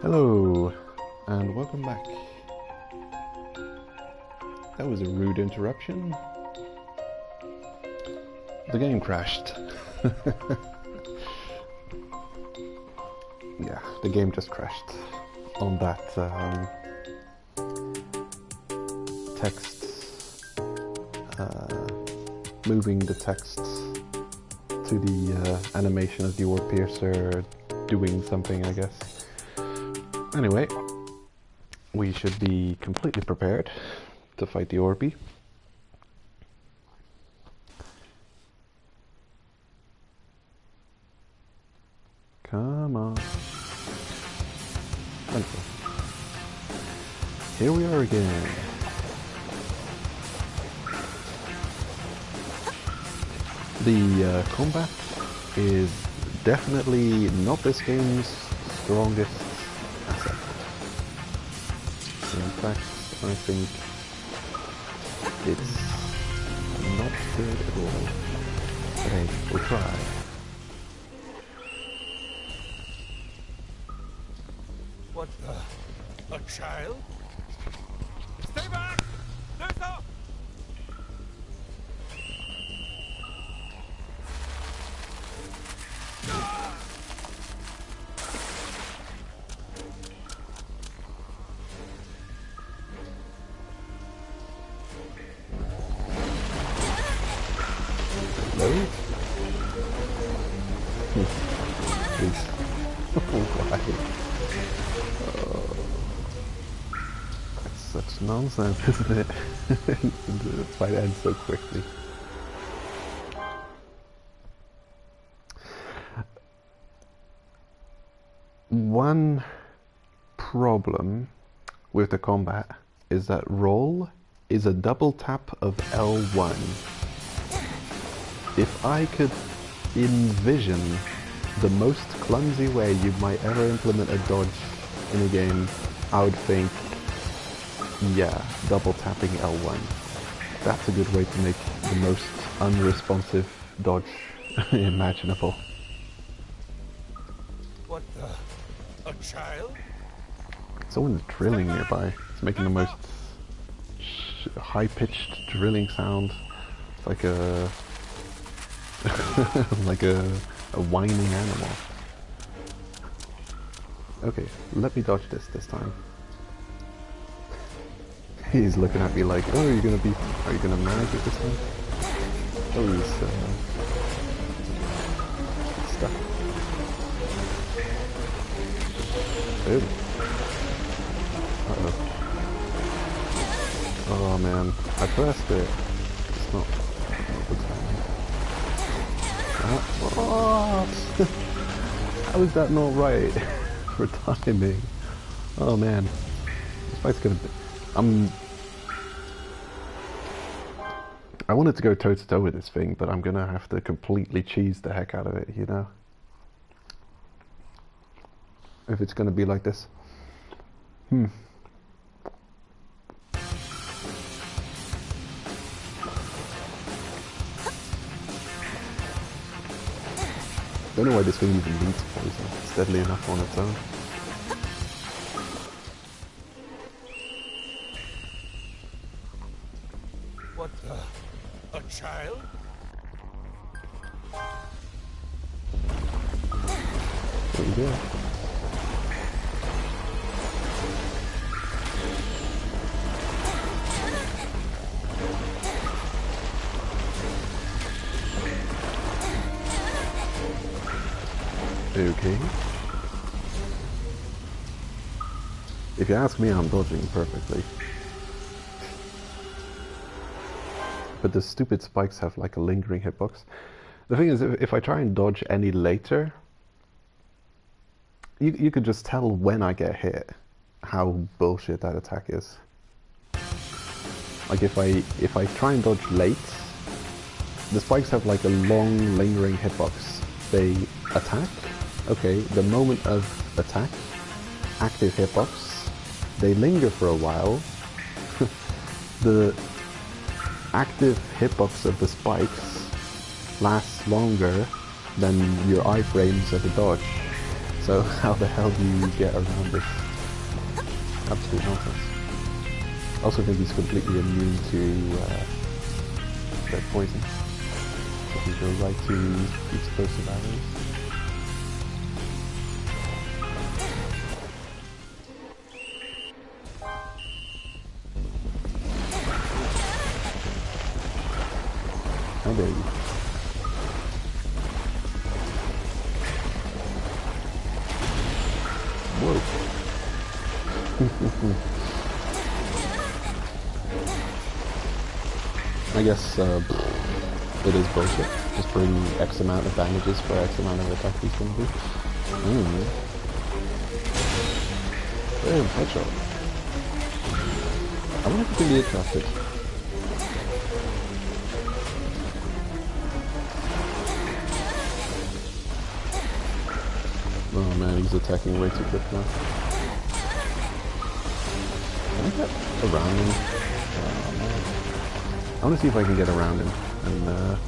Hello, and welcome back. That was a rude interruption. The game crashed. Yeah, the game just crashed on that text, moving the text to the animation of the orb piercer doing something, I guess. Anyway, we should be completely prepared to fight the orby. Come on. Wonderful. Here we are again. The combat is definitely not this game's strongest asset. In fact, I think it's not good at all. But hey, we'll try. What the? A child? Stay back! There's a... Hello? Please. Why? That's such nonsense, isn't it? The fight ends so quickly. One problem with the combat is that roll is a double tap of L1. If I could envision the most clumsy way you might ever implement a dodge in a game, I would think, yeah, double tapping L1. That's a good way to make the most unresponsive dodge imaginable. What the? A child? Someone's drilling nearby. It's making the most high-pitched drilling sound. It's like a like a whining animal. Okay, let me dodge this time. He's looking at me like, oh, are you gonna manage it this time? Oh, he's stuck. Oh. Uh-oh. Oh man, I pressed it. It's not good timing. Oh. How is that not right for timing? Oh man, this fight's gonna be... I wanted to go toe to toe with this thing, but I'm gonna have to completely cheese the heck out of it, you know? If it's gonna be like this. Don't know why this thing even needs poison. It's deadly enough on its own. What the? A child? What you doing? Okay. If you ask me, I'm dodging perfectly. But the stupid spikes have like a lingering hitbox. The thing is, if I try and dodge any later, you could just tell when I get hit how bullshit that attack is. Like if I try and dodge late, the spikes have like a long lingering hitbox. They attack. Okay, the moment of attack, active hitbox, they linger for a while. The active hitbox of the spikes lasts longer than your iframes of the dodge. So how the hell do you get around this absolute nonsense? I also think he's completely immune to red poison. So he can go right to explosive arrows. How dare you? Whoa. I guess it is bullshit. Just bring X amount of bandages for X amount of attack he's going to do. Damn, headshot. I wonder if he can be attracted. Oh man, he's attacking way too quick now. Can I get around him? Oh man. I want to see if I can get around him and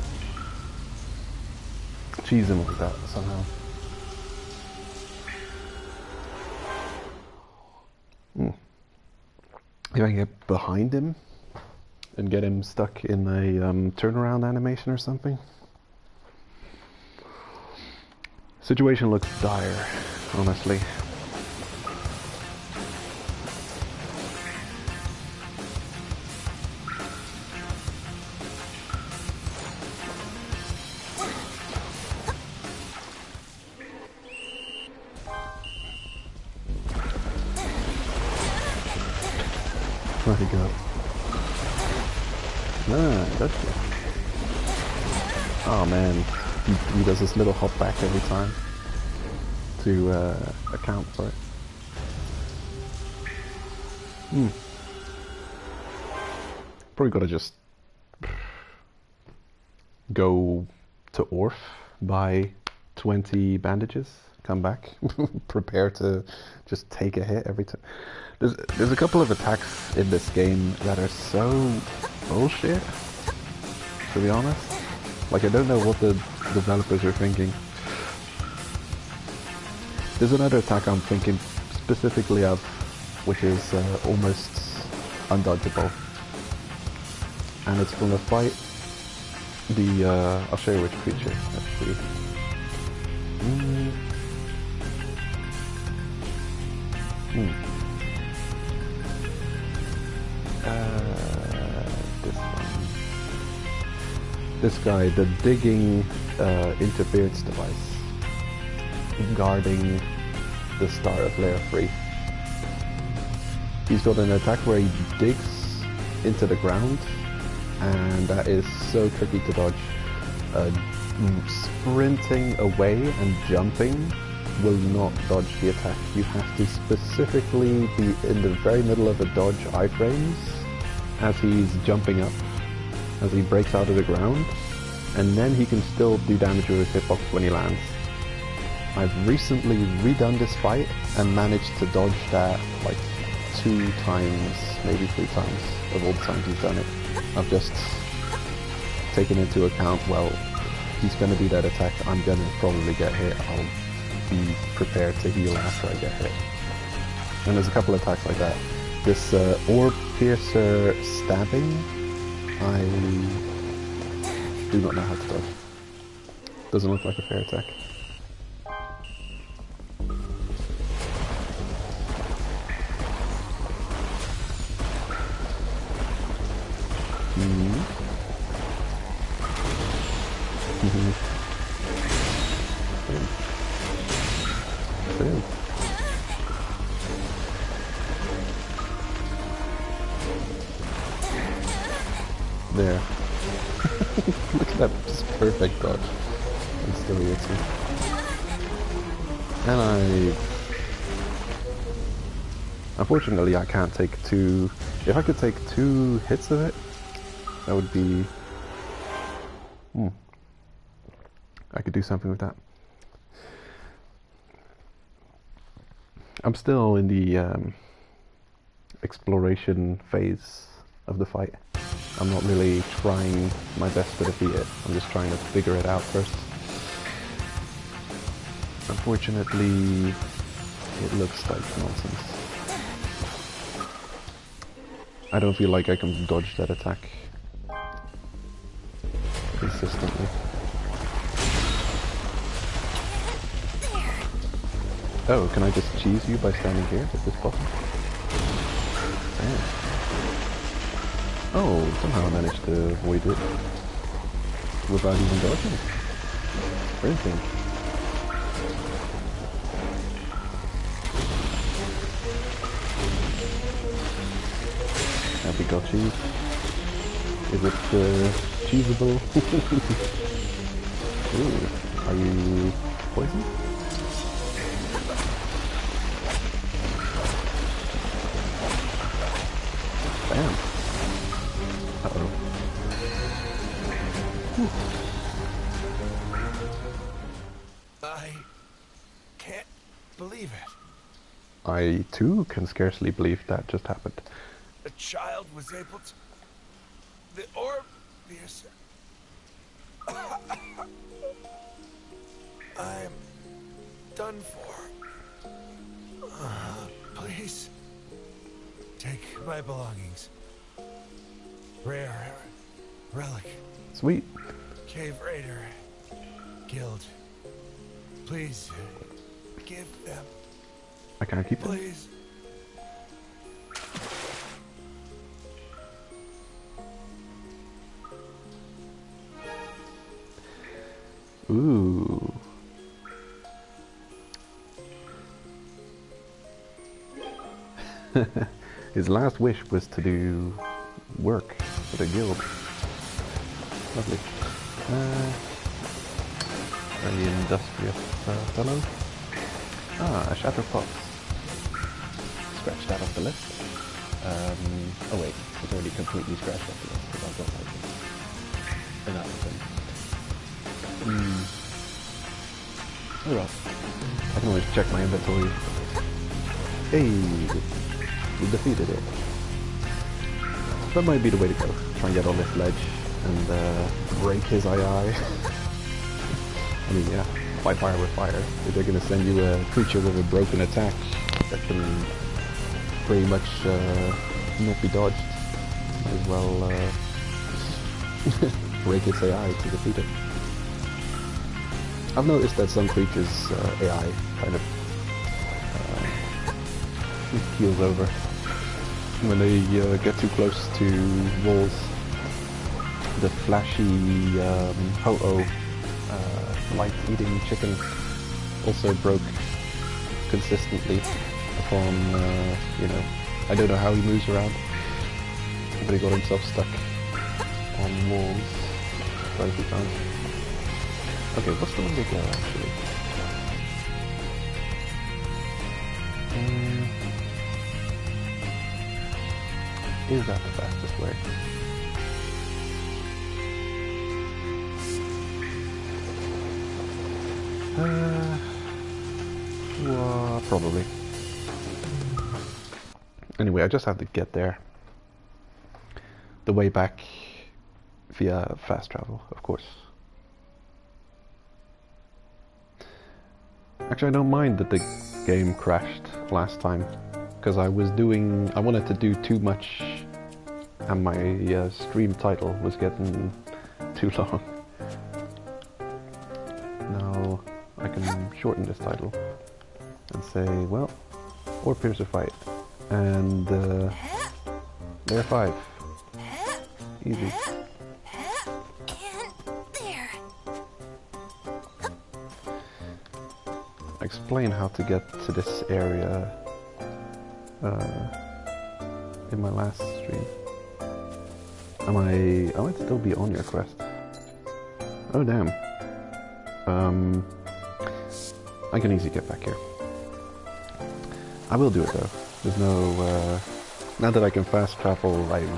cheese him like that somehow. If I can get behind him and get him stuck in a turnaround animation or something. Situation looks dire, honestly. Where'd he go? Ah, that's it. Oh man. He does this little hop back every time to account for it. Probably gotta just go to Orf, buy 20 bandages, come back, prepare to just take a hit every time. There's a couple of attacks in this game that are so bullshit, to be honest. Like, I don't know what the developers are thinking. There's another attack I'm thinking specifically of, which is almost undodgeable. And it's from a fight. I'll show you which creature. Let's see. This one. This guy, the digging interference device, guarding the Star of Layer 3. He's got an attack where he digs into the ground, and that is so tricky to dodge. Sprinting away and jumping will not dodge the attack. You have to specifically be in the very middle of a dodge iframes as he's jumping up, as he breaks out of the ground, and then he can still do damage with his hitbox when he lands. I've recently redone this fight and managed to dodge that like 2 times, maybe 3 times of all the times he's done it. I've just taken into account, well, he's going to do that attack, I'm going to probably get hit, I'll be prepared to heal after I get hit. And there's a couple of attacks like that. This orb piercer stabbing, I do not know how to dodge. Doesn't look like a fair attack. There. Look at that, just perfect dodge. And still here too. And unfortunately I can't take 2... If I could take 2 hits of it, that would be... I could do something with that. I'm still in the exploration phase of the fight. I'm not really trying my best to defeat it. I'm just trying to figure it out first. Unfortunately, it looks like nonsense. I don't feel like I can dodge that attack consistently. Oh, can I just cheese you by standing here? Is this possible? Yeah. Oh, somehow I managed to avoid it without even dodging. Brilliant. Have we got cheese? Is it cheesable? Ooh, are you poisoned? Bam. Uh-oh. I can't believe it. I too can scarcely believe that just happened. A child was able to... The orb... I'm done for. Please. Take my belongings. Rare relic. Sweet. Cave Raider. Guild. Please. Give them. I can't keep them. Please. Ooh. His last wish was to do work for the guild. Lovely. Very industrious fellow. Ah, a shattered pot. Scratch that off the list. Oh wait, it's already completely scratched off the list because I've got like enough of them. Oh well. I can always check my inventory. Hey! We defeated it. That might be the way to go. Try and get on this ledge and break his eye. I mean, yeah, fight fire with fire. If they're gonna send you a creature with a broken attack that can pretty much not be dodged, might as well break its AI to defeat it. I've noticed that some creatures' AI kind of keels over when they get too close to walls. The flashy ho-oh light-eating chicken also broke consistently upon, you know, I don't know how he moves around, but he got himself stuck on walls quite a few times. Okay, what's the way to go actually? Is that the fastest way? Well, probably. Anyway, I just have to get there. The way back via fast travel, of course. Actually, I don't mind that the game crashed last time, because I wanted to do too much, and my stream title was getting too long. Now I can shorten this title and say, well, or Pierce a fight, and layer 5, easy. Explain how to get to this area in my last stream. I might still be on your quest. Oh damn. I can easily get back here. I will do it though. There's no now that I can fast travel, I've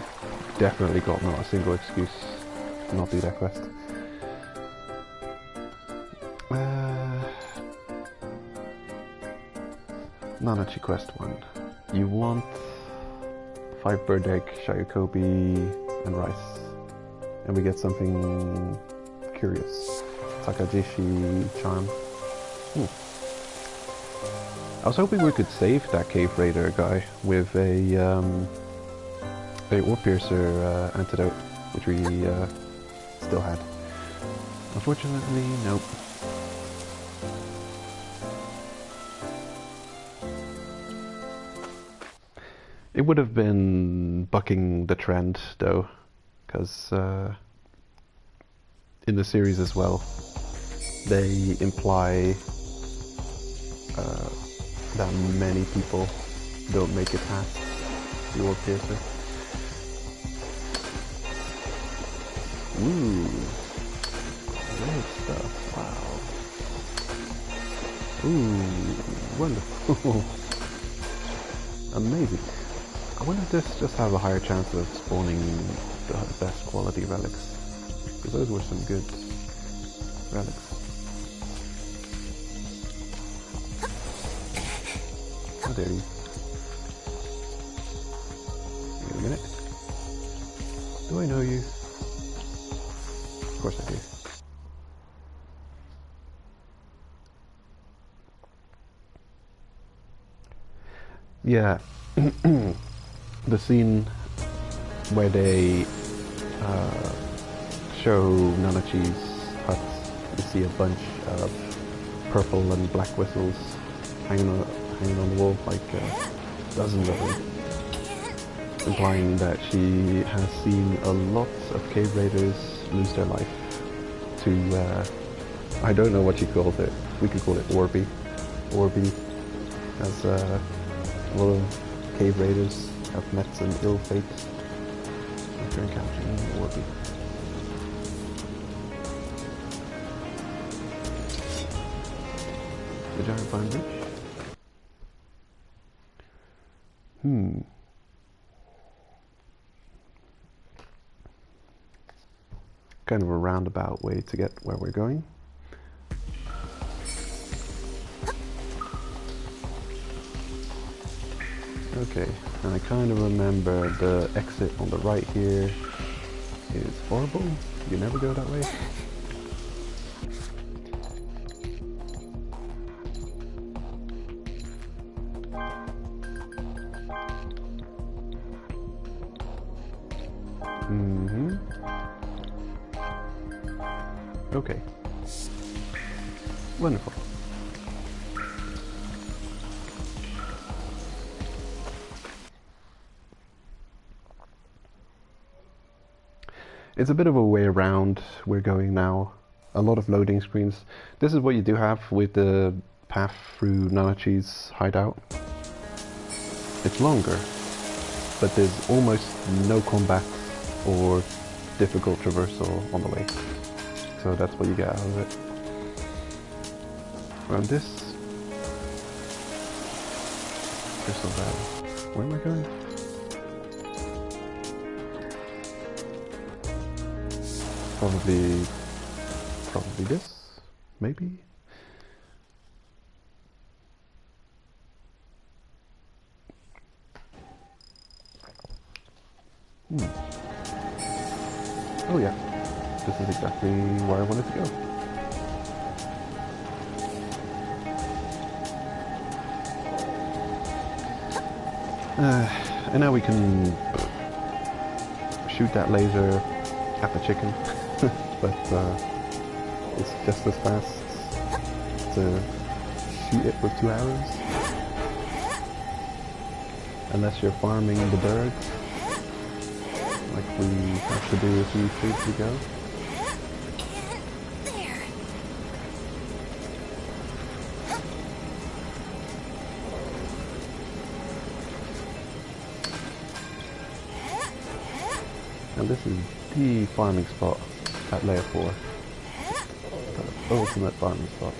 definitely got not a single excuse to not do that quest. Nanachi quest 1. You want 5 bird egg, Shayokobi, and rice. And we get something curious. Takajishi charm. I was hoping we could save that cave raider guy with a ore piercer antidote, which we still had. Unfortunately, nope. It would have been bucking the trend, though, because in the series as well, they imply that many people don't make it past the orb piercer. Ooh, great stuff! Wow. Ooh, wonderful, amazing. I wonder if this just have a higher chance of spawning the best quality relics, because those were some good relics. How dare you? Wait a minute. Do I know you? Of course I do. Yeah. The scene where they show Nanachi's hut, you see a bunch of purple and black whistles hanging on the wall, like dozens of them, implying that she has seen a lot of cave raiders lose their life to, I don't know what she calls it, we could call it orby. Orby has a lot of cave raiders have met some ill fate after encountering orby. The giant pine bridge? Kind of a roundabout way to get where we're going. Okay, and I kind of remember the exit on the right here is horrible. You never go that way. Okay. Wonderful. It's a bit of a way around we're going now. A lot of loading screens. This is what you do have with the path through Nanachi's hideout. It's longer, but there's almost no combat or difficult traversal on the way. So that's what you get out of it. Around this Crystal Valley. Where am I going? Probably this, maybe? Oh yeah, this is exactly where I wanted to go. And now we can shoot that laser at the chicken. But it's just as fast to shoot it with 2 arrows. Unless you're farming the birds, like we have to do a few streets ago. And this is the farming spot at layer 4. The ultimate farming spot.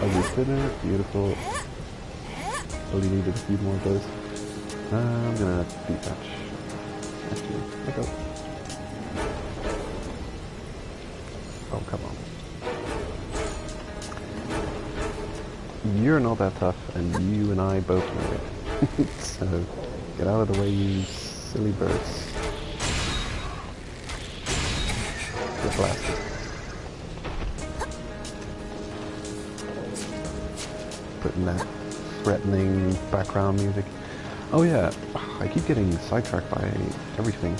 Ugly spinner, beautiful. Only needed a few more of those. I'm gonna detach. Actually, let go. Oh, come on. You're not that tough, and you and I both know it. So, get out of the way, you silly birds. Get blasted. Putting that threatening background music. Oh yeah, I keep getting sidetracked by everything.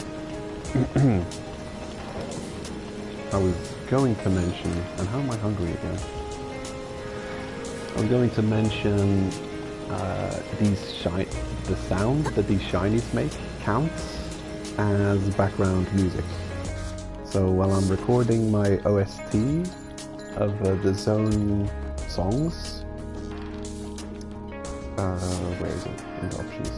I was going to mention, and how am I hungry again? I was going to mention the sound that these shinies make counts as background music. So while I'm recording my OST of the Zone songs, where is it? In the options.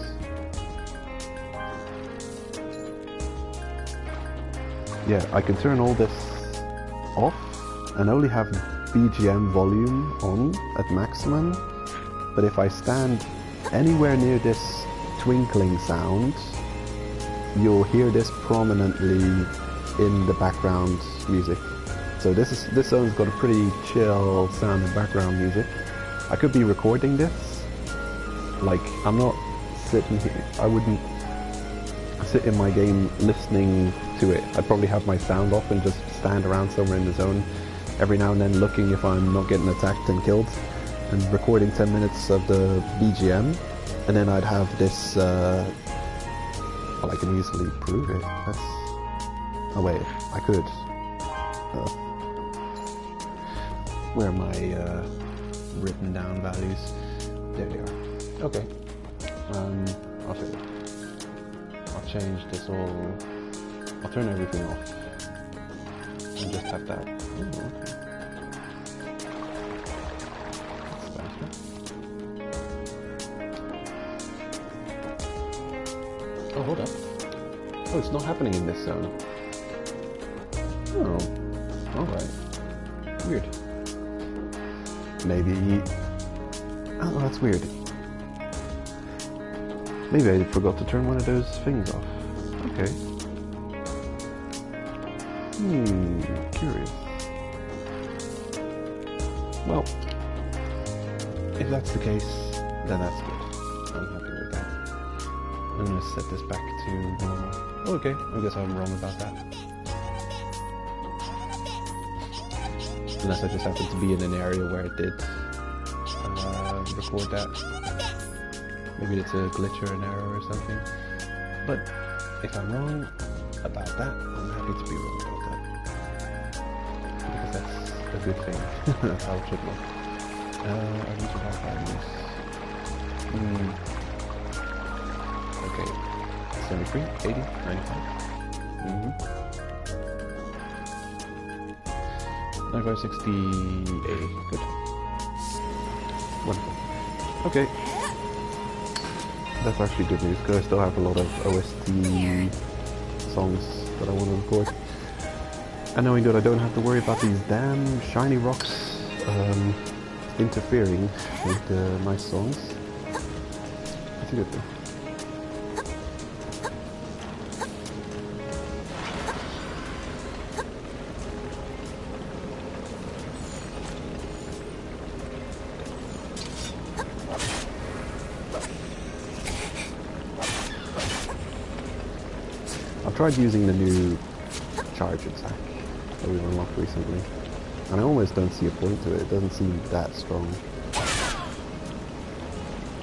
Yeah, I can turn all this off and only have BGM volume on at maximum, but if I stand anywhere near this twinkling sound, you'll hear this prominently in the background music. So this zone's got a pretty chill sound in background music. I could be recording this, like I'm not sitting here, I wouldn't sit in my game listening to it. I'd probably have my sound off and just stand around somewhere in the zone every now and then looking if I'm not getting attacked and killed, and recording 10 minutes of the BGM, and then I'd have this, well, I can easily prove it. That's, oh wait, I could. Where are my written down values? There they are. Okay. I'll show you. I'll change this all. I'll turn everything off and just have that. Ooh, okay. That's faster. Oh, hold up. Oh, it's not happening in this zone. Oh, alright. Weird. Maybe... Oh, that's weird. Maybe I forgot to turn one of those things off. Okay. Curious. Well, if that's the case, then that's good. I'm happy with that. I'm gonna set this back to normal. Oh, okay, I guess I'm wrong about that. Unless I just happened to be in an area where it did record that. Maybe it's a glitch or an error or something. But if I'm wrong about that, I'm happy to be wrong about that. Because that's a good thing. That's how it should look. I need to have values. Okay. 73, 80, 95. 95, 60, 80. Good. Wonderful. Okay. That's actually good news, because I still have a lot of OST songs that I want to record. And knowing that I don't have to worry about these damn shiny rocks interfering with my songs, that's a good thing. I've tried using the new charge attack that we've unlocked recently, and I almost don't see a point to it. It doesn't seem that strong.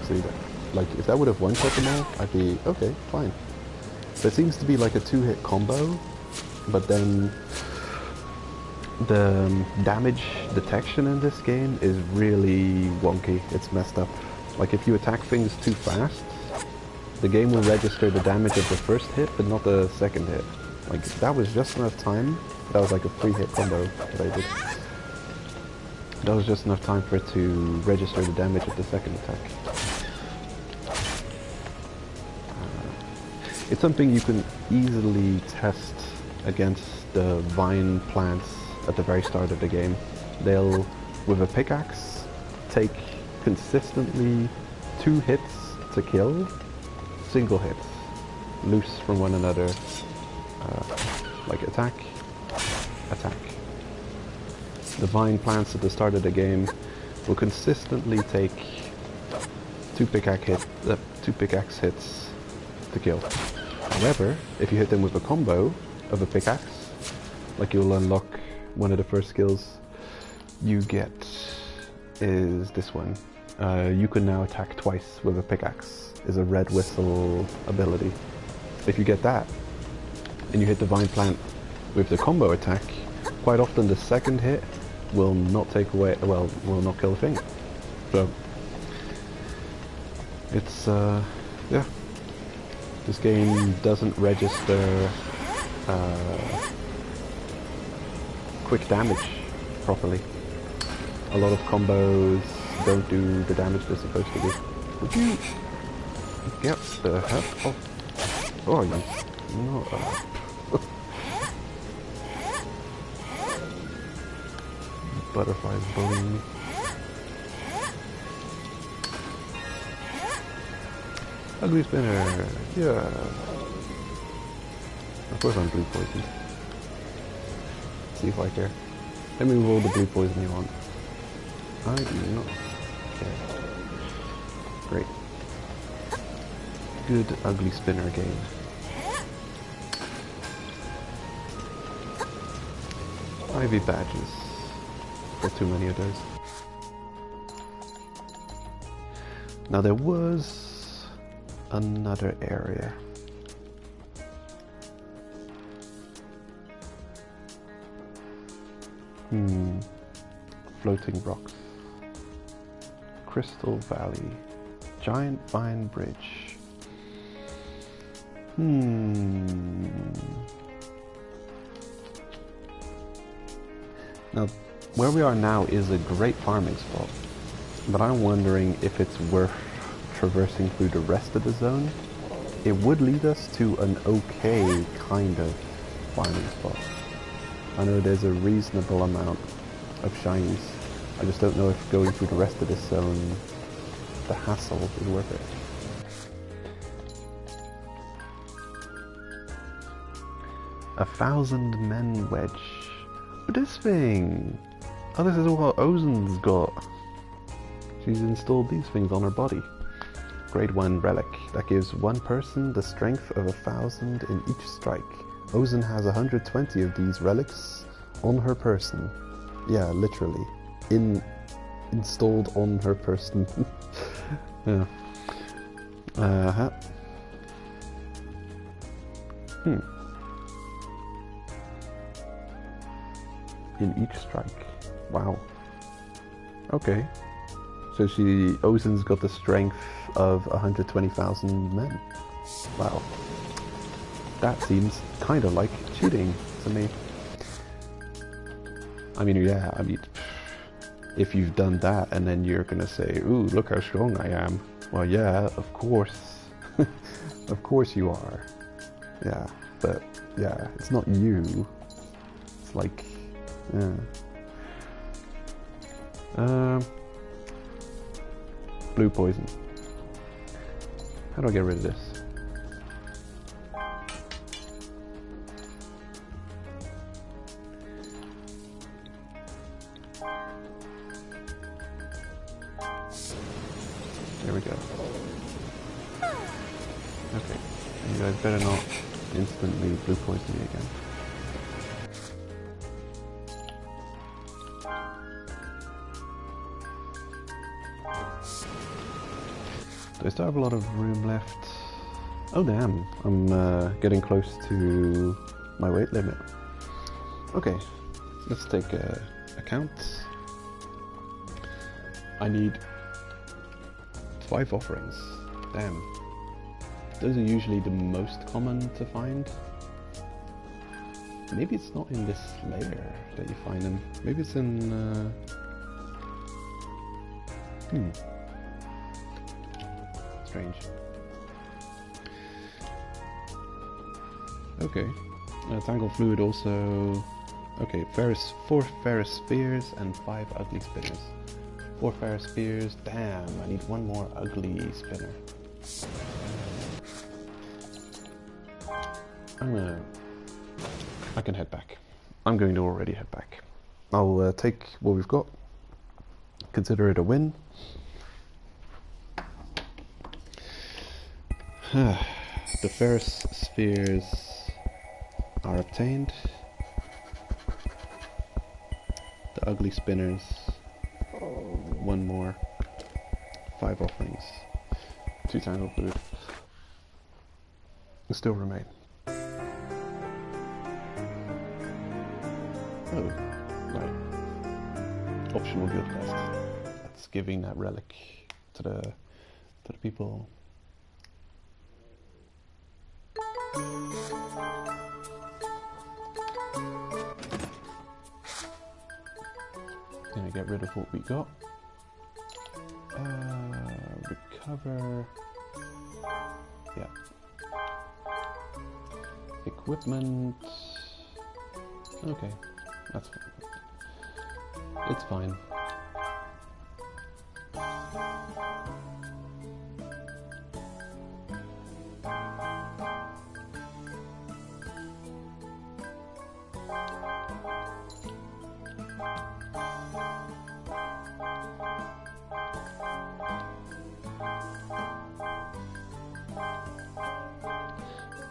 See that? Like, if that would have one-shot them all, I'd be okay, fine. But it seems to be like a two-hit combo, but then the damage detection in this game is really wonky. It's messed up. Like, if you attack things too fast, the game will register the damage of the first hit, but not the second hit. Like, that was just enough time. That was like a 3-hit combo that I did. That was just enough time for it to register the damage of the second attack. It's something you can easily test against the vine plants at the very start of the game. They'll, with a pickaxe, take consistently 2 hits to kill. Single hits, loose from one another, like attack, attack. The vine plants at the start of the game will consistently take two pickaxe hits to kill. However, if you hit them with a combo of a pickaxe, like you'll unlock one of the first skills you get is this one. You can now attack twice with a pickaxe, is a red whistle ability. If you get that, and you hit Divine Plant with the combo attack, quite often the second hit will not take away, well, will not kill the thing. So, it's, yeah. This game doesn't register quick damage properly. A lot of combos don't do the damage they're supposed to do. Would you get the heck off? Oh, you no. Butterflies bullying me. Ugly spinner. Yeah. Of course I'm blue poisoned. See if I care. Let me roll the blue poison you want. I do not care. Great. Good ugly spinner game. Ivy badges. Got too many of those. Now there was another area. Floating rocks. Crystal Valley. Giant Vine Bridge. Now, where we are now is a great farming spot, but I'm wondering if it's worth traversing through the rest of the zone. It would lead us to an okay kind of farming spot. I know there's a reasonable amount of shinies. I just don't know if going through the rest of this zone, the hassle is worth it. A 1,000 men wedge. But this thing! Oh, this is what Ozen's got. She's installed these things on her body. Grade 1 relic. That gives one person the strength of 1,000 in each strike. Ozen has 120 of these relics on her person. Yeah, literally. Installed on her person. Yeah. In each strike. Wow. Okay. So Ozen's got the strength of 120,000 men. Wow. That seems kind of like cheating to me. I mean, yeah, if you've done that and then you're gonna say, ooh, look how strong I am. Well, yeah, of course. Of course you are. Yeah, but, yeah, it's not you. It's like, yeah. Blue poison. How do I get rid of this? There we go. Okay. You guys better not instantly blue poison me again. Do I still have a lot of room left? Oh damn, I'm getting close to my weight limit. Okay, let's take a count. I need 5 offerings. Damn. Those are usually the most common to find. Maybe it's not in this layer that you find them. Maybe it's in... Strange. Okay. Tangled Fluid also... Okay, 4 ferrous spheres and 5 ugly spinners. 4 ferrous spheres. Damn, I need 1 more ugly spinner. I can head back. I'm going to already head back. I'll take what we've got. Consider it a win. The ferrous spheres are obtained. The ugly spinners, one more. 5 offerings. 2 tangled food. Still remain. Oh, right. Optional guild quest. That's giving that relic to the people. Gonna get rid of what we got. Recover. Yeah. Equipment. Okay, that's fine. It's fine.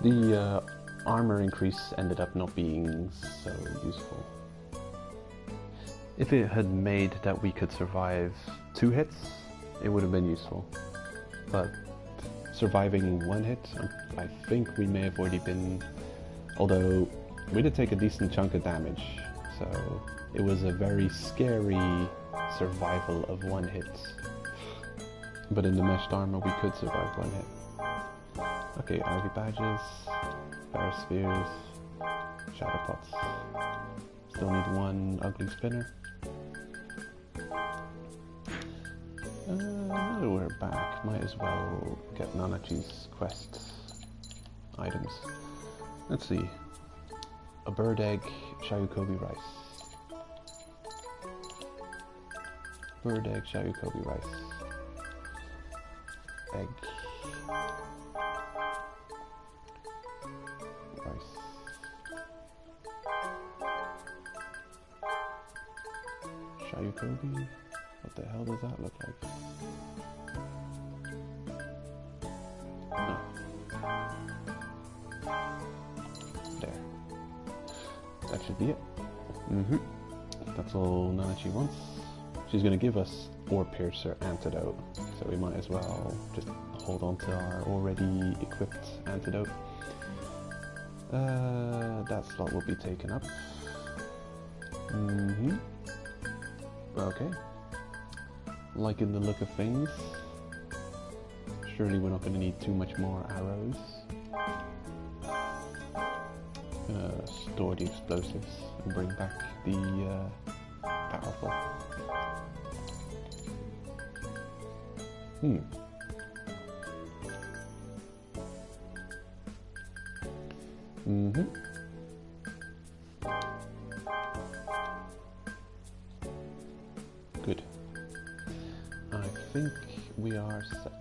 The armor increase ended up not being so useful. If it had made that we could survive 2 hits, it would have been useful. But surviving 1 hit, I think we may have already been... Although, we did take a decent chunk of damage, so it was a very scary survival of 1 hit. But in the meshed armor, we could survive 1 hit. Okay, orby badges, ferrous spheres, shadow pots. Still need 1 ugly spinner. Now that we're back, might as well get Nanachi's quest items. Let's see. A bird egg, Shayukobi rice. Bird egg, Shayukobi rice. Egg. Rice. Shayukobi? What the hell does that look like? Oh. There. That should be it. That's all Nanachi wants. She's going to give us Ore Piercer Antidote, so we might as well just hold on to our already equipped antidote. That slot will be taken up. Okay. Liking the look of things. Surely we're not going to need too much more arrows. Gonna store the explosives and bring back the powerful. Good. I think we are set.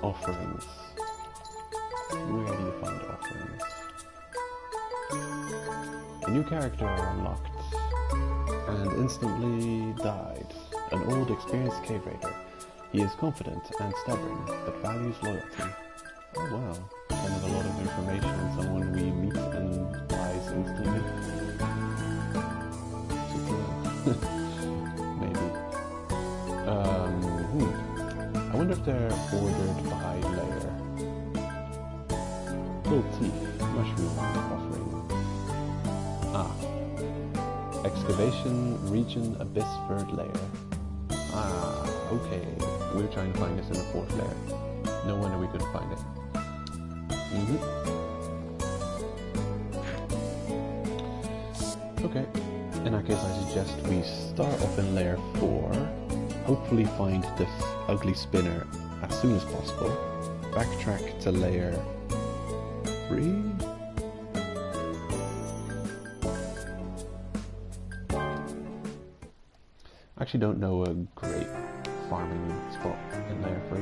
Offerings. Where do you find offerings? A new character unlocked and instantly died. An old experienced cave raider. He is confident and stubborn, but values loyalty. Oh wow, kind of a lot of information on someone we meet and dies instantly. Maybe. I wonder if they're ordered by layer. Gold teeth, mushroom offering. Excavation, region, abyss, 3rd layer. Okay. We're trying to find this in the 4th layer. No wonder we couldn't find it. Okay. In that case, I suggest we start off in layer 4. Hopefully find this ugly spinner as soon as possible. Backtrack to layer 3. Actually don't know a great farming spot in Layer 3.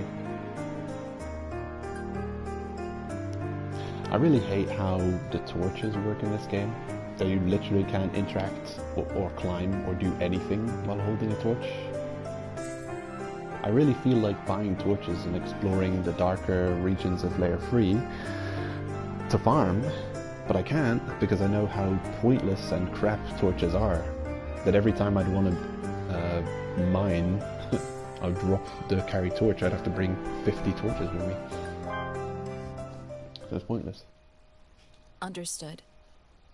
I really hate how the torches work in this game. That you literally can't interact or climb or do anything while holding a torch. I really feel like buying torches and exploring the darker regions of Layer 3 to farm, but I can't because I know how pointless and crap torches are. That every time I'd want to mine, I'd drop the carry torch, I'd have to bring 50 torches with me. So it's pointless. Understood.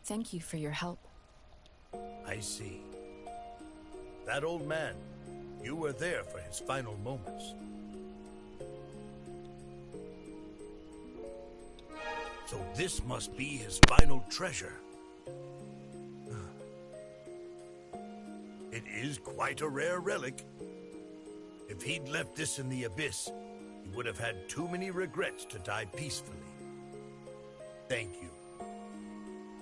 Thank you for your help. I see. That old man, you were there for his final moments. So this must be his final treasure. It is quite a rare relic. If he'd left this in the abyss, he would have had too many regrets to die peacefully. Thank you.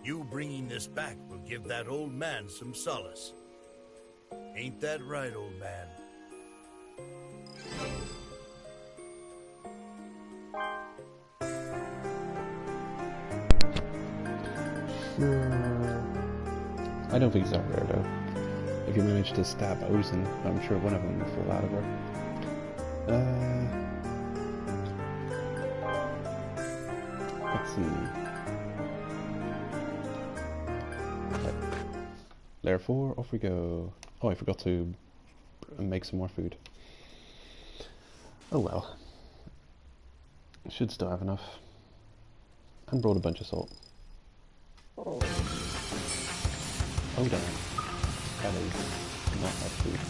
You bringing this back will give that old man some solace. Ain't that right, old man? Sure. I don't think it's that rare though. If you manage to stab Ozen, I'm sure one of them will fall out of her. Let's see. Layer 4, off we go. Oh, I forgot to make some more food. Oh well. Should still have enough. And brought a bunch of salt. Oh damn. That is not that food.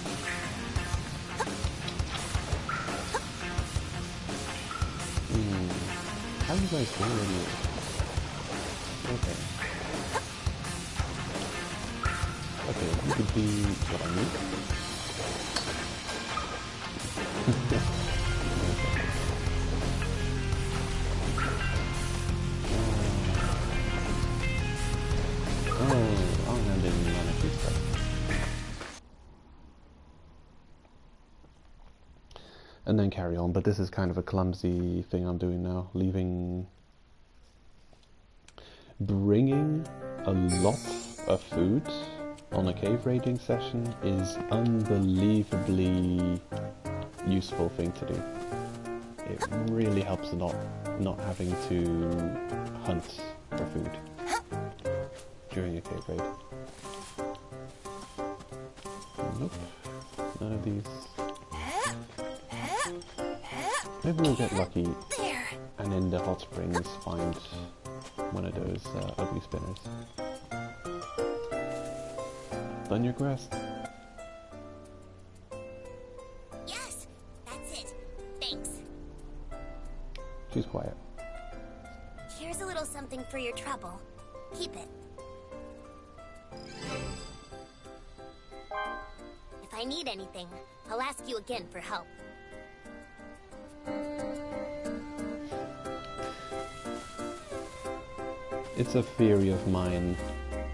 How are you guys doing? Okay. Okay, you could be what I need. Oh, I'll hand in mana stuff. And then carry on, but this is kind of a clumsy thing I'm doing now, bringing a lot of food on a cave raiding session is unbelievably useful thing to do. It really helps a lot not having to hunt for food during a cave raid. Nope, none of these. Maybe we'll get lucky and in the hot springs find one of those ugly spinners. Done your quest? Yes, that's it. Thanks. She's quiet. Here's a little something for your trouble. Keep it. If I need anything, I'll ask you again for help. It's a theory of mine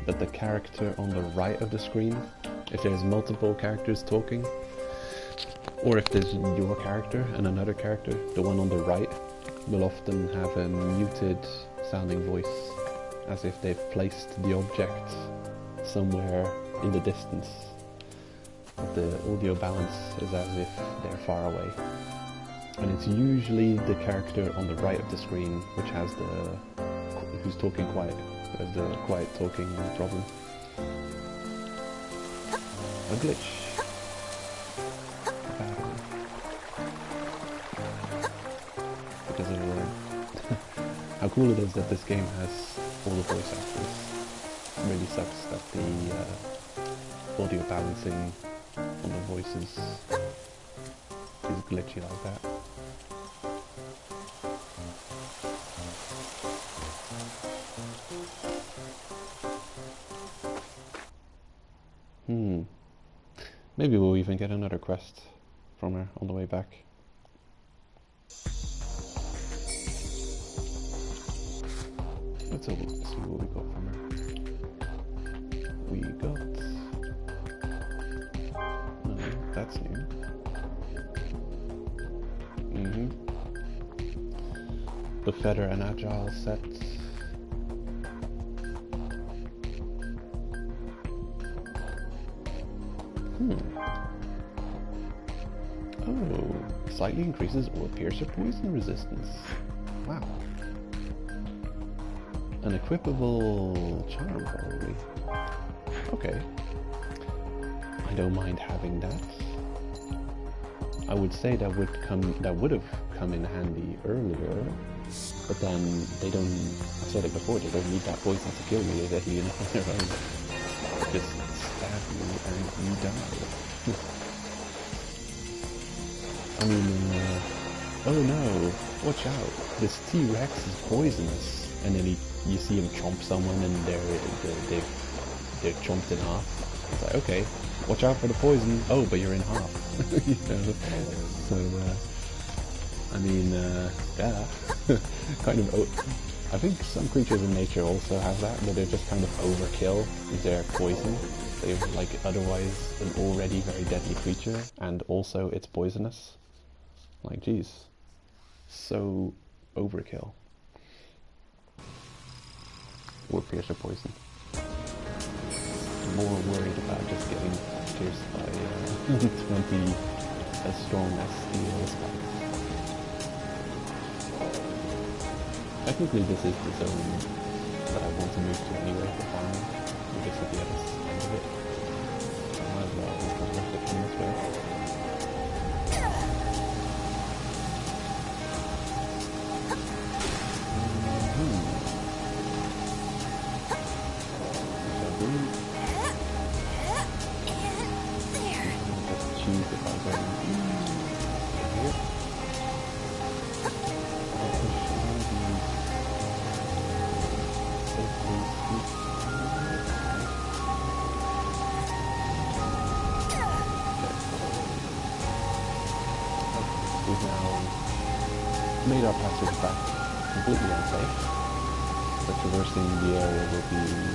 that the character on the right of the screen, if there's multiple characters talking, or if there's your character and another character, the one on the right will often have a muted sounding voice, as if they've placed the object somewhere in the distance. The audio balance is as if they're far away. And it's usually the character on the right of the screen which has who's talking quiet, who has the quiet talking problem. A glitch. Because of how cool it is that this game has all the voice actors. It really sucks that the audio balancing on the voices is glitchy like that. Maybe we'll even get another quest from her on the way back. Let's have a look, see what we got from her. We got... that's new. The Feather and Agile set. Oh, slightly increases or piercer poison resistance. Wow. An equipable charm, probably. Okay. I don't mind having that. I would say that would have come in handy earlier, but then they don't. I said it before. They don't need that poison to kill me. They heal on their own. Just stab you and you die. I mean, oh no! Watch out! This T-Rex is poisonous, and then you see him chomp someone, and they're chomped in half. It's like, okay, watch out for the poison. Oh, but you're in half. You know? So, I mean, yeah, kind of. I think some creatures in nature also have that, but they're just kind of overkill with their poison. They're like otherwise an already very deadly creature, and also it's poisonous. Like, geez, so overkill. Or piercer poison. More worried about just getting pierced by 20 as strong as steel spikes. Technically this is the zone that I want to move to anyway for farming. We're just at the other side of it. So I might as well work it from this way. Made our passage back completely unsafe, but traversing the area will be easier.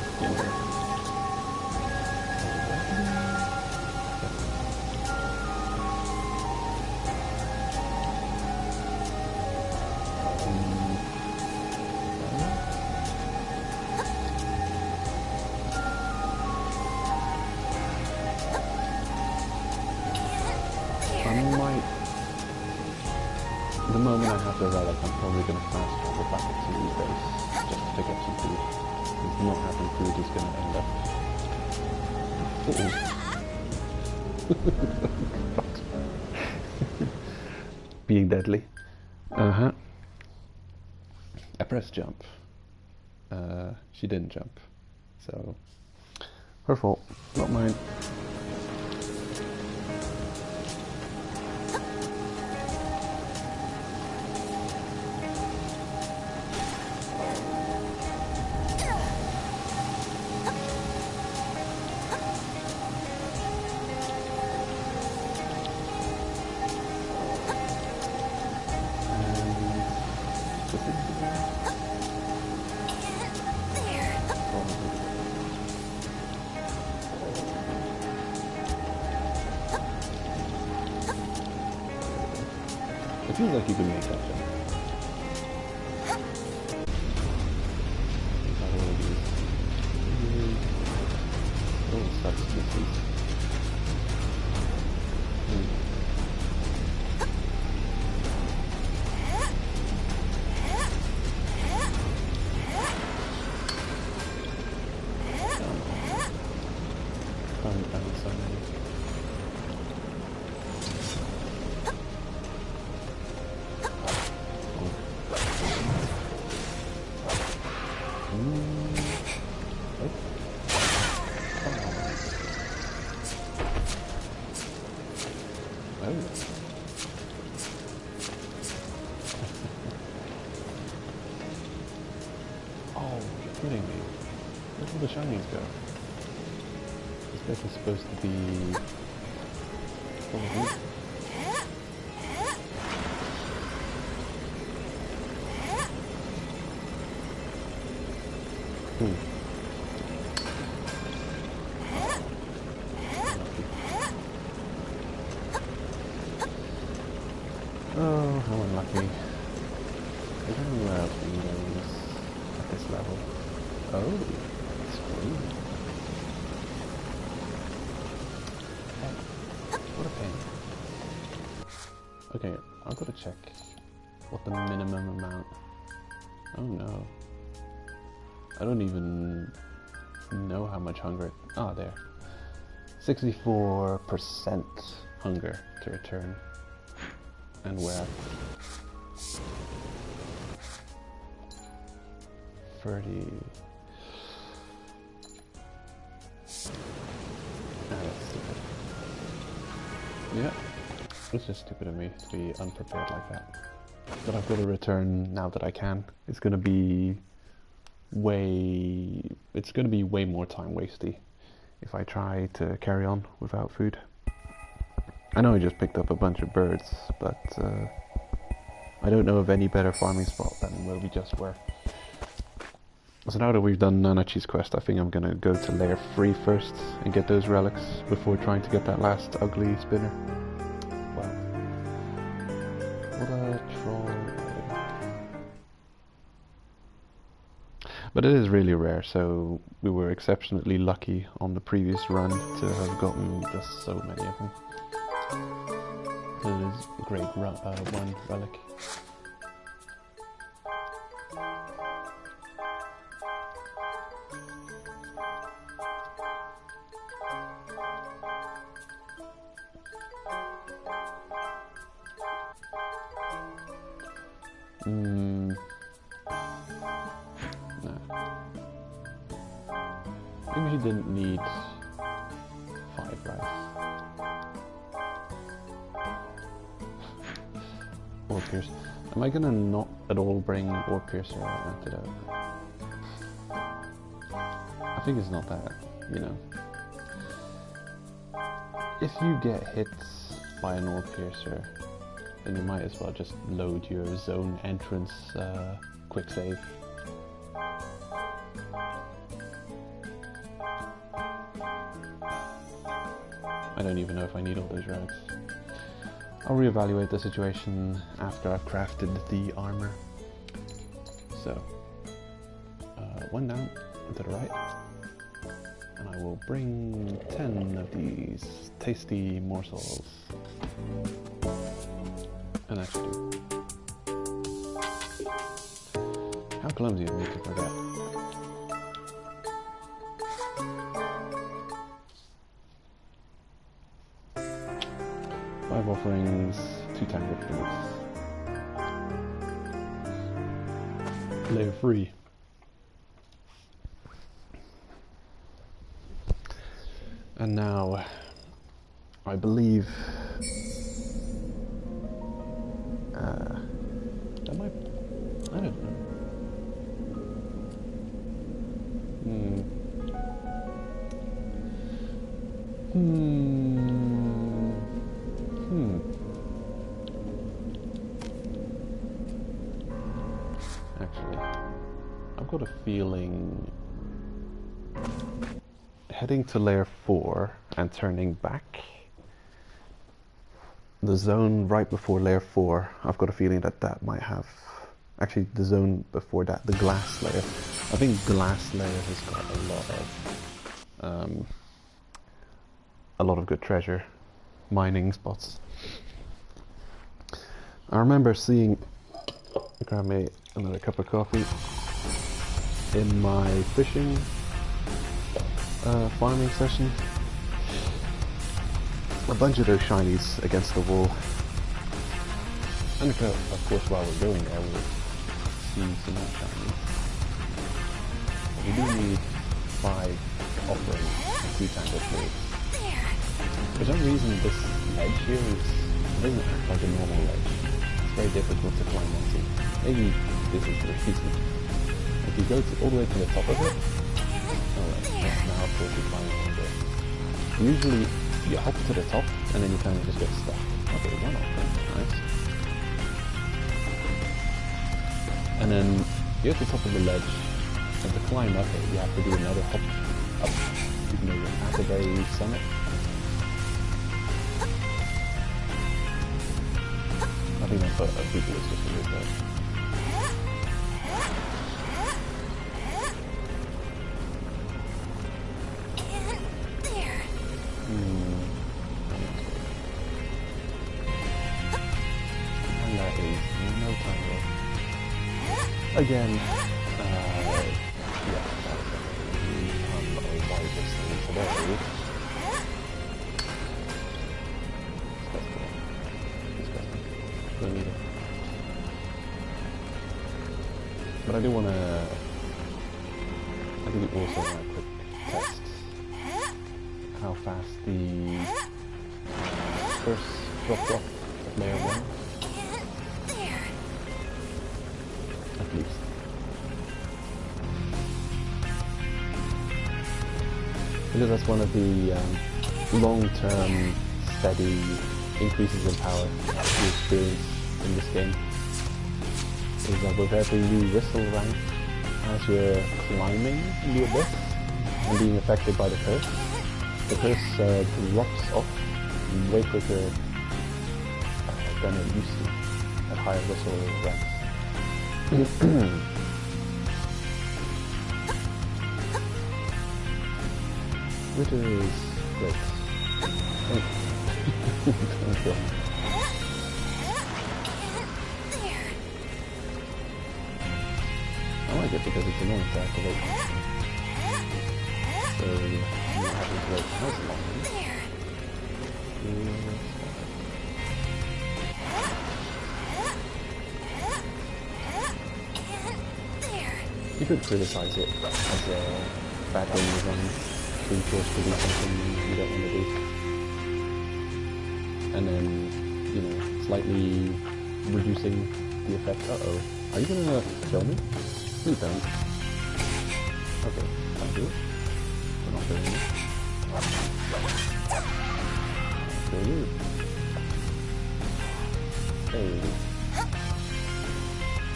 The moment I have the relic, I'm probably going to fast travel back to the base just to pick up some food. If not having food is going to end up being deadly. I pressed jump. She didn't jump, so her fault, not mine. It feels like you can make that jump. Oh, that's tricky. Oh, you're kidding me. Where did the shinies go? This place is supposed to be full of loot. level. Oh, sweet. Hey, what a pain. Okay, I've got to check what the minimum amount. Oh no. I don't even know how much hunger. Ah, there. 64% hunger to return. And we're at 30. Ah, that's stupid. Yeah, it's just stupid of me to be unprepared like that. But I've got to return now that I can. It's gonna be way more time wasty if I try to carry on without food. I know I just picked up a bunch of birds, but I don't know of any better farming spot than where we just were. So now that we've done Nanachi's quest, I think I'm gonna go to layer 3 first and get those relics before trying to get that last ugly spinner. Wow. What a troll. But it is really rare, so we were exceptionally lucky on the previous run to have gotten just so many of them. It is a great one relic. No. Maybe he didn't need 5 rice. Ore Piercer. Am I gonna not at all bring Ore Piercer antidote? I think it's not that, you know. If you get hit by an Ore Piercer, then you might as well just load your zone entrance quick save. I don't even know if I need all those relics. I'll reevaluate the situation after I've crafted the armor. So, 1 down to the right, and I will bring 10 of these tasty morsels. And actually, how clumsy of me to forget. Five offerings, 2 tangled fruits. Layer 3. And now, I believe I don't know. Actually, I've got a feeling heading to layer 4 and turning back, the zone right before layer 4, I've got a feeling that that might have, actually the zone before that, the glass layer. I think glass layer has got a lot of good treasure mining spots. I remember seeing, grab me another cup of coffee, in my fishing farming session, a bunch of those shinies against the wall. And of course while we're going there we'll see some more shinies. We do need 5 offerings and 2 tangled fruits. For some reason this ledge here doesn't act like a normal ledge. It's very difficult to climb onto. Maybe this is the reason. If you go all the way to the top of it, now of course you climb on it. Usually you hop to the top and then you kind of just get stuck. Okay, 1 offering, nice. And then you're at the top of the ledge, and to climb up it you have to do another hop up, even though you're at the very summit. I think that's what people is just a weird bird. Again, yeah, I'm a wiser thing today. Don't need it. But I do want to. I do also want to quick test how fast the first drop of layer 1. At least. Because that's one of the long-term, steady increases in power you experience in this game. Is that with every new whistle rank, as you're climbing the abyss and being affected by the curse drops off way quicker than it used to at higher whistle ranks. Which is great. Okay. I like it because it's annoying to activate. So you have to wait how long. You could criticize it as a bad game design, being forced to do something you don't want to do. And then, you know, slightly reducing the effect. Uh-oh. Are you gonna kill me? Please don't. Okay, thank you. We're not doing it. Kill you. Hey.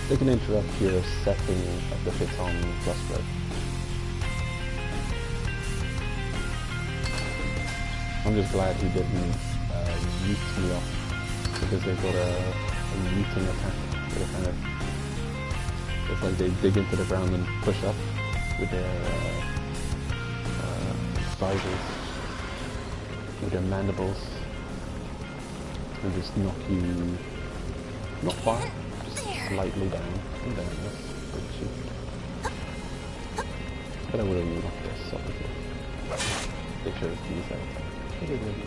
They can interrupt your setting of the Piton cluster. I'm just glad he didn't yeet me off, because they've got a yeeting attack that kind of, it's like they dig into the ground and push up with their sizes, with their mandibles, and just knock you, not far, just slightly down, and down, that's pretty cheap. But I would have knocked this off before. They should have used that attack. They did really.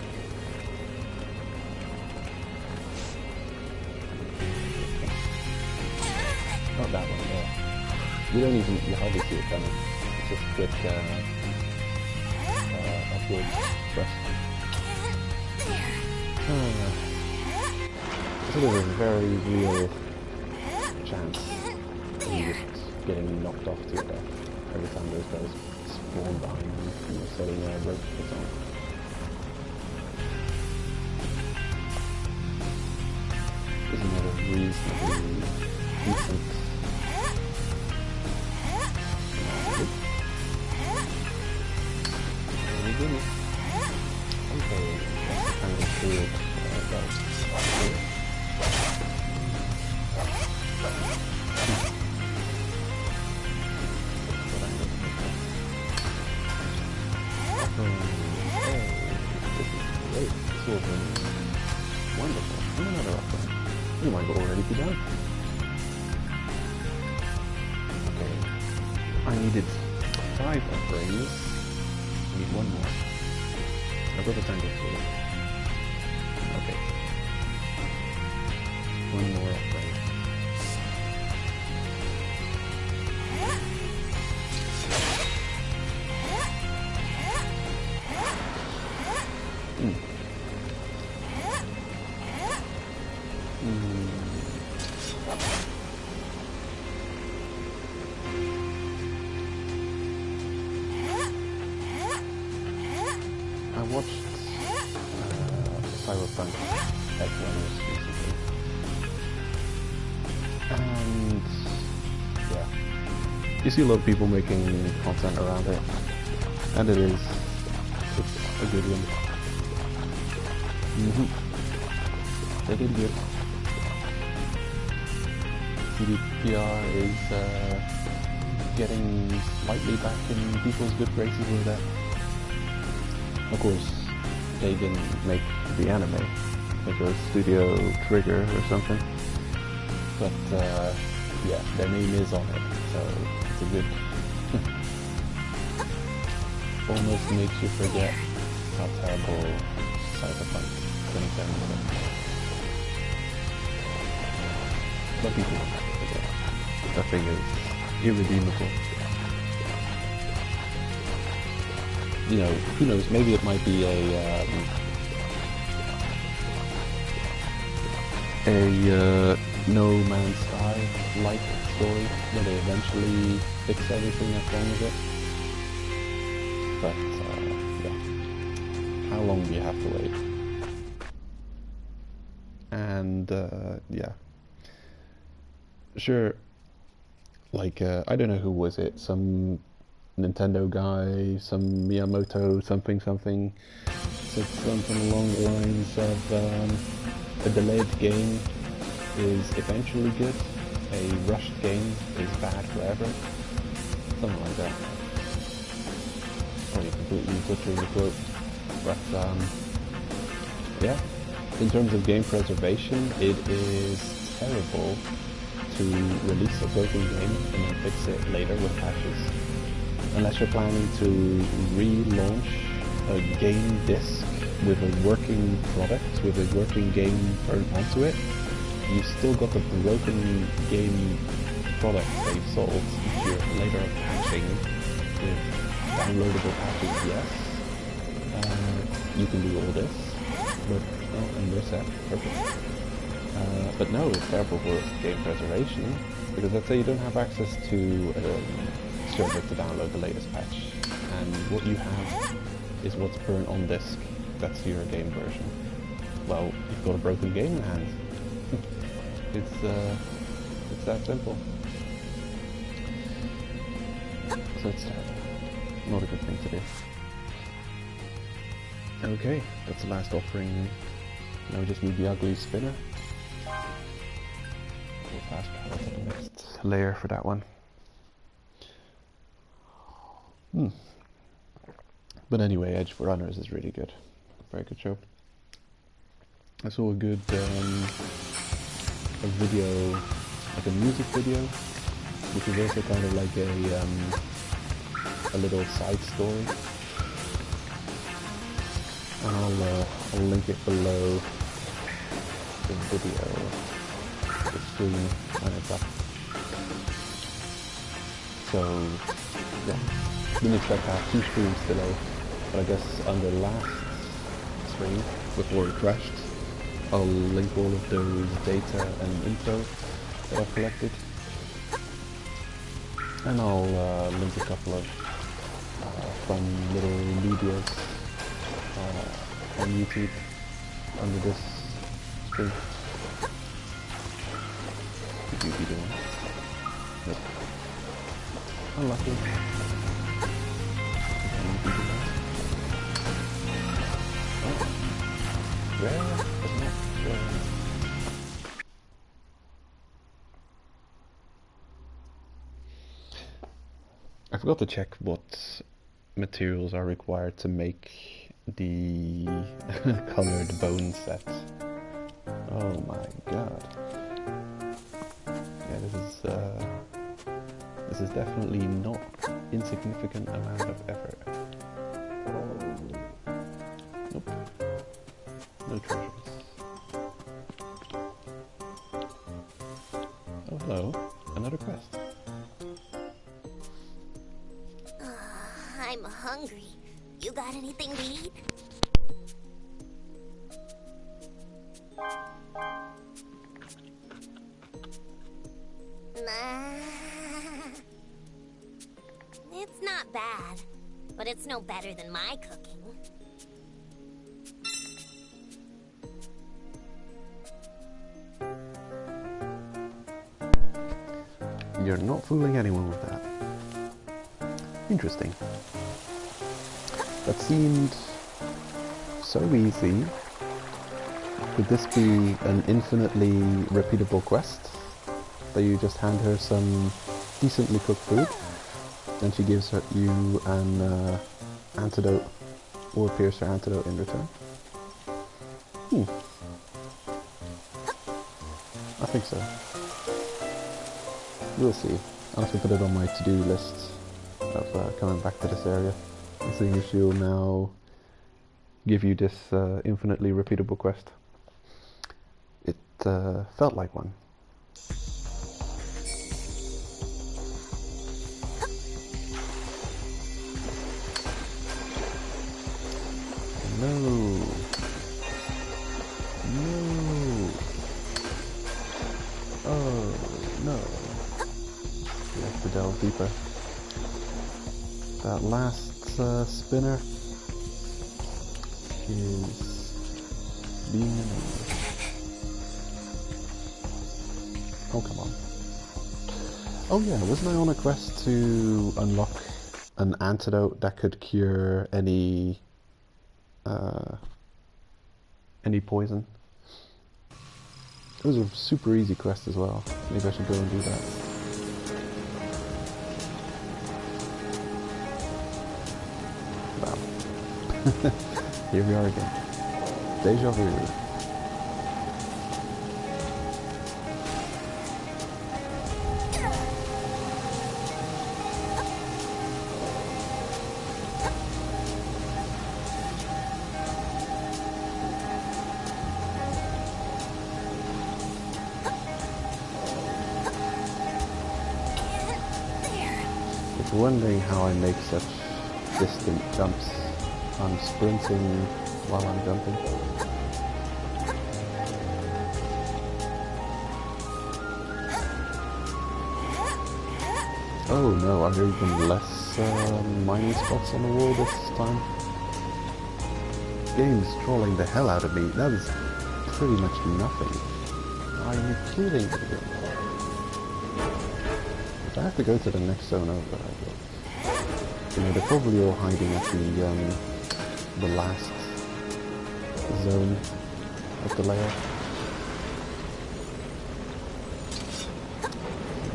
Not that one there. You don't even, you hardly see it coming. It's just a quick upward thrust. So there's a very real chance of you just getting knocked off to your death every time those guys spawn behind you and you're setting a rope hit on. Is another reasonably decent. Okay, that's kind of cool. This is great. This will be wonderful. And another upgrade. You might already be done. Okay. I needed 5 upgrades. I need 1 more. I've got the tangle for it. Okay. 1 more upgrade. I watched Cyberpunk X-Runners recently, and yeah, you see a lot of people making content around it, and it's a good one. They did good. CDPR is getting slightly back in people's good graces with that. Of course, they didn't make the anime. It was Studio Trigger or something. But yeah, their name is on it, so it's a good... almost makes you forget how terrible Cyberpunk 2077 is. But people don't have to forget. That thing is irredeemable. You know, who knows, maybe it might be a No Man's Sky-like story, where they eventually fix everything that's wrong with it. But, yeah. How long do you have to wait? And, yeah. Sure, like, I don't know who was it, some Nintendo guy, some Miyamoto, something, said something along the lines of, a delayed game is eventually good, a rushed game is bad forever, something like that. Probably completely butchering the quote, but yeah, in terms of game preservation, it is terrible to release a broken game and then fix it later with patches. Unless you're planning to relaunch a game disc with a working product, with a working game turned onto it, you've still got the broken game product they've sold. If you're later patching with downloadable patches, yes, you can do all this, but, oh, and you're set, perfect. But no, it's terrible for game preservation, because let's say you don't have access to a server to download the latest patch, and what you have is what's burned on disk. That's your game version. Well, you've got a broken game in hand. It's that simple. So it's terrible. Not a good thing to do. Okay, that's the last offering. Now we just need the ugly spinner. We'll fast travel to the next layer for that one. But anyway, Edge for Runners is really good. Very good show. I saw a good a video, like a music video, which is also kind of like a little side story. And I'll link it below the video, the stream when it's up. So yeah, didn't expect to have 2 streams today, but I guess on the last stream before it crashed, I'll link all of those data and info that I've collected, and I'll link a couple of fun little videos on YouTube under this stream. Did you be doing? Nope. Unlucky. Oh. Rare, but not rare. I forgot to check what materials are required to make the colored bone set. Oh my god. Yeah, this is definitely not insignificant amount of effort. Nope. No treasures. Oh hello, another quest. I'm hungry. You got anything to eat? Nah. It's not bad, but it's no better than my cooking. You're not fooling anyone with that. Interesting. That seemed so easy. Could this be an infinitely repeatable quest? That you just hand her some decently cooked food, and she gives you an antidote, or piercer antidote in return? I think so. We'll see. I'll have to put it on my to-do list of coming back to this area and seeing if she'll now give you this infinitely repeatable quest. It felt like one. No. No. Oh, no. We have to delve deeper. That last spinner is being annoying. Oh, come on. Oh yeah, wasn't I on a quest to unlock an antidote that could cure any poison? It was a super easy quest as well. Maybe I should go and do that. Wow. Here we are again. Deja vu. If you're wondering how I make such distant jumps, I'm sprinting while I'm jumping. Oh no, are there even less mining spots on the wall this time? Game's trolling the hell out of me. That is pretty much nothing. Are you kidding me? If I have to go to the next zone over, I will. You know, they're probably all hiding at the last zone of the layer.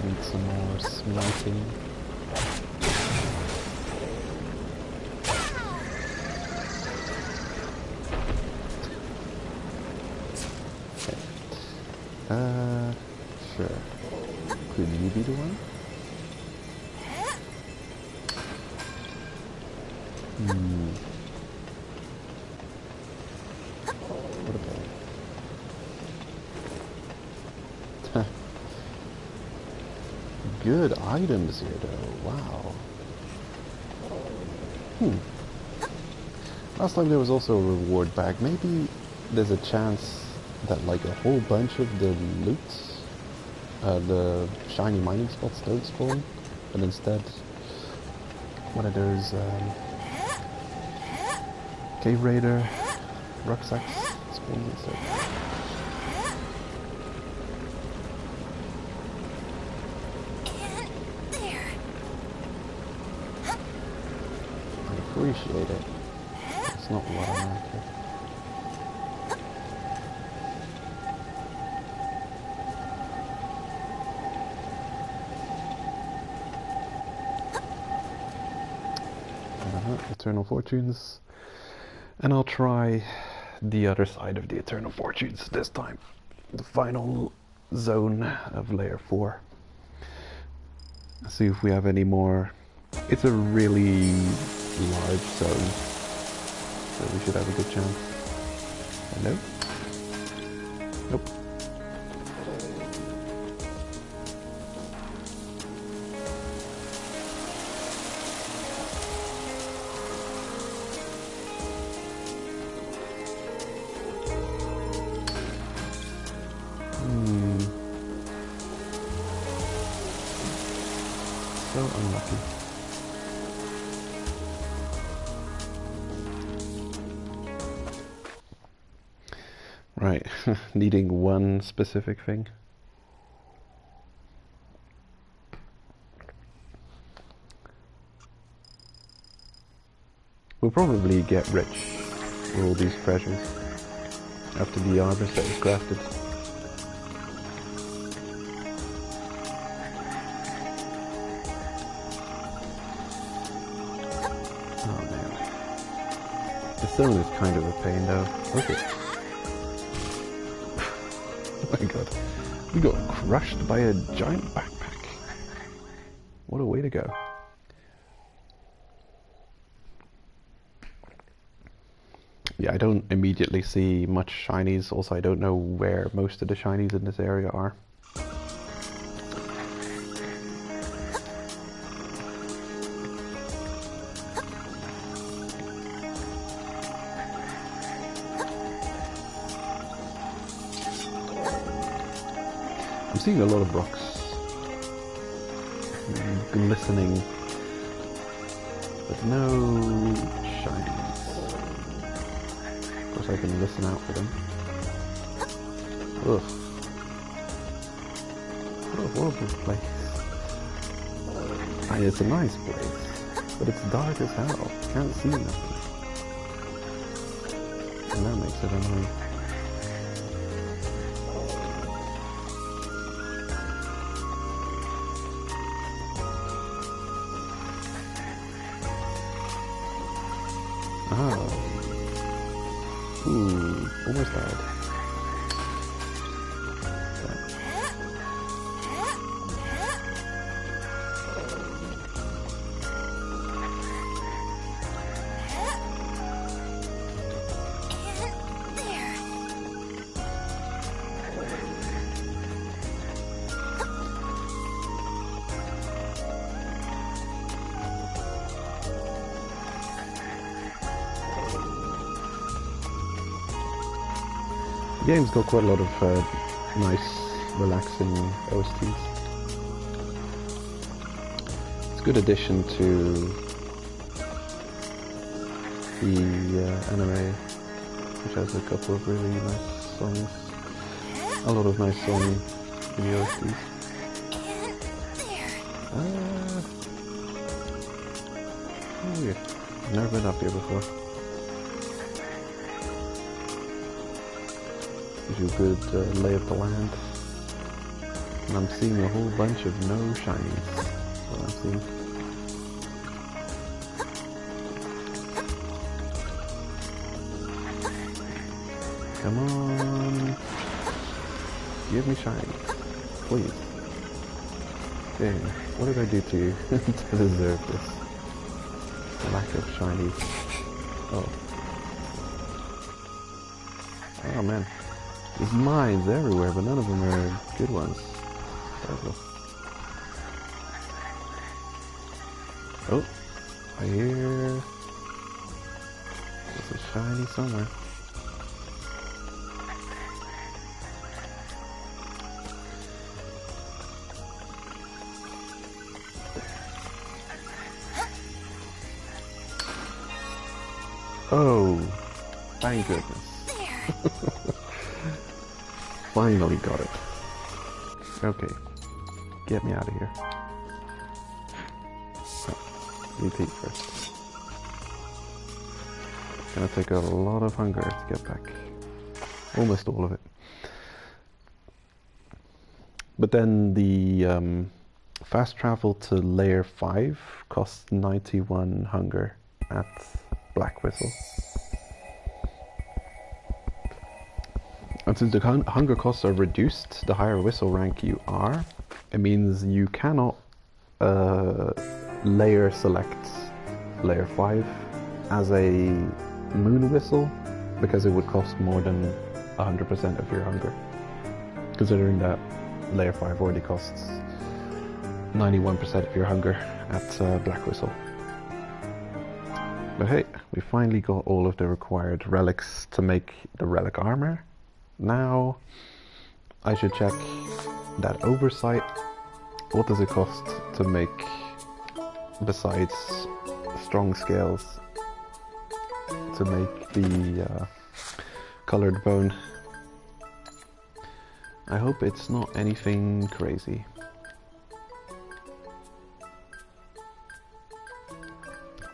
Need some more smelting. Okay. Sure. Could you be the one? What about? Good items here though, wow. Last time there was also a reward bag. Maybe there's a chance that like a whole bunch of the loot, the shiny mining spots don't spawn, but instead one of those Cave Raider rucksacks spawns instead. I appreciate it. It's not what I'm after. Eternal Fortunes, and I'll try the other side of the Eternal Fortunes this time, the final zone of layer 4. See if we have any more. It's a really large zone, so we should have a good chance. Hello? Nope. So unlucky. Right, needing one specific thing. We'll probably get rich with all these treasures after the armor set is crafted. Oh man. The zone is kind of a pain though. Okay. Oh my god. We got crushed by a giant backpack. What a way to go. Yeah, I don't immediately see much shinies. Also, I don't know where most of the shinies in this area are. I'm seeing a lot of rocks glistening, but no shinies. Of course, I can listen out for them. Ugh. What a horrible place. I mean, it's a nice place, but it's dark as hell. Can't see nothing. And that makes it annoying. Oh. Ooh, almost died. The game's got quite a lot of nice, relaxing OSTs. It's a good addition to the anime, which has a couple of really nice songs. A lot of nice songs in the OSTs. Oh yeah, I've never been up here before. Gives you a good lay of the land. And I'm seeing a whole bunch of no shinies. That's what I'm seeing. Come on. Give me shinies. Please. Okay, what did I do to you to deserve this? Lack of shinies. Oh. Oh man. There's mines everywhere, but none of them are good ones. Terrible. Oh, I hear there's a shiny somewhere. Oh, thank goodness. Finally got it. Okay, get me out of here. Oh, you eat first. It's gonna take a lot of hunger to get back. Almost all of it. But then the fast travel to layer 5 costs 91 hunger at Black Whistle. And since the hunger costs are reduced, the higher whistle rank you are, it means you cannot layer select layer 5 as a moon whistle, because it would cost more than 100% of your hunger. Considering that layer 5 already costs 91% of your hunger at Black Whistle. But hey, we finally got all of the required relics to make the relic armor. Now, I should check that oversight. What does it cost to make, besides strong scales, to make the colored bone? I hope it's not anything crazy.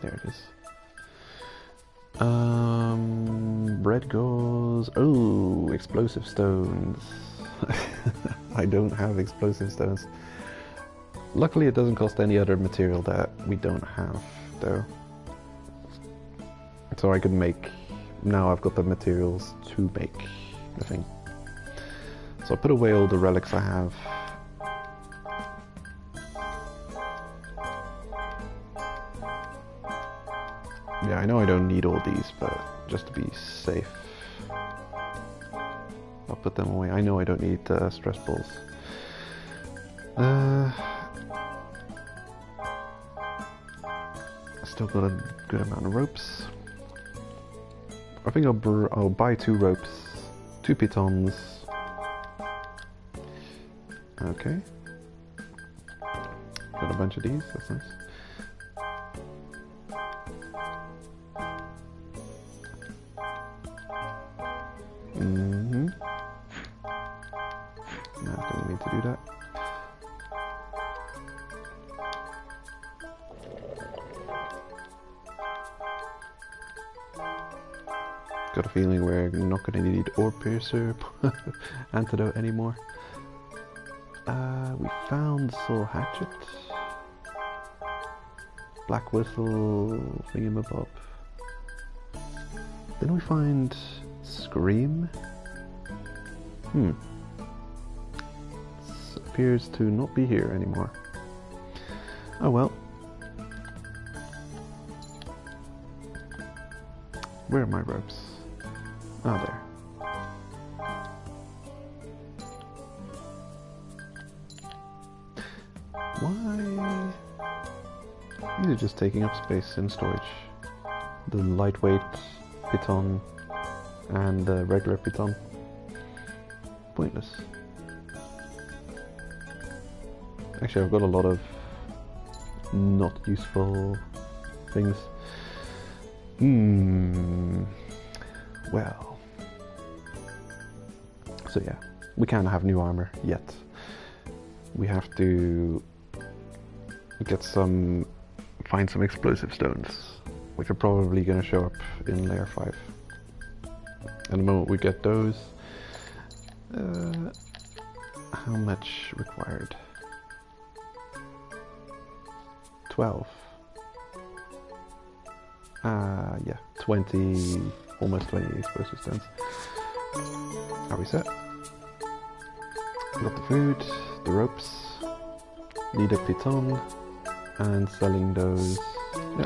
There it is. Bread gauze. Oh, explosive stones. I don't have explosive stones. Luckily it doesn't cost any other material that we don't have, though. So I can make... Now I've got the materials to make the thing. So I'll put away all the relics I have. Yeah, I know I don't need all these, but just to be safe, I'll put them away. I know I don't need stress balls. Still got a good amount of ropes. I think I'll buy 2 ropes, 2 pitons. Okay. Got a bunch of these, that's nice. No, I don't need to do that. Got a feeling we're not going to need orb piercer antidote anymore. We found soul hatchet, black whistle thingamabob. Then we find scream. This appears to not be here anymore. Oh well. Where are my ropes? Ah, there. Why? These are just taking up space in storage. The lightweight piton and the regular piton. Pointless. Actually, I've got a lot of not useful things. Well. So yeah, we can't have new armor yet. We have to find some explosive stones, which are probably going to show up in layer 5. And the moment we get those, how much required? 12. Yeah, 20, almost 20 explosive stones. Are we set? Got the food, the ropes, need a piton, and selling those. Yeah,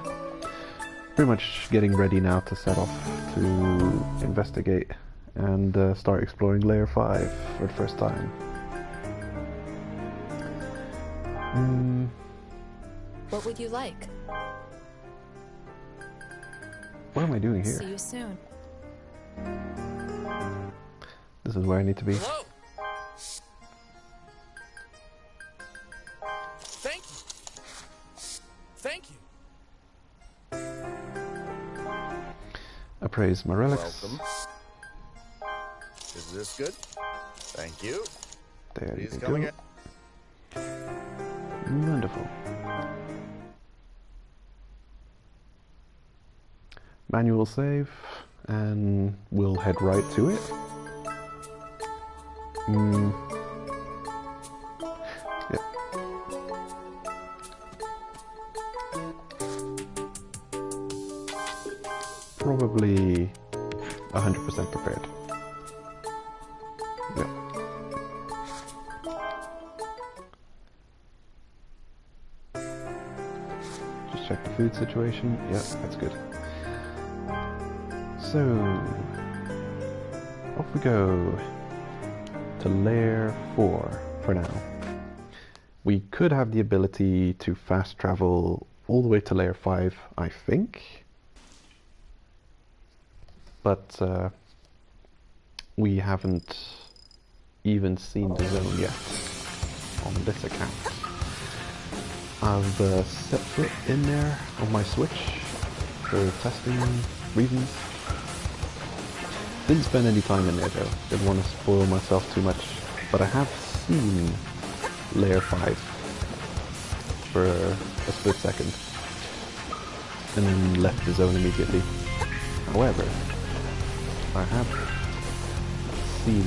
pretty much getting ready now to set off to investigate and start exploring layer 5 for the first time. What would you like? What am I doing here? See you soon. This is where I need to be. Hello. Thank you. Thank you. Appraise my relics. Welcome. Is this good? Thank you. There Please you come go. again. Wonderful. Manual save, and we'll head right to it. Yep. Probably 100% prepared. Yep. Just check the food situation. Yep, that's good. So, off we go to layer 4 for now. We could have the ability to fast travel all the way to layer 5, I think. But we haven't even seen the zone yet on this account. I've set foot in there on my Switch for testing reasons. Didn't spend any time in there though, didn't want to spoil myself too much, but I have seen layer 5 for a split second and then left the zone immediately. However, I have seen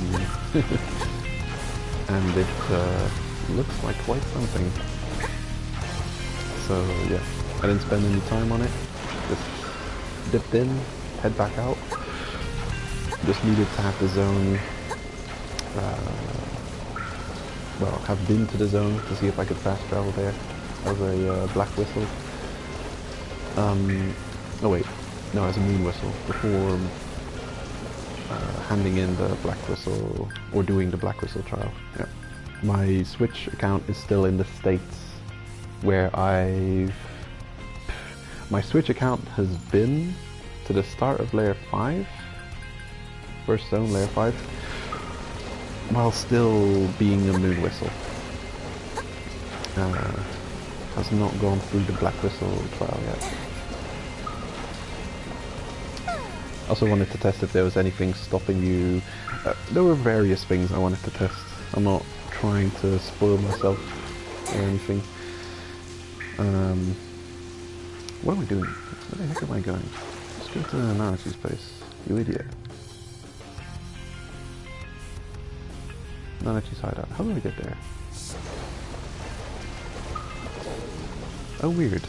and it looks like quite something. So yeah, I didn't spend any time on it, just dipped in, head back out. Just needed to have the zone, well, have been to the zone to see if I could fast travel there as a black whistle. Oh wait, no, as a moon whistle before handing in the black whistle or doing the black whistle trial. Yeah, my Switch account is still in the states where my Switch account has been to the start of layer 5, first zone, layer 5, while still being a moon whistle. Has not gone through the black whistle trial yet. Also wanted to test if there was anything stopping you. There were various things I wanted to test. I'm not trying to spoil myself or anything. What am I doing? Where the heck am I going? Let's go to Naruto's place. You idiot. Naruto's hideout. How do I get there? Oh, weird.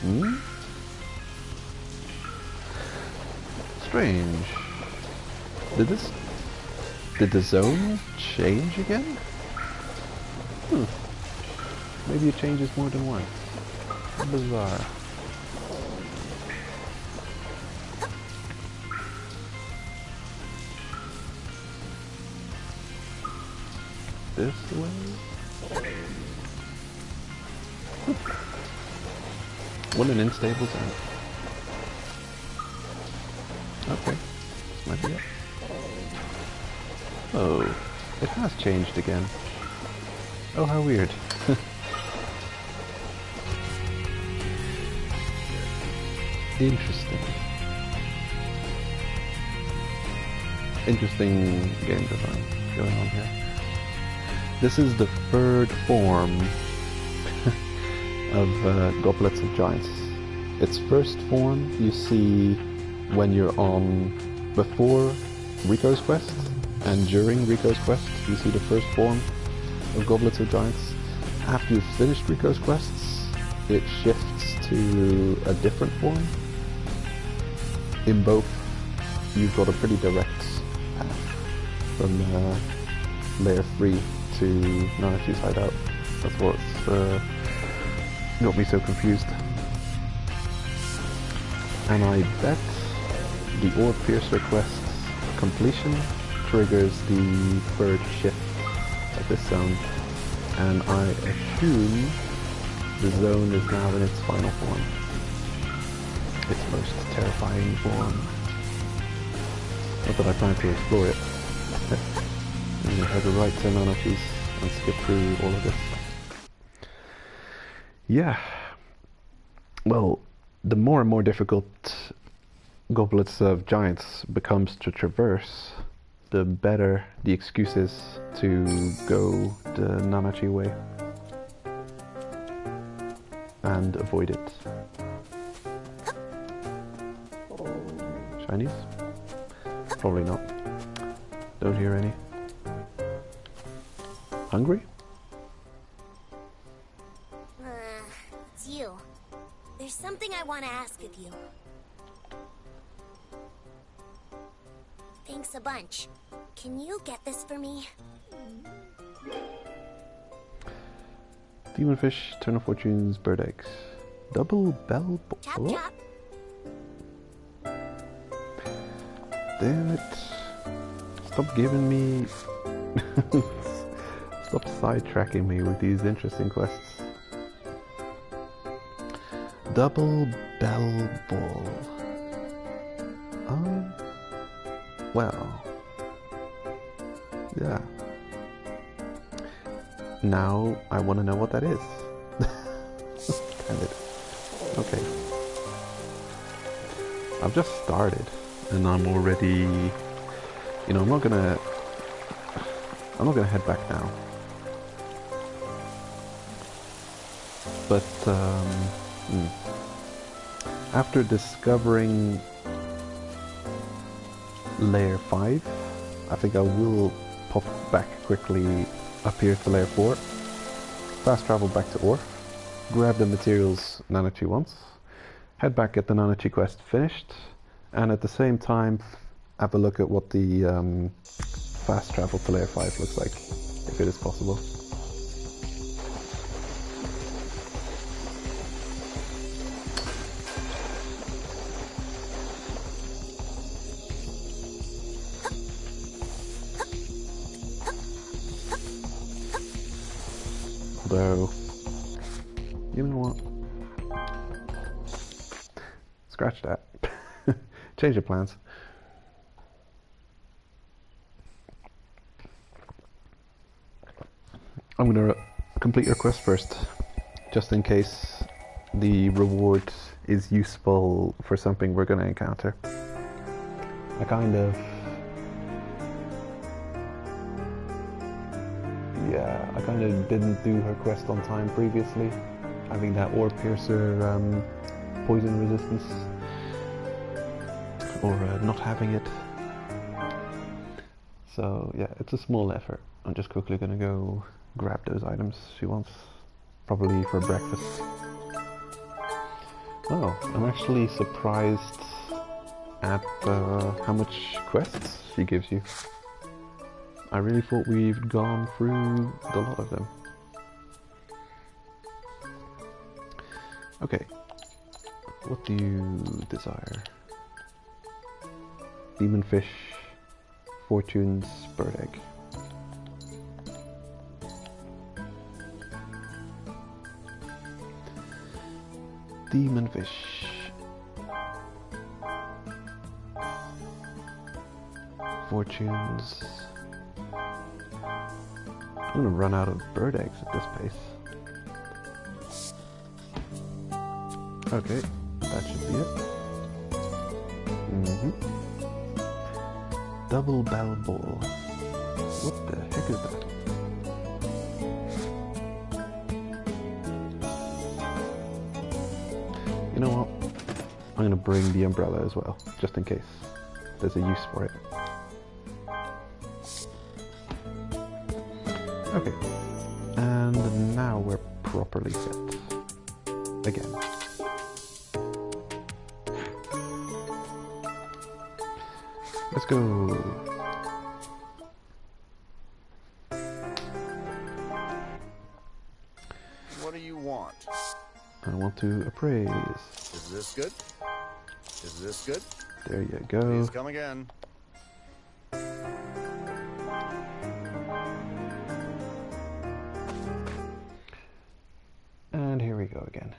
Hmm? Strange. Did the zone change again? Maybe it changes more than once. Bizarre. This way? What an unstable zone. Okay, this might be it. Oh, it has changed again. Oh, how weird. Interesting. Interesting game design going on here. This is the third form of Goblets of Giants. Its first form you see when you're on before Rico's quest, and during Rico's quest you see the first form of Goblets of Giants. After you've finished Rico's quests, it shifts to a different form. In both, you've got a pretty direct path from layer 3 to Naruto's hideout. That's what's got me so confused. And I bet the Orb Piercer quest's completion triggers the third shift of this zone, and I assume the zone is now in its final form. Its most terrifying form. Not that I plan to explore it. I'm gonna head right to Naruto's and skip through all of this. Yeah. Well, the more and more difficult Goblets of Giants becomes to traverse, the better the excuse is to go the Nanachi way and avoid it. Chinese? Probably not. Don't hear any. Hungry? It's you. There's something I want to ask of you. Thanks a bunch. Can you get this for me? Demon fish, turn of fortunes, bird eggs. Double bell Chop oh. chop. Damn it. Stop giving me... Stop sidetracking me with these interesting quests. Double bell ball. Well. Yeah. Now I want to know what that is. Damn it. Okay. I've just started and I'm already, you know, I'm not gonna head back now. But after discovering layer 5, I think I will pop back quickly up here to layer 4, fast travel back to Orf, grab the materials Nanachi wants, head back, get the Nanachi quest finished, and at the same time have a look at what the fast travel to layer 5 looks like, if it is possible. Although, you know what? Scratch that. Change your plans. I'm gonna complete your quest first, just in case the reward is useful for something we're gonna encounter. I kind of... yeah, I kind of didn't do her quest on time previously, having that orb piercer poison resistance, or not having it. So yeah, it's a small effort. I'm just quickly gonna go grab those items she wants, probably for breakfast. Oh, I'm actually surprised at how much quests she gives you. I really thought we've gone through a lot of them. Okay, what do you desire? Demon fish, fortune's bird egg. Demon fish. Fortunes. I'm gonna run out of bird eggs at this pace. Okay, that should be it. Double bell ball. What the heck is that? You know what? I'm gonna bring the umbrella as well, just in case there's a use for it. Okay, and now we're properly set. Again. Let's go. What do you want? I want to appraise. Is this good? Is this good? There you go. Please come again. And here we go again.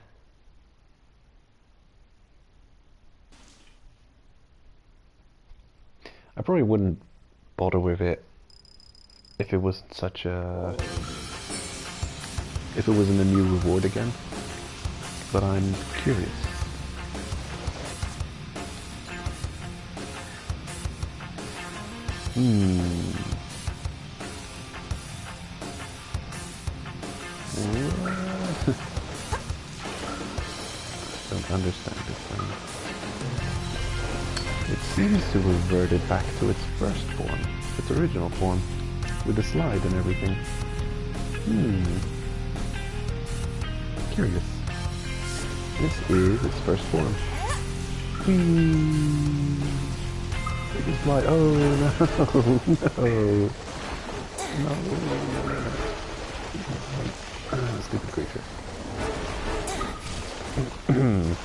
I probably wouldn't bother with it if it wasn't such a... if it wasn't a new reward again. But I'm curious. What? Don't understand this thing. It seems to revert it back to its first form, its original form, with the slide and everything. Curious. This is its first form. It is slide. Oh no! No! Stupid creature. Don't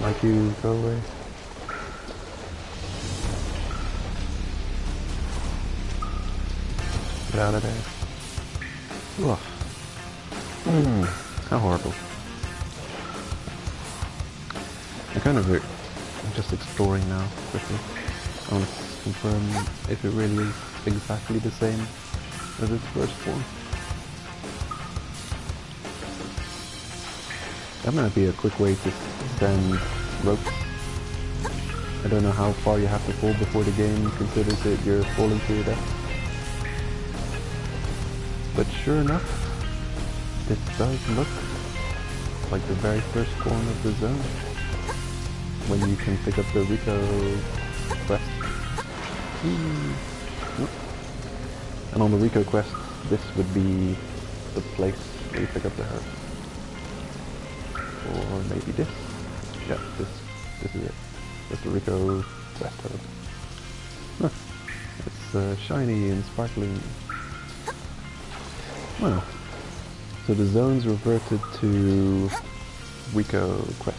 like you, go away. Get out of there. Ugh. How horrible. I'm just exploring now, quickly. I want to confirm if it really is exactly the same as its first form. That might be a quick way to send ropes. I don't know how far you have to fall before the game considers that you're falling to your death. But sure enough, this does look like the very first form of the zone. When you can pick up the Rico quest. And on the Rico quest, this would be the place where you pick up the herb. Or maybe this. Yeah, this is it. That's the Rico quest herb. Huh. It's shiny and sparkling. Well, so the zones reverted to Rico quest.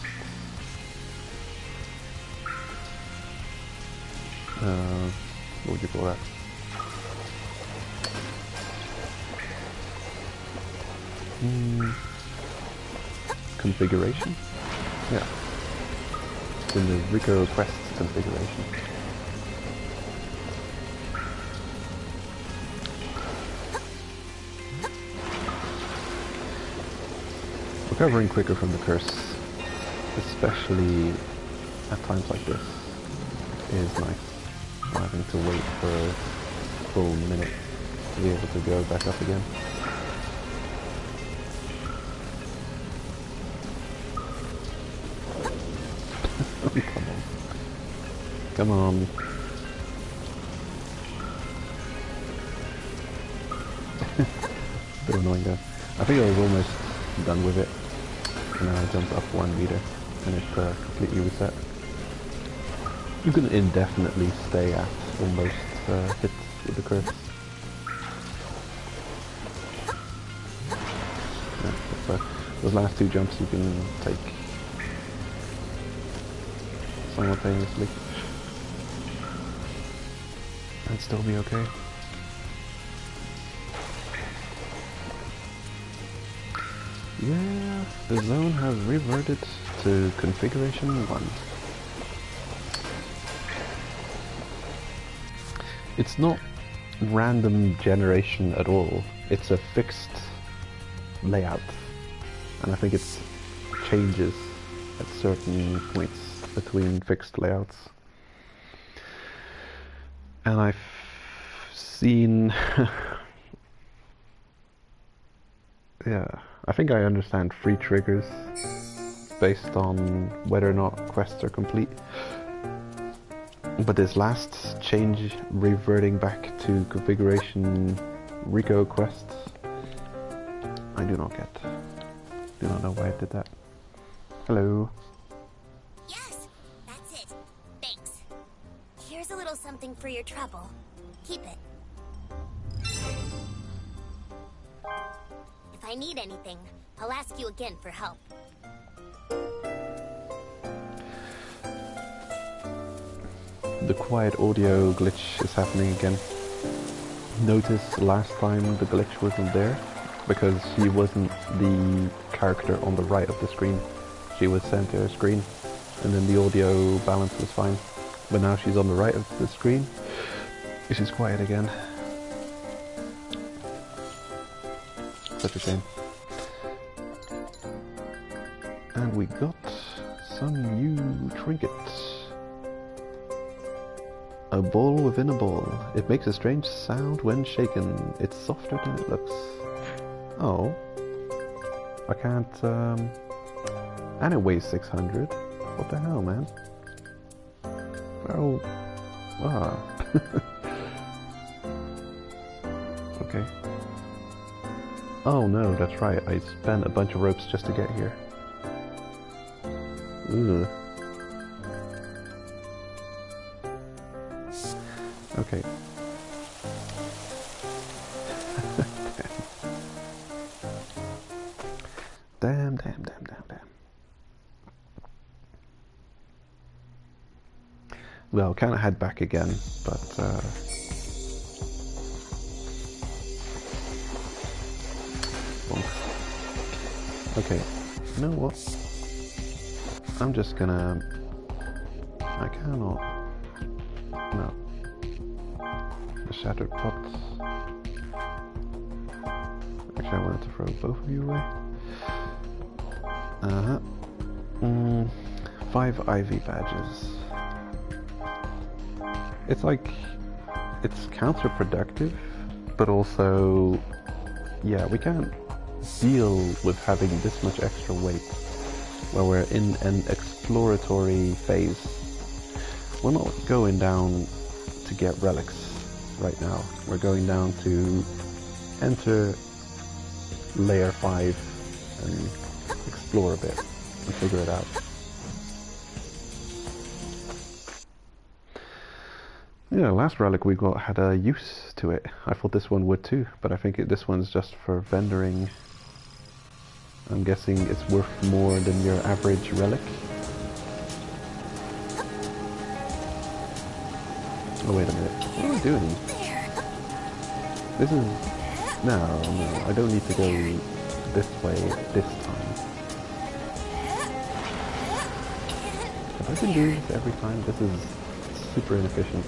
What would you call that? Configuration? Yeah. It's in the Rico Quest configuration. Recovering quicker from the curse, especially at times like this, is nice. Not having to wait for a full minute to be able to go back up again. Come on. Come on. Bit annoying though. I think I was almost done with it. And now I jumped up 1 meter and it completely reset. You can indefinitely stay at almost hits with the curse. Yeah, those last 2 jumps you can take simultaneously and still be okay. Yeah, the zone has reverted to configuration 1. It's not random generation at all, it's a fixed layout, and I think it changes at certain points between fixed layouts. And I've seen yeah, I think I understand free triggers based on whether or not quests are complete. But this last change, reverting back to configuration Rico quests, I do not get. Do not know why I did that. Hello. Yes, that's it. Thanks. Here's a little something for your trouble. Keep it. If I need anything, I'll ask you again for help. The quiet audio glitch is happening again. Notice last time the glitch wasn't there because she wasn't the character on the right of the screen. She was center screen and then the audio balance was fine. But now she's on the right of the screen. She's quiet again. Such a shame. And we got some new trinkets. A ball within a ball. It makes a strange sound when shaken. It's softer than it looks. Oh. I can't, and it weighs 600. What the hell, man? Oh. Ah. Okay. Oh no, that's right. I spent a bunch of ropes just to get here. Ugh. Okay. Damn. Well, kind of head back again, but okay. You know what? I'm just gonna. I cannot. No. The shattered pots. Actually, I wanted to throw both of you away. 5 ivy badges. It's like, it's counterproductive, but also, yeah, we can't deal with having this much extra weight while we're in an exploratory phase. We're not going down to get relics right now. We're going down to enter layer 5 and explore a bit and figure it out. Yeah, last relic we got had a use to it. I thought this one would too, but I think this one's just for vendoring. I'm guessing it's worth more than your average relic. Oh, wait a minute. What am I doing? This is... No, I don't need to go this way this time. Have I been doing this every time? This is super inefficient.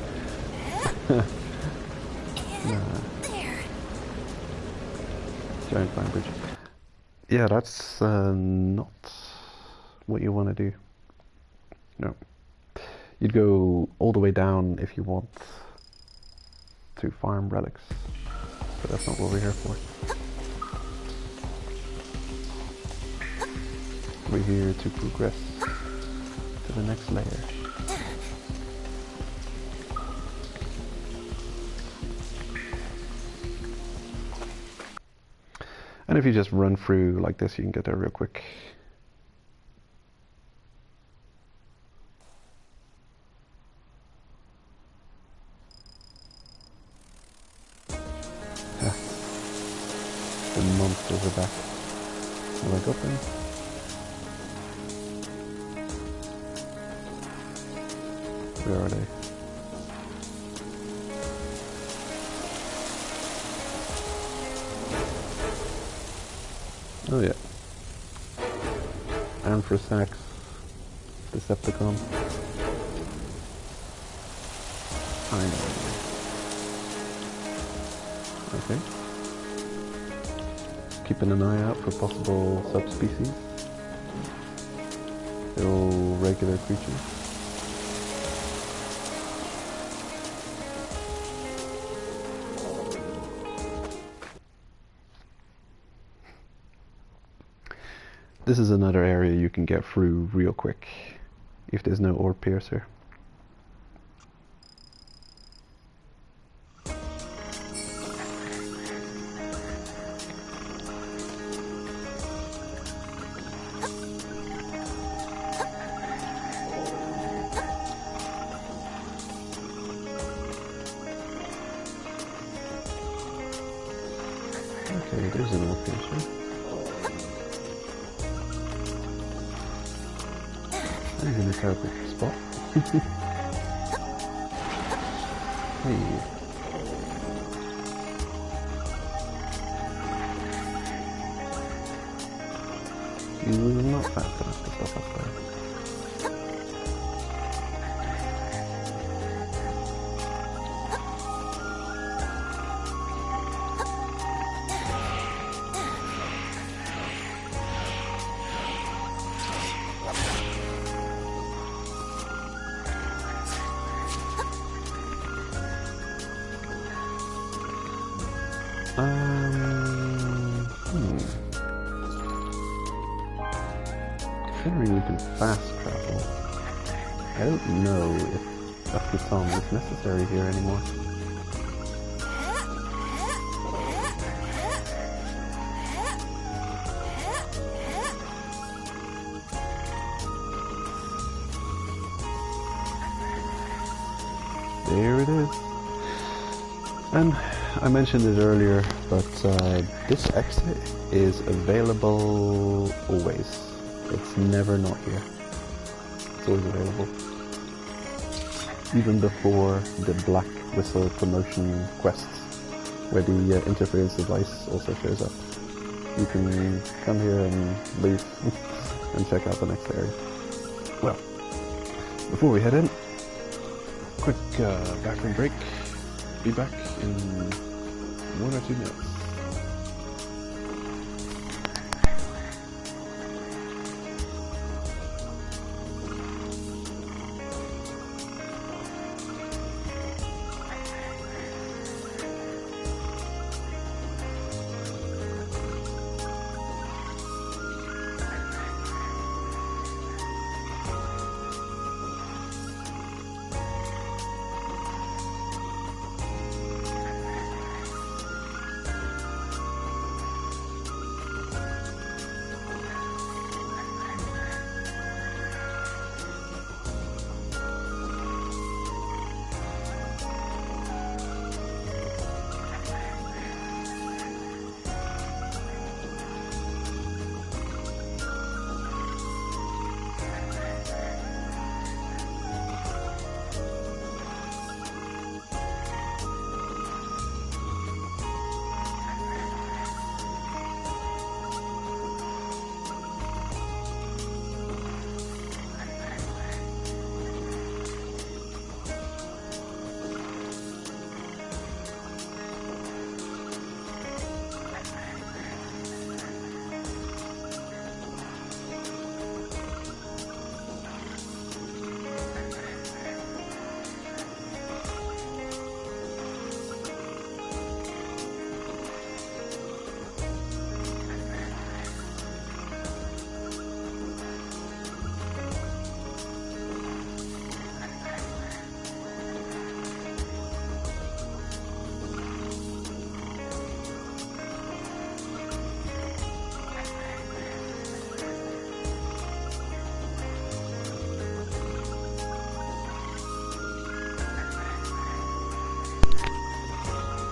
Nah. Giant fire bridge. Yeah, that's not what you want to do. No. You'd go all the way down if you want to farm relics. But that's not what we're here for. We're here to progress to the next layer. And if you just run through like this, you can get there real quick. Ah, the monsters are back. Have I got them? Where are they? Oh yeah. Anthrax, Decepticon. I know. Okay. Keeping an eye out for possible subspecies. Still regular creatures. This is another area you can get through real quick if there's no orb piercer. Okay, there's an orb piercer. He's in a terrible spot. Hey. You were not fast enough to stop up there. Considering we can fast travel, I don't know if Afghanistan is necessary here anymore. There it is. And I mentioned it earlier, but this exit is available always. It's never not here. It's always available. Even before the Black Whistle promotion quests, where the interference device also shows up. You can come here and leave and check out the next area. Well, before we head in, quick bathroom break. Be back in 1 or 2 minutes.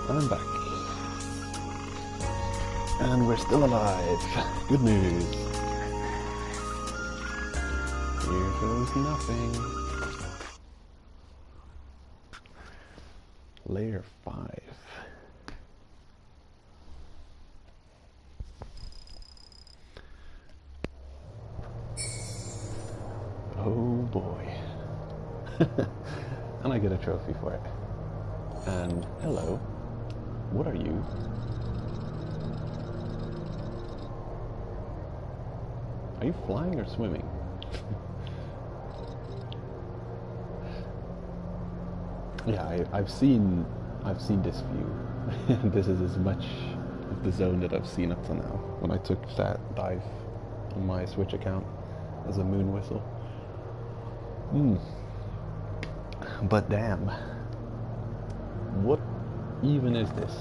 I'm back. And we're still alive. Good news. Here goes nothing. Layer 5. Oh boy. And I get a trophy for it. And hello. What are you? Are you flying or swimming? Yeah, I've seen this view. This is as much of the zone that I've seen up to now. When I took that dive on my Switch account as a moon whistle. But damn, what even is this?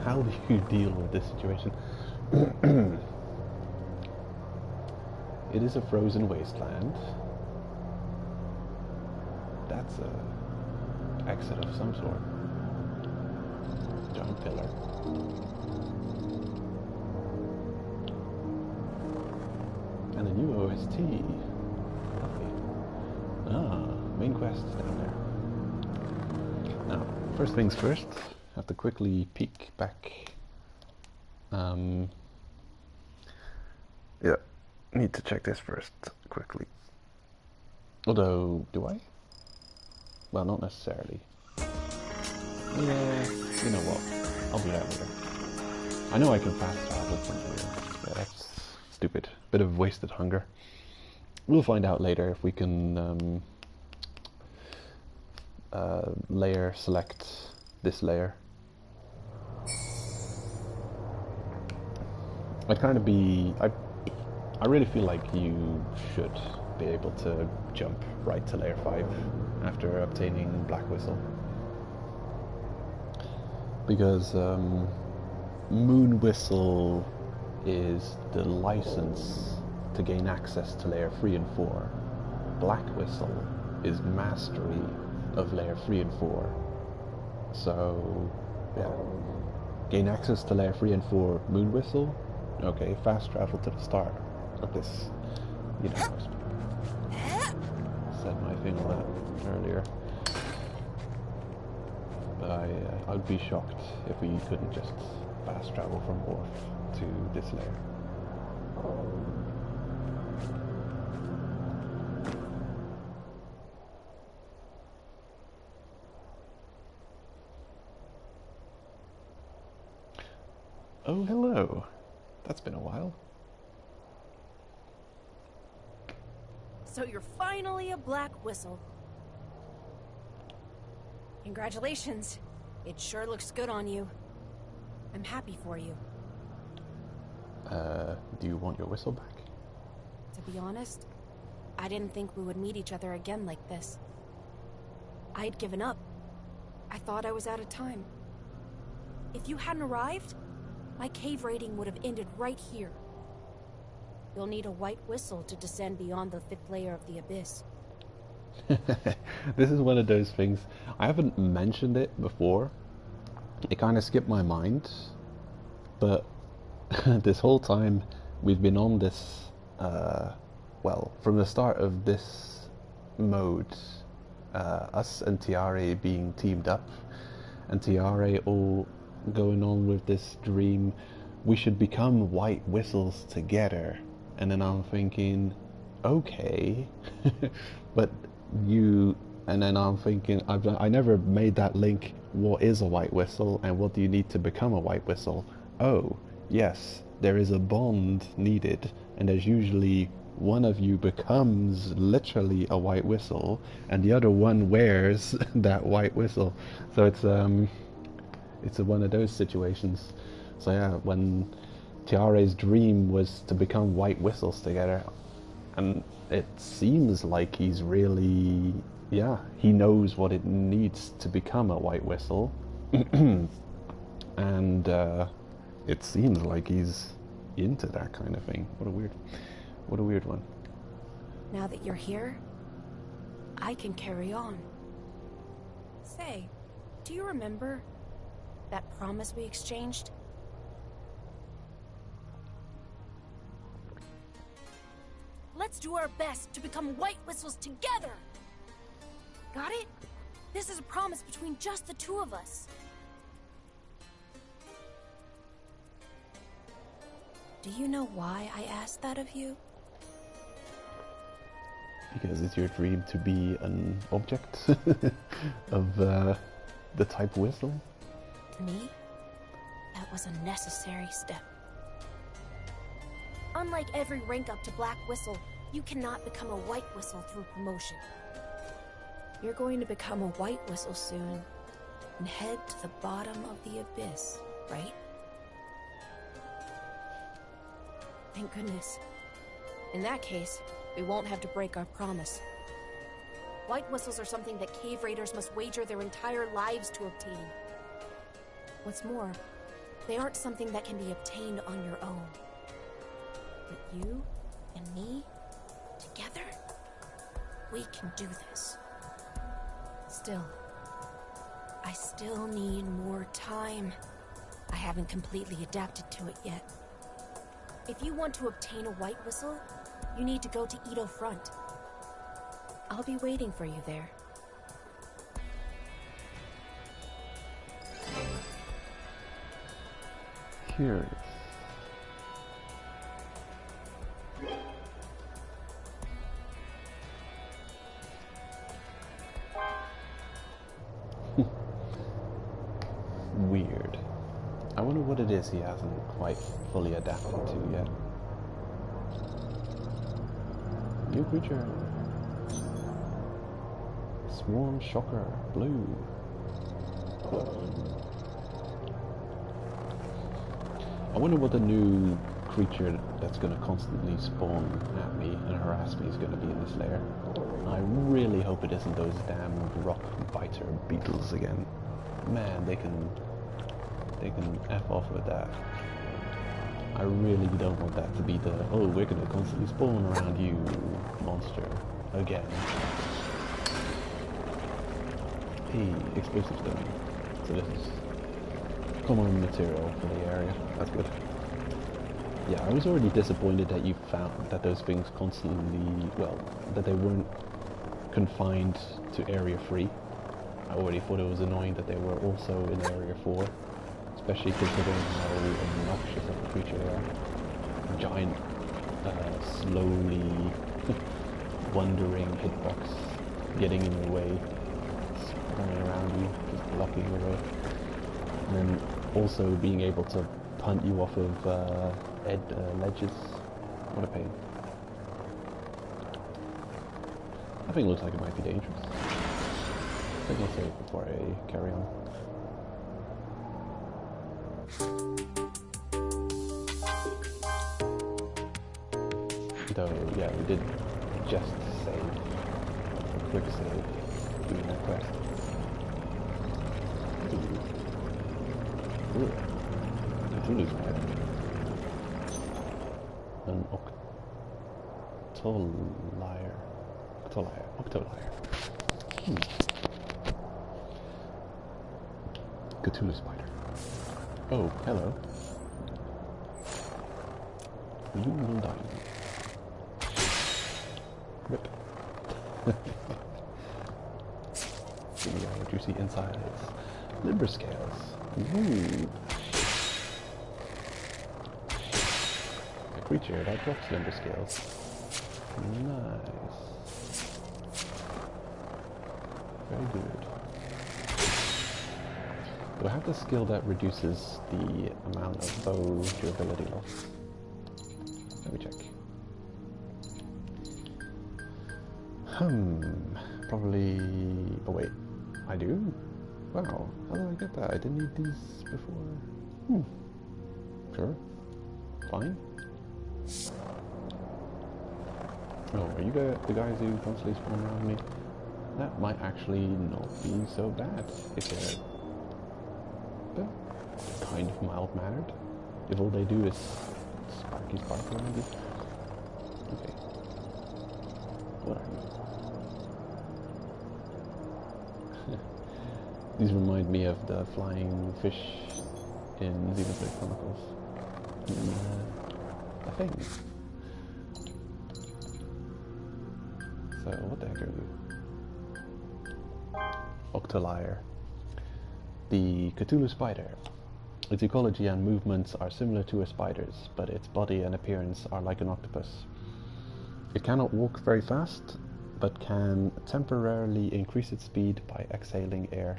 How do you deal with this situation? It is a frozen wasteland. That's a exit of some sort. Giant pillar. And a new OST. Lovely. Ah, main quest down there. Now, first things first, I have to quickly peek back. Yeah, need to check this first, quickly. Although, do I? Well, not necessarily. Yeah, you know what? I'll do that later. I know I can fast travel from here. Yeah, that's stupid. Bit of wasted hunger. We'll find out later if we can layer select this layer. I really feel like you should be able to jump right to layer 5 after obtaining Black Whistle. Because Moon Whistle is the license to gain access to layer 3 and 4. Black Whistle is mastery of layer 3 and 4. So, yeah. Gain access to layer 3 and 4 Moon Whistle. Okay, fast travel to the start of this. You know, I said my thing on that earlier. But I'd be shocked if we couldn't just fast travel from Orth to this layer. Oh, hello. That's been a while. So you're finally a Black Whistle. Congratulations. It sure looks good on you. I'm happy for you. Do you want your whistle back? To be honest, I didn't think we would meet each other again like this. I had given up. I thought I was out of time. If you hadn't arrived, my cave raiding would have ended right here. You'll need a white whistle to descend beyond the 5th layer of the abyss. This is one of those things, I haven't mentioned it before. It kind of skipped my mind. But this whole time we've been on this, well, from the start of this mode, us and Tiare being teamed up, and Tiare all going on with this dream, we should become white whistles together. And then I'm thinking, okay, but you, and then I'm thinking, I never made that link. What is a white whistle and what do you need to become a white whistle? Oh, yes, there is a bond needed, and there's usually one of you becomes literally a white whistle and the other one wears that white whistle. So it's one of those situations. So yeah, when Tiare's dream was to become white whistles together, and it seems like he's really, yeah, he knows what it needs to become a white whistle. And it seems like he's into that kind of thing. What a weird one. Now that you're here, I can carry on. Say, do you remember? That promise we exchanged? Let's do our best to become White Whistles together! Got it? This is a promise between just the two of us. Do you know why I asked that of you? Because it's your dream to be an object of the type whistle? To me, that was a necessary step. Unlike every rank up to Black Whistle, you cannot become a White Whistle through promotion. You're going to become a White Whistle soon, and head to the bottom of the abyss, right? Thank goodness. In that case, we won't have to break our promise. White Whistles are something that cave raiders must wager their entire lives to obtain. What's more, they aren't something that can be obtained on your own. But you and me, together, we can do this. Still, I still need more time. I haven't completely adapted to it yet. If you want to obtain a White Whistle, you need to go to Edo Front. I'll be waiting for you there. Curious. Weird. I wonder what it is he hasn't quite fully adapted to yet. New creature. Swarm Shocker, blue. I wonder what the new creature that's going to constantly spawn at me and harass me is going to be in this lair. I really hope it isn't those damn rock biter beetles again. Man, they can F off with that. I really don't want that to be the, oh, we're going to constantly spawn around you monster again. Hey, explosive stone. So this is common material for the area. That's good. Yeah, I was already disappointed that you found that those things constantly, well, that they weren't confined to Area 3. I already thought it was annoying that they were also in Area 4. Especially considering how obnoxious of a creature they are. Giant, slowly wandering hitbox getting in your way, spawning around you, just blocking your way. And then also being able to punt you off of ledges. What a pain. That thing looks like it might be dangerous. I think I'll save it before I carry on. Though, yeah, we did just save. A quick save doing that quest. Ooh. Cthulhu's spider. An octoliar. Cthulhu spider. Oh, hello. You will die. Rip. See what you see inside is limber scales. Ooh. A creature that drops limber scales. Nice. Very good. Do I have the skill that reduces the amount of bow durability loss? Let me check. Probably... oh wait, I do? Wow, how did I get that? I didn't need these before. Sure. Fine. Oh, are you the guys who constantly spawn around me? That might actually not be so bad if they're kind of mild-mannered. If all they do is sparky around you. Okay. What are you? These remind me of the flying fish in Xenoblade Chronicles. I think. So, what the heck are you? Octolyre. The Cthulhu spider. Its ecology and movements are similar to a spider's, but its body and appearance are like an octopus. It cannot walk very fast, but can temporarily increase its speed by exhaling air.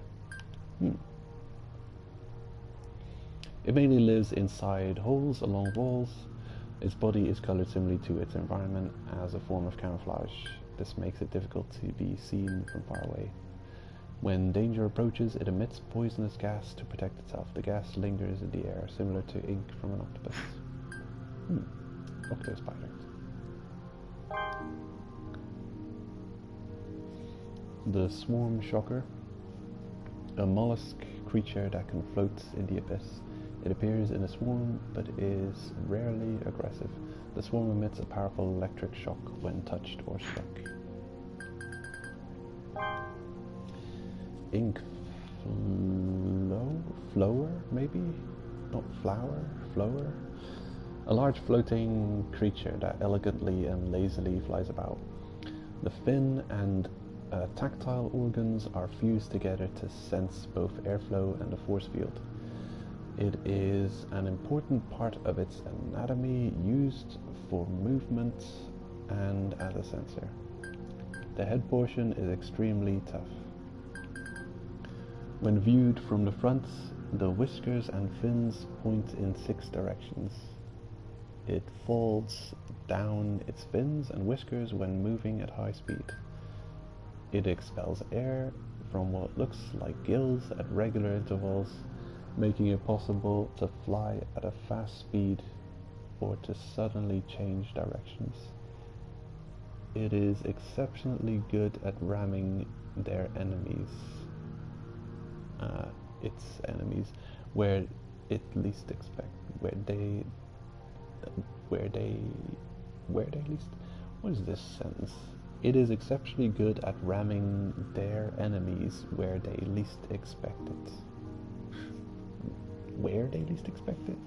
It mainly lives inside holes along walls. Its body is colored similarly to its environment as a form of camouflage. This makes it difficult to be seen from far away. When danger approaches, it emits poisonous gas to protect itself. The gas lingers in the air, similar to ink from an octopus. Octo spider. The swarm shocker. A mollusk creature that can float in the abyss. It appears in a swarm, but is rarely aggressive. The swarm emits a powerful electric shock when touched or struck. Ink flower, maybe? Not flower, flower? A large floating creature that elegantly and lazily flies about. The fin and tactile organs are fused together to sense both airflow and the force field. It is an important part of its anatomy, used for movement and as a sensor. The head portion is extremely tough. When viewed from the front, the whiskers and fins point in 6 directions. It folds down its fins and whiskers when moving at high speed. It expels air from what looks like gills at regular intervals, making it possible to fly at a fast speed or to suddenly change directions. It is exceptionally good at ramming their enemies. Its enemies where it least expect what is this sentence? It is exceptionally good at ramming their enemies where they least expect it. Where they least expect it?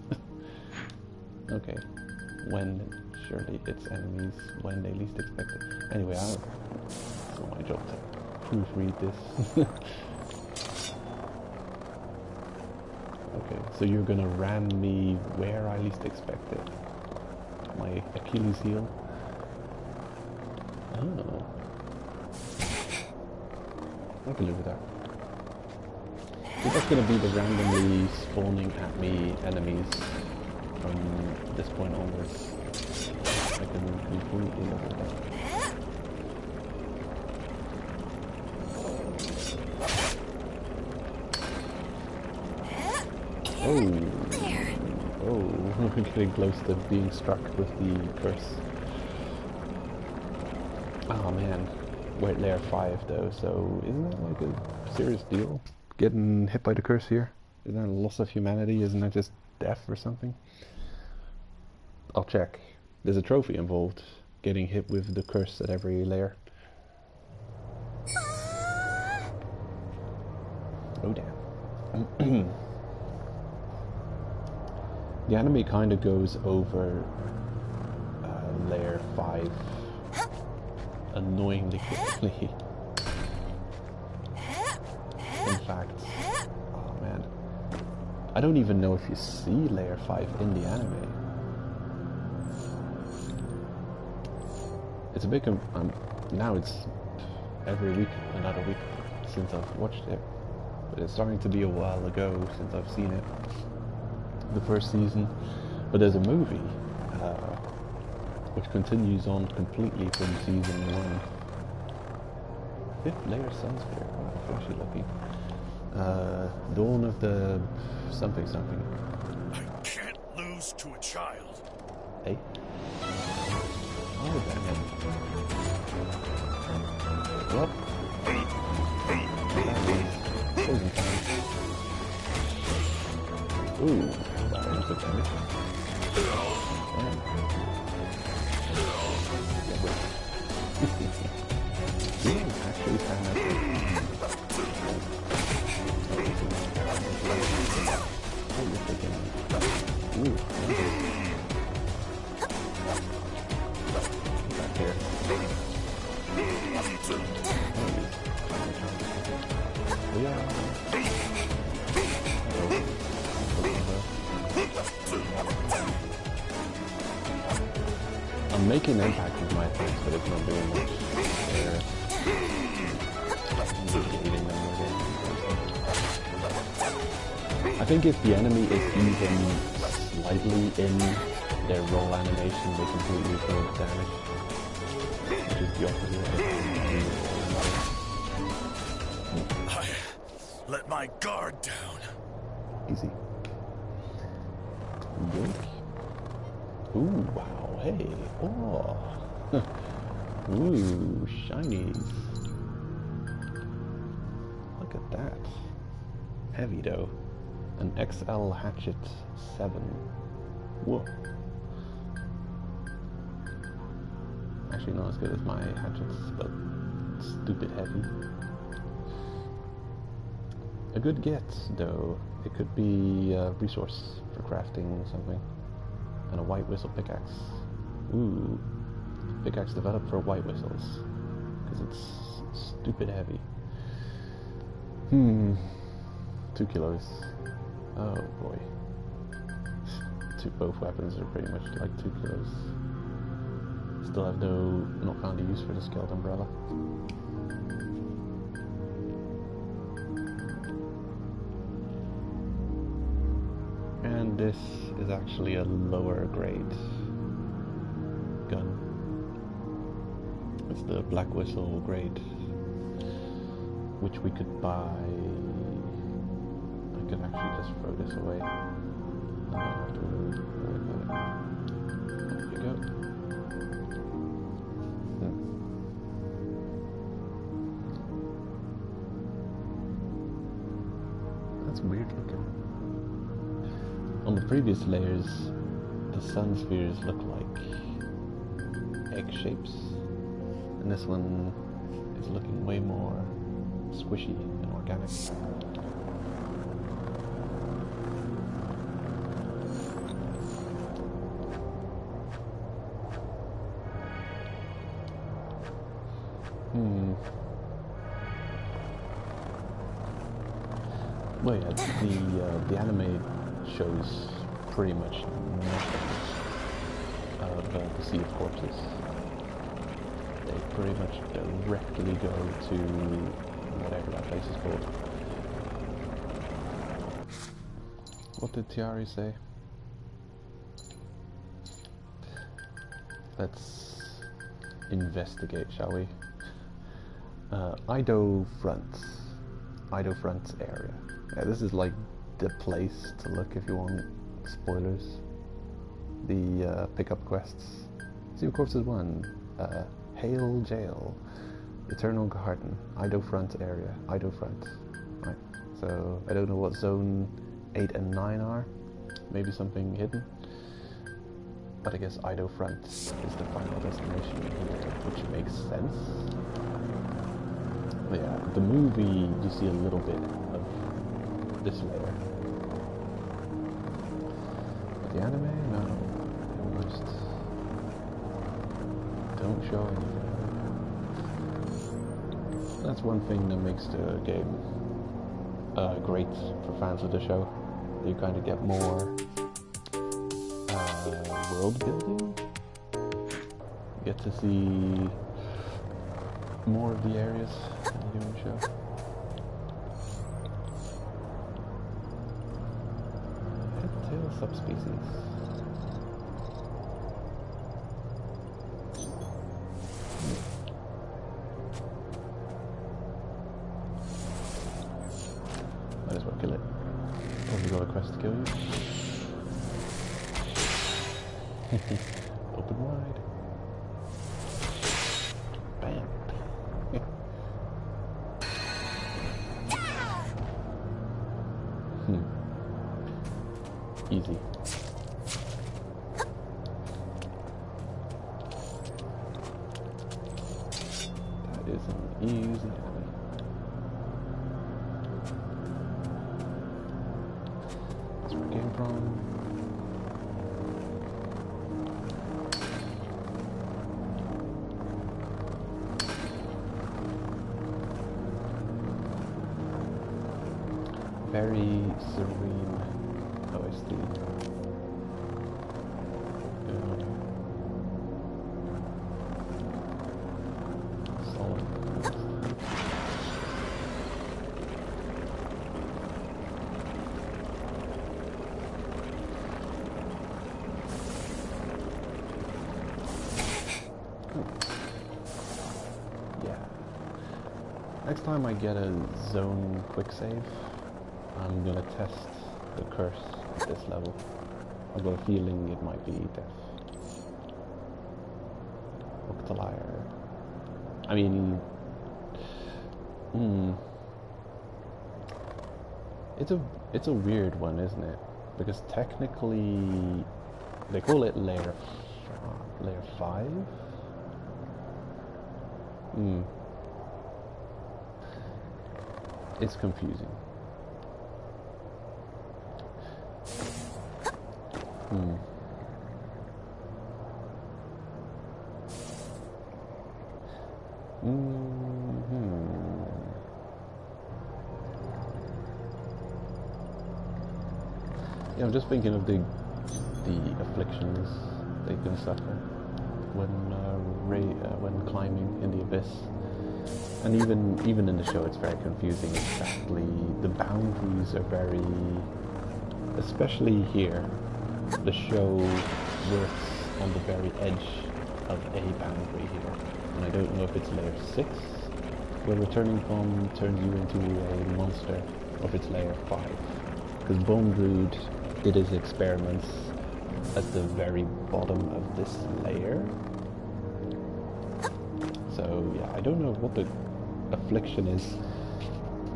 Okay. Surely its enemies when they least expect it. Anyway, it's not my job to proofread this. Okay, so you're gonna ram me where I least expect it. My Achilles heel. Oh. I can live with that. So that's gonna be the randomly spawning at me enemies from this point onwards. I can completely live with that. Oh, we're getting close to being struck with the curse. Oh man, we're at layer 5 though, so isn't that like a serious deal? Getting hit by the curse here? Isn't that a loss of humanity? Isn't that just death or something? I'll check. There's a trophy involved, getting hit with the curse at every layer. Oh damn. The anime kind of goes over layer 5 annoyingly quickly. In fact, oh man, I don't even know if you see layer 5 in the anime. It's a big, now it's every week, another week since I've watched it. But it's starting to be a while ago since I've seen it. The first season, but there's a movie which continues on completely from season 1. 5th layer Sunsphere. Wow, I'm actually lucky. Dawn of the something. I can't lose to a child. Hey. Oh damn. Well. Poison time. Ooh. Good damage. Actually kind of I'm making impact with my things, but it's not doing much. Negating them with it. I think if the enemy is even slightly in their roll animation, they completely absorb damage. Which is the opposite. I let my guard down. Easy. Yoink. Ooh, wow, hey, oh. Ooh, shinies. Look at that. Heavy though. An XL hatchet 7. Whoa. Actually not as good as my hatchets, but stupid heavy. A good get though. It could be a resource for crafting something. And a white whistle pickaxe. Ooh. Pickaxe developed for white whistles. Because it's stupid heavy. 2 kilos. Oh boy. Both weapons are pretty much like 2 kilos. Still have not found a use for the scaled umbrella. And this is actually a lower grade gun. It's the black whistle grade, which we could buy. I could actually just throw this away. I don't have to worry about it. There you go. That's weird looking. On the previous layers, the sun spheres look like egg shapes, and this one is looking way more squishy and organic. Well, yeah, the anime shows pretty much nothing of the Sea of Corpses. They pretty much directly go to whatever that place is called. What did Tiari say? Let's investigate, shall we? Ido Fronts area. Yeah, this is like the place to look if you want spoilers. The pickup quests. Sea of Corpses 1. Hale Jail. Eternal Garden. Ido Front area. Ido Front. Right. So I don't know what zone 8 and 9 are. Maybe something hidden. But I guess Ido Front is the final destination here, which makes sense. But yeah, the movie, you see a little bit of this layer. But the anime, no. Almost don't show anything. That's one thing that makes the game great for fans of the show. You kind of get more world building. You get to see more of the areas in the human show. Headtail subspecies. Might as well kill it. Probably got a quest to kill you. Open wide. Bam. Easy. That is an easy enemy. That's where it came from. very serene OST. Solid. Yeah. Next time I get a zone quick save, I'm gonna test the curse at this level. I've got a feeling it might be death. Octalier. I mean, it's a weird one, isn't it? Because technically, they call it layer 5. It's confusing. Yeah, I'm just thinking of the afflictions they can suffer when climbing in the abyss, and even in the show, it's very confusing. Exactly, the boundaries are very, especially here. The show works on the very edge of a boundary here, and I don't know if it's layer 6, where returning from turns you into a monster, or if it's layer 5, because Bone Brood did his experiments at the very bottom of this layer. So yeah, I don't know what the affliction is.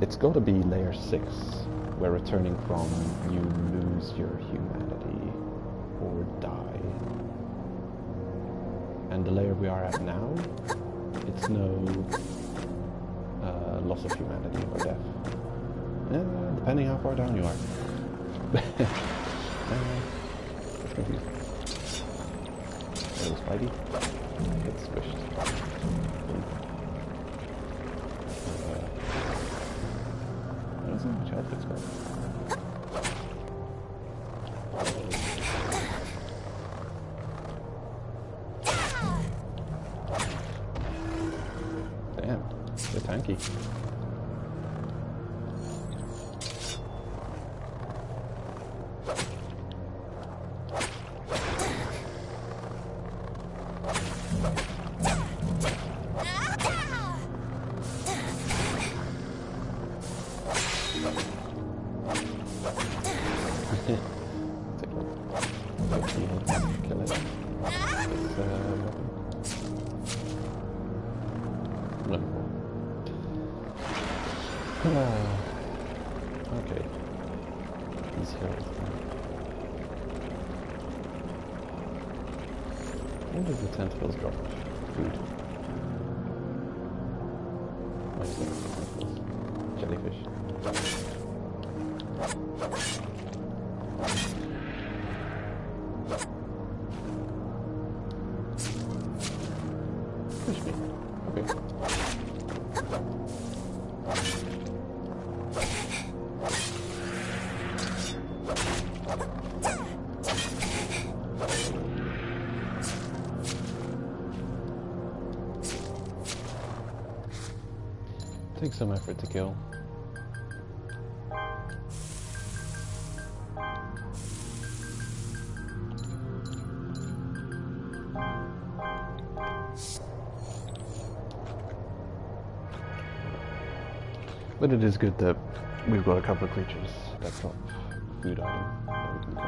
It's got to be layer 6, where returning from you lose your humanity or die. And the layer we are at now, it's no loss of humanity or death. Depending how far down you are. It's confusing. There's Spidey. It's squished. I don't know how much health it's got. Damn, they're tanky. Okay. These hills. When does the tentacles drop? Food. Tentacles. Jellyfish. Fish meat. Okay. Takes some effort to kill. But it is good that we've got a couple of creatures that drop food item that we can cook.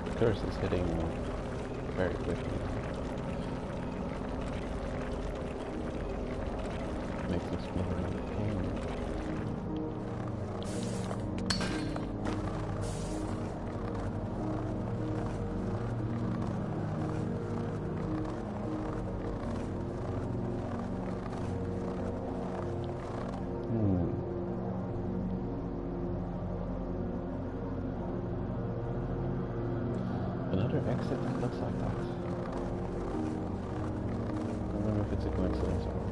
The curse is hitting very quickly. Makes exploring a pain. another exit that looks like that. I wonder if it's a coincidence or not.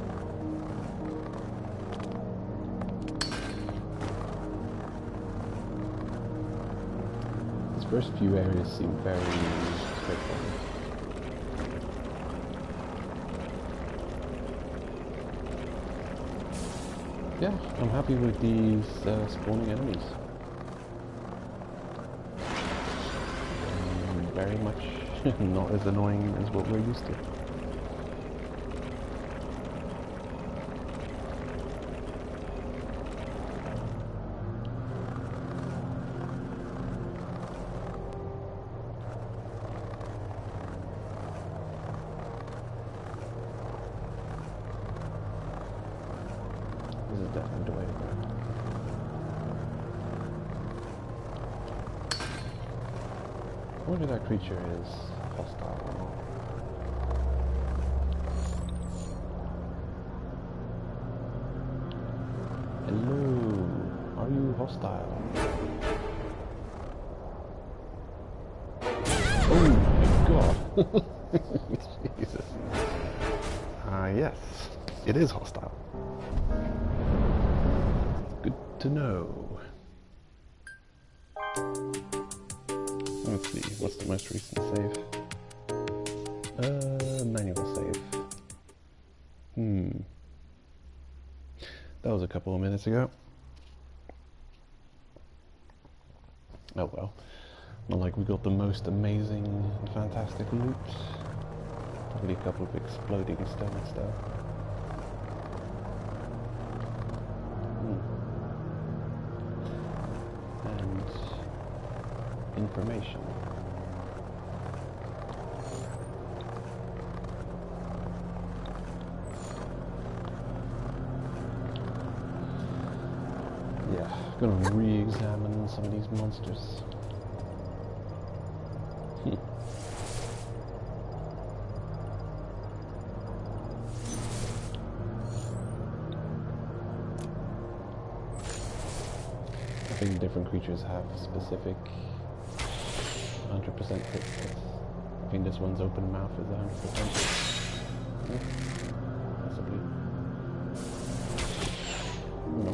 These first few areas seem very straightforward. Yeah, I'm happy with these spawning enemies. Very much not as annoying as what we're used to. This is definitely the way to go. I wonder if that creature is hostile or not. Hello, are you hostile? Oh my god! Jesus. Yes, it is hostile. Good to know. Let's see, what's the most recent save? Manual save. That was a couple of minutes ago. Oh well. Not like we got the most amazing and fantastic loot. Probably a couple of exploding stones though. And information. Yeah, gonna re-examine some of these monsters. I think different creatures have specific 100% hit points. I think this one's open mouth is 100%. Yeah, possibly. No.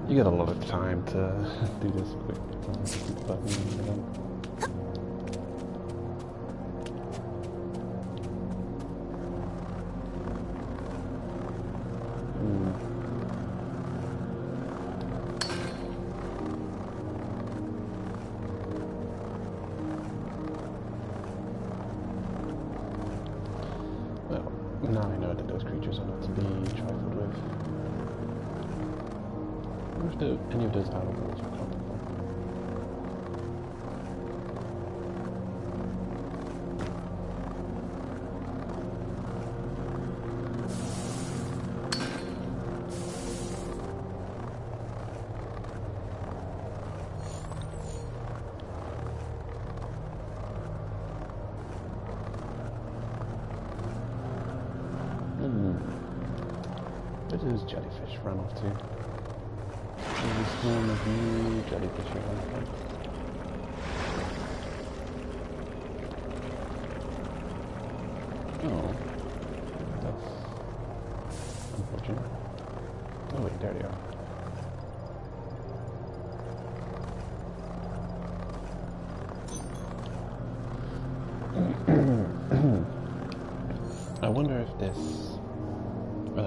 You get a lot of time to do this quick button again. Well, now I know that those creatures are not to be trifled with. I wonder if any of those outer walls are comfortable. Where does jellyfish run off to? There's a swarm of new jellyfish around here. Oh, that's unfortunate. Oh wait, there they are. I wonder if this, I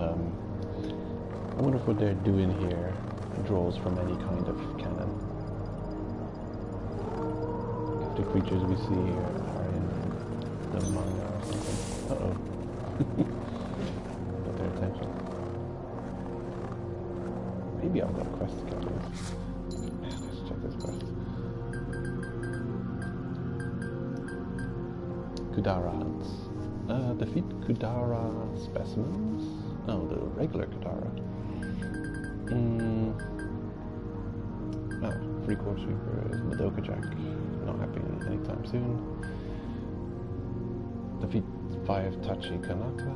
wonder if what they're doing here draws from any kind of cannon. If the creatures we see here are in the manga or something. Uh-oh. Got their attention. Maybe I've got a quest to get with. Let's check this quest. Kudara hunts. Defeat Kudara specimens? Oh, the regular Kudara. Oh, free corpse sweeper is Madoka Jack. Not happening anytime soon. Defeat 5 Tachi Kanata.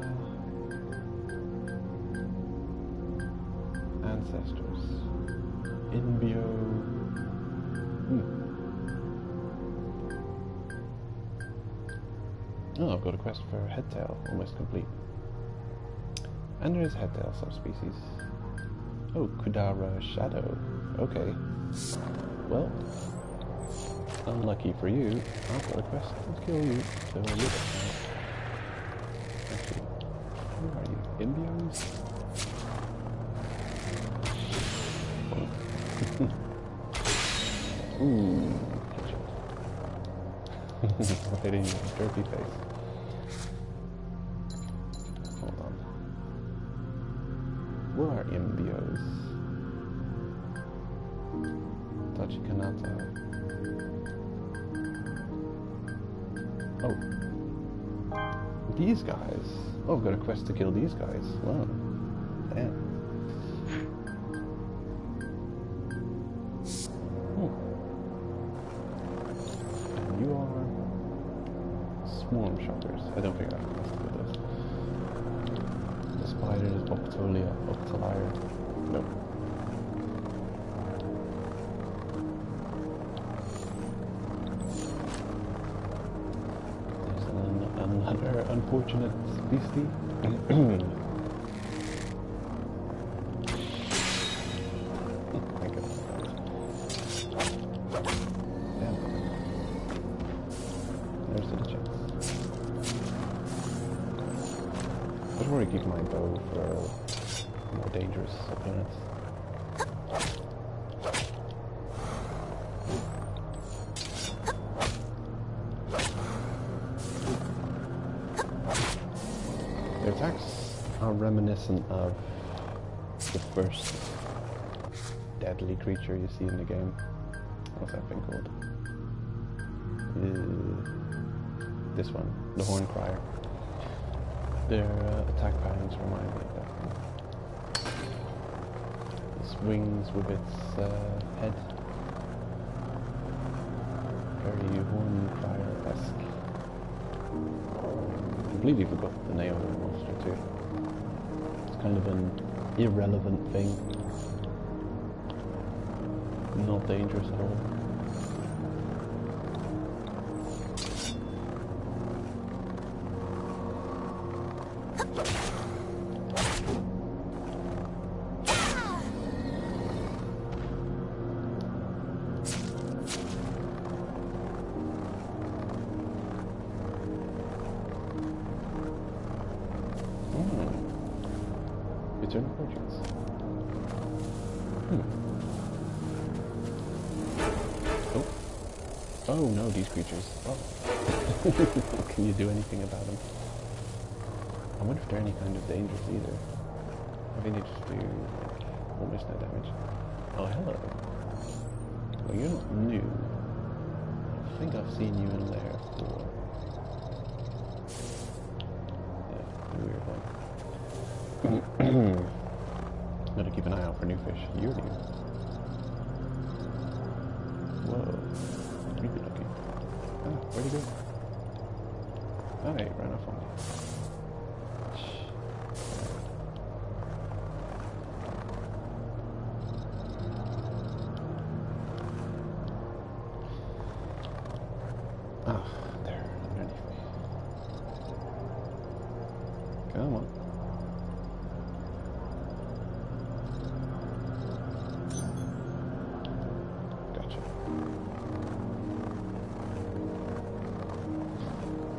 ancestors. Inbio. Oh, I've got a quest for headtail, almost complete. And there is headtail subspecies. Oh, Kudara Shadow. Okay. Well, unlucky for you, I've got a quest to kill you, so I'll look at that. Actually, who are you? Imbios? Ooh, headshot. Right in your derpy face. Hold on. Where are Imbios? Tachikanata. Oh. These guys? Oh, I've got a quest to kill these guys. Wow. Damn. And you are swarm shockers. I don't think I have to do this. The spiders, Octolia, Octalier. Nope. Another unfortunate beastie. Thank you. Damn. There's the chance. I should probably keep my bow for more dangerous opponents. Their attacks are reminiscent of the first deadly creature you see in the game. What's that thing called? This one, the Horn Crier. Their attack patterns remind me of that thing. It swings with its head. Very Horn Crier-esque. I completely forgot the name of the monster too. It's kind of an irrelevant thing. Not dangerous at all. Return fortunes. Oh. Oh no, these creatures. Oh. Can you do anything about them? I wonder if they're any kind of dangerous either. I think they just do almost no damage. Oh, hello. Well, you're not new. I think I've seen you in there before. Yeah, the weird one. Gotta keep an eye out for new fish. You're new. Whoa. Creepy looking. Ah, where'd he go? Oh, he ran off on me. Ah, there, underneath me. Come on.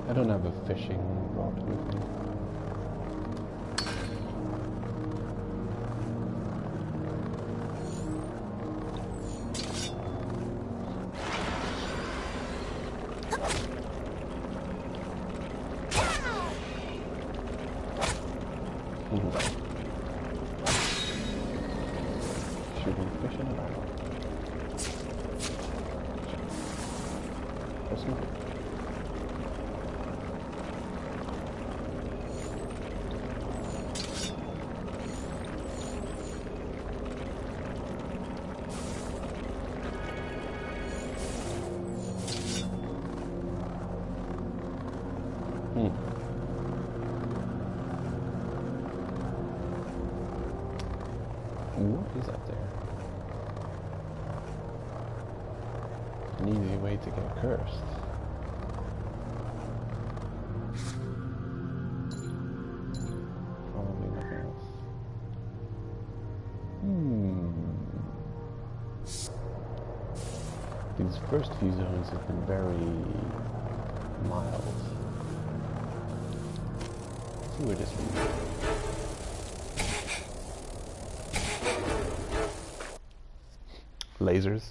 I don't have a fishing rod with me. Shooting fish in a barrel. Awesome. What is up there? An easy way to get cursed. Probably nothing else. These first few zones have been very mild. Let's see where this one is. Lasers.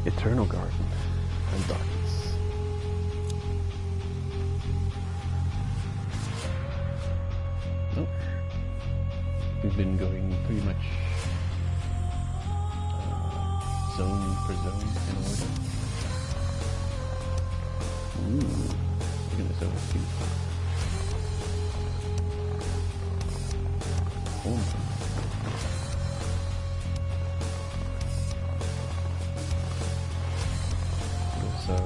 Eternal Garden and Darkness. Nope. We've been going pretty much zone per zone in order. Ooh, look at this overview. Oh. So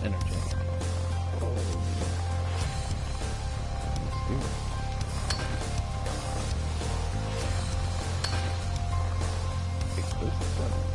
energetic. Let's do it. Explosive zones.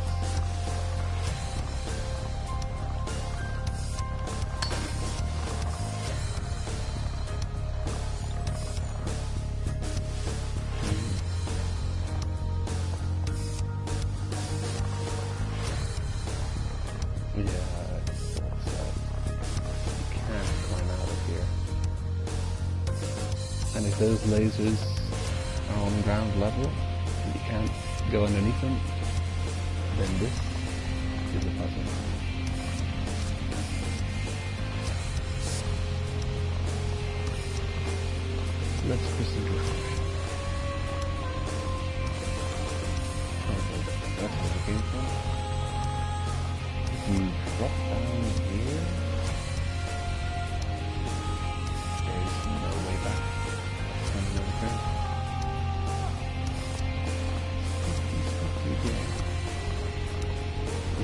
And if those lasers are on ground level and you can't go underneath them, then this is a puzzle. Let's proceed with it. Okay, that's where it came from. If you drop down here, there's no way back.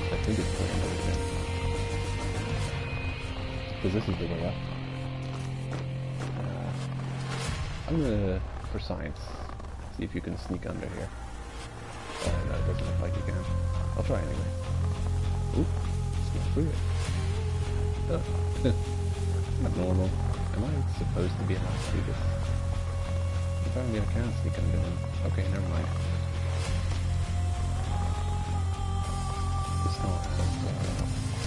I think it's going another turn. Because this is the way up. I'm gonna, for science, see if you can sneak under here. Oh no, it doesn't look like you can. I'll try anyway. Oop, sneak through it. Oh, not normal. Am I supposed to be allowed to do this? Apparently I can't sneak under them. Okay, never mind. It's not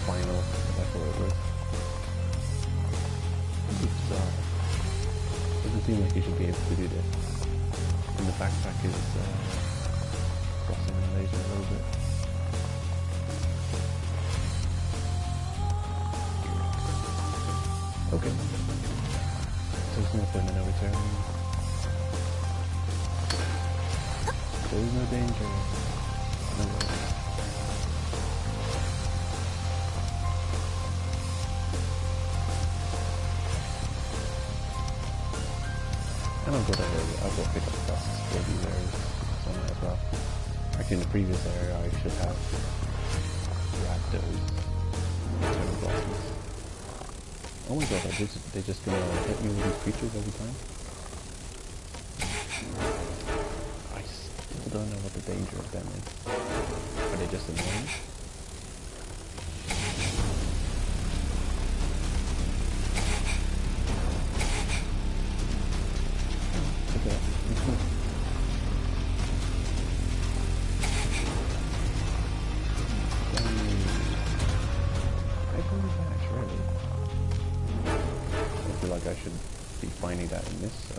final, as I thought it was. Bizarre. Doesn't seem like you should be able to do this. And the backpack is crossing the laser a little bit. Okay. So it's not going to no return. There's no danger. No worries. And I've got to pick up tasks for these areas somewhere as well. Actually, in the previous area, I should have grabbed those eternal blossoms. Oh my god, they're just gonna hit me with these creatures every time? I still don't know what the danger of them is. Are they just annoying? I should be finding that in this, so...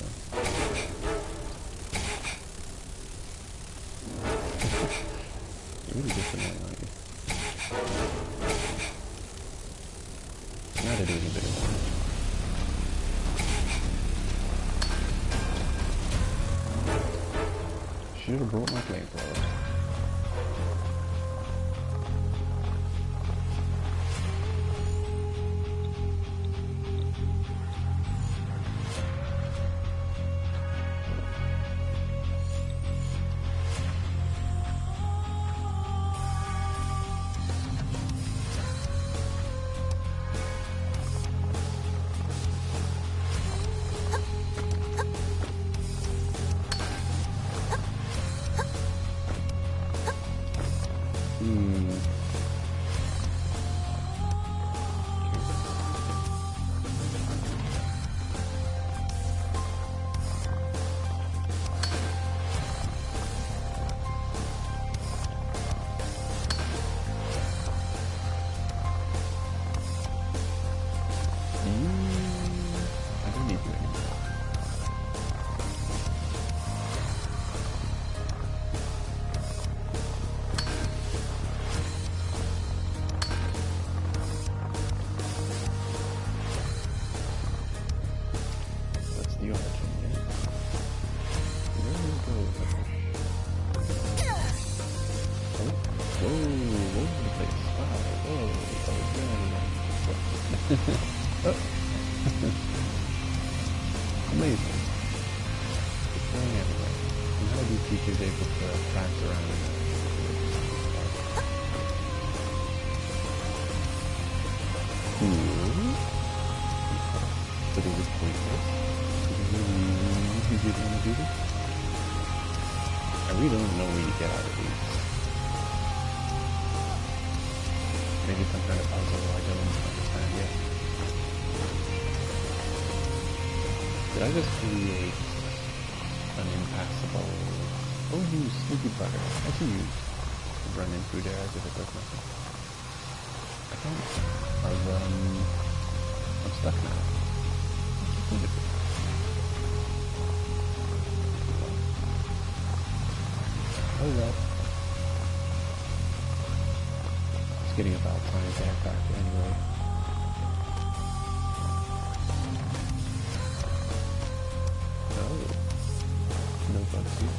You're really just annoying, aren't you? Now they're doing a bit of damage. Should have brought my flamethrower. Oh. Amazing. It's going everywhere. And how are these creatures able to prance around? But it was pointless. You really want to do this? I really don't know where you get out of these. Maybe some kind of puzzle I don't understand yet. Did I just create an impassable... Oh, you sneaky bugger. I see you running through there as if it does nothing. I can't. I'm stuck now. Oh well. It's getting about time to head back anyway. Oh. No bugs here.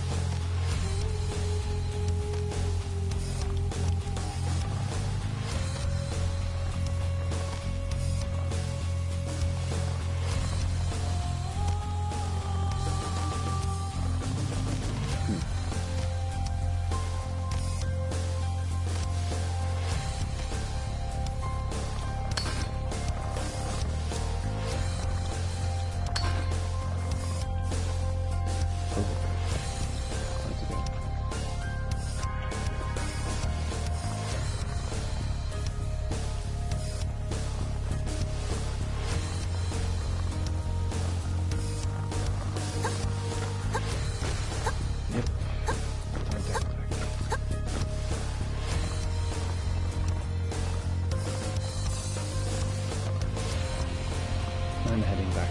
I'm heading back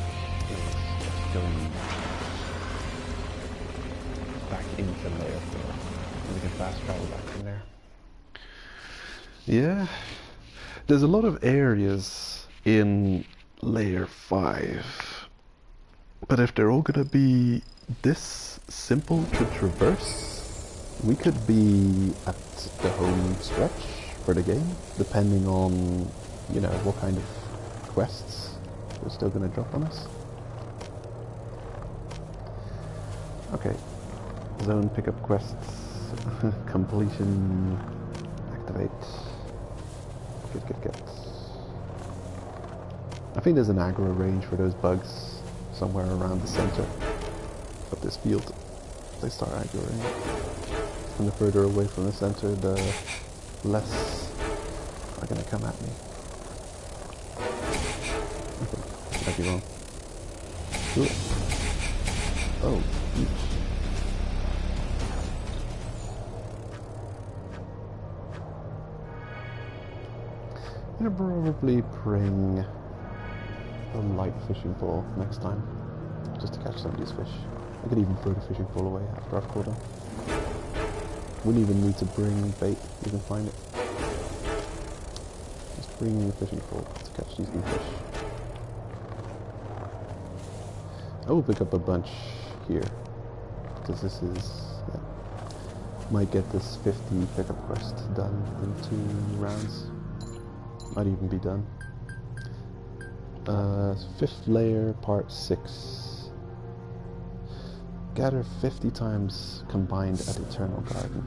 is just going back into layer 4. And we can fast travel back from there. Yeah, there's a lot of areas in layer 5. But if they're all gonna be this simple to traverse, we could be at the home stretch for the game, depending on, you know, what kind of quests we're still going to drop on us. Okay, zone pickup quests, completion, activate, get. I think there's an aggro range for those bugs somewhere around the center of this field. They start aggroing. And the further away from the center, the less are going to come at me. Might be wrong. Cool. Oh, huge. I'm gonna probably bring a light fishing pole next time, just to catch some of these fish. I could even throw the fishing pole away after I've caught them. Wouldn't even need to bring bait, you can find it. Just bring the fishing pole to catch these new fish. I will pick up a bunch here, because this is, yeah, might get this 50 pickup quest done in 2 rounds. Might even be done. 5th layer, part 6. Gather 50 times combined at Eternal Garden.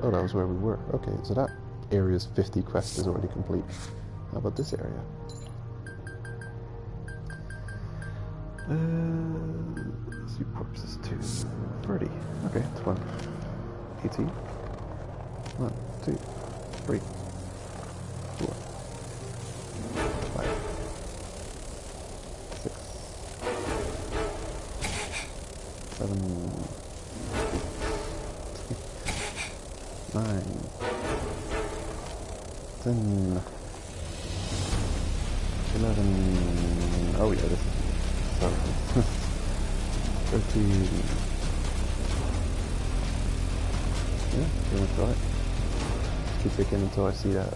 Oh, that was where we were. Okay, so that area's 50 quest is already complete. How about this area? Let's do corpses too. 30. Okay, 12. 18. 1, 2, 3, 4, 5, 6, 7, 8, 9, 10, 11. Oh yeah, this is 13. Yeah, pretty much right. Keep picking until I see that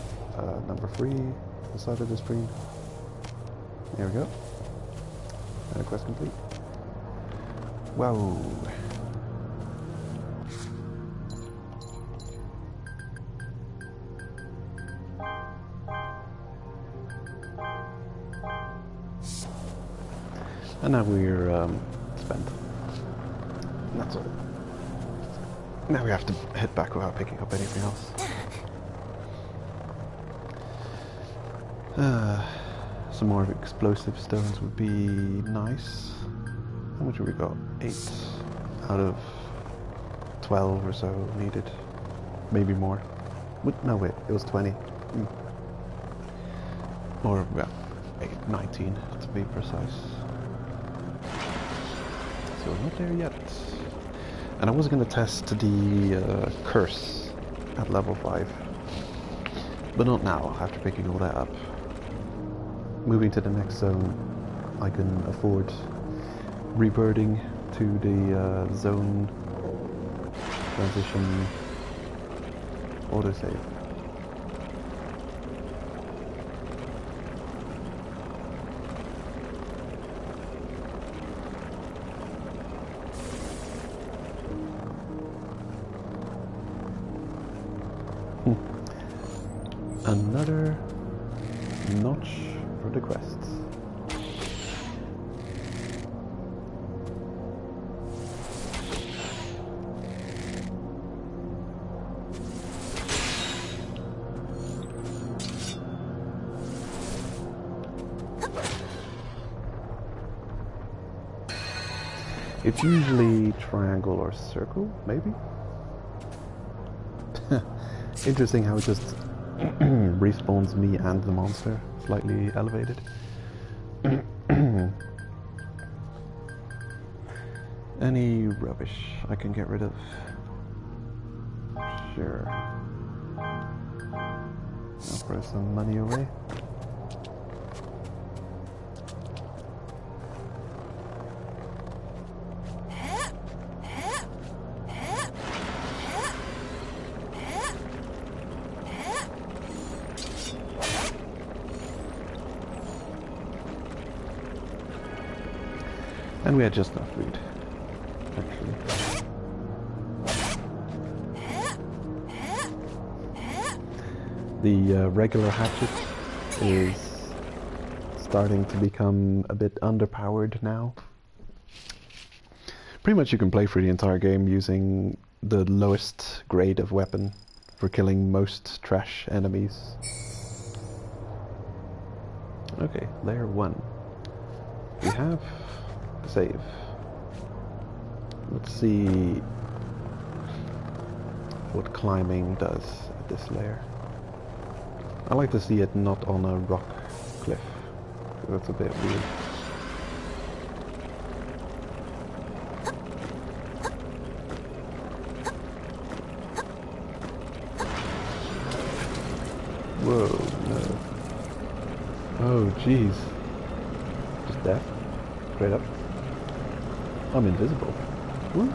number 3 on the side of the screen. There we go. And quest complete. Wow. And now we're spent. That's all. Now we have to head back without picking up anything else. Some more explosive stones would be nice. How much have we got? 8 out of 12 or so needed. Maybe more. No wait, it was 20. Or, well, 19 to be precise. So we're not there yet. And I was going to test the curse at level 5. But not now, after picking all that up. Moving to the next zone, I can afford reverting to the zone transition autosave. Another notch for the quests. It's usually triangle or circle, maybe? Interesting how it just respawns me and the monster, slightly elevated. Any rubbish I can get rid of? Sure. I'll throw some money away. And we had just enough food, actually. The regular hatchet is starting to become a bit underpowered now. Pretty much you can play through the entire game using the lowest grade of weapon for killing most trash enemies. Okay, layer 1. We have save. Let's see what climbing does at this layer. I like to see it not on a rock cliff. That's a bit weird. Whoa, no. Oh, jeez. Just death. Straight up. I'm invisible. Woo!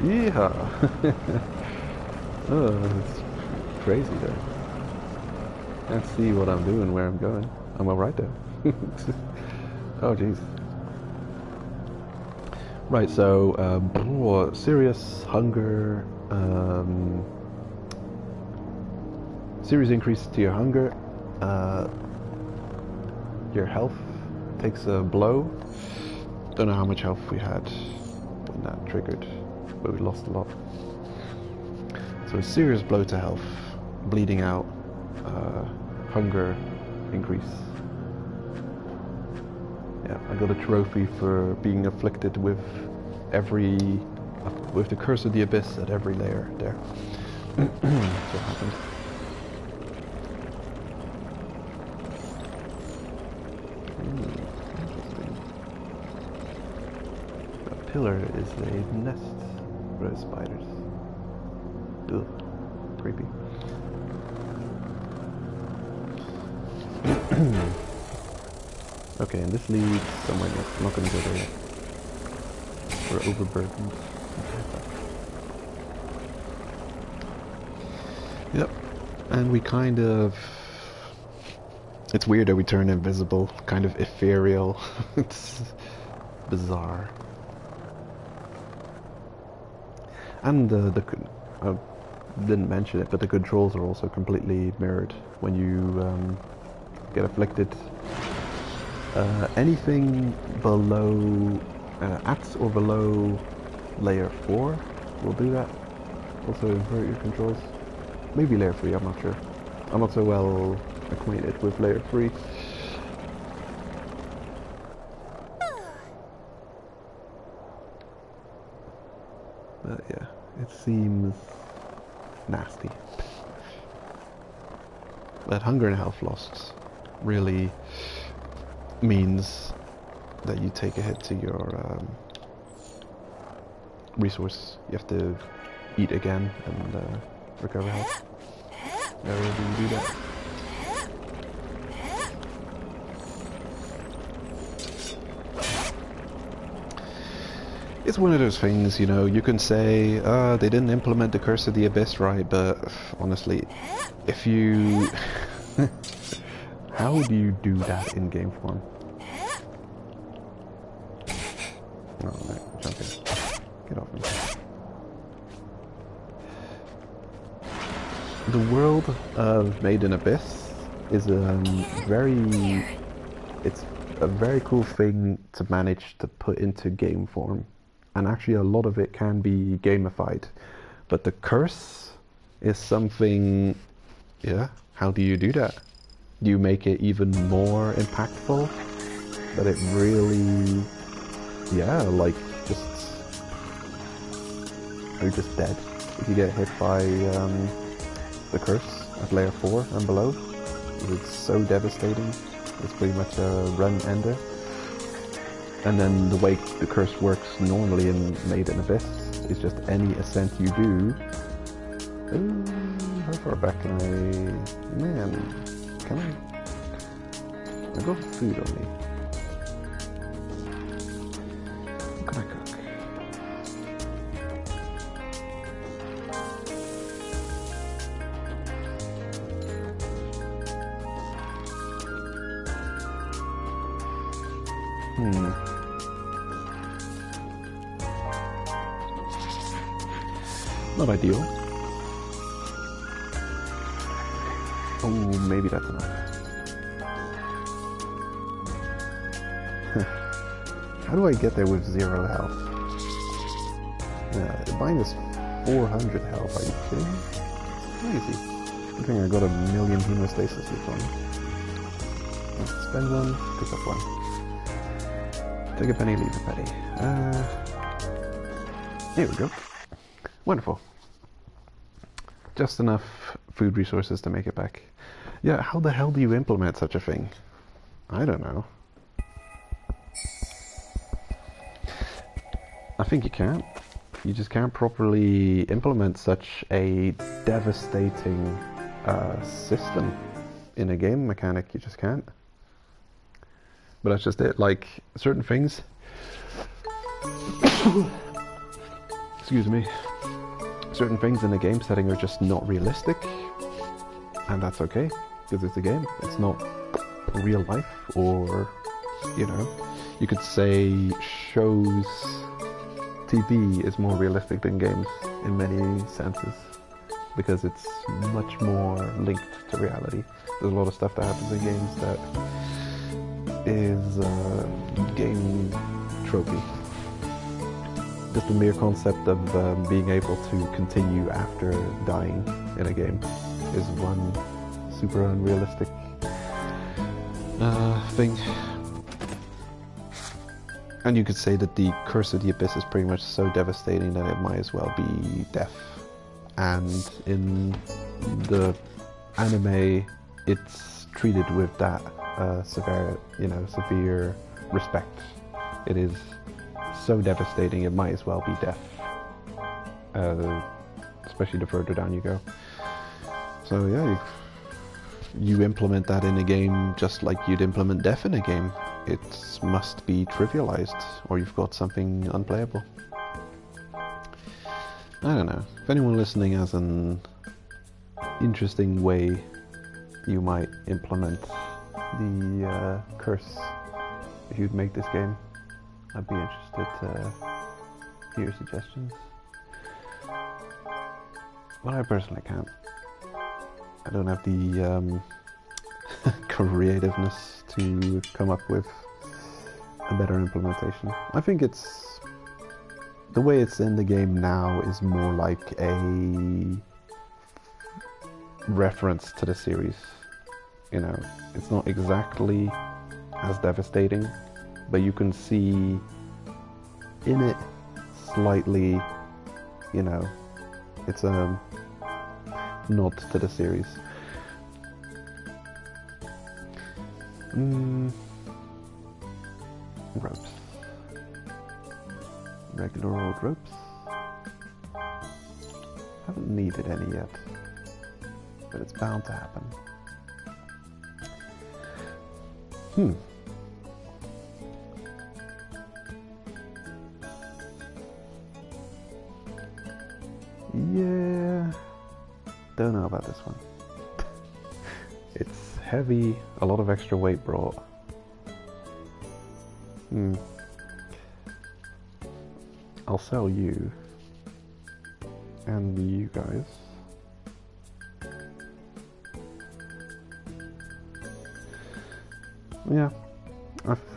Yeehaw! Oh, it's crazy there. Can't see what I'm doing, where I'm going. I'm alright there. Oh, jeez. Right, so, serious hunger, serious increase to your hunger, your health takes a blow. Don't know how much health we had when that triggered, but we lost a lot. So a serious blow to health, bleeding out, hunger increase. Yeah, I got a trophy for being afflicted with with the curse of the abyss at every layer there. That's what happened. Pillar is a nest for those spiders. Ugh, creepy. Okay, and this leads somewhere else. I'm not going to go there yet. We're overburdened. Yep, and we kind of... It's weird that we turn invisible, kind of ethereal. It's bizarre. And I didn't mention it, but the controls are also completely mirrored. When you get afflicted, Anything below, at or below layer 4 will do that. Also invert your controls. Maybe layer 3, I'm not sure. I'm not so well acquainted with layer 3. But yeah, it seems nasty. But hunger and health loss really means that you take a hit to your resource. You have to eat again and recover health. Never do you do that. It's one of those things, you know, you can say, they didn't implement the Curse of the Abyss right, but honestly, if you... How do you do that in game form? Oh, no, jump in. Get off me. The world of Made in Abyss is it's a very cool thing to manage to put into game form. And actually a lot of it can be gamified. But the curse is something, yeah, how do you do that? Do you make it even more impactful? That it really, yeah, like you're just dead. If you get hit by the curse at layer 4 and below, it's so devastating. It's pretty much a run ender. And then the way the curse works normally in Made in Abyss is just any ascent you do. Ooh, how far back can I... Man, can I got food on me. What can I cook? Not ideal. Oh, maybe that's enough. How do I get there with 0 health? Mine is 400 health, are you kidding me? It's crazy. I think I got a million hemostasis with one. Spend one, pick up one. Take a penny, leave a penny. Here we go. Wonderful. Just enough food resources to make it back. Yeah, how the hell do you implement such a thing? I don't know. I think you can't. You just can't properly implement such a devastating system in a game mechanic. You just can't. But that's just it. Like, certain things... Excuse me. Certain things in a game setting are just not realistic. And that's okay, because it's a game. It's not real life, or, you know, you could say shows... TV is more realistic than games in many senses, because it's much more linked to reality. There's a lot of stuff that happens in games that is game tropey. Just the mere concept of being able to continue after dying in a game is one super unrealistic thing. And you could say that the Curse of the Abyss is pretty much so devastating that it might as well be death. And in the anime, it's treated with that severe respect. It is so devastating, it might as well be death. Especially the further down you go. So yeah, you implement that in a game just like you'd implement death in a game. It must be trivialized, or you've got something unplayable. I don't know. If anyone listening has an interesting way you might implement the curse, if you'd make this game, I'd be interested to hear suggestions. But I personally can't. I don't have the creativeness to come up with a better implementation. I think it's the way it's in the game now is more like a reference to the series. You know, it's not exactly as devastating, but you can see in it slightly, you know, it's a nod to the series. Ropes. Regular old ropes. Haven't needed any yet, but it's bound to happen. Yeah, don't know about this one. It's heavy, a lot of extra weight brought. I'll sell you and you guys. Yeah,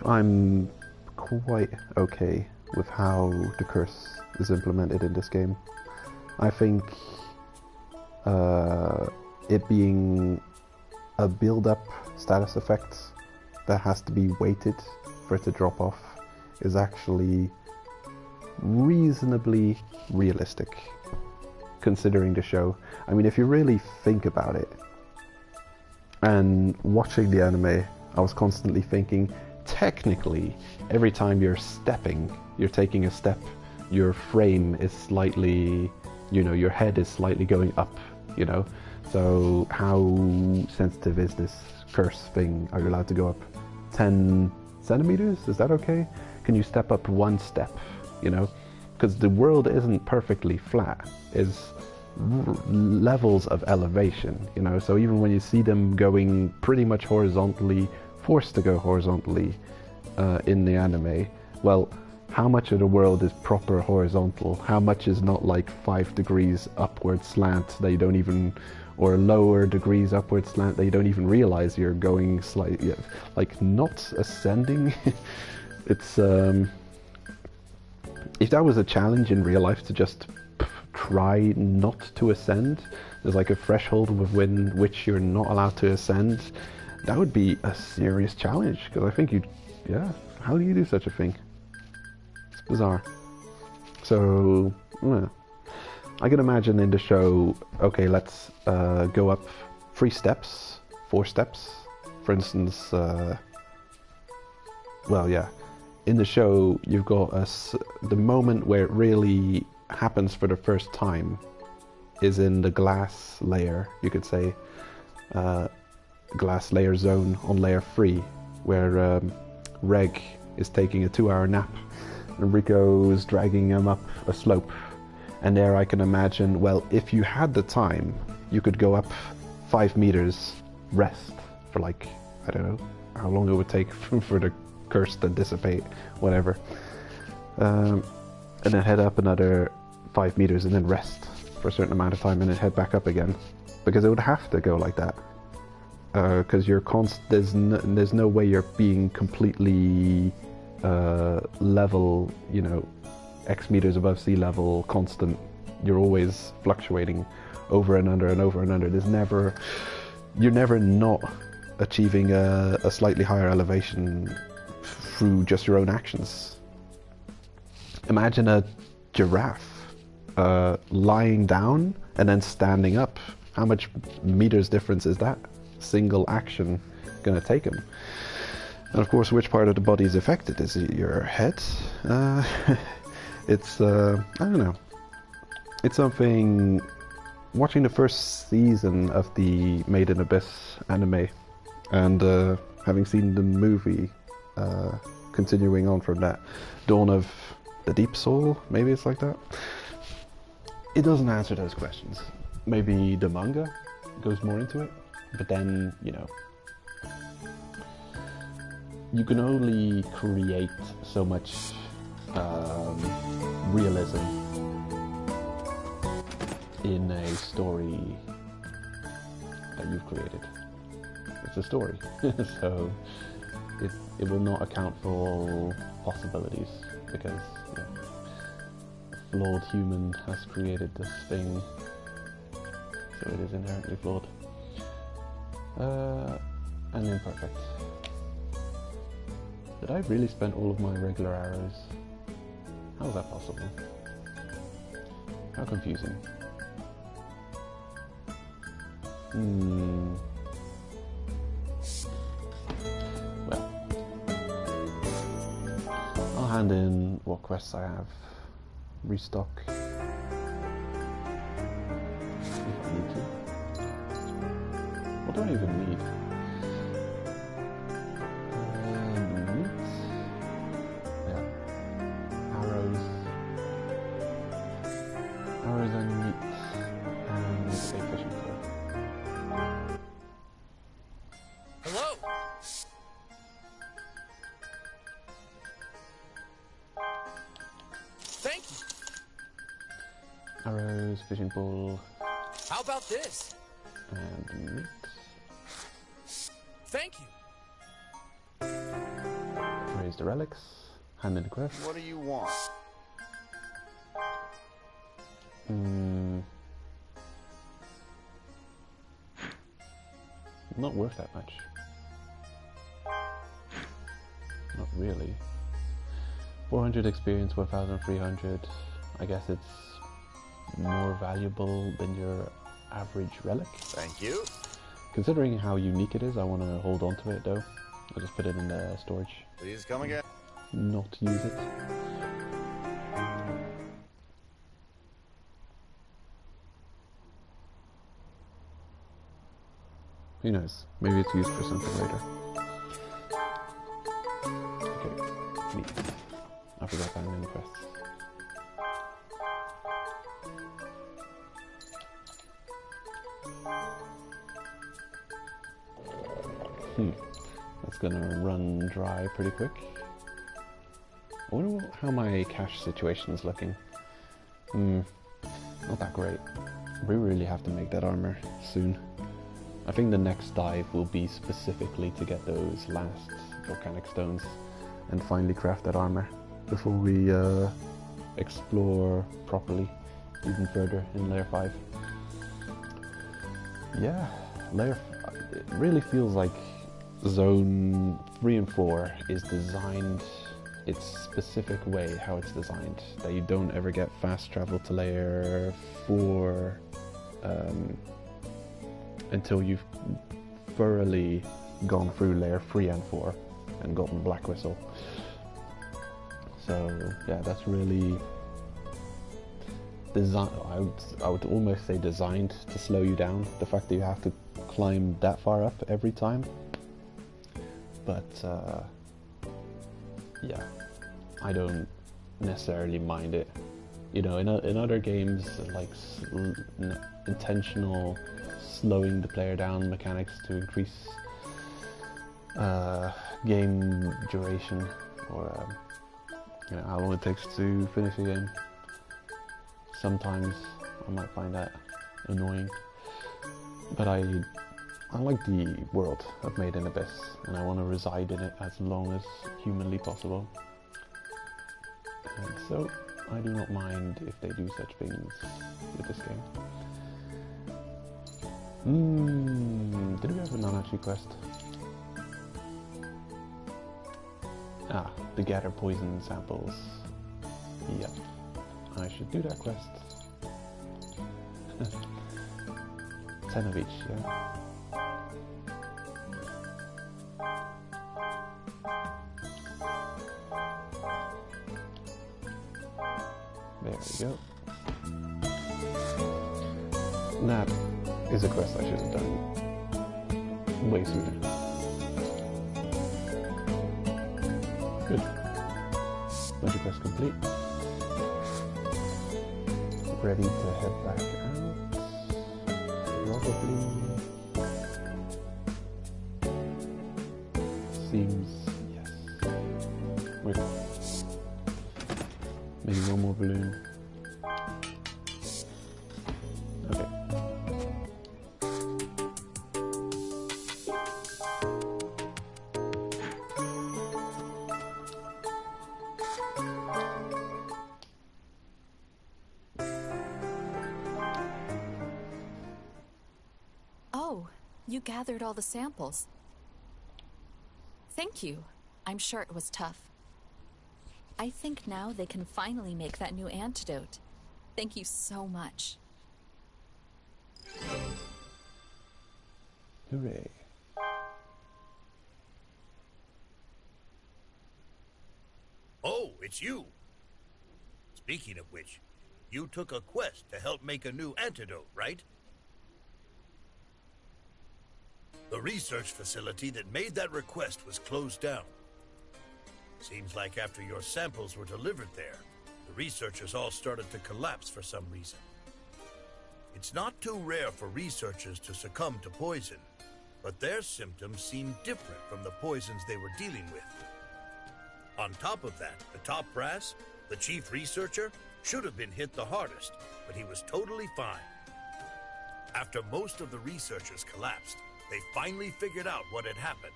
I'm quite okay with how the curse is implemented in this game. I think it being a build-up status effect that has to be weighted for it to drop off is actually reasonably realistic, considering the show. I mean, if you really think about it, and watching the anime, I was constantly thinking, technically, every time you're stepping, you're taking a step, your frame is slightly, you know, your head is slightly going up, you know? So how sensitive is this curse thing? Are you allowed to go up 10 centimeters? Is that okay? Can you step up one step, you know? Because the world isn't perfectly flat. It's levels of elevation, you know? So even when you see them going pretty much horizontally, forced to go horizontally in the anime, well, how much of the world is proper horizontal? How much is not like 5 degrees upward slant that you don't even, or lower degrees upward slant that you don't even realize you're going slightly, like not ascending? It's, if that was a challenge in real life to just try not to ascend, there's like a threshold within which you're not allowed to ascend, that would be a serious challenge, because I think yeah, how do you do such a thing? It's bizarre. So, yeah. I can imagine in the show, okay, let's go up 3 steps, 4 steps. For instance, well, yeah. In the show, you've got the moment where it really happens for the first time is in the glass layer, you could say. Glass layer zone on layer 3, where Reg is taking a 2-hour nap and Rico's dragging him up a slope. And there I can imagine, well, if you had the time, you could go up 5 meters, rest for like, I don't know how long it would take for the curse to dissipate, whatever. And then head up another 5 meters and then rest for a certain amount of time and then head back up again. Because it would have to go like that. Because there's no way you're being completely level, you know, X meters above sea level, constant. You're always fluctuating over and under and over and under. You're never not achieving a slightly higher elevation through just your own actions. Imagine a giraffe lying down and then standing up. How much meters difference is that single action gonna take him? And of course, which part of the body is affected? Is it your head? It's, I don't know. It's something, watching the first season of the Made in Abyss anime, and having seen the movie, continuing on from that, Dawn of the Deep Soul, maybe it's like that. It doesn't answer those questions. Maybe the manga goes more into it, but then, you know, you can only create so much realism in a story that you've created. it's a story, so it will not account for all possibilities, because a flawed human has created this thing, so it is inherently flawed and imperfect. Did I really spend all of my regular arrows? How is that possible? How confusing. Well, I'll hand in what quests I have. Restock if I need to. What do I even need? Meat. Yeah. Arrows. Arrows and meat. And a fishing pole. Hello? Thank you. Arrows, fishing pole, How about this? and meat. Thank you. Raise the relics. Hand in the quest. What do you want? Not worth that much. Not really. 400 experience, 1,300. I guess it's more valuable than your average relic. Thank you. Considering how unique it is, I want to hold on to it though. I'll just put it in the storage. Please come again. Not use it. Who knows? Maybe it's used for something later. Okay, meat. I forgot that in the quests. That's gonna run dry pretty quick. I wonder how my cash situation is looking. Not that great. We really have to make that armor soon. I think the next dive will be specifically to get those last volcanic stones and finally craft that armor before we explore properly even further in layer 5. Yeah, it really feels like zone 3 and 4 is designed its specific way, how it's designed, that you don't ever get fast travel to layer 4 until you've thoroughly gone through layer 3 and 4 and gotten Black Whistle. So yeah, that's really I would almost say designed to slow you down, the fact that you have to climb that far up every time. But yeah, I don't necessarily mind it. You know, in other games, like intentional slowing the player down mechanics to increase game duration, or you know, how long it takes to finish a game. Sometimes I might find that annoying, but I like the world I've made in Abyss, and I want to reside in it as long as humanly possible. And so I do not mind if they do such things with this game. Did we have a non-archery quest? Ah, the gather poison samples. Yep, I should do that quest. 10 of each, yeah. There we go. That is a quest I should have done way sooner. Good. Magic quest complete. Ready to head back out. Probably seems yes. Wait. Maybe one more balloon. Okay. you gathered all the samples. Thank you. I'm sure it was tough. I think now they can finally make that new antidote. Thank you so much. Hooray. Oh, it's you. Speaking of which, you took a quest to help make a new antidote, right? The research facility that made that request was closed down. Seems like after your samples were delivered there, the researchers all started to collapse for some reason. It's not too rare for researchers to succumb to poison, but their symptoms seem different from the poisons they were dealing with. On top of that, the top brass, the chief researcher, should have been hit the hardest, but he was totally fine. After most of the researchers collapsed, they finally figured out what had happened.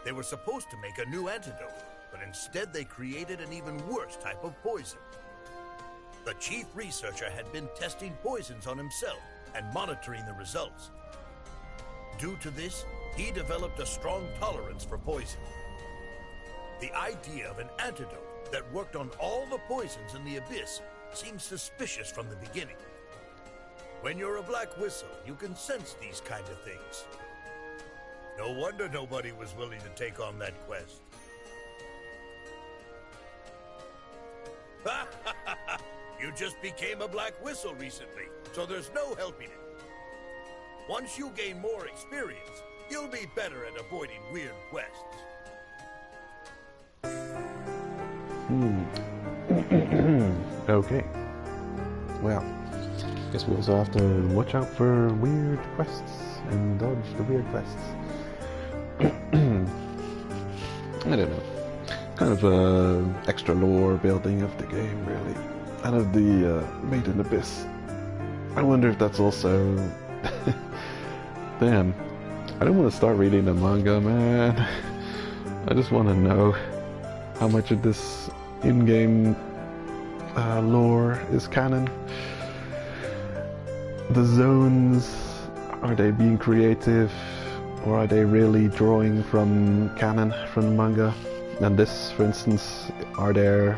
They were supposed to make a new antidote, but instead they created an even worse type of poison. The chief researcher had been testing poisons on himself and monitoring the results. Due to this, he developed a strong tolerance for poison. The idea of an antidote that worked on all the poisons in the abyss seemed suspicious from the beginning. When you're a black whistle, you can sense these kind of things. No wonder nobody was willing to take on that quest. You just became a black whistle recently, so there's no helping it. Once you gain more experience, you'll be better at avoiding weird quests. Okay. Well, guess we also have to watch out for weird quests and dodge the weird quests. I don't know. Kind of extra lore building of the game, really. Out of the Maiden Abyss. I wonder if that's also... Damn. I don't want to start reading the manga, man. I just want to know how much of this in-game lore is canon. The zones, are they being creative, or are they really drawing from canon, from the manga? And this, for instance, are there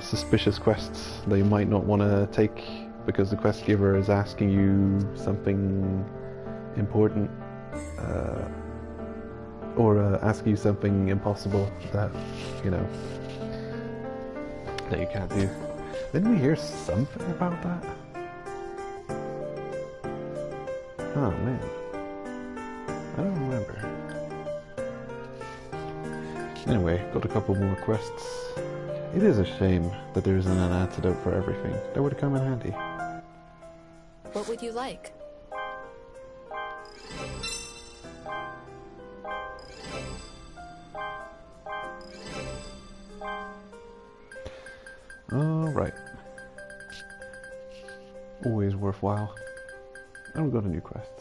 suspicious quests that you might not want to take because the quest giver is asking you something important, or asking you something impossible that, you know, that you can't do. Didn't we hear something about that? Oh man, I don't remember. Anyway, got a couple more quests. It is a shame that there isn't an antidote for everything. That would come in handy. What would you like? Alright. Always worthwhile. And we've got a new quest.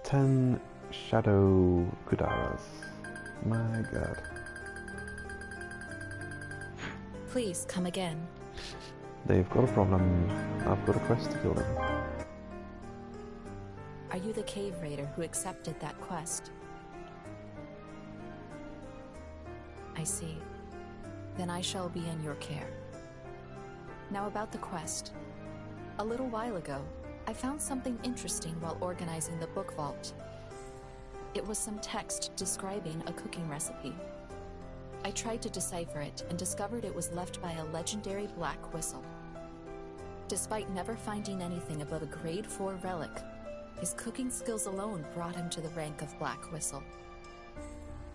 10 Shadow Kudaras. My god. Please come again. They've got a problem. I've got a quest to kill them. Are you the cave raider who accepted that quest? I see. Then I shall be in your care. Now about the quest. A little while ago, I found something interesting while organizing the book vault. It was some text describing a cooking recipe. I tried to decipher it and discovered it was left by a legendary black whistle. Despite never finding anything above a grade 4 relic, his cooking skills alone brought him to the rank of black whistle.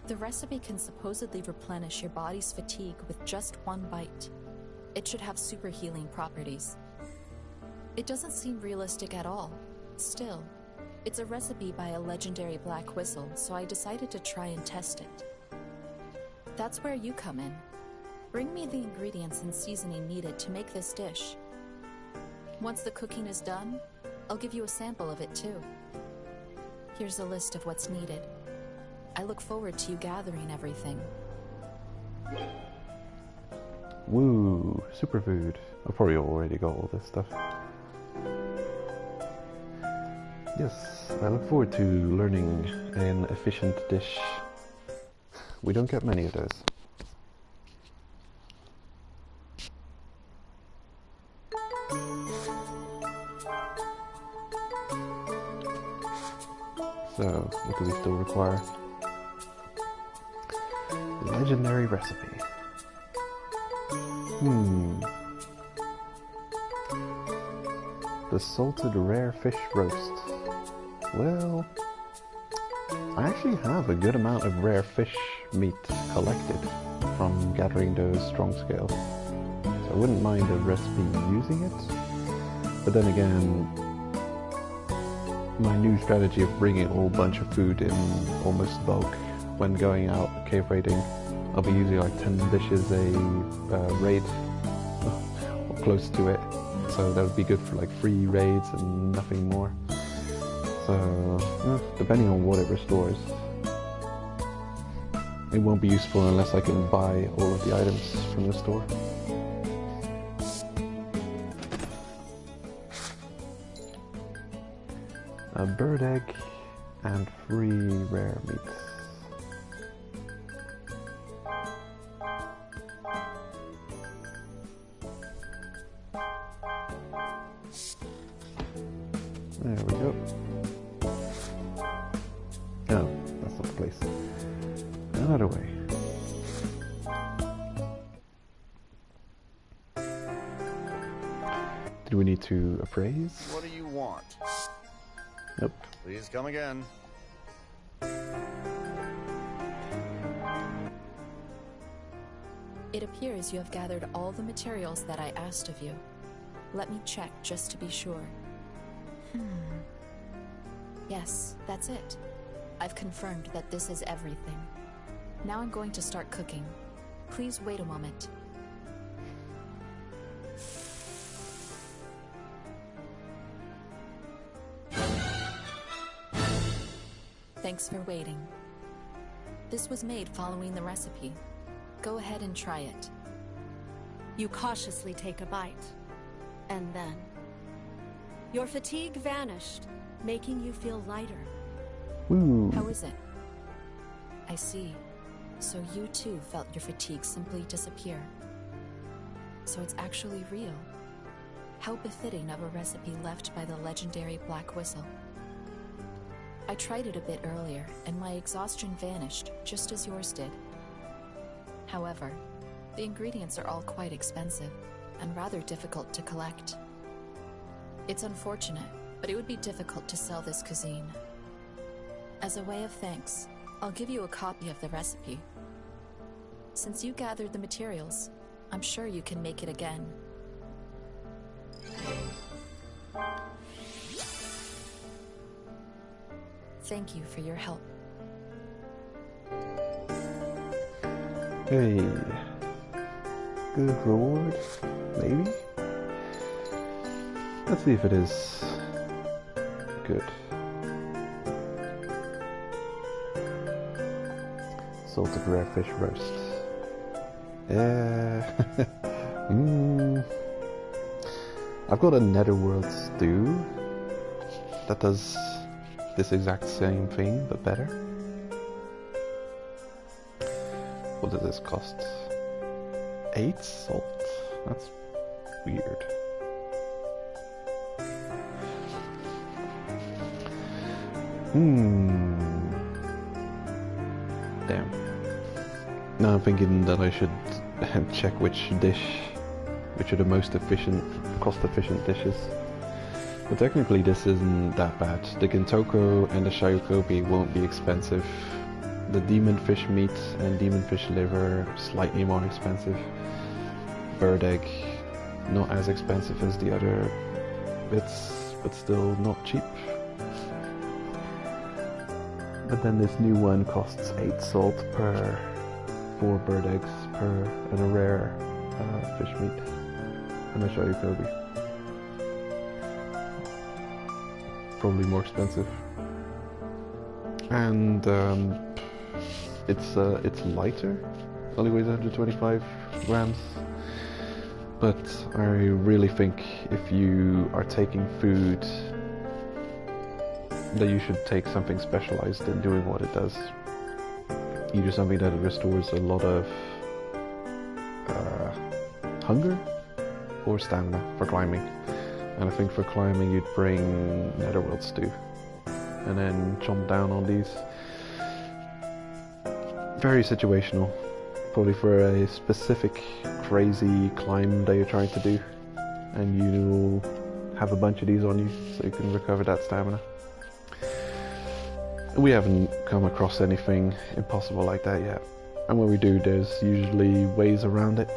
The recipe can supposedly replenish your body's fatigue with just one bite. It should have super healing properties. It doesn't seem realistic at all. Still, it's a recipe by a legendary black whistle, so I decided to try and test it. That's where you come in. Bring me the ingredients and seasoning needed to make this dish. Once the cooking is done, I'll give you a sample of it too. Here's a list of what's needed. I look forward to you gathering everything. Woo, superfood. I've probably already got all this stuff. Yes, I look forward to learning an efficient dish. We don't get many of those. So, what do we still require? Legendary recipe. The salted rare fish roast. Well, I actually have a good amount of rare fish meat collected from gathering those strong scales. So I wouldn't mind a recipe using it. But then again, my new strategy of bringing a whole bunch of food in almost bulk when going out cave raiding, I'll be using like 10 dishes a raid, or close to it. So that would be good for like free raids and nothing more. So, depending on what it restores, it won't be useful unless I can buy all of the items from the store. A bird egg and 3 rare meats. There we go. Oh, that's not the place. Another way. Did we need to appraise? What do you want? Nope. Please come again. It appears you have gathered all the materials that I asked of you. Let me check just to be sure. Yes, that's it. I've confirmed that this is everything. Now I'm going to start cooking. Please wait a moment. Thanks for waiting. This was made following the recipe. Go ahead and try it. You cautiously take a bite. And then your fatigue vanished, making you feel lighter. Woo. How is it? I see. So you too felt your fatigue simply disappear. So it's actually real. How befitting of a recipe left by the legendary Black Whistle. I tried it a bit earlier, and my exhaustion vanished, just as yours did. However, the ingredients are all quite expensive, and rather difficult to collect. It's unfortunate, but it would be difficult to sell this cuisine. As a way of thanks, I'll give you a copy of the recipe. Since you gathered the materials, I'm sure you can make it again. Thank you for your help. Hey. Good reward? Maybe? Let's see if it is good. Salted rare fish roast. I've got a netherworld stew that does this exact same thing, but better. What does this cost? 8 salt? That's weird. Damn. Now I'm thinking that I should check which are the most efficient, cost-efficient dishes. But technically this isn't that bad. The Gintoko and the Shayukobi won't be expensive. The demon fish meat and demon fish liver slightly more expensive. Bird egg not as expensive as the other bits, but still not cheap. But then this new one costs 8 salt per 4 bird eggs per and a rare fish meat. And a Shayukobi. Probably more expensive. And it's lighter. Only weighs 125 grams. But I really think if you are taking food that you should take something specialized in doing what it does. Either something that restores a lot of hunger or stamina for climbing. And I think for climbing you'd bring netherworld stew and then chomp down on these. Very situational, probably for a specific crazy climb that you're trying to do, and you have a bunch of these on you so you can recover that stamina. We haven't come across anything impossible like that yet, and when we do, there's usually ways around it.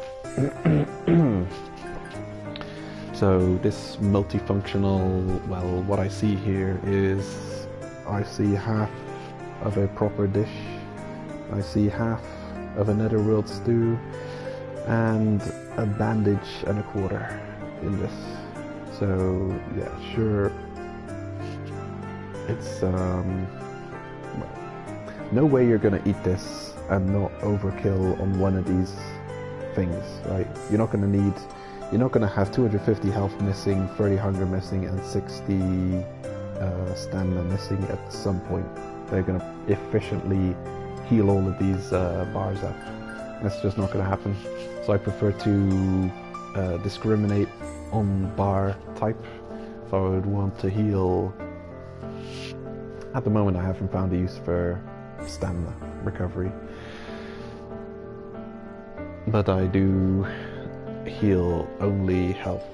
So this multifunctional, well, what I see here is I see half of a proper dish, I see half of a netherworld stew, and a bandage and a quarter in this. So yeah, sure, it's no way you're gonna eat this and not overkill on one of these things, right? You're not gonna have 250 health missing, 30 hunger missing, and 60 stamina missing at some point. They're gonna efficiently heal all of these bars up. That's just not gonna happen. So I prefer to discriminate on bar type. If I would want to heal, at the moment I haven't found a use for stamina recovery, but I do heal only health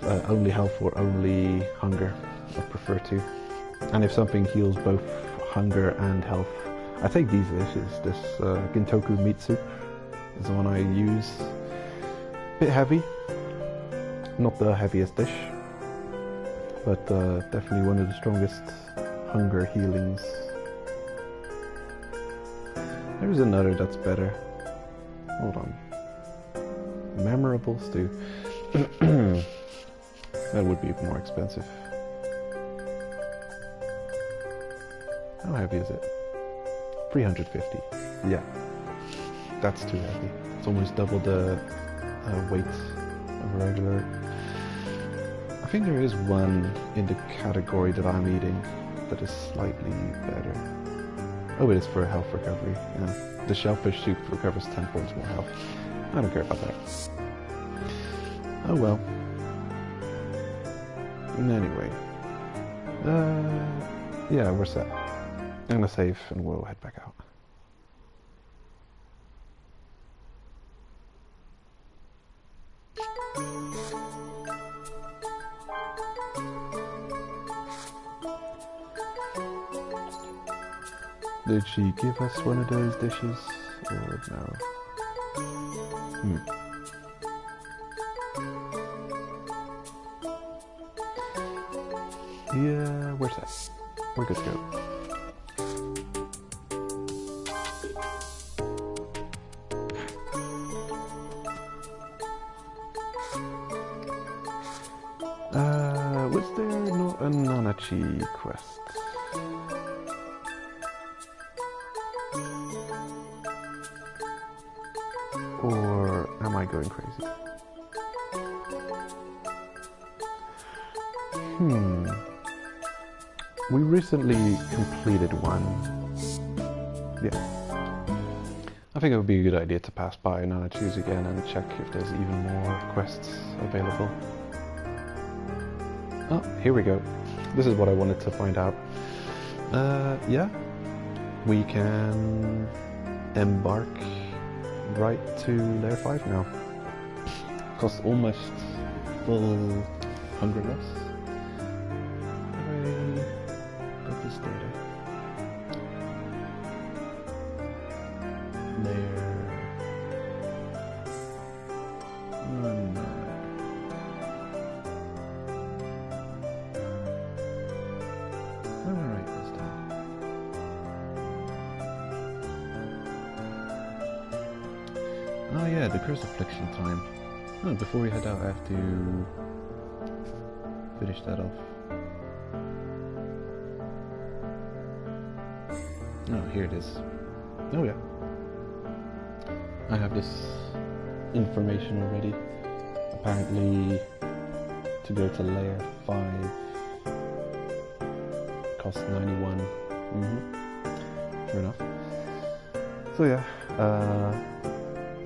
or only hunger. I prefer to. And if something heals both hunger and health, I take these dishes. This Gintoku meat soup is the one I use. Bit heavy, not the heaviest dish, but definitely one of the strongest hunger healings. There's another that's better. Hold on. Memorable stew. That would be more expensive. How heavy is it? 350. Yeah, that's too heavy. It's almost double the weight of a regular. I think there is one in the category that I'm eating that is slightly better. Oh, it is for health recovery. Yeah. The shellfish soup recovers 10 points more health. I don't care about that. Oh well. Anyway. Yeah, we're set. I'm gonna save and we'll head back out. Did she give us one of those dishes or no? Yeah, where's that? We're good to go. Was there not a Nanachi quest? Or am I going crazy? We recently completed one. Yeah. I think it would be a good idea to pass by Nanachi's again and check if there's even more quests available. Oh, here we go. This is what I wanted to find out. Yeah. We can embark right to layer 5 now. Costs almost full hunger loss. Have I got this data? Layer... Oh, no. Am I right this time? Oh yeah, the curse affliction time. Oh, before we head out I have to finish that off. Oh, here it is. Oh yeah. I have this information already. Apparently, to go to layer 5 costs 91 Fair enough. So yeah,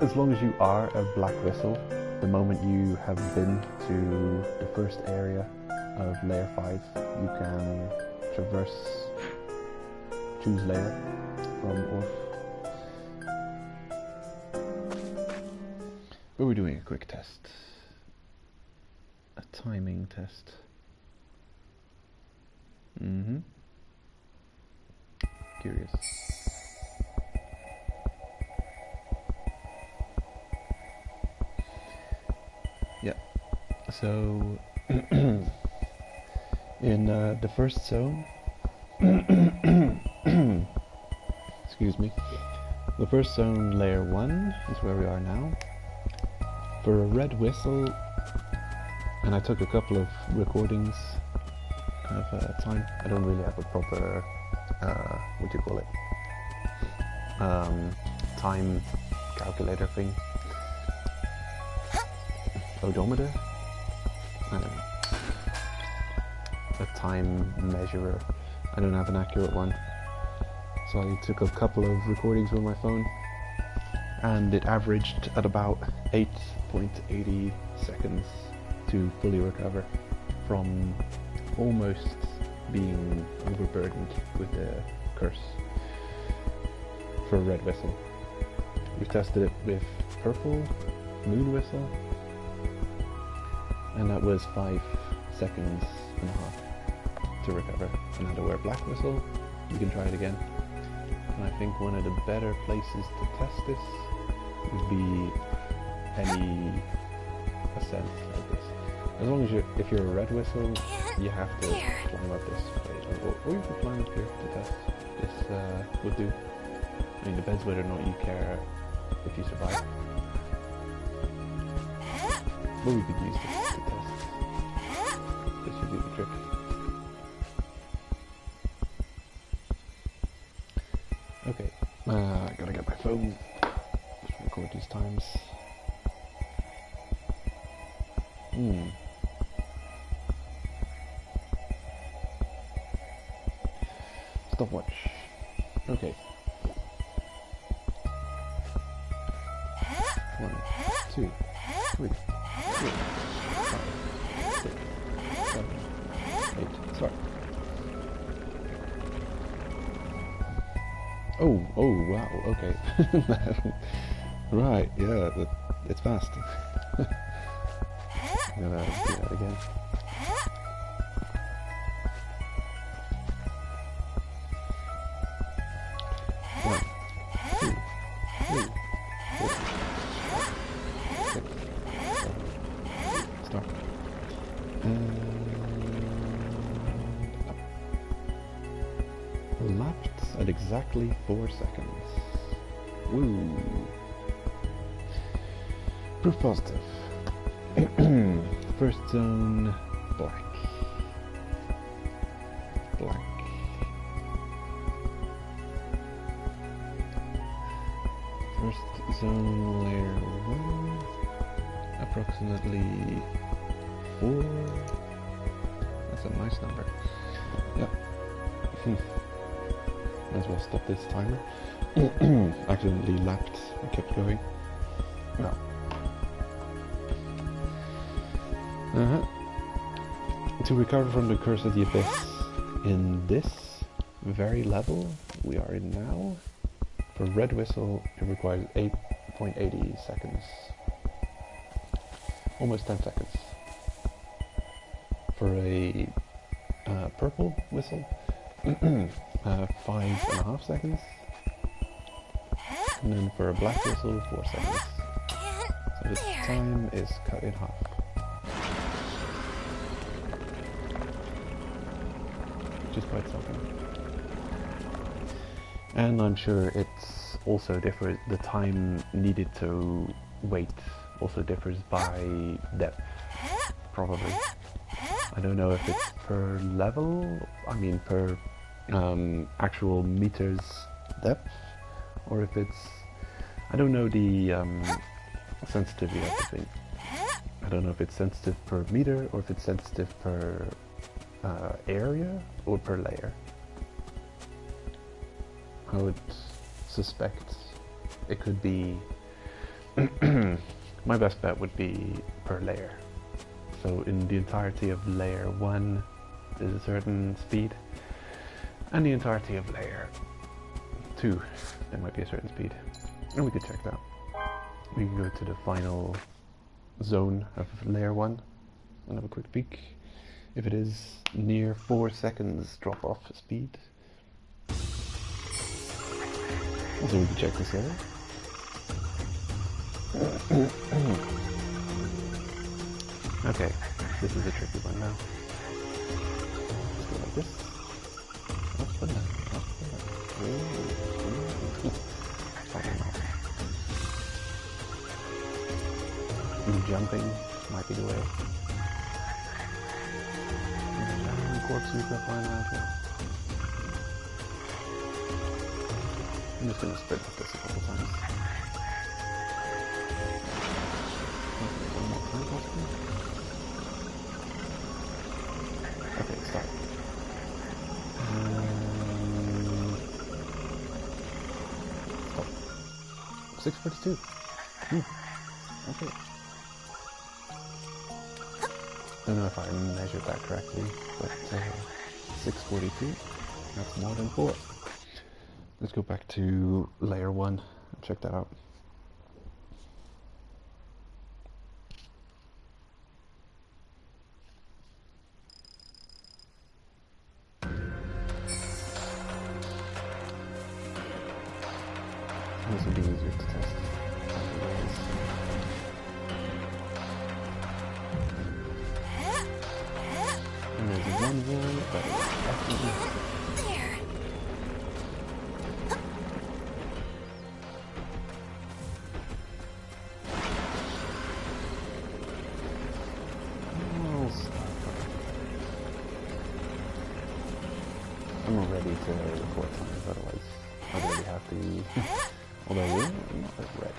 as long as you are a black whistle, the moment you have been to the first area of layer 5, you can traverse, choose layer from Orf. But we're doing a quick test. A timing test. Curious. Yeah. So in the first zone, excuse me, the first zone, layer 1, is where we are now. For a red whistle, and I took a couple of recordings of time. I don't really have a proper, what do you call it, time calculator thing. Odometer? I don't know. A time measurer. I don't have an accurate one. So I took a couple of recordings with my phone, and it averaged at about 8.80 seconds to fully recover from almost being overburdened with the curse for red whistle. We've tested it with purple moon whistle, and that was 5 seconds and a half to recover. And now to wear black whistle, we can try it again. And I think one of the better places to test this would be any ascent like this. As long as if you're a red whistle, you have to climb up this way. Or you can climb up here to test. This would do. I mean, depends whether or not you care if you survive. But we could use this to test. This should do the trick. Okay, I gotta get my phone. Just record these times. Stopwatch. Okay. 1, 2, 3, 4, 5, 6, 7, 8. Start. Oh, wow, okay. Right, yeah, it's fast. I'm gonna do that again. Start. And lapped at exactly 4 seconds. Woo! Proof positive. First zone, black. Black. First zone, layer 1. Approximately 4. That's a nice number. Yeah. Might as well stop this timer. Accidentally lapped and kept going. No. To recover from the Curse of the Abyss in this very level we are in now, for red whistle it requires 8.80 seconds. Almost 10 seconds. For a purple whistle, 5.5 seconds. And then for a black whistle, 4 seconds. So the time is cut in half. Just quite something. And I'm sure it's also different, the time needed to wait also differs by depth, probably. I don't know if it's per level, I mean per actual meters depth, or if it's, I don't know the sensitivity of the thing. I don't know if it's sensitive per meter or if it's sensitive per area or per layer. I would suspect it could be... my best bet would be per layer. So in the entirety of layer 1 there's a certain speed, and the entirety of layer 2 there might be a certain speed. And we could check that. We can go to the final zone of layer 1 and have a quick peek. If it is near 4 seconds drop off speed, so we can check this out. Okay, this is a tricky one now. Let's go like this. Up and down, up and down. Jumping might be the way. Corkscrew up line out here. I'm just going to sprint with this a couple times. Okay, one more time, possibly. Okay, stop. 642. Okay. Don't know if I measured that correctly, but 642. That's more than 4. Let's go back to layer 1 and check that out. This would be easier to test. And there's one wall that is definitely... There. Oh, stop. I'm not ready to record something, otherwise I'd already have to... Although we're not as red.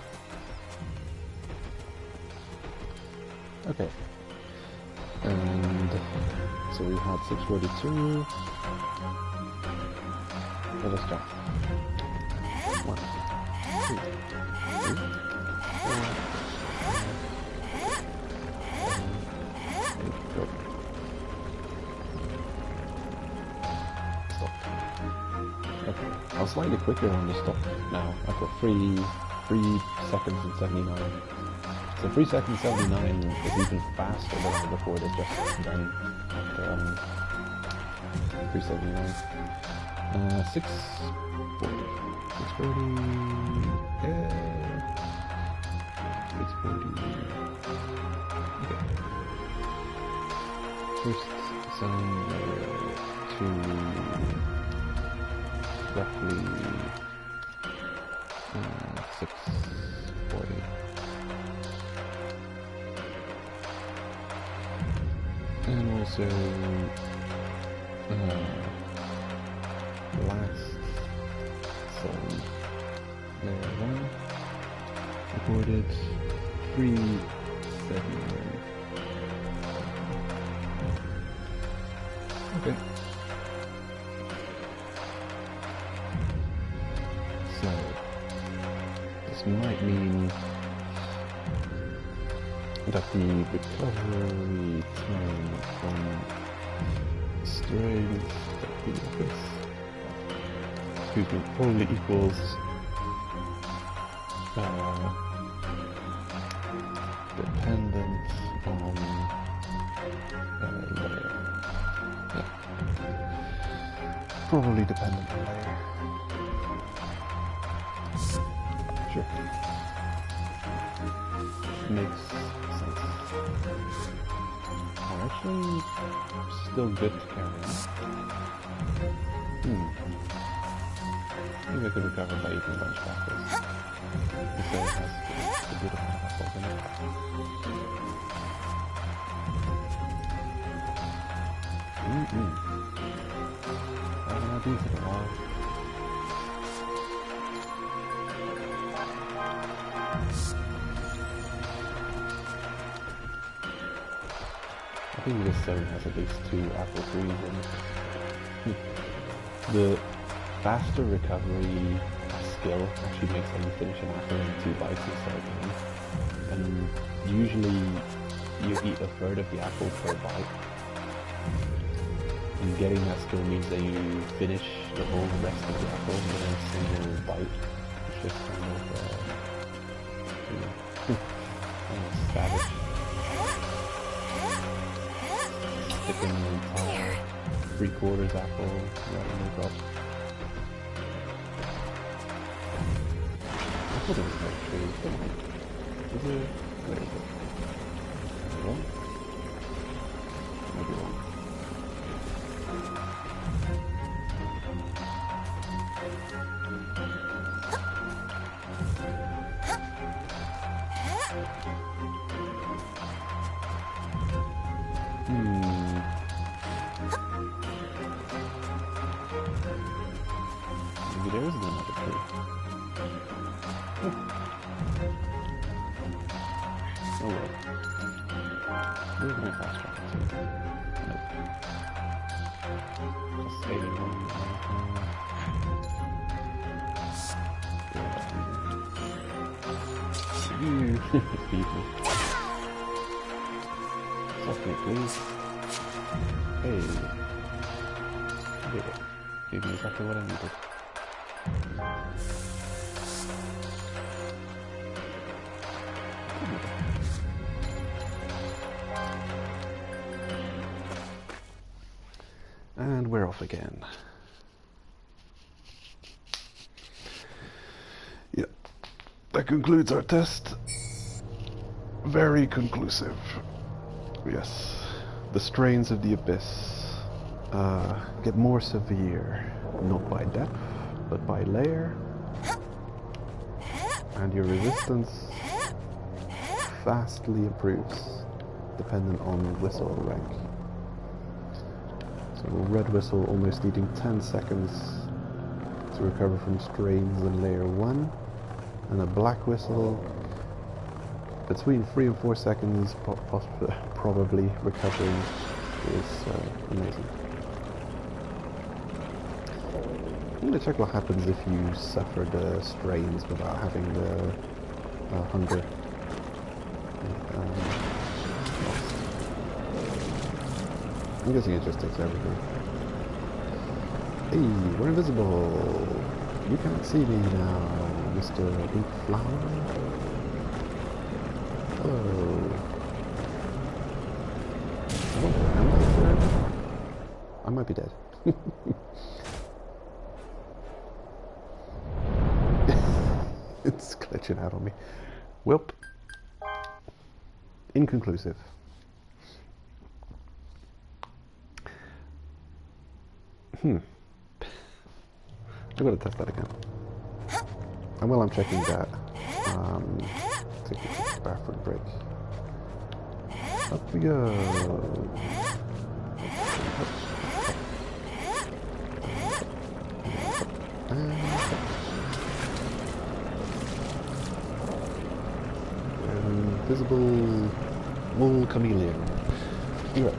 Okay. And so we had 642. Let us jump. 1, 2, 3, 4, 5, 6, 7, 8, go. Stop. Okay, I'll slightly quicker on the stop now. I've got 3 seconds and 79. So 3 seconds 79 is even faster than I recorded just then at 379. 640. 640. Yeah. 640. Okay. First zone to roughly 640. And also last zone layer 1 recorded 379. Okay. So this might mean that the recovery time from strains that we this, excuse me, probably equals dependent on layer. Yeah. Probably dependent on layer. Sure. Makes sense. Oh, actually, still good to carry on. Maybe I could recover by eating a bunch backwards. Because it has a good amount of apples in it. I haven't had these in a while. I think this zone has at least 2 apple trees in it. faster recovery skill actually makes them finish an apple in 2 bites instead of 1. And usually you eat a third of the apple per bite. And getting that skill means that you finish the whole rest of the apple in a single bite. It's just kind of, savage. Sticking an entire 3/4 apple right in the top. I thought it was actually, is it, where is it? Wrong? Maybe wrong. Maybe there isn't another tree. Oh well. Where's my fast travel to? Nope. Just saving one. You people. Suck me, please. Hey. There you go. Gave me exactly what I needed. And we're off again. Yep. That concludes our test. Very conclusive. Yes. The strains of the abyss get more severe, not by depth, but by layer. And your resistance vastly improves, dependent on whistle rank. So red whistle almost needing 10 seconds to recover from strains in layer 1, and a black whistle between 3 and 4 seconds probably recovering is amazing. I'm going to check what happens if you suffer the strains without having the hunger. I'm guessing it just takes everything. Hey, we're invisible! You can't see me now, Mr. Ink Flower. Hello. Oh, am I dead? I might be dead. It's glitching out on me. Welp. Inconclusive. I'm going to test that again. And while I'm checking that, take a quick bathroom break. Up we go. Invisible wool chameleon. You're up.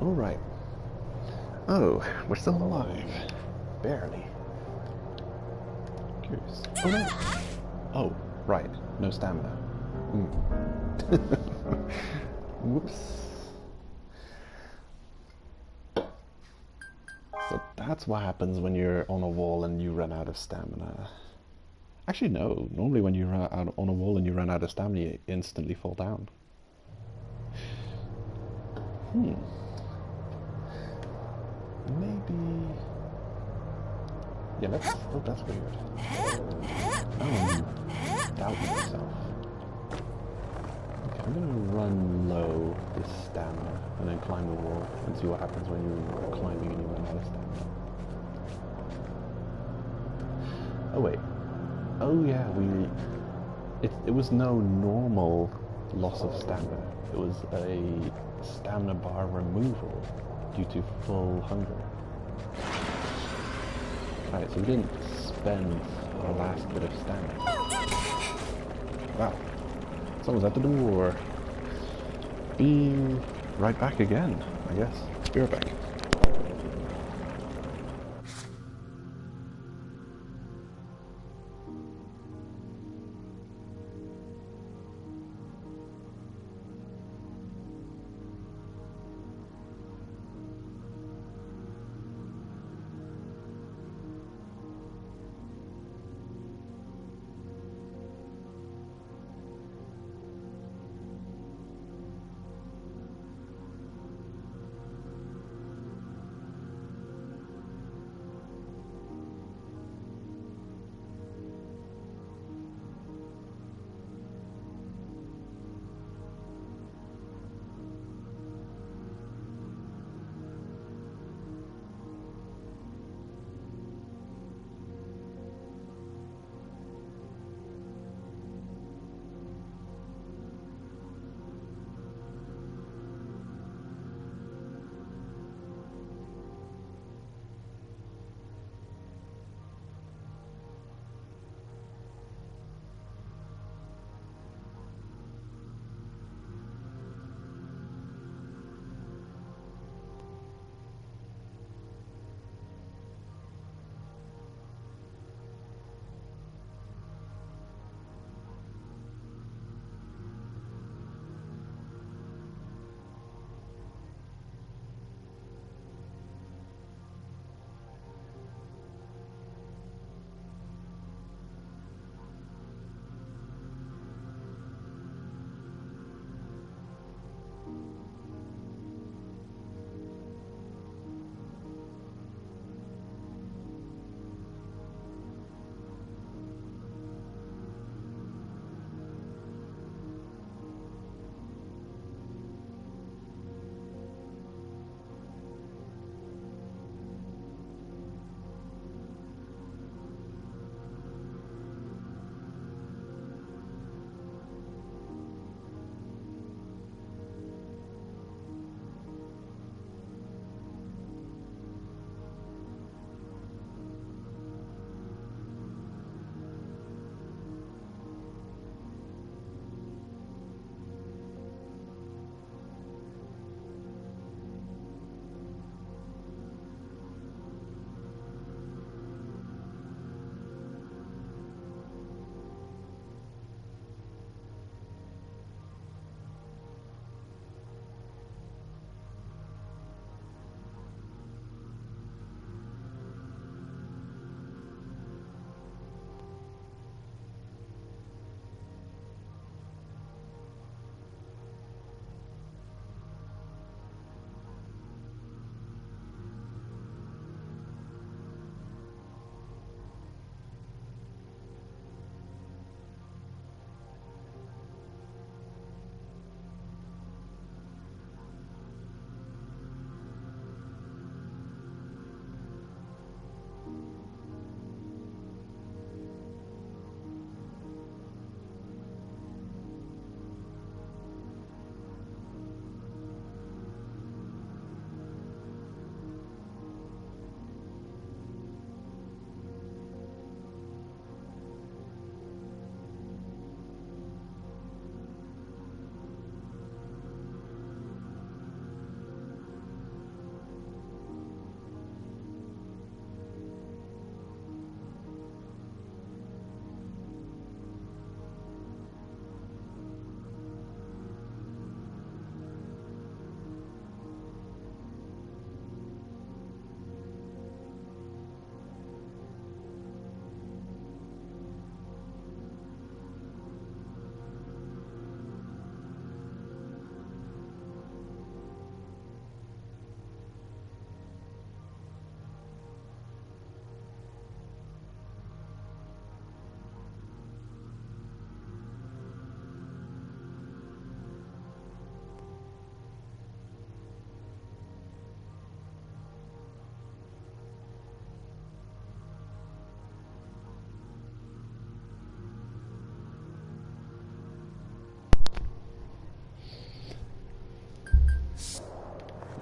Alright. Oh, we're still alive. Barely. Curious. Oh no! Oh, right. No stamina. Whoops. So that's what happens when you're on a wall and you run out of stamina. Actually, no. Normally when you run out on a wall and you run out of stamina, you instantly fall down. Maybe... Yeah, let's... Oh, that's weird. I'm doubting myself. Okay, I'm gonna run low with stamina and then climb the wall and see what happens when you're climbing and you run out of stamina. Oh wait. Oh yeah, it was no normal loss of stamina. It was a stamina bar removal due to full hunger. Alright, so we didn't spend our last bit of stamina. Wow. Someone's at the door. Be right back again, I guess. Be right back.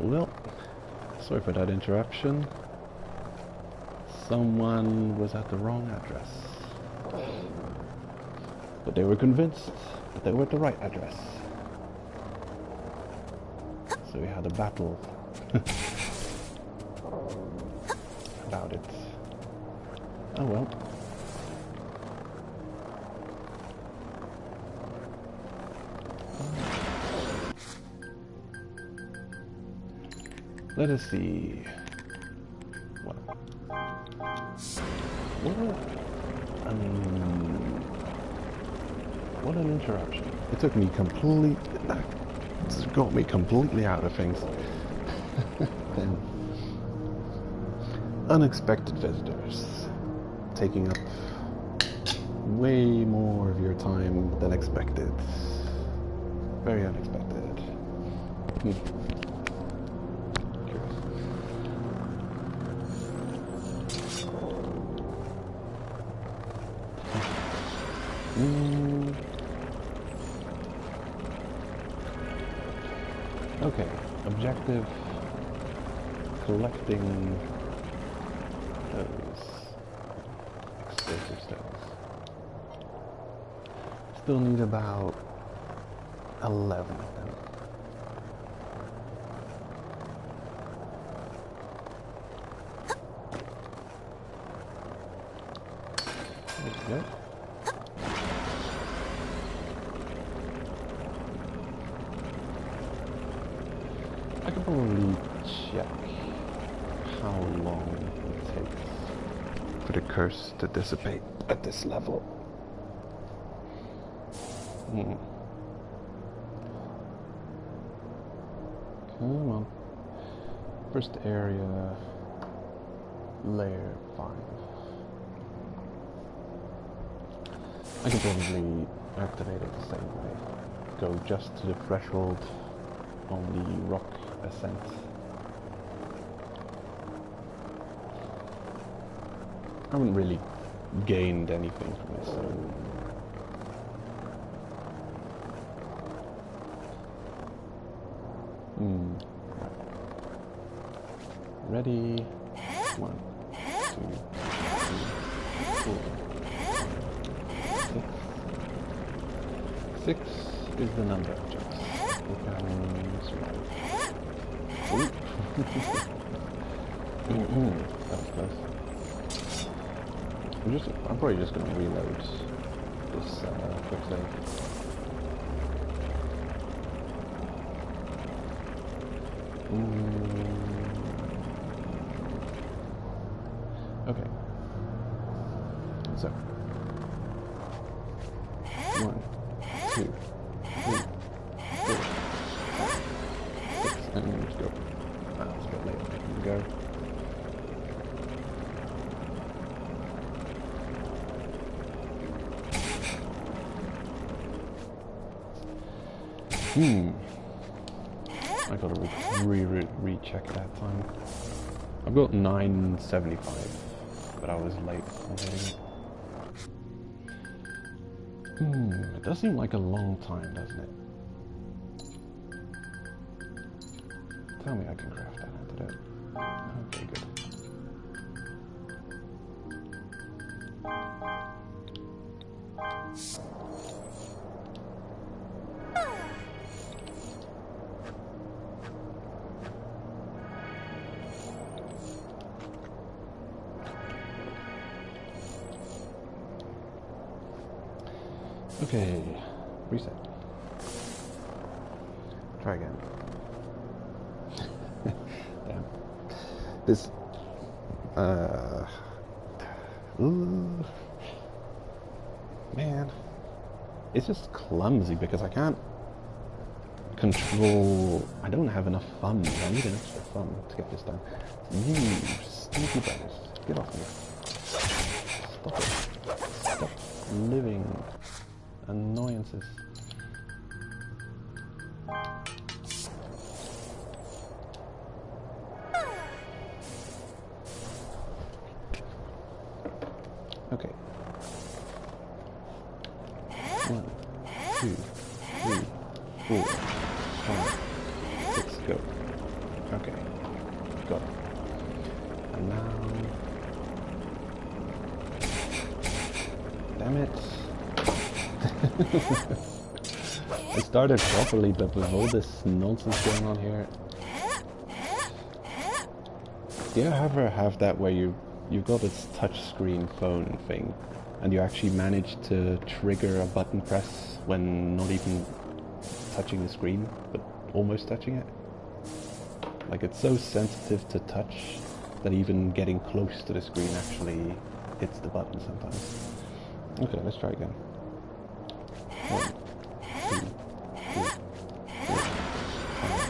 Well, sorry for that interruption. Someone was at the wrong address. But they were convinced that they were at the right address. So we had a battle about it. Oh well. Let us see. What an interruption. It took me completely... It got me completely out of things. Then, unexpected visitors. Taking up way more of your time than expected. Very unexpected. Okay, objective, collecting those explosive stones. Still need about 11 of them. There we go. I could probably check how long it takes for the curse to dissipate at this level. Come on. First area, layer 5. I can probably activate it the same way. Go just to the threshold on the rock ascent. I haven't really gained anything from this, so... Ready? 1, 2, 3, 4, 6. 6 is the number of jumps. Becomes right. That was close. I'm probably just going to reload this quick save. Okay. So 1, 2, 3, 4, 5, 6, and let's go. It's a bit late. I can go. I gotta recheck that time. I've got 975, but I was late on hitting it. It does seem like a long time, doesn't it? Tell me I can craft that antidote. Okay, good. Okay, reset. Try again. Damn. This, man, it's just clumsy because I can't control. I don't have enough thumbs. I need an extra thumb to get this done. You sneaky buggers, get off me! Stop it! Stop living annoyances. Okay. 1, 2, 3, 4, 5, 6, go. Okay. got it. And now... Damn it. It started properly, but with all this nonsense going on here... Do you ever have that where you've got this touchscreen phone thing, and you actually manage to trigger a button press when not even touching the screen, but almost touching it? Like, it's so sensitive to touch that even getting close to the screen actually hits the button sometimes. Okay, let's try again. 1, 2, 3, 4, 5,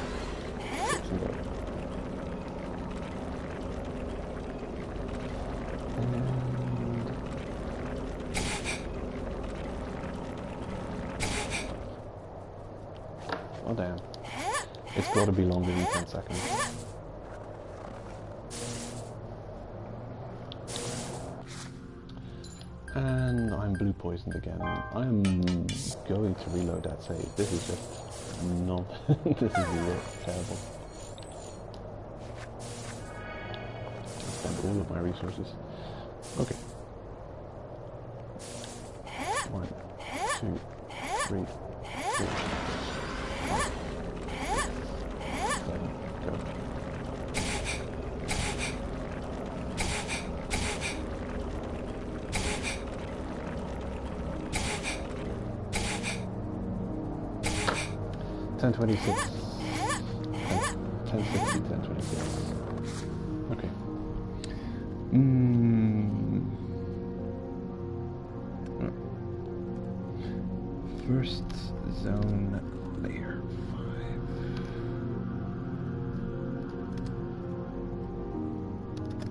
6, and go. Oh damn. It's got to be longer than 10 seconds. And I'm blue poisoned again. I'm going to reload that save. This is just not... this is terrible. I spent all of my resources. Okay. 1, 2, 3, 4, 5, 7, go. $10.26. 10.60, 10.26. Okay. First zone layer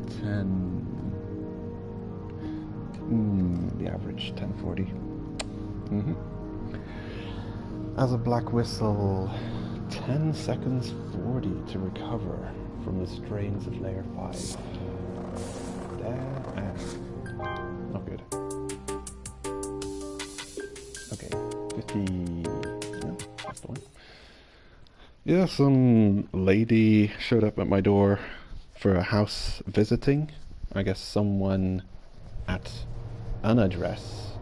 5. 10. The average 1040. As a black whistle, 10 seconds 40 to recover from the strains of layer 5. Damn. Not good. Okay, 50. Yeah, that's the one. Yeah, some lady showed up at my door for a house visiting. I guess someone at an address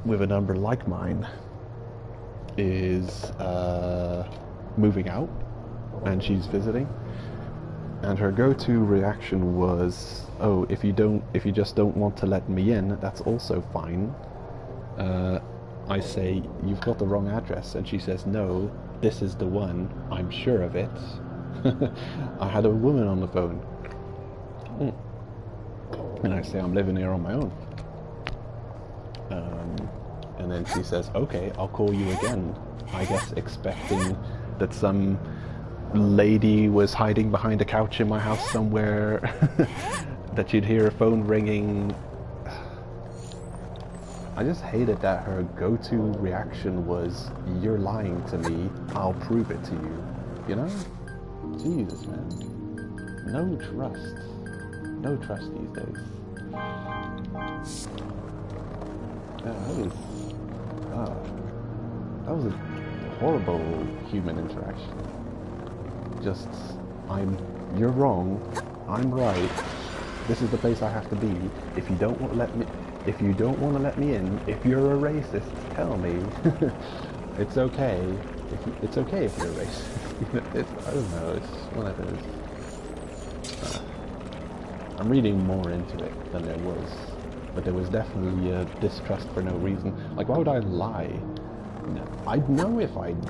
with a number like mine is moving out, and she's visiting, and her go-to reaction was, oh, if you just don't want to let me in, that's also fine. I say, you've got the wrong address, and she says, no, this is the one, I'm sure of it. I had a woman on the phone. And I say, I'm living here on my own. And then she says, okay, I'll call you again. I guess expecting that some lady was hiding behind a couch in my house somewhere, that you'd hear a phone ringing. I just hated that her go-to reaction was, you're lying to me, I'll prove it to you. You know? Jesus, man. No trust. No trust these days. Yeah, that was a horrible human interaction. Just, you're wrong, I'm right, this is the place I have to be. If you don't want to let me in, if you're a racist, tell me. It's okay. It's okay if you're a racist. I don't know, it's one of those. I'm reading more into it than there was. But there was definitely a distrust for no reason. Like, why would I lie? I'd know if I'm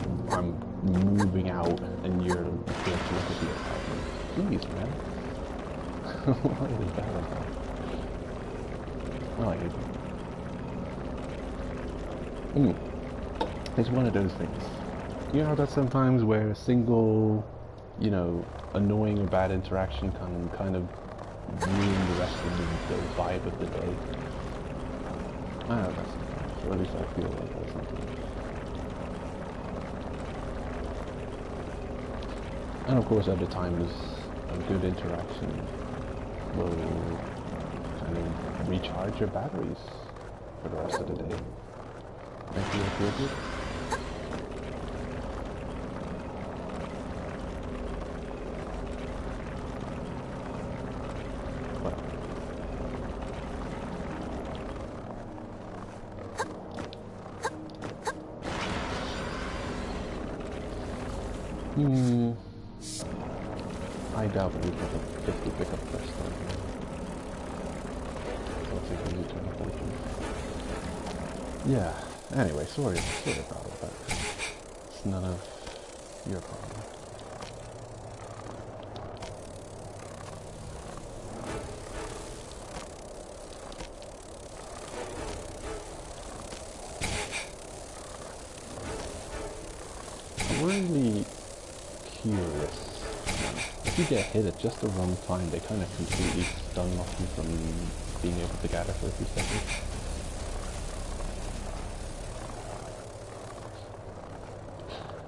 moving out and you're here to look at the apartment. Please, man. What is that about? It's one of those things. You know that sometimes where a single, annoying or bad interaction can kind of ruin the rest of the vibe of the day. I don't know, sometimes, or at least I feel like that sometimes. And of course, other times, a good interaction will kind of recharge your batteries for the rest of the day. Make you feel good. Hmm. I doubt we get a 50 pickup first time. That's a good return, unfortunately. Yeah, anyway, sorry about all that. It's none of your problem. I'm really curious. If you get hit at just the wrong time, they kind of completely stun lock you from being able to gather for a few seconds.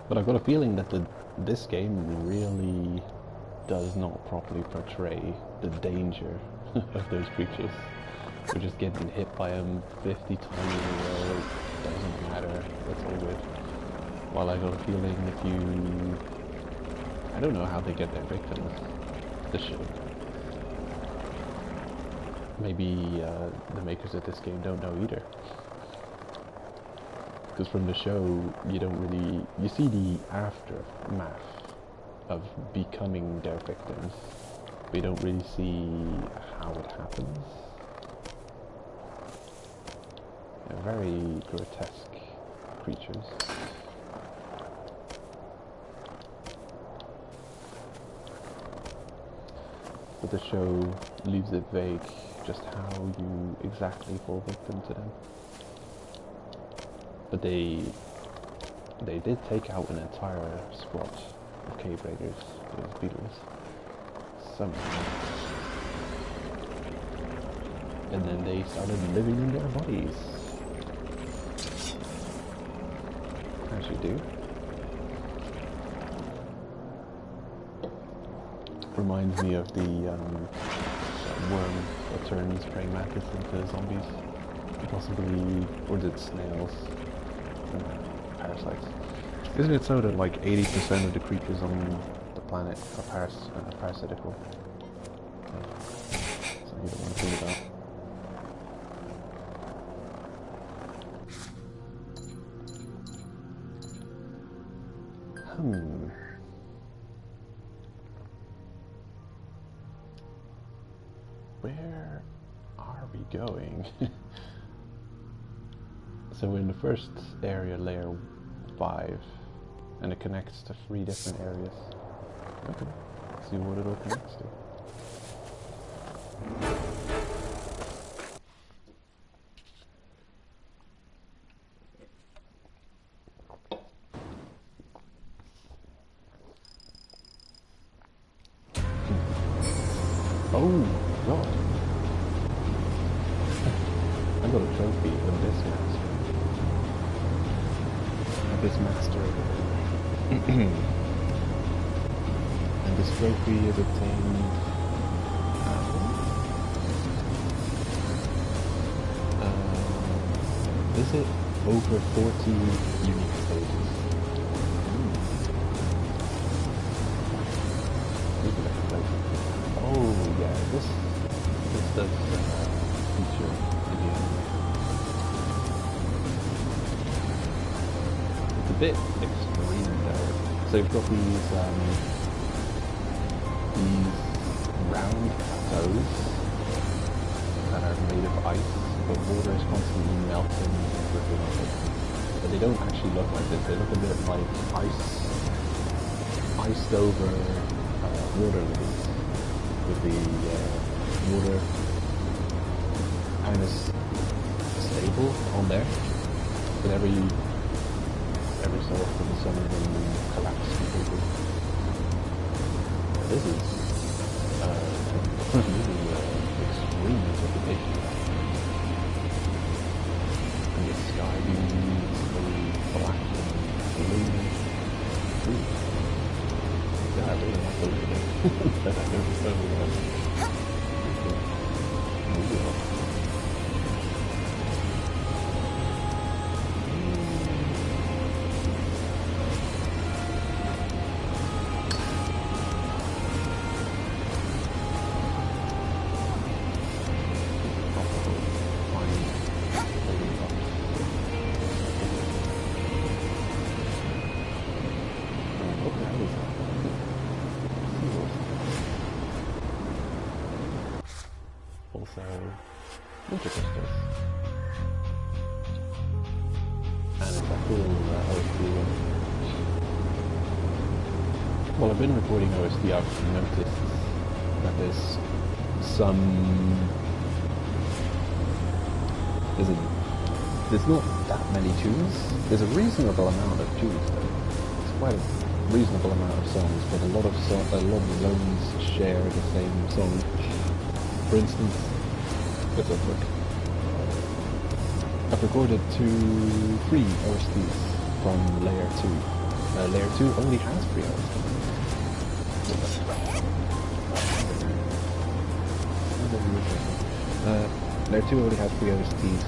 But I've got a feeling that this game really does not properly portray the danger of those creatures. We're just getting hit by them 50 times in a row, doesn't matter, it's all good. While I got a feeling if you... I don't know how they get their victims. The show. Maybe the makers of this game don't know either. Because from the show, you don't really... You see the aftermath of becoming their victims, but you don't really see how it happens. They're very grotesque creatures. But the show leaves it vague just how you exactly fall victim to them. But they did take out an entire squad of cave raiders, those beetles. Somehow. And then they started living in their bodies. As you do. Reminds me of the worm that turns praying mantis into zombies. Possibly, or did snails? Parasites. Isn't it so that like 80% of the creatures on the planet are parasitical? So you don't want to think about. Where are we going? So we're in the first area, layer 5, and it connects to 3 different areas. Okay, let's see what it all connects to. Oh god! I got a trophy of this master. This master. And this trophy is obtained is it over 40 unique stages? Oh yeah, this does feature in the anime. It's a bit extreme though. So you've got these round plateaus that are made of ice, but water is constantly melting and dripping off it. But they don't actually look like this. They look a bit like iced over water lilies, with the water kind of stable on there, but every so often some of them collapse completely. This is really extreme interpretation. And the sky beams, the black and blue. Yeah, I really like those things. That I noticed over there. Moving on. What the hell is that? also winter crystals. And it's a cool OST one. While I've been recording OST, I've noticed that there's not that many tunes. There's a reasonable amount of tunes though. It's quite a reasonable amount of songs, but a lot of zones share the same song. For instance, let's have a look. I've recorded 3 OSTs from Layer 2. Layer 2 only has 3 OSTs. Layer 2 only has 3 OSTs.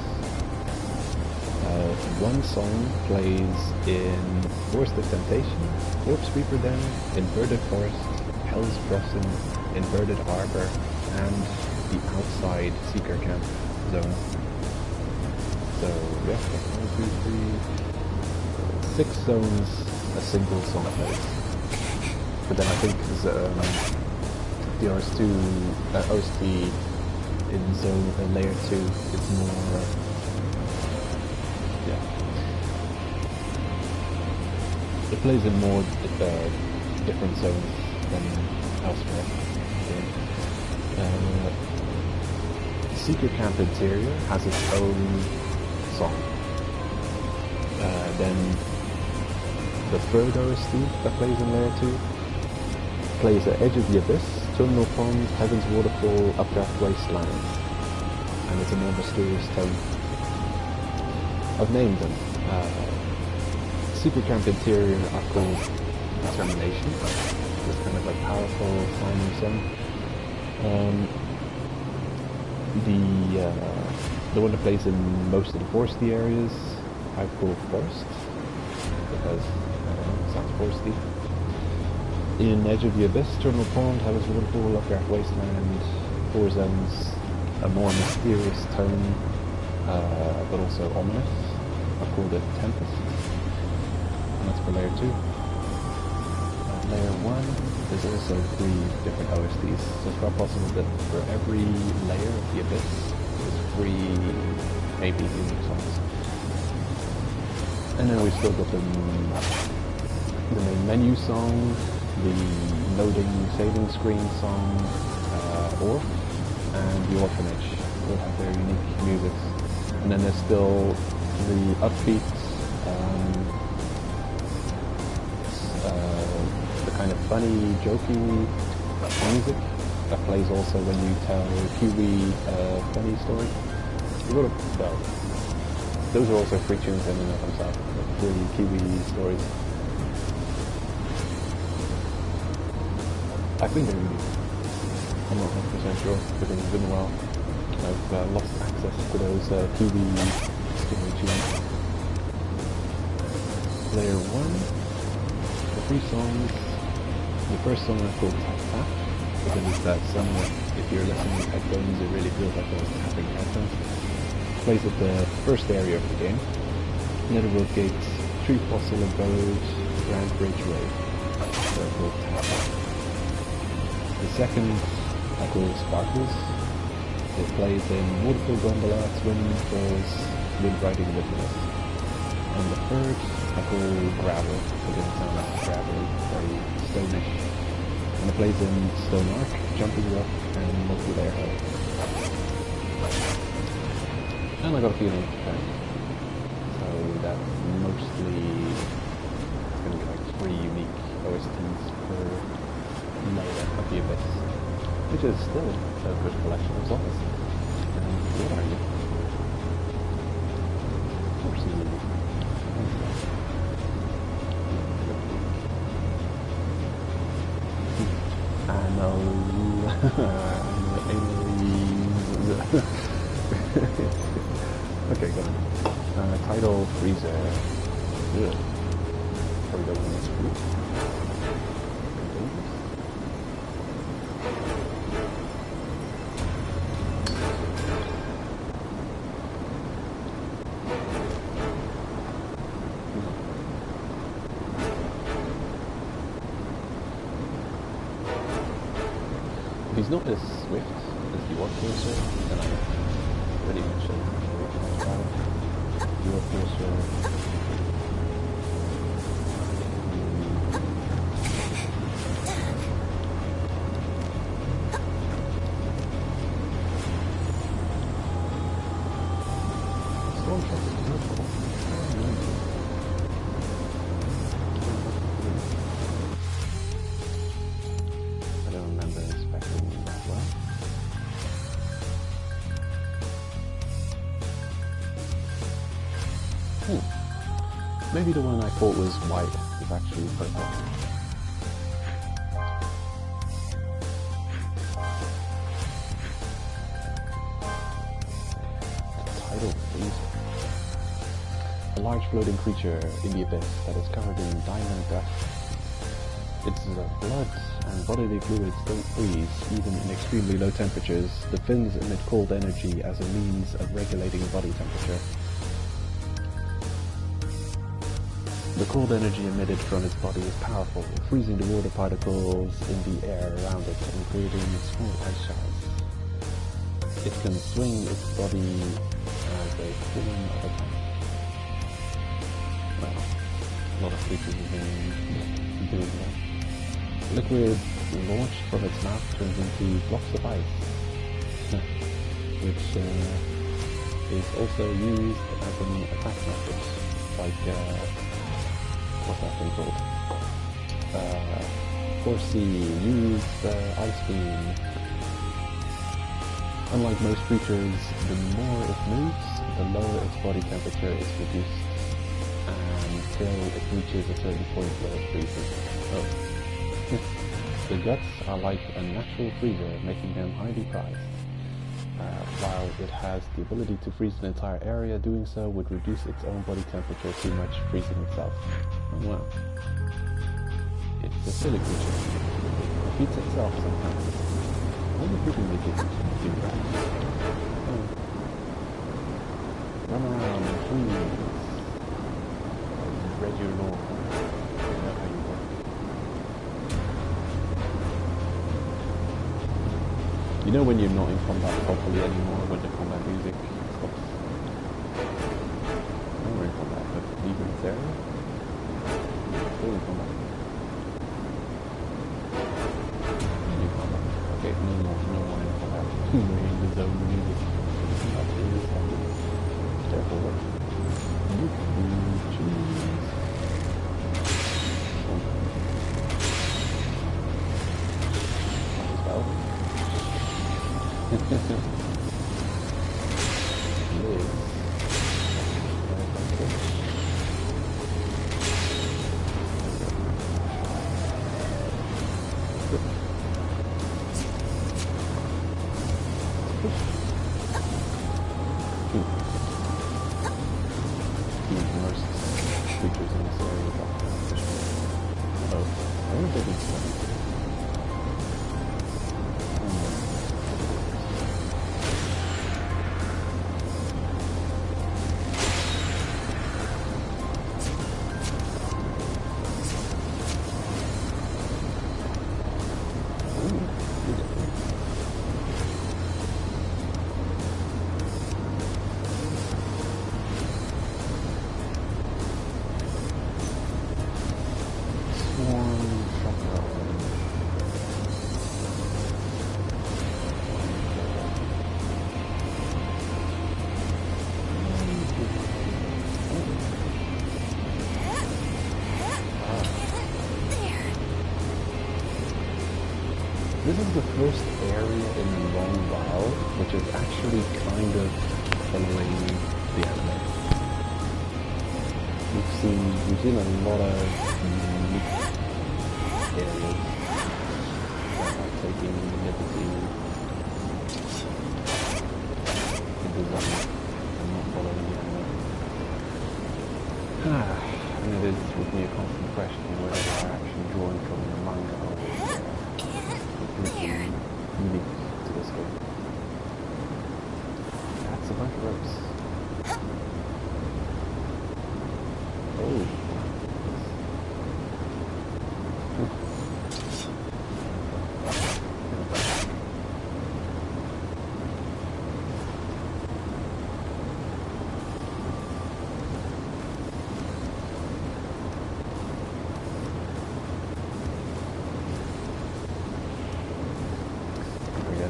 One song plays in Forest of Temptation, Corpse Reaper Den, Inverted Forest, Hell's Crossing, Inverted Harbor, and the Outside Seeker Camp zone. So, yeah, 1, 2, 3, 6 zones, a single song plays. But then I think the OST in zone Layer 2 is more... it plays in more different zones than elsewhere. Secret Camp Interior has its own song. Then the third OST that plays in Layer 2 plays at Edge of the Abyss, Terminal Pond, Heaven's Waterfall, Updraft Wasteland, and it's a more mysterious tone. I've named them. Secret Camp Interior are called Determination. It's kind of a powerful climbing song. The one that plays in most of the foresty areas I've called Forest, because, I don't know, it sounds foresty. In Edge of the Abyss, Terminal Pond, Heaven's Waterfall, Updraft Wasteland, 4 zones, a more mysterious tone, but also ominous. I've called it Tempest. That's for Layer 2. Layer 1, there's also 3 different OSTs, so it's quite possible that for every layer of the Abyss, there's 3 maybe unique songs. And then we've still got the main menu song, the loading saving screen song, Orb, and the Orphanage will have their unique music. And then there's still the upbeat, the kind of funny, jokey music that plays also when you tell Kiwi a funny story. Well, those are also free tunes in and of themselves, the 3 Kiwi stories. I think they're really good. I'm not 100% sure, because it's been a while. I've lost access to those Kiwi story tunes. Layer 1. The 3 songs. The first song is called Tap Tap, because it's that song that if you're listening with headphones, it really feels like those tapping headphones. It plays at the first area of the game. Netherworld Gates, Tree Fossil Abode, Grand Bridge Road. So it's called Tap Tap. The second I call Sparkles. It plays in Waterfall Gondola, Swimming Falls, Wind Riding Wilderness. And the third I call Gravel, because it sounds like gravelly, very stonish. And it plays in Stone Arc, Jumping Rock, and Multi-Layer Hell. And I got a feeling so that mostly it's going to be like 3 unique OSTs per layer of the Abyss, which is still a good collection of songs. And what are you? Of course you okay, go on. Tidal Freezer. Ugh. Probably don't want this fruit. He's not as swift is the orb cursor, and I'm pretty much sure which one's better. The orb cursor. I don't remember inspecting them that well. Maybe the one I thought was white is actually purple. Tidal freezer. A large floating creature in the abyss that is covered in diamond dust. Its blood and bodily fluids don't freeze, even in extremely low temperatures. The fins emit cold energy as a means of regulating body temperature. The cold energy emitted from its body is powerful, freezing the water particles in the air around it and creating small ice shards. It can swing its body as a form of attack. Well, a lot of creatures have been doing that. Liquid launched from its mouth turns into blocks of ice, which is also used as an attack method, like what's that thing called? Horsey used Ice Beam. Unlike most creatures, the more it moves, the lower its body temperature is reduced until it reaches a certain point where it freezes. Oh. The guts are like a natural freezer, making them highly prized. While it has the ability to freeze an entire area, doing so would reduce its own body temperature too much, freezing itself. Oh wow. It's a silly creature. It feeds itself sometimes. Why do people make it do that? Oh. Run around and freeze. Read your law. I know how you work. You know when you're not in combat properly anymore, when the combat music stops? No, we're in combat, but leaving this area? Still in combat. In combat. Okay, no more in combat. We're in the zone music. Careful, what? You can choose. This is the first area in a long while which is actually kind of following the anime. We've seen a lot of unique areas that are taking liberty in design and not following the anime. And it is with me a constant question whether they are actually drawing from the manga or unique to this game. That's a bunch of ropes. Oh.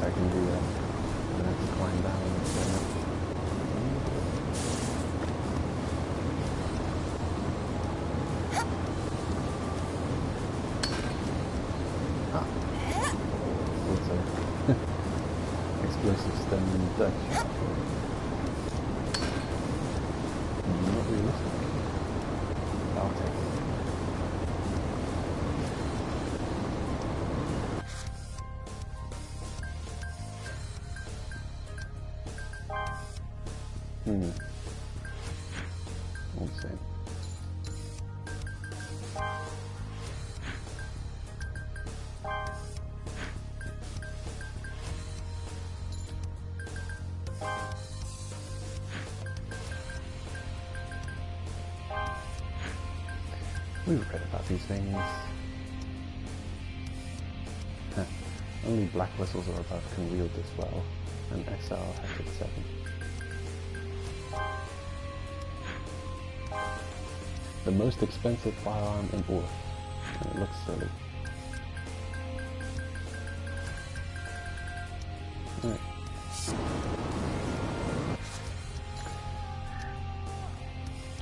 Alright, I can do that. I'm gonna have to climb down and climb up. Ah. What's a explosive stem in Dutch? Not realistic. I'll take it. All the same. We've read about these things. Huh. Only black whistles are above can wield this well, and XL has it 7. The most expensive firearm in Orb. And it looks silly. Right.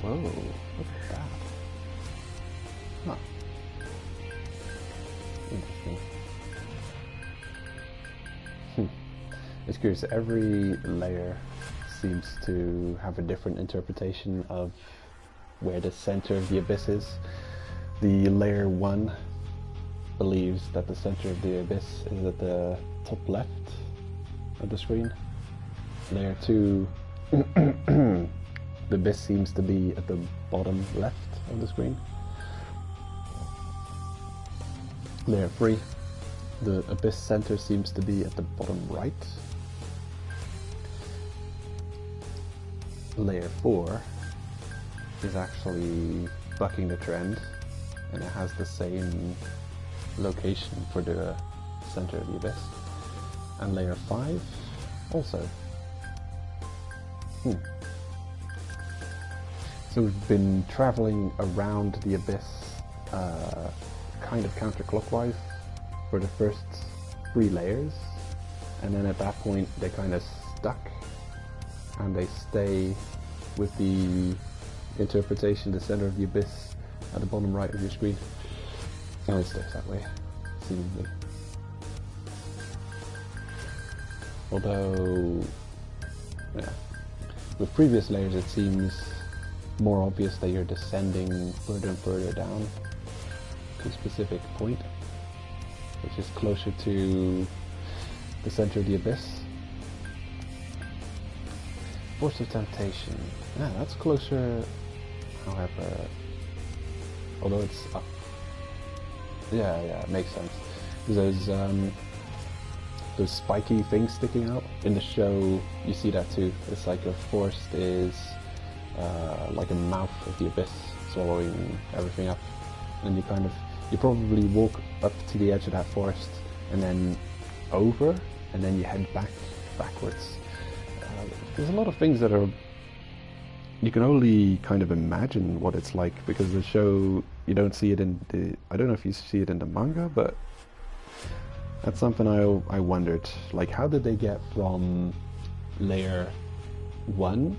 Whoa, look at that. Huh. Interesting. It's curious, every layer seems to have a different interpretation of where the center of the abyss is. The layer 1 believes that the center of the abyss is at the top left of the screen. Layer 2, the abyss seems to be at the bottom left of the screen. Layer 3, the abyss center seems to be at the bottom right. Layer 4 is actually bucking the trend, and it has the same location for the center of the abyss. And layer 5 also. So we've been traveling around the abyss kind of counterclockwise for the first 3 layers, and then at that point they kind of stuck and they stay with the interpretation, the center of the abyss at the bottom right of your screen. And it stays that way, seemingly. Although, yeah, with previous layers it seems more obvious that you're descending further and further down to a specific point, which is closer to the center of the abyss. Force of Temptation. Yeah, that's closer, however, although it's up. Yeah, it makes sense. There's those spiky things sticking out. In the show, you see that too. It's like a forest is like a mouth of the abyss, swallowing everything up. And you probably walk up to the edge of that forest, and then over, and then you head backwards. There's a lot of things that are, you can only kind of imagine what it's like, because the show, you don't see it in the, I don't know if you see it in the manga, but that's something I wondered, like how did they get from layer 1,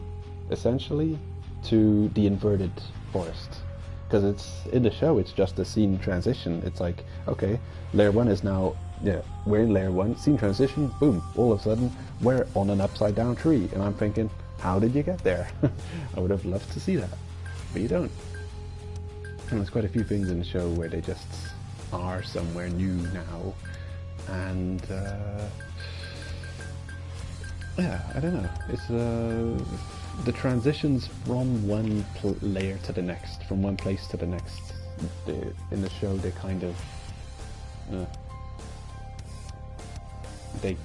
essentially, to the inverted forest? Because it's, in the show, it's just a scene transition. It's like, okay, layer 1 is now, yeah, we're in layer 1, scene transition, boom, all of a sudden, we're on an upside down tree. And I'm thinking, how did you get there? I would have loved to see that, but you don't. And there's quite a few things in the show where they just are somewhere new now. And, yeah, I don't know. It's, the transitions from one layer to the next, from one place to the next, in the show they kind of they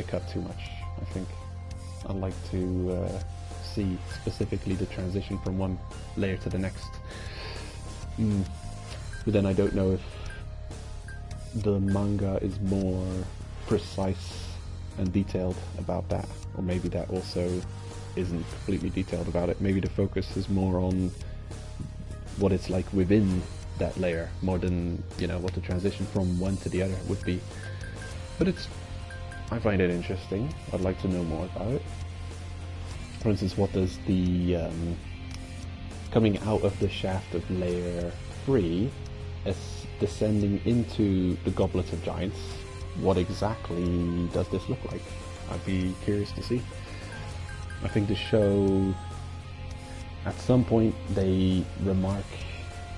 cut too much, I think. I'd like to see specifically the transition from one layer to the next. But then I don't know if the manga is more precise and detailed about that, or maybe that also isn't completely detailed about it. Maybe the focus is more on what it's like within that layer, more than, you know, what the transition from one to the other would be. But it's I find it interesting. I'd like to know more about it. For instance, what does the coming out of the shaft of layer 3 as descending into the Goblet of Giants, what exactly does this look like? I'd be curious to see. I think the show, at some point they remark,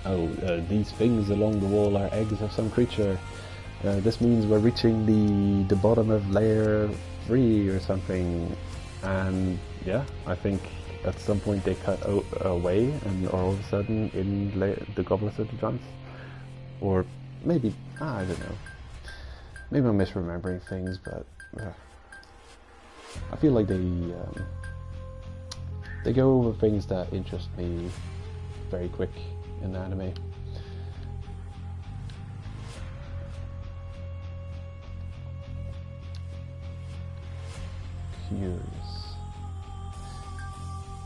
oh, these things along the wall are eggs of some creature. This means we're reaching the bottom of layer 3 or something. And yeah, I think at some point they cut away and all of a sudden in the Goblet of the Giants. Or maybe, I don't know. Maybe I'm misremembering things, but I feel like they go over things that interest me very quick in the anime. Curious.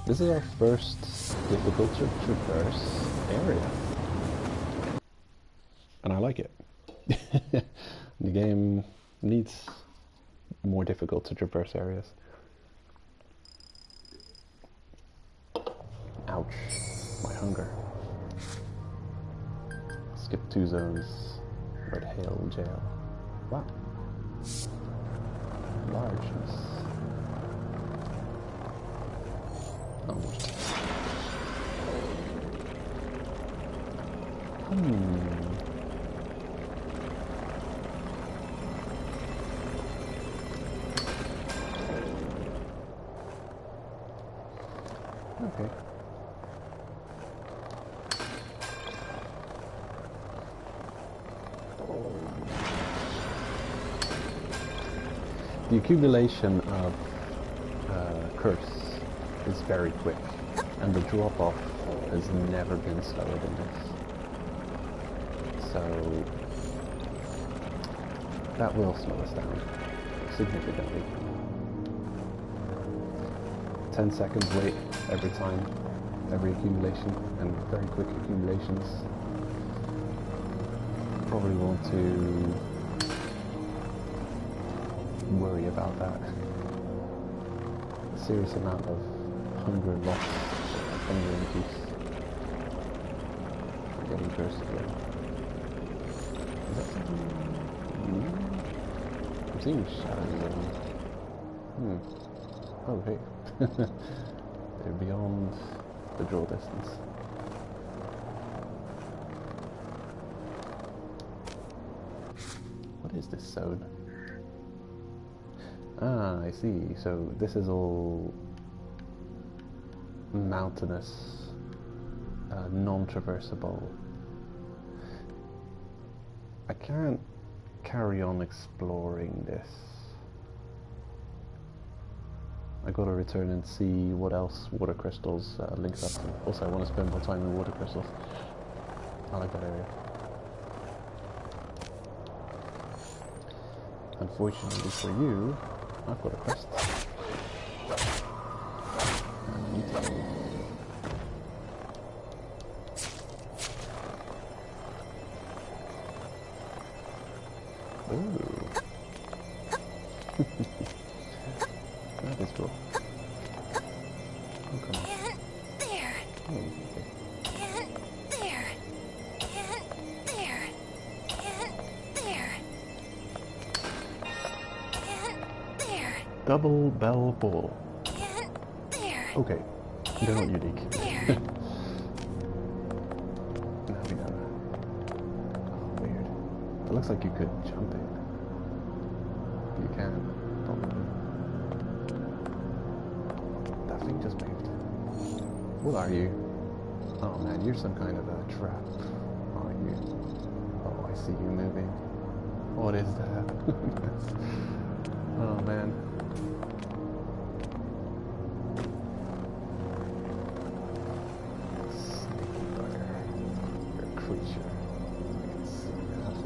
This is our first difficult to traverse area. And I like it. The game needs more difficult to traverse areas. Ouch, my hunger. Skip 2 zones. Red Hill Jail. Wow. Largeness. Almost. Okay. The accumulation of curse is very quick, and the drop-off has never been slower than this. So that will slow us down significantly. 10 seconds wait every time, every accumulation, and very quick accumulations. Probably want to worry about that. A serious amount of hunger loss, hunger increase. Getting cursed again. Is that something new? I'm seeing shadows on. Oh, hey. They're beyond the draw distance. What is this zone? Ah, I see. So this is all mountainous, non-traversable. I can't carry on exploring this. I gotta return and see what else water crystals links up to. Also, I want to spend more time in water crystals. I like that area. Unfortunately for you, I've got a quest. And I need to do. Ooh. That is cool. Oh, come on. And there. Oh, okay. And there. And there. And there. And there. Double bell ball. And there. Okay, they're not unique. There. Now we know. Oh, weird. It looks like you could jump it. You can, probably. That thing just moved. What are you? Oh man, you're some kind of a trap, aren't you? Oh, I see you moving. What is that? Oh man. Sneaky bugger. You're a creature. I can see that.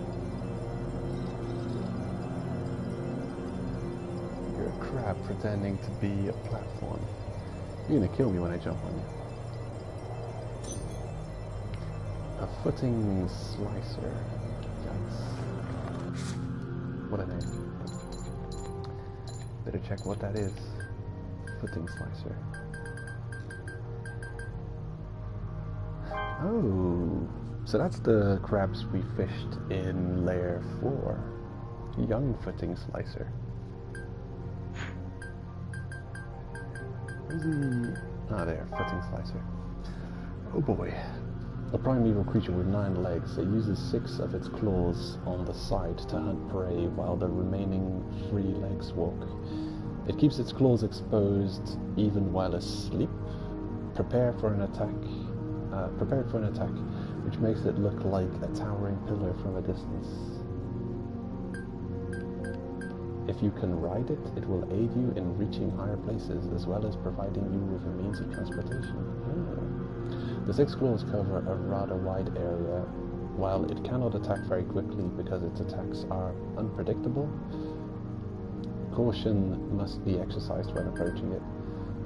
You're a crab pretending to be a platform. You're gonna kill me when I jump on you. A footing slicer. Yikes. What a name. Better check what that is. Footing slicer. Oh, so that's the crabs we fished in layer 4. Young footing slicer. Where's the... Ah, there, footing slicer. Oh boy. A primeval creature with 9 legs, it uses 6 of its claws on the side to hunt prey while the remaining 3 legs walk. It keeps its claws exposed even while asleep. Prepared for an attack, which makes it look like a towering pillar from a distance. If you can ride it, it will aid you in reaching higher places, as well as providing you with a means of transportation. The 6 claws cover a rather wide area. While it cannot attack very quickly because its attacks are unpredictable, caution must be exercised when approaching it.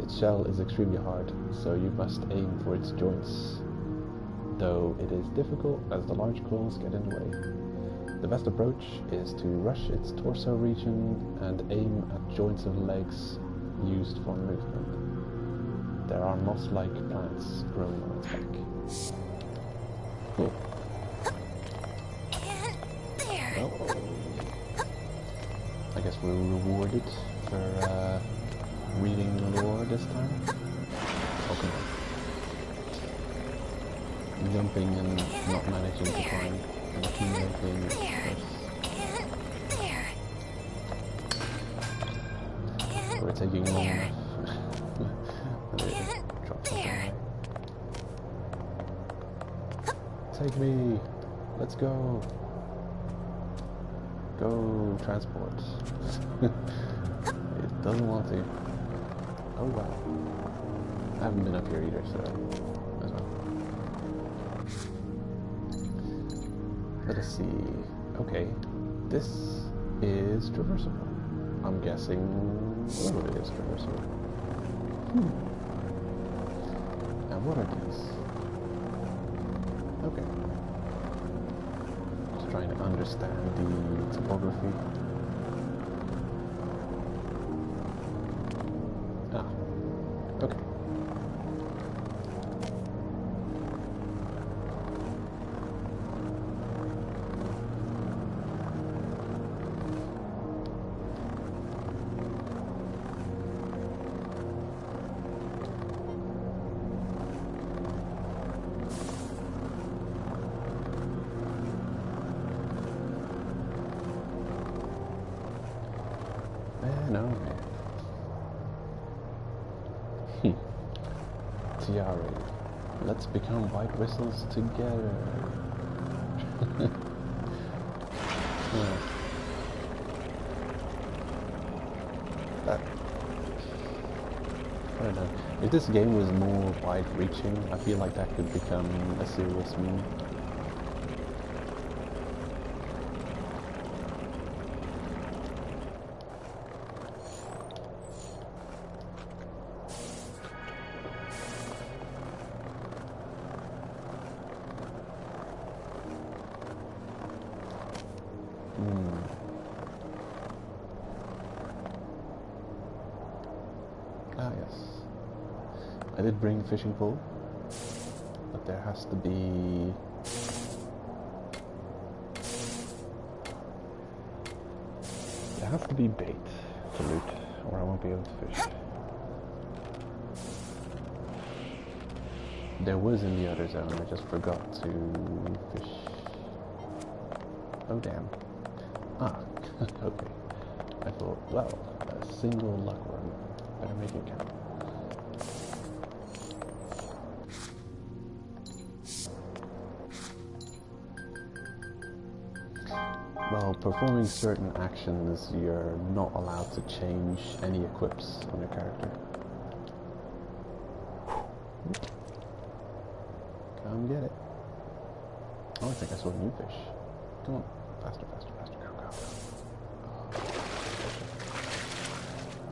Its shell is extremely hard, so you must aim for its joints, though it is difficult as the large claws get in the way. The best approach is to rush its torso region and aim at joints of legs used for movement. There are moss-like plants growing on its back. Cool. Well, I guess we're rewarded for reading the lore this time. Oh, come on. Jumping and not managing to find and accumulating first. We're taking long enough. Take me! Let's go! Go transport. It doesn't want to. Oh wow. I haven't been up here either, so as well. Let us see. Okay. This is traversable. I'm guessing it is traversable. And what are these? Okay. Just trying to understand the topography. Ah. Okay. Tiare. Let's become white whistles together. Yeah. That, I don't know. If this game was more wide-reaching, I feel like that could become a serious meme. Ah, yes. I did bring the fishing pole, but there has to be... There has to be bait to loot, or I won't be able to fish. There was in the other zone, I just forgot to fish. Oh damn. Ah, okay. I thought, well, a single luck run. Better make it count. While performing certain actions, you're not allowed to change any equips on your character. Come get it. Oh, I think I saw a new fish. Come on. Faster, faster, faster. Go, go, go.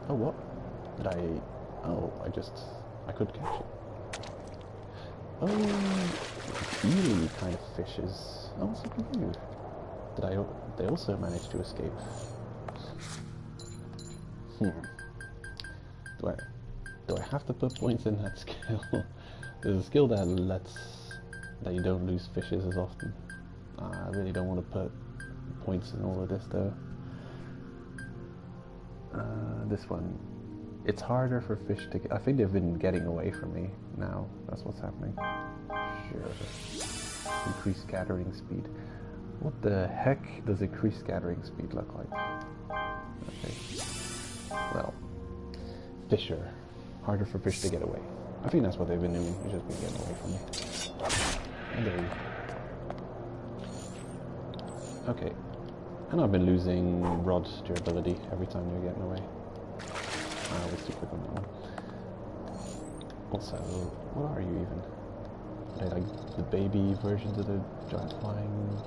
Oh, what? Did I... Oh, I could catch it. Oh, eel kind of fishes. Oh, what's up with you? They also managed to escape. Do I have to put points in that skill? There's a skill that you don't lose fishes as often. I really don't want to put points in all of this though. This one, it's harder for fish to get. I think they've been getting away from me now. That's what's happening. Sure. Increase scattering speed. What the heck does increased scattering speed look like? Okay. Well, fisher. Harder for fish to get away. I think that's what they've been doing. They've just been getting away from me. And there. Okay. And I've been losing rod durability every time they're getting away. I was too quick on that one. Also, what are you even? Are they like the baby versions of the giant flying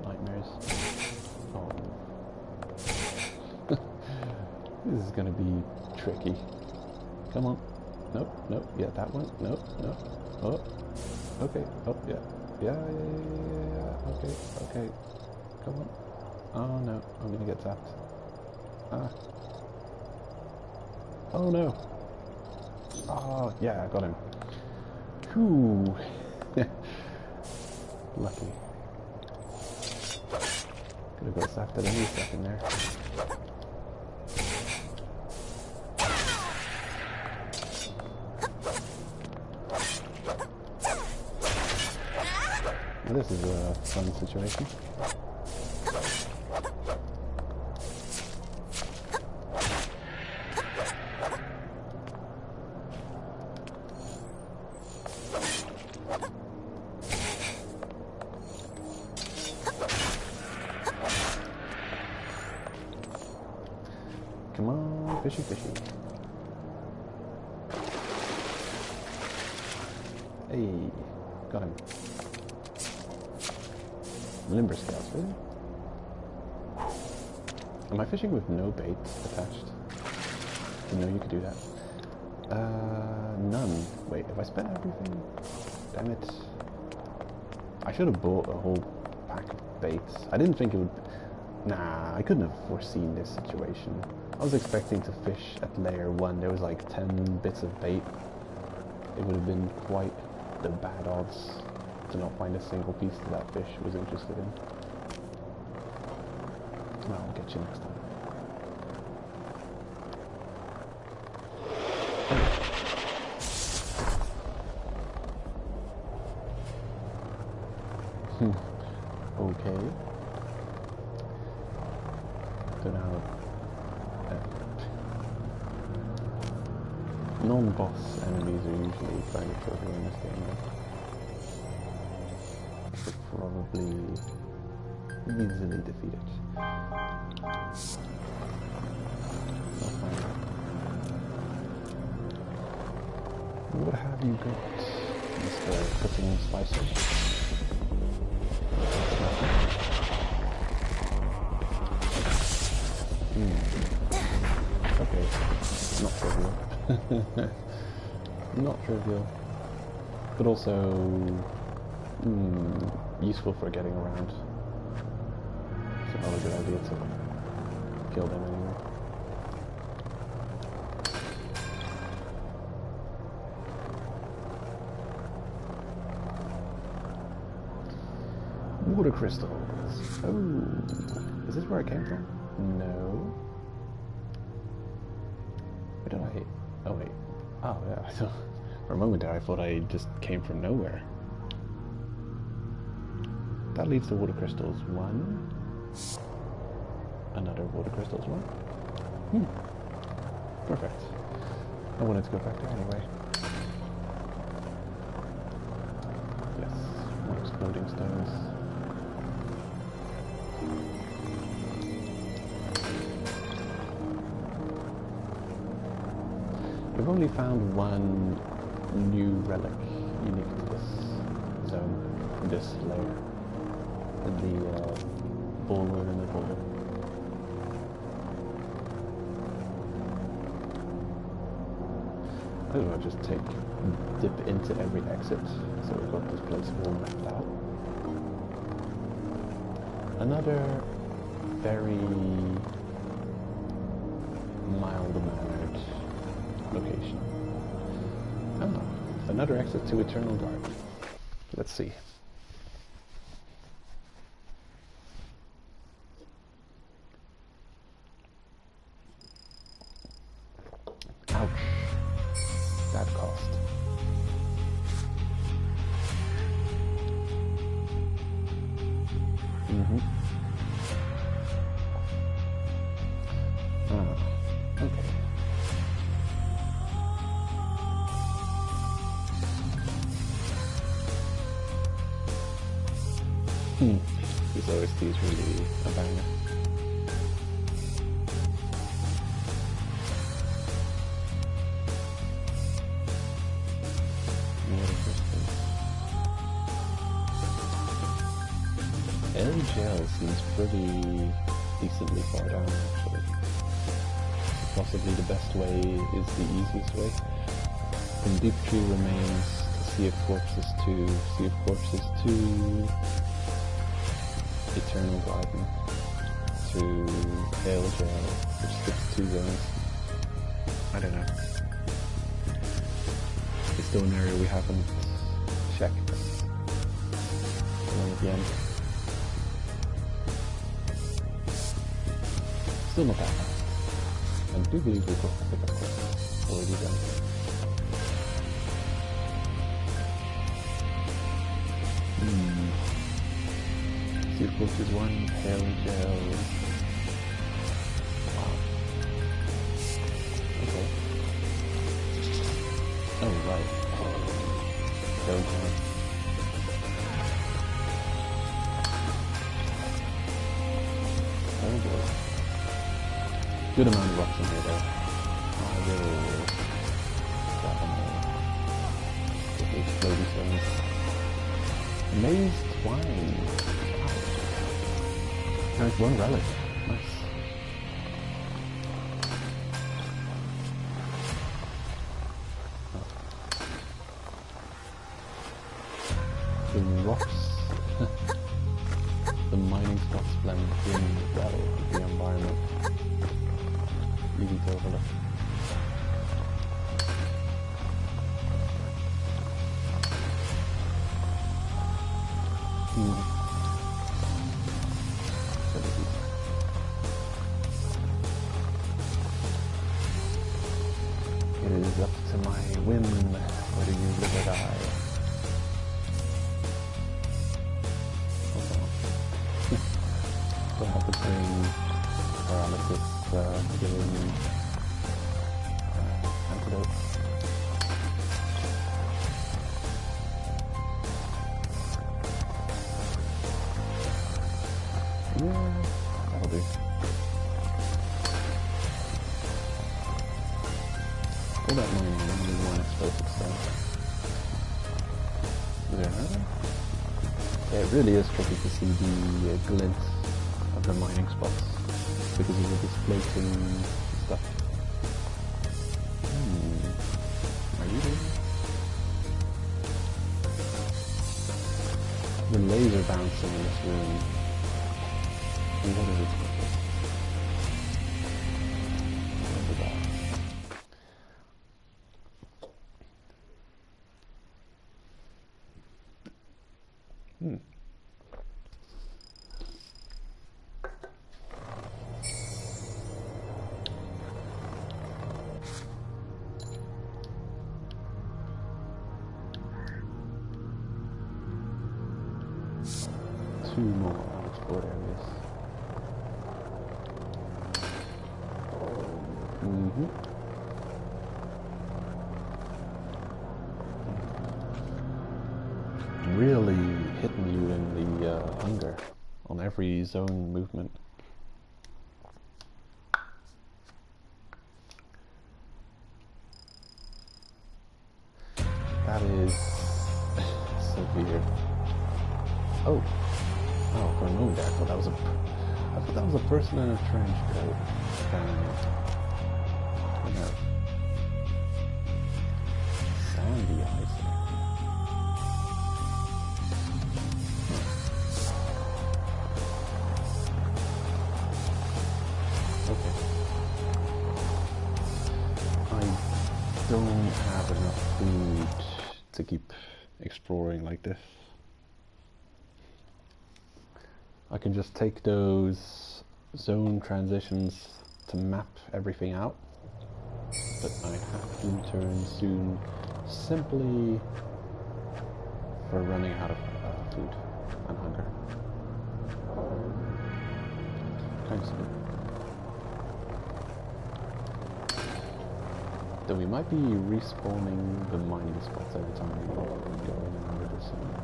nightmares? Oh. This is gonna be tricky. Come on. Nope, nope, yeah, that one. Nope, nope. Oh, okay. Oh, yeah. Yeah. Okay, okay. Come on. Oh no, I'm gonna get tapped. Ah. Oh no. Oh, yeah, I got him. Whew. Lucky. Could have got zapped at any second there. Well, this is a fun situation. Come on, fishy, fishy. Hey, got him. Limber scales, really? Am I fishing with no bait attached? Didn't know you could do that. None. Wait, have I spent everything? Damn it. I should have bought a whole pack of baits. I didn't think it would... Nah, I couldn't have foreseen this situation. I was expecting to fish at layer 1. There was like 10 bits of bait. It would have been quite the bad odds to not find a single piece that that fish was interested in. Well, I'll get you next time. Okay. So now, non-boss enemies are usually kind of trivial in this game, though. I could probably easily defeat it. What have you got, Mr. Cooking Spices? Okay, not trivial. Not trivial. But also useful for getting around. It's not a good idea to kill them anyway. Water crystals. Oh, is this where I came from? No. Where did I? Oh wait. Oh yeah. So for a moment there, I thought I just came from nowhere. That leads to water crystals 1. Another water crystals 1. Perfect. I wanted to go back there anyway. Yes, more exploding stones. We've only found one new relic unique to this zone, this layer, in the boulder in the boulder. I don't know, just dip into every exit, so we've got this place all mapped out. Another very the Manor location. Ah, another exit to Eternal Garden. Let's see. Ouch. That cost. Okay. This OST is really a banger. LGL seems pretty decently far down, actually. Possibly the best way is the easiest way. From Deep Tree remains to Sea of Corpses 2, Sea of Corpses 2, Eternal Garden, to LGL, which skips 2 zones. I don't know. It's still an area we haven't checked. And then at the end. Still not that bad. I do believe we've got the pickup quest already done. Sea of Corpses 1, Hell Gel. Wow. Okay. Oh, right. Hell Gel. Oh boy. Good amount of rocks in here though. I will grab them all. Get those floaty stones. Maze twine. Wow. There's one relic. Nice. The rocks. The mining spots blend in well with the environment. Easy to overlook. It is up to my whim whether you live or die. We'll have to bring paralysis killing antidote. Yeah, that'll do. All that money and only one explosive stone. Is there another? Yeah, it really is tricky to see the glint of the mining spots because of the displacing stuff. Are you there? The laser bouncing in this room. What is it? What is that? Two more explored areas. Really hitting you in the hunger on every zone movement. That is severe. Oh, for a moment there, I thought that was a person in a trench coat. Sandy eyes. Okay. don't have enough food to keep exploring like this. I can just take those zone transitions to map everything out, but I have to return soon simply for running out of food and hunger. Kind of soon. Though we might be respawning the mining spots every time we go in and out of this zone.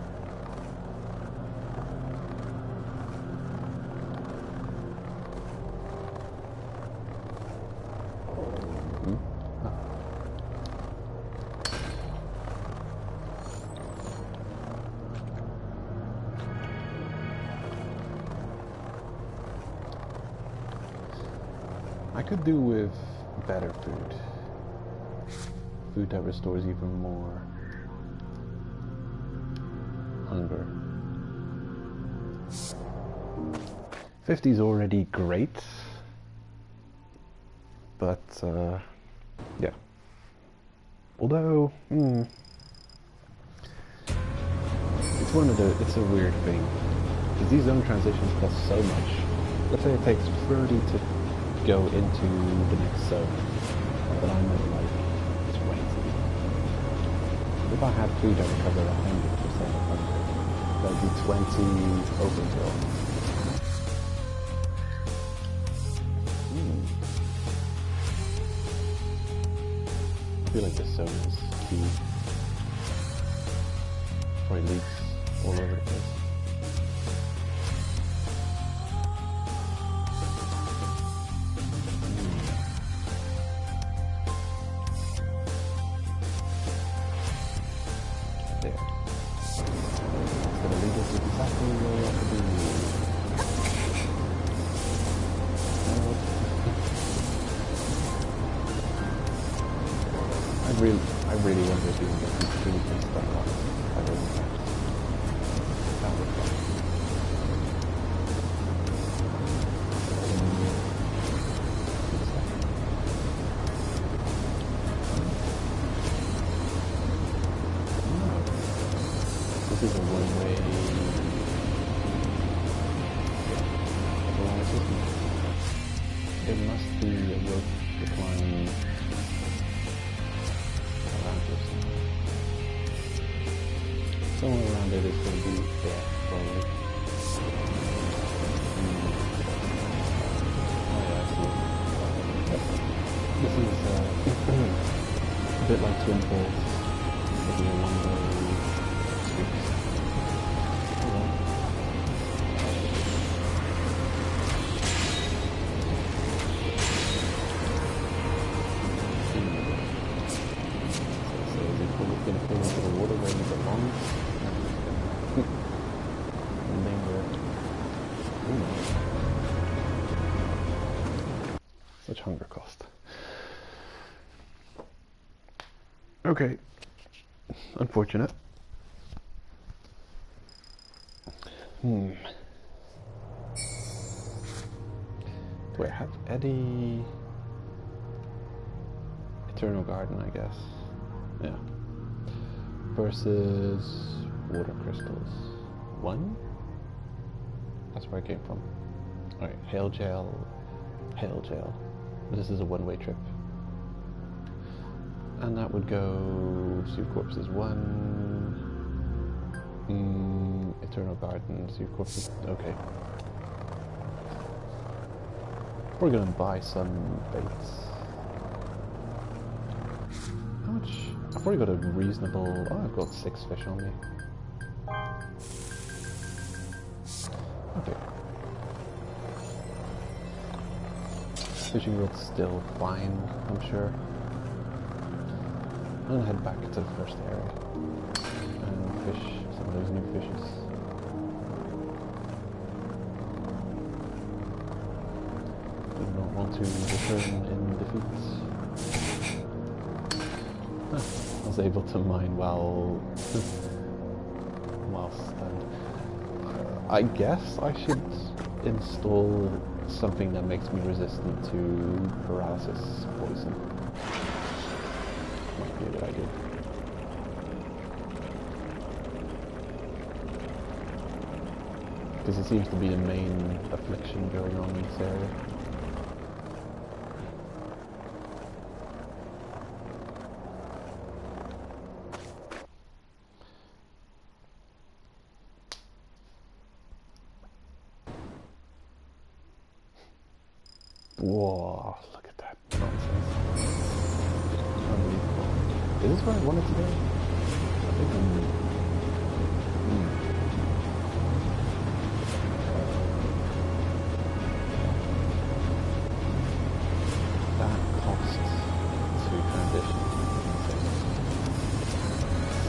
I could do with better food. Food that restores even more hunger. 50 is already great, but yeah. Although, it's a weird thing, because these zone transitions cost so much. Let's say it takes 30 to go into the next zone, but I'm at like 20. If I had food that would cover 100% of hunger, that would be 20 overkill. I feel like this zone is key. Probably leaks all over the place. I really wonder if you can get these really good stuff on. I really can't. That would be fun. This is a one-way system. There must be a rope decline around this. Somewhere around it is going to be there, probably. Oh yeah, I see. This is a bit like Twin Falls. Maybe a one-way street. Going to pull into the water where you belong. And then such hunger cost. Okay. Unfortunate. Do I have any Eternal Garden, I guess? Yeah. Versus water crystals. 1? That's where I came from. Alright, hail gel. This is a one-way trip. And that would go Sea Corpses 1. Eternal Garden, Sea Corpses. Okay. We're gonna buy some baits. How much? I've already got a reasonable... Oh, I've got 6 fish on me. Okay. Fishing rod's still fine, I'm sure. I'm gonna head back to the first area and fish some of those new fishes. Do not want to return in defeat. I was able to mine while stunned. I guess I should install something that makes me resistant to paralysis poison. might be a good idea. Because it seems to be the main affliction going on in this area. Whoa, look at that nonsense. Unbelievable. Is this where I wanted to go? I think that cost to transition.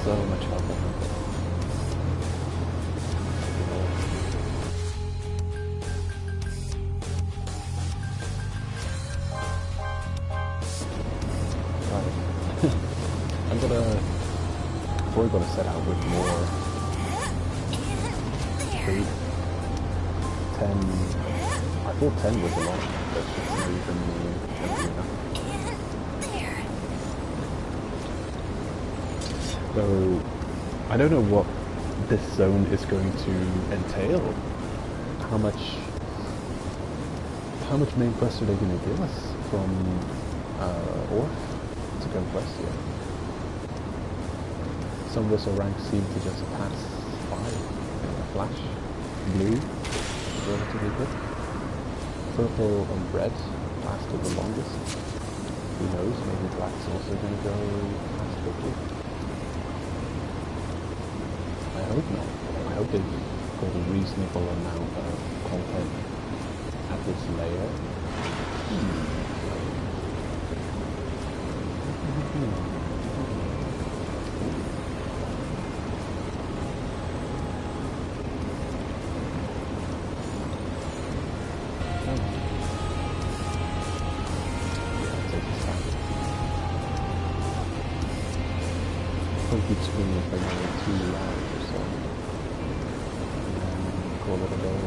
So much help behind it. We're going to set out with more 8, 10. I thought 10 was a lot, but it's not even enough. So I don't know what this zone is going to entail. How much main quest are they going to give us from Orf to go quest here? Some whistle ranks seem to just pass by in a flash. Blue, relatively quick. Purple and red lasted the longest. Who knows, maybe black's also going to go fast quickly. I hope not. I hope they've got a reasonable amount of content at this layer. Keep screaming for another 2 hours or so, and then call it a day.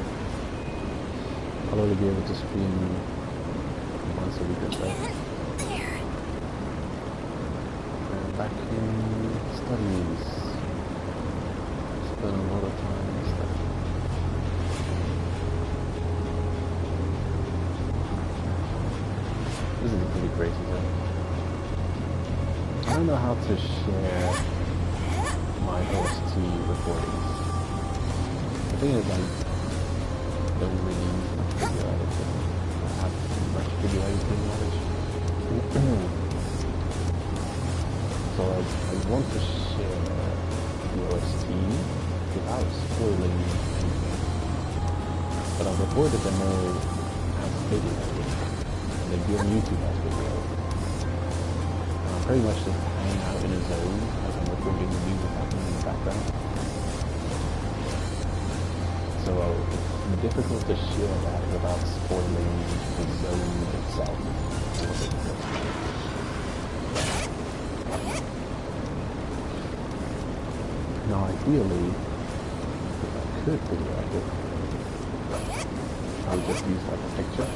I'll only be able to stream once a week or so. And back in studies. Spend a lot of time in study. This is a pretty crazy zone. I don't know how to share my OST recordings. The thing is, I don't really use much video editing. I have much video editing knowledge. So I want to share the OST without spoiling anything. But I've recorded them all as video, and they'd be on YouTube as video. And I'm pretty much just hanging out in a zone as I'm recording the music happening in the background. So it's difficult to share that without spoiling the zone itself. Now ideally, if I could video edit, I would just use like a picture,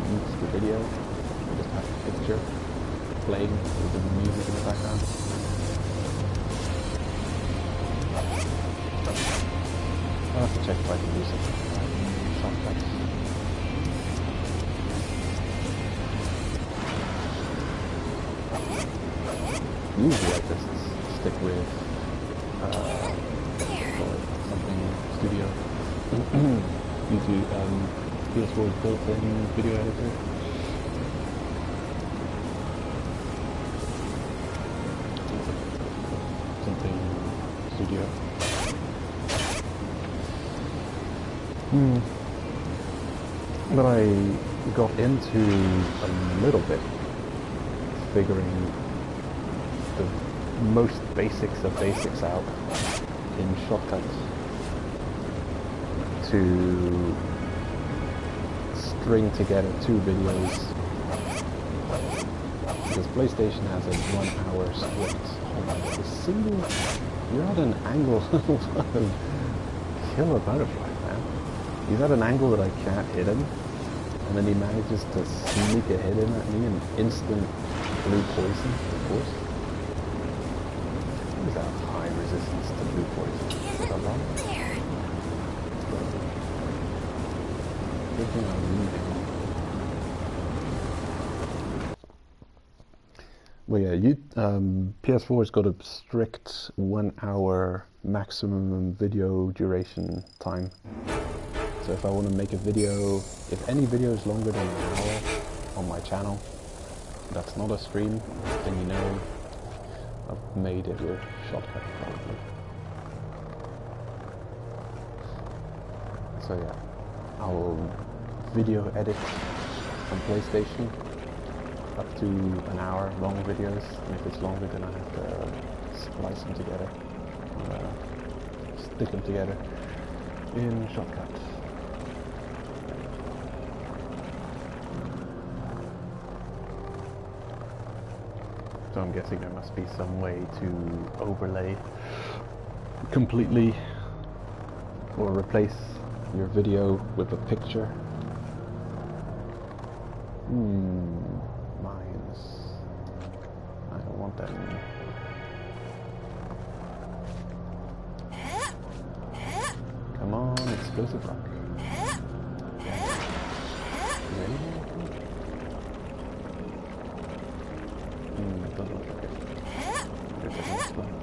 mute the video, and just have a picture playing with the music in the background. I'll have to check if I can use it. Shortcuts. Usually I just stick with something studio. YouTube, PS4's built-in video editor. Something studio. But I got into a little bit figuring the most basics of basics out in shortcuts to string together 2 videos, because PlayStation has a 1 hour script. The single, you're at an angle to kill a butterfly, man. He's at an angle that I can't hit him, And then he manages to sneak a hit in at me and instant blue poison, of course. He's got high resistance to blue poison. Is that wrong? There. Good thing I'm leaving. Well, yeah, PS4's got a strict 1 hour maximum video duration time. So if I want to make a video, if any video is longer than an hour on my channel, that's not a stream, then you know I've made it with shortcut probably. So yeah, I'll video edit on PlayStation up to an hour long videos, and if it's longer then I have to splice them together, stick them together in Shortcut. So I'm guessing there must be some way to overlay completely or replace your video with a picture. Mines. I don't want that in. Come on, explosive rock. Ready? Doesn't look like it. Guess I can explain.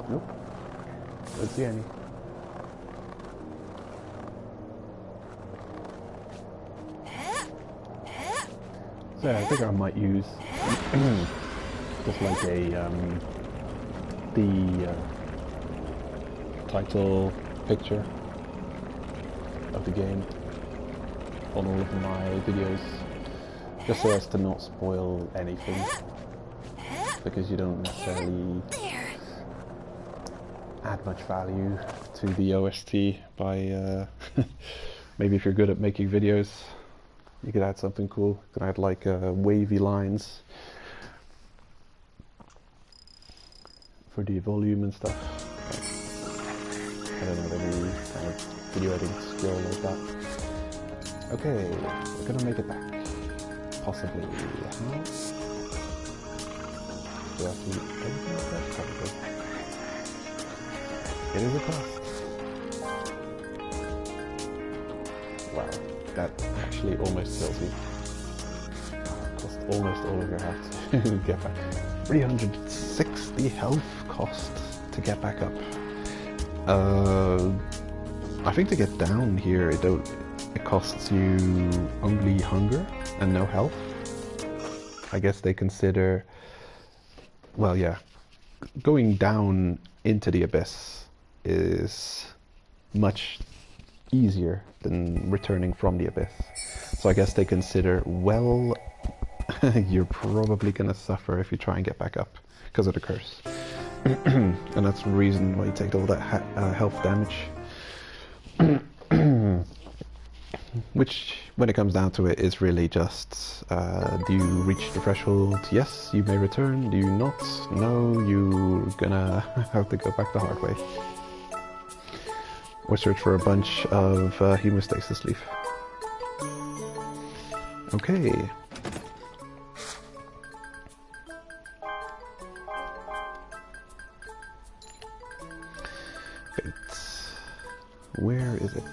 Nope. Don't see any. So I think I might use just like a the title picture of the game on all of my videos, just so as to not spoil anything, because you don't necessarily add much value to the OST by maybe if you're good at making videos, you could add something cool. You could add like wavy lines for the volume and stuff. I don't have any kind of video editing skill like that. Okay, we're gonna make it back. Possibly. How? Do I have to do anything like that? Probably. It is a cost. Wow, that actually almost kills you. Cost almost all of your health to get back. 360 health cost to get back up. I think to get down here it costs you only hunger and no health. I guess they consider, well, yeah, going down into the abyss is much easier than returning from the abyss. So I guess they consider, well, you're probably gonna suffer if you try and get back up because of the curse. And that's the reason why you take all that health damage. Which, when it comes down to it, is really just, do you reach the threshold? Yes, you may return. Do you not? No, you're gonna have to go back the hard way. Or search for a bunch of hemostasis leaf. Okay. Wait. Where is it?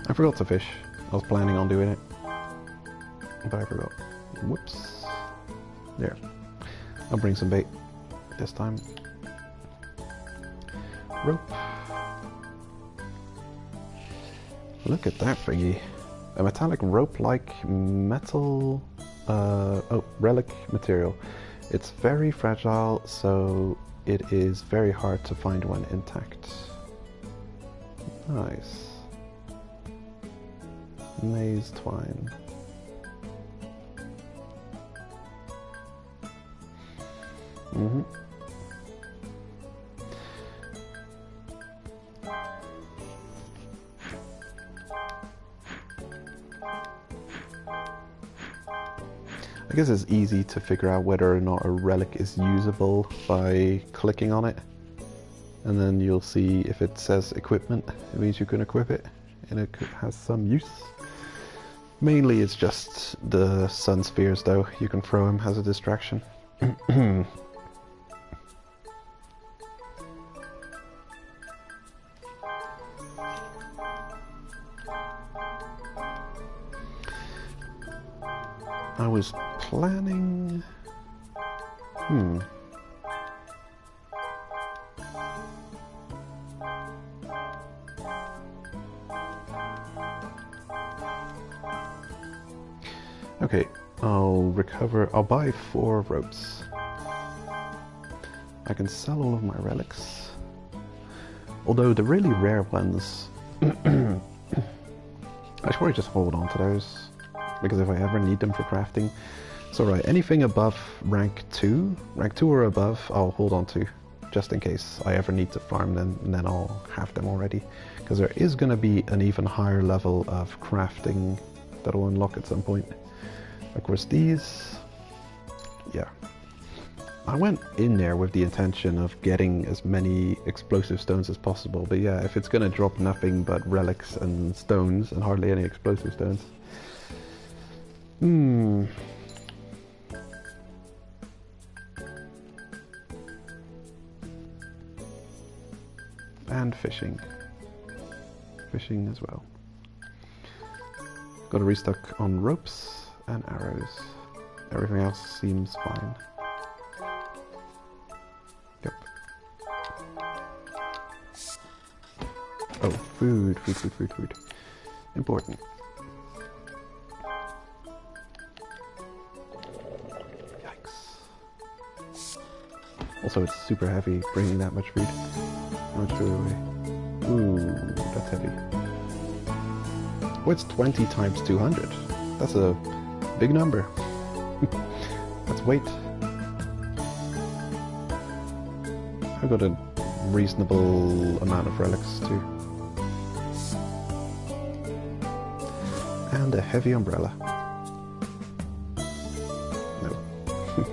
I forgot to fish. I was planning on doing it, but I forgot. Whoops. There. I'll bring some bait this time. Rope. Look at that thingy. A metallic rope-like metal... relic material. It's very fragile, so it is very hard to find when intact. Nice. Maze twine. because it's easy to figure out whether or not a relic is usable by clicking on it. And then you'll see if it says equipment, it means you can equip it and it has some use. Mainly it's just the sun spheres though, you can throw them as a distraction. I was planning... Okay, I'll buy 4 ropes. I can sell all of my relics. Although the really rare ones, I should probably just hold on to those, because if I ever need them for crafting. It's alright, anything above rank 2 or above, I'll hold on to, just in case I ever need to farm them, and then I'll have them already. Because there is going to be an even higher level of crafting that will unlock at some point. Of course these, yeah. I went in there with the intention of getting as many explosive stones as possible, but yeah, if it's gonna drop nothing but relics and stones and hardly any explosive stones. And fishing. Fishing as well. Got to restock on ropes and arrows. Everything else seems fine. Yep. Oh, food. Important. Yikes. Also, it's super heavy bringing that much food. How much threw away? Ooh, that's heavy. Oh, it's 20 times 200. That's a big number. That's weight. I've got a reasonable amount of relics too. And a heavy umbrella. No,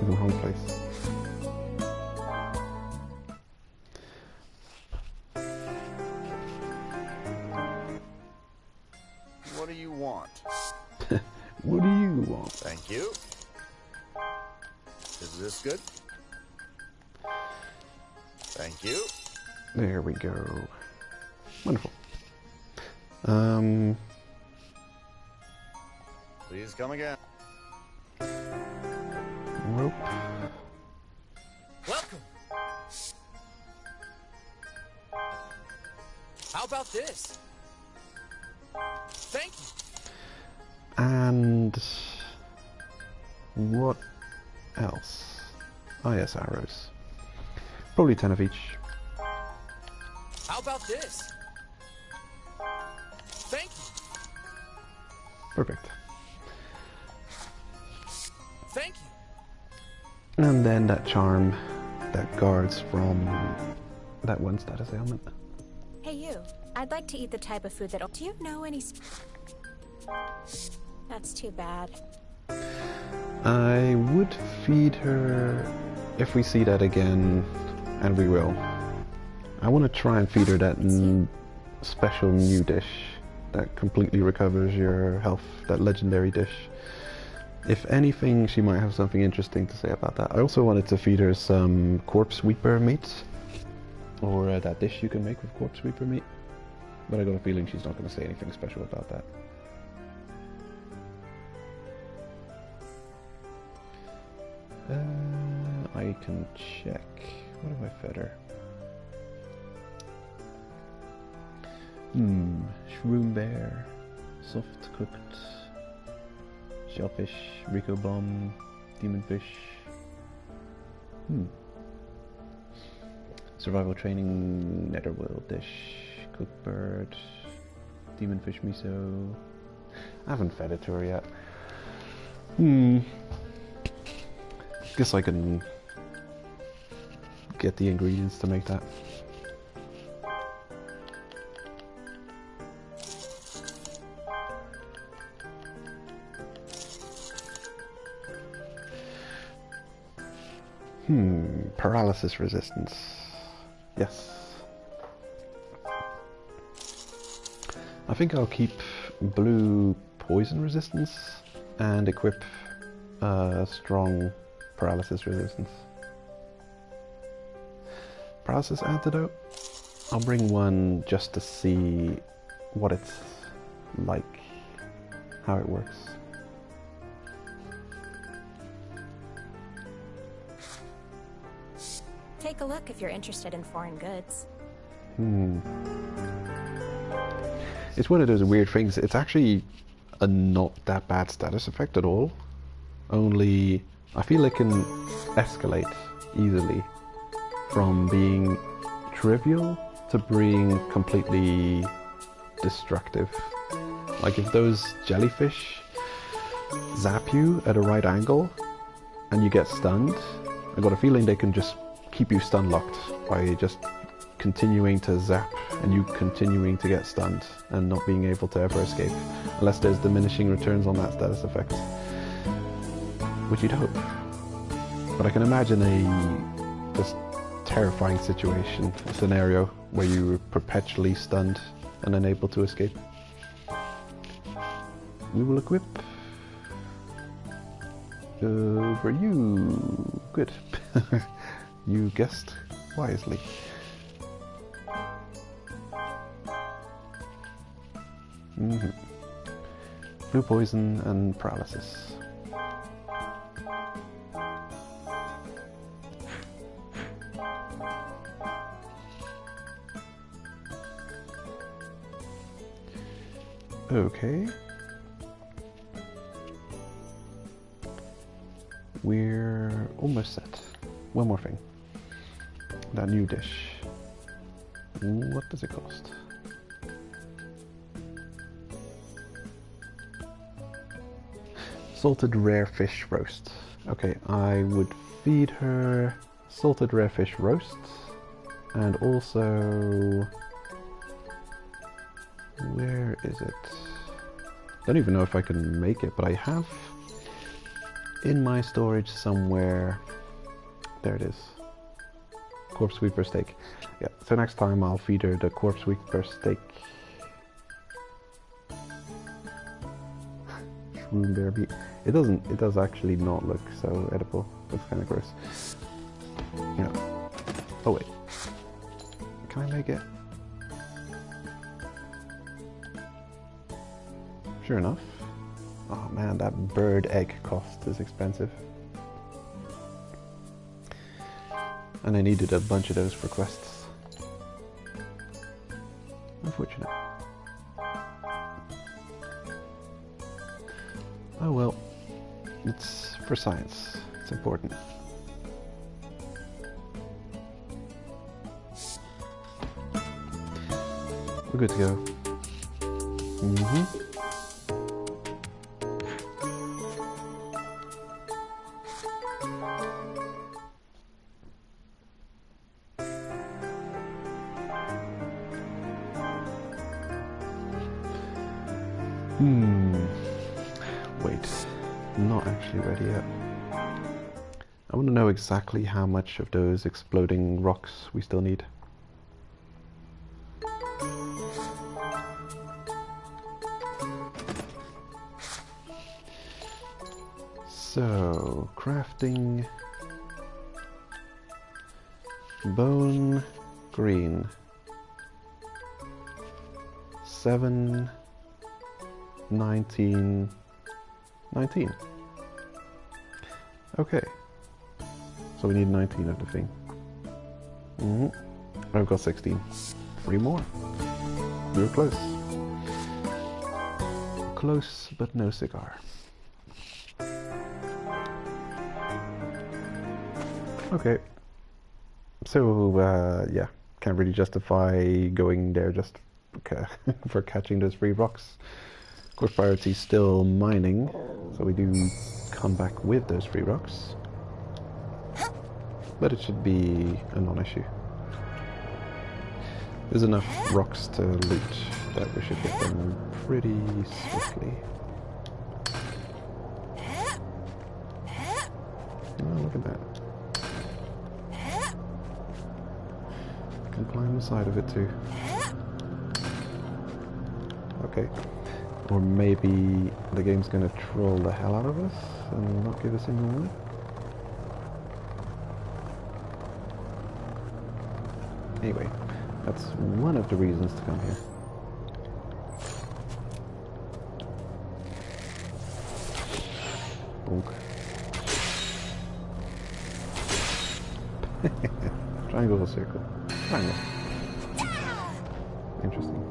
wrong place. What do you want? What do you want? Thank you. Is this good? Thank you. There we go. Wonderful. Please come again. Rope. Welcome. How about this? Thank you. And what else? Oh yes, arrows. Probably 10 of each. How about this? Thank you. Perfect. Thank you. And then that charm that guards from that one status ailment. Hey you, I'd like to eat the type of food that... Do you know any... That's too bad. I would feed her if we see that again, and we will. I want to try and feed her that special new dish that completely recovers your health, that legendary dish. If anything, she might have something interesting to say about that. I also wanted to feed her some corpse weeper meat, or that dish you can make with corpse weeper meat, but I got a feeling she's not going to say anything special about that. I can check. What have I fed her? Shroom bear, soft cooked, shellfish, Rico bomb, demon fish. Survival training, netherworld dish, cooked bird, demon fish miso. I haven't fed it to her yet. Guess I can get the ingredients to make that. Paralysis resistance. Yes. I think I'll keep blue poison resistance and equip strong paralysis resistance. Paralysis antidote. I'll bring one just to see what it's like, how it works. Take a look if you're interested in foreign goods. It's one of those weird things. It's actually a not that bad status effect at all. Only I feel it can escalate easily from being trivial to being completely destructive. Like if those jellyfish zap you at a right angle and you get stunned, I got a feeling they can just keep you stun locked by just continuing to zap and you continuing to get stunned and not being able to ever escape, unless there's diminishing returns on that status effect, which you'd hope. But I can imagine a just terrifying situation, a scenario where you were perpetually stunned and unable to escape. We will equip over you. Good. You guessed wisely. Blue poison and paralysis. Okay. We're almost set. One more thing. That new dish. What does it cost? Salted rare fish roast. Okay, I would feed her salted rare fish roast, and also, where is it? Don't even know if I can make it, but I have in my storage somewhere. There it is. Corpse sweeper steak. Yeah, so next time I'll feed her the corpse sweeper steak. Shroom bear meat. It does actually not look so edible. That's kind of gross. Yeah. Oh wait. Can I make it? Sure enough. Oh man, that bird egg cost is expensive. And I needed a bunch of those for quests. Unfortunate. Oh well. It's for science. It's important. We're good to go. Wait, not actually ready yet. I want to know exactly how much of those exploding rocks we still need. So, crafting bone green 7 19 19. Okay, so we need 19 of the thing. I've got 16. 3 more. We were close. Close, but no cigar. Okay. So, yeah, can't really justify going there just for catching those free rocks. Of course, priority is still mining, so we do come back with those free rocks. But it should be a non-issue. There's enough rocks to loot that we should get them pretty swiftly. Oh, look at that. can climb the side of it too. Okay. Or maybe the game's gonna troll the hell out of us and not give us any warning. Anyway, that's one of the reasons to come here. Bonk. Triangle or circle? Triangle. Interesting.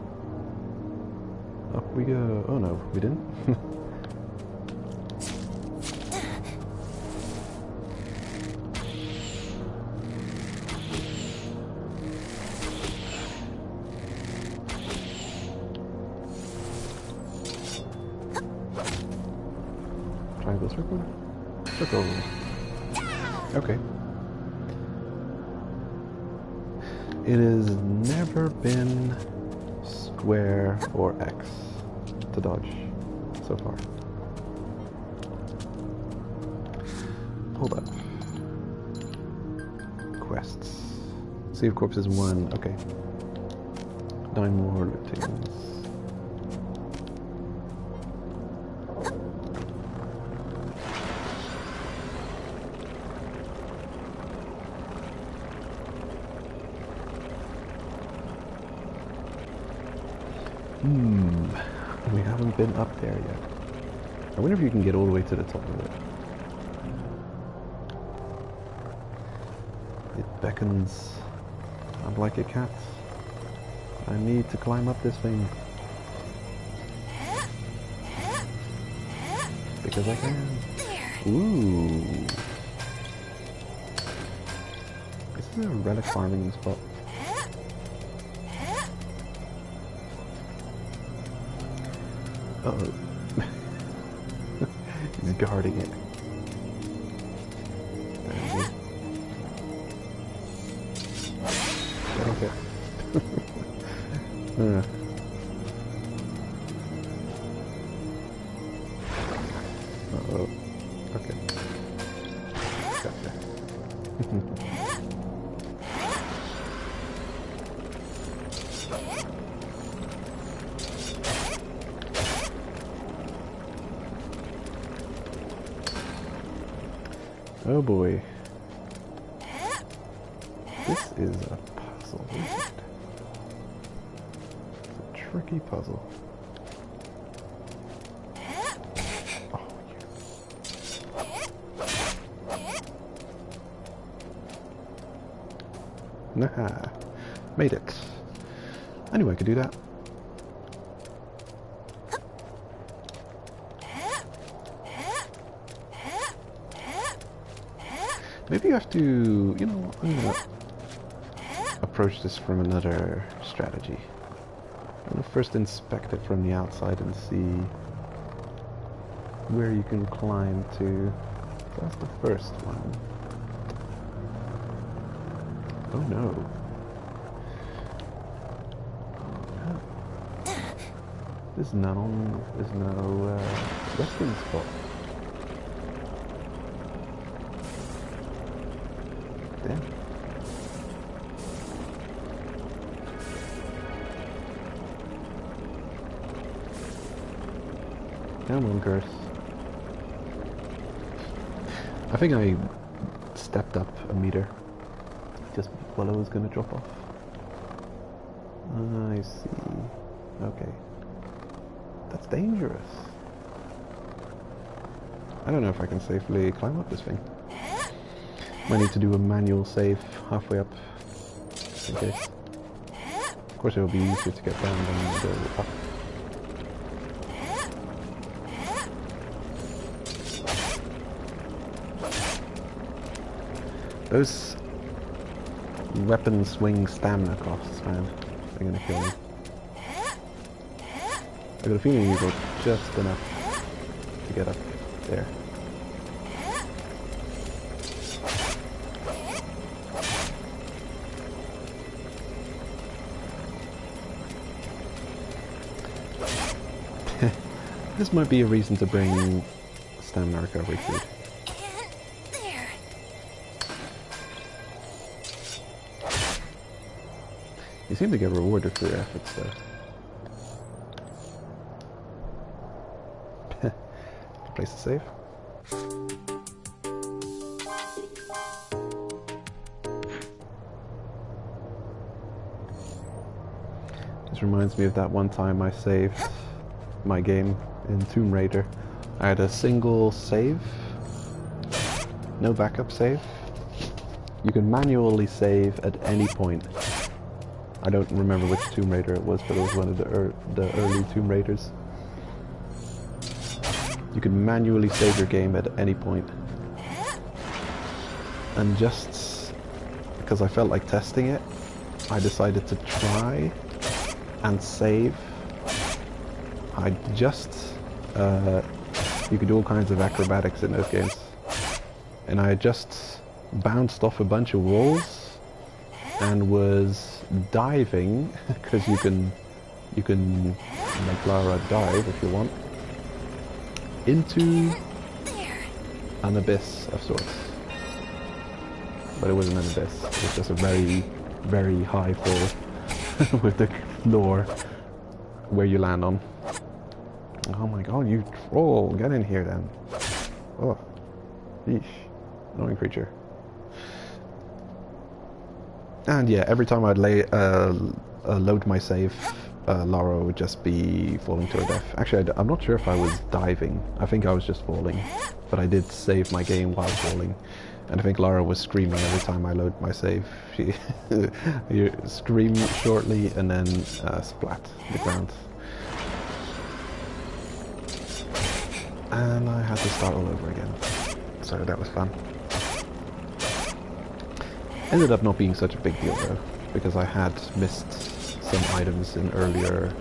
Up we go. Oh no, we didn't. Triangle, circle? Circle. Okay. It has never been square or X to dodge so far. Hold up. Quests. Save corpses 1. Okay. 9 more lootings. We haven't been up there yet. I wonder if you can get all the way to the top of it. It beckons. I'm like a cat. I need to climb up this thing. Because I can. Ooh. This is a relic farming spot. Uh-oh. He's guarding it. Okay. Uh-oh. Okay. Gotcha. Oh boy. This is a puzzle, isn't it? It's a tricky puzzle. Oh, yeah. Nah. Made it. I knew I could do that. Maybe you have to, you know, I'm gonna approach this from another strategy. I'm gonna first inspect it from the outside and see where you can climb to. That's the first one. Oh no. There's no resting spot. Damn. Come on, curse. I think I stepped up a meter just while I was gonna drop off. I see. Okay. That's dangerous. I don't know if I can safely climb up this thing. Might need to do a manual save halfway up, just in case. Of course, it will be easier to get down than go up. Those weapon swing stamina costs, man, they're gonna kill me. I got a feeling you got just enough to get up there. This might be a reason to bring stamina recovery food. You seem to get rewarded for your efforts, though. Place to save. This reminds me of that one time I saved my game in Tomb Raider. I had a single save, no backup save. You can manually save at any point. I don't remember which Tomb Raider it was, but it was one of the early Tomb Raiders. You can manually save your game at any point. And just because I felt like testing it, I decided to try and save. You could do all kinds of acrobatics in those games. And I just bounced off a bunch of walls and was diving, because you can make Lara dive if you want, into an abyss of sorts. But it wasn't an abyss, it was just a very, very high fall with the floor where you land on. Oh my god, you troll! Get in here then. Oh, yeesh. Annoying creature. And yeah, every time I'd load my save, Lara would just be falling to her death. Actually, I'm not sure if I was diving. I think I was just falling. But I did save my game while falling. And I think Lara was screaming every time I load my save. She you scream shortly and then splat the ground. And I had to start all over again. So that was fun. Ended up not being such a big deal though, because I had missed some items in earlier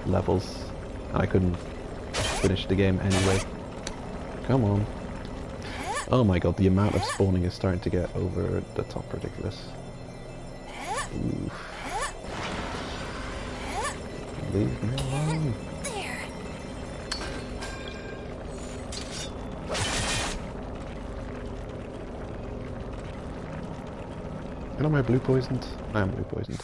levels, and I couldn't finish the game anyway. Come on. Oh my god, the amount of spawning is starting to get over the top ridiculous. Oof. Leave me alone. And am I blue poisoned? I am blue poisoned.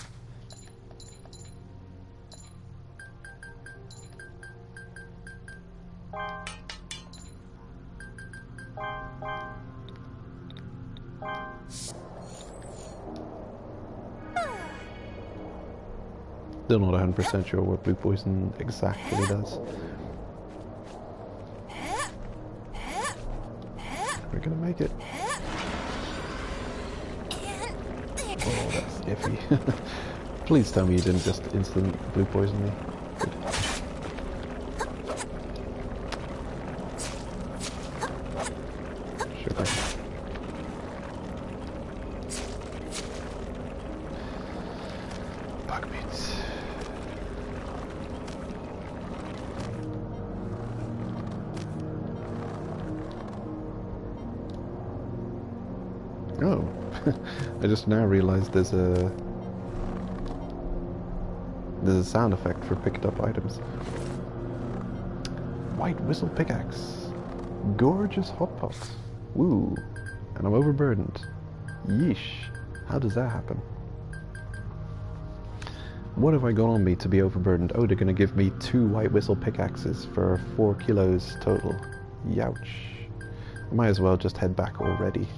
Still not 100% sure what blue poison exactly does. We're gonna make it. Oh, that's iffy. Please tell me you didn't just instant blue poison me. Good. Sugar. Bug meats. Oh. I just now realized there's a sound effect for picked up items. White whistle pickaxe. Gorgeous hot pot. Woo. And I'm overburdened. Yeesh. How does that happen? What have I got on me to be overburdened? Oh, they're gonna give me 2 white whistle pickaxes for 4 kilos total. Youch. I might as well just head back already.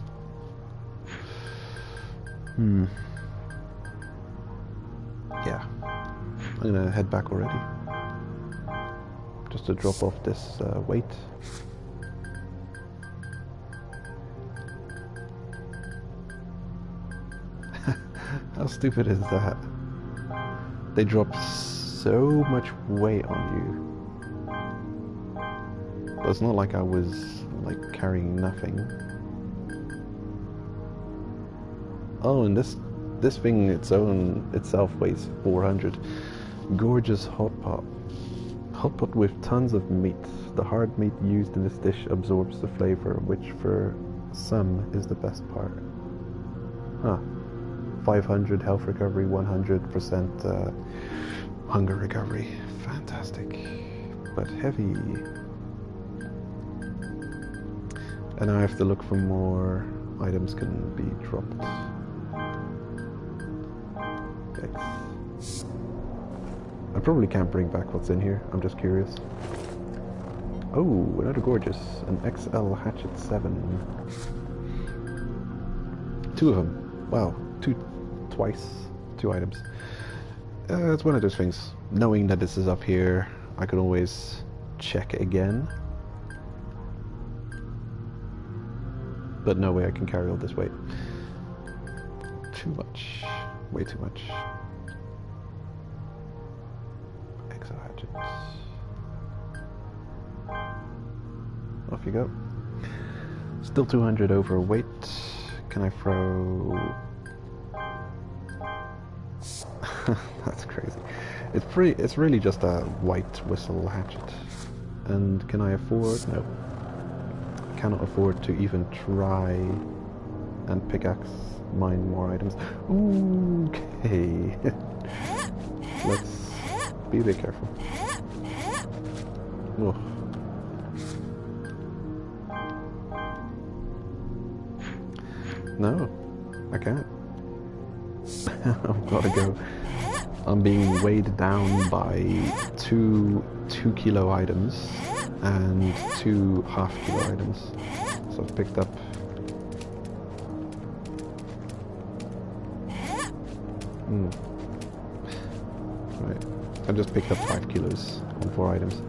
Yeah, I'm gonna head back already. Just to drop off this weight. How stupid is that? They drop so much weight on you. But it's not like I was like carrying nothing. Oh, and this thing itself weighs 400. Gorgeous hot pot. Hot pot with tons of meat. The hard meat used in this dish absorbs the flavor, which for some is the best part. Huh. 500 health recovery, 100% hunger recovery. Fantastic. But heavy. And I have to look for more items can be dropped. Yikes. I probably can't bring back what's in here. I'm just curious. Oh, another gorgeous. An XL Hatchet 7. 2 of them. Wow. Twice. 2 items. It's one of those things. Knowing that this is up here, I can always check again. But no way I can carry all this weight. Too much. Way too much. XL Hatchets. Off you go. Still 200 overweight. Can I throw... That's crazy. It's really just a white whistle hatchet. And can I afford? No. Cannot afford to even try and pickaxe mine more items. Okay. Let's be a bit careful. Oh. No, I can't. I've got to go. I'm being weighed down by two kilo items and 2 half-kilo items. So I've picked up... Right. I just picked up 5 kilos on 4 items.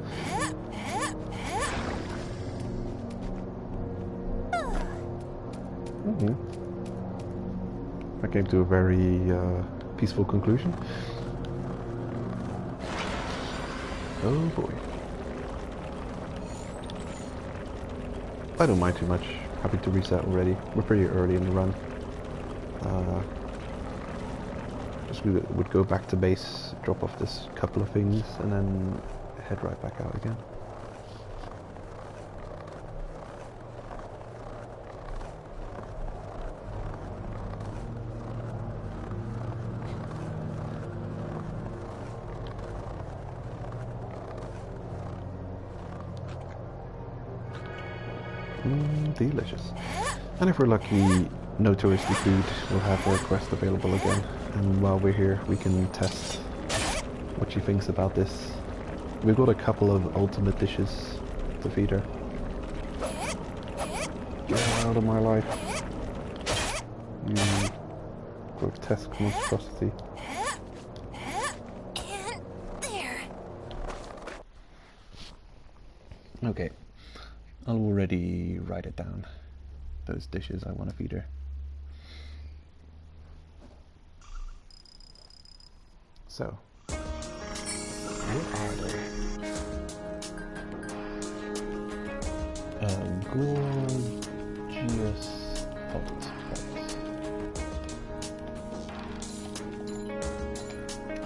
I came to a very peaceful conclusion. Oh boy. I don't mind too much. Happy to reset already. We're pretty early in the run. Just would go back to base, drop off this couple of things, and then head right back out again. Delicious. And if we're lucky, no touristy food will have a quest available again. And while we're here, we can test what she thinks about this. We've got a couple of ultimate dishes to feed her. Get out of my life. You grotesque monstrosity. Okay. I'll already write it down. Those dishes I want to feed her. So, what are they? Gorgeous pot.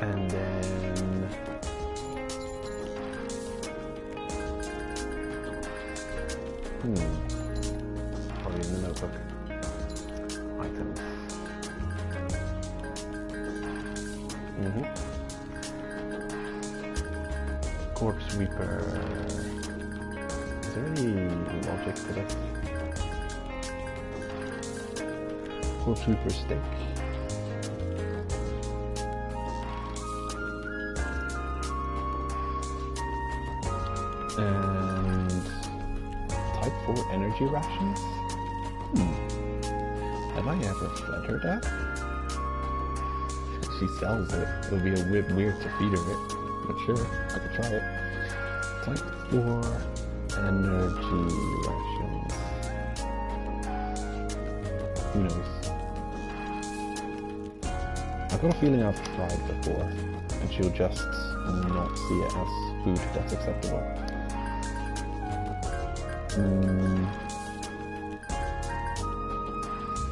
And then probably in the notebook. Items. Corpse Reaper. Is there any logic to this? Corpse Reaper stick. And type 4 energy rations? Have I ever fed her that? She sells it. It'll be a bit weird to feed her it. But sure, I could try it. Type 4 energy rations. Who knows? I've got a feeling I've tried before, and she'll just not see it as food that's acceptable.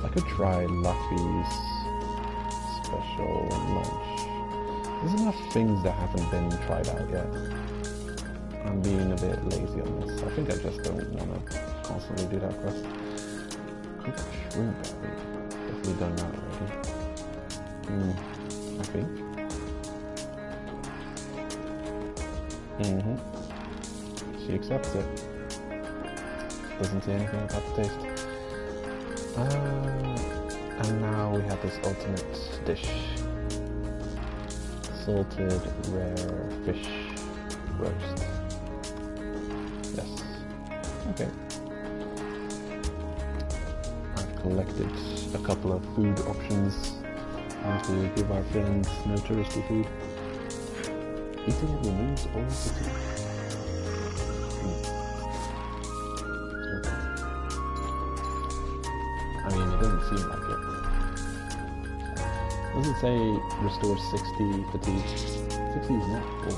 I could try Luffy's special lunch. There's enough things that haven't been tried out yet. I'm being a bit lazy on this. I think I just don't want to constantly do that quest. Cooked shrimp berry. Definitely done that already. I think. She accepts it. Doesn't say anything about the taste. And now we have this ultimate dish. salted rare fish roast. Yes. Okay. I've collected a couple of food options as we give our friends no touristy food. Eating it removes all fatigue. Okay. I mean, it doesn't seem like it. Does it say restores 60 fatigue? 60 is not full.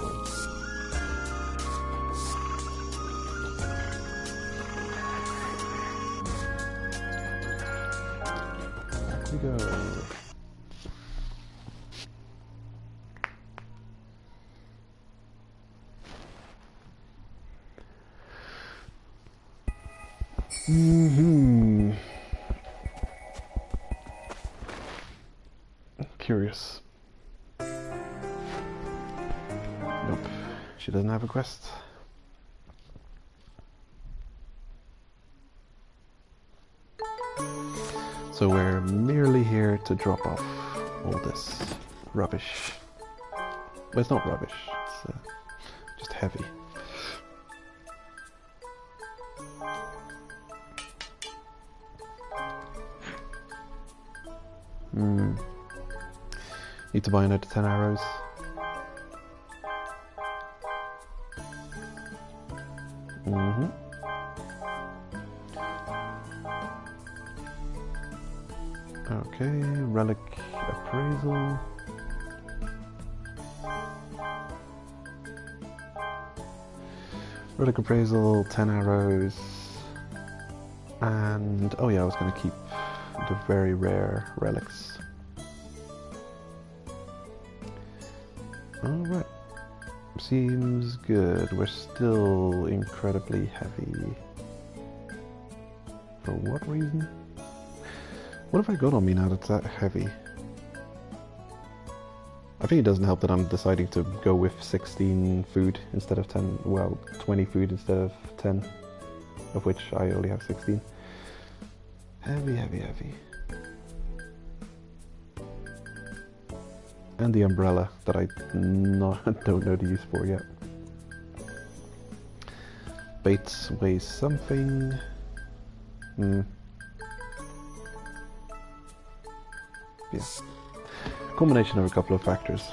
Back we go. Curious. Nope. She doesn't have a quest. So we're merely here to drop off all this rubbish. Well, it's not rubbish. It's just heavy. Need to buy another 10 arrows. Okay, relic appraisal. Relic appraisal, 10 arrows. And, oh yeah, I was going to keep the very rare relics. Alright. Seems good. We're still incredibly heavy. For what reason? What have I got on me now that's that heavy? I think it doesn't help that I'm deciding to go with 16 food instead of 10. Well, 20 food instead of 10. Of which I only have 16. Heavy, heavy, heavy. And the umbrella that I don't know the use for yet. Baits weighs something. Yeah. Combination of a couple of factors.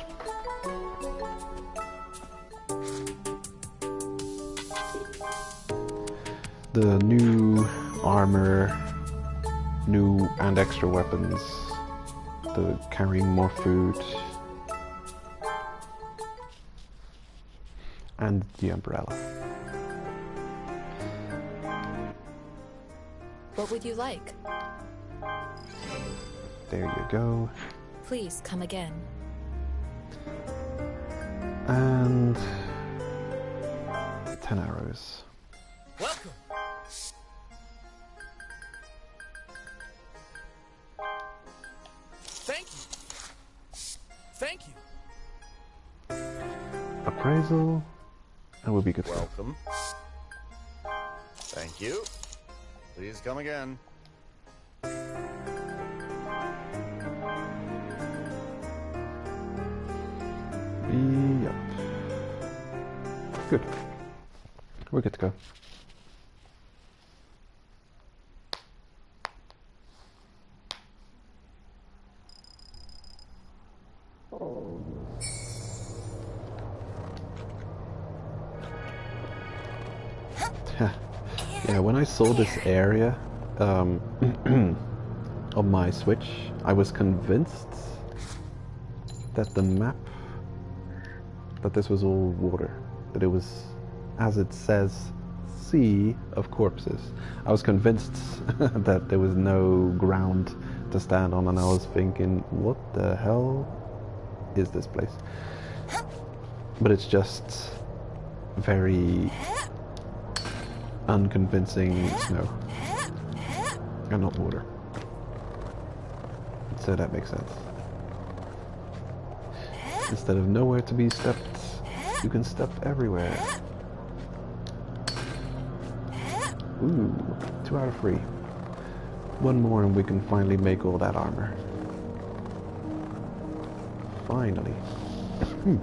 The new armor, new and extra weapons, the carrying more food, and the umbrella. What would you like? There you go. Please come again. And 10 arrows. Welcome. Thank you. Thank you. Appraisal, and we'll be good. Welcome. Thank you. Please come again. Yep. Good. We're good to go. Yeah, when I saw this area on my Switch, I was convinced that the map, that this was all water, that it was, as it says, sea of corpses. I was convinced that there was no ground to stand on, and I was thinking, what the hell is this place? But it's just very unconvincing snow and not water, so that makes sense. Instead of nowhere to be stepped, you can step everywhere. Ooh, 2 out of 3. One more and we can finally make all that armor. Finally. Can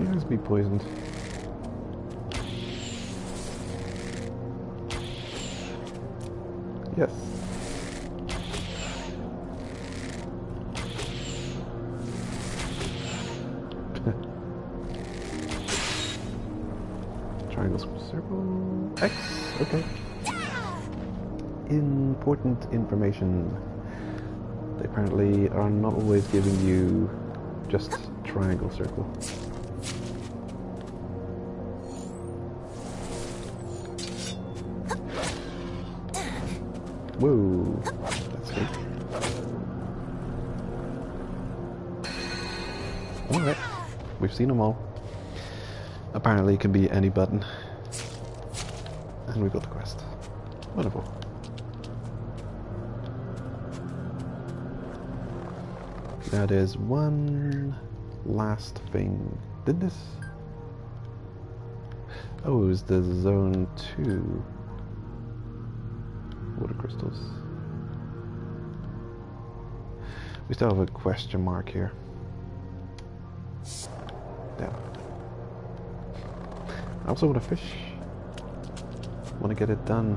you guys be poisoned? Yes. Triangle, circle, X. Okay. Important information. They apparently are not always giving you just triangle, circle. Whoa, that's good. Alright, we've seen them all. Apparently it can be any button. And we've got the quest. Wonderful. Now there's one last thing. Did this? Oh, it was the zone 2. Water crystals. We still have a question mark here. Damn. I also want to fish. Want to get it done.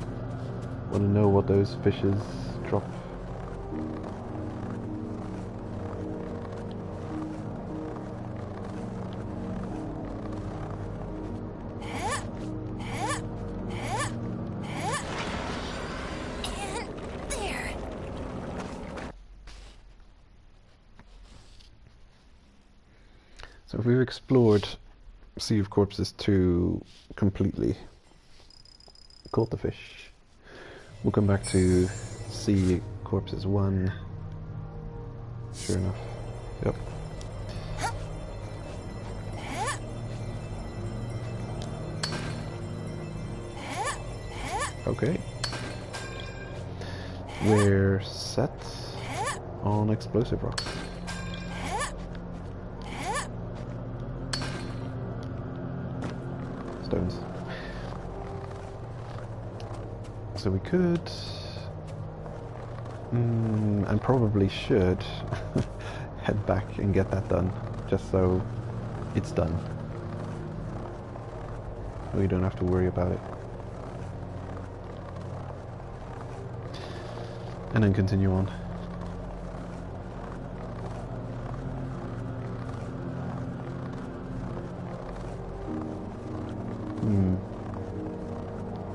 Want to know what those fishes drop. So if we've explored Sea of Corpses 2 completely, caught the fish, we'll come back to Sea of Corpses 1. Sure enough. Yep. Okay. We're set on explosive rocks. Stones. So we could, and probably should, head back and get that done, just so it's done. We don't have to worry about it. And then continue on.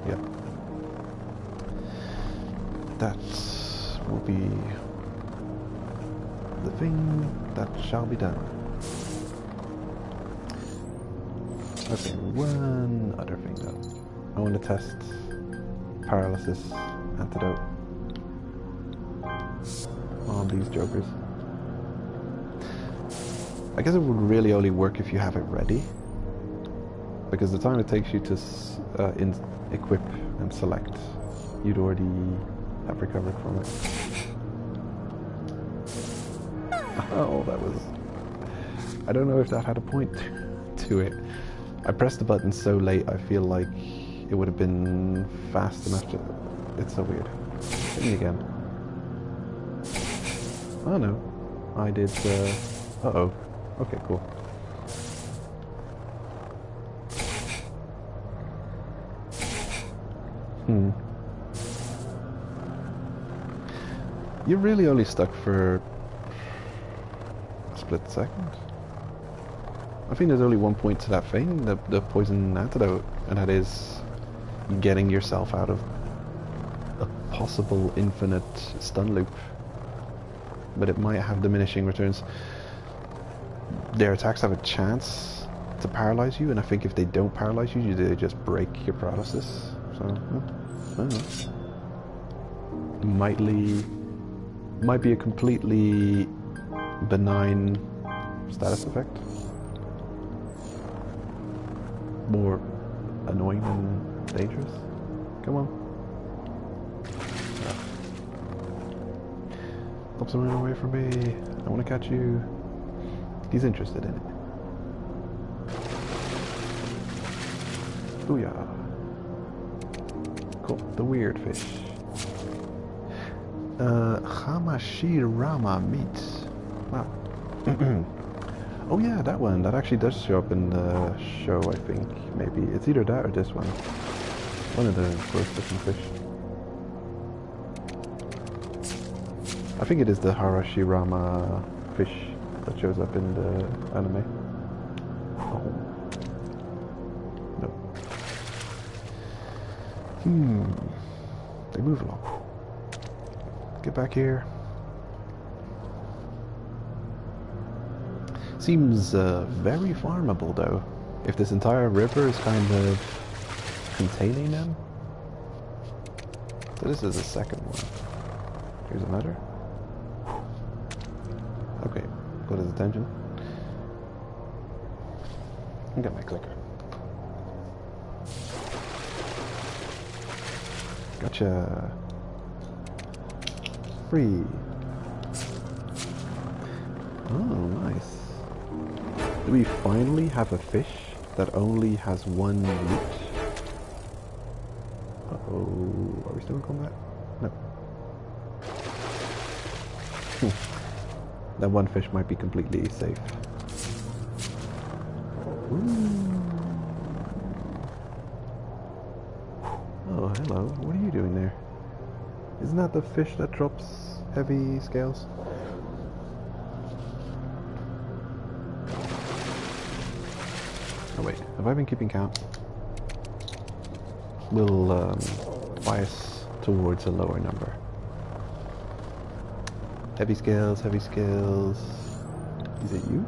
Yep. That will be the thing that shall be done. Okay, one other thing though. I want to test paralysis antidote on these jokers. I guess it would really only work if you have it ready, because the time it takes you to equip and select, you'd already have recovered from it. Oh, that was... I don't know if that had a point to it. I pressed the button so late, I feel like it would have been fast enough to... It's so weird. Hit me again. Oh no. I did... Uh-oh. Okay, cool. You're really only stuck for a split second. I think there's only one point to that thing, the poison antidote, and that is getting yourself out of a possible infinite stun loop. But it might have diminishing returns. Their attacks have a chance to paralyze you, and I think if they don't paralyze you, they just break your paralysis. So, I don't know. Might be a completely benign status effect. More annoying than dangerous. Come on. Stop running away from me. I want to catch you. He's interested in it. Booyah. Cool. The weird fish. Hamashirama meat. Wow. Oh yeah, that one. That actually does show up in the show, I think. Maybe. It's either that or this one. One of the gross looking fish. I think it is the Harashirama fish that shows up in the anime. Oh. No. They move along. Get back here. Seems very farmable though. If this entire river is kind of containing them. So this is the second one. Here's another. Okay, got his attention. I got my clicker. Gotcha. Free. Oh, nice. Do we finally have a fish that only has one root? Uh-oh. Are we still in combat? No. That one fish might be completely safe. Ooh. Oh, hello. What are you doing there? Isn't that the fish that drops heavy scales? Oh wait, have I been keeping count? We'll bias towards a lower number. Heavy scales, heavy scales. Is it you?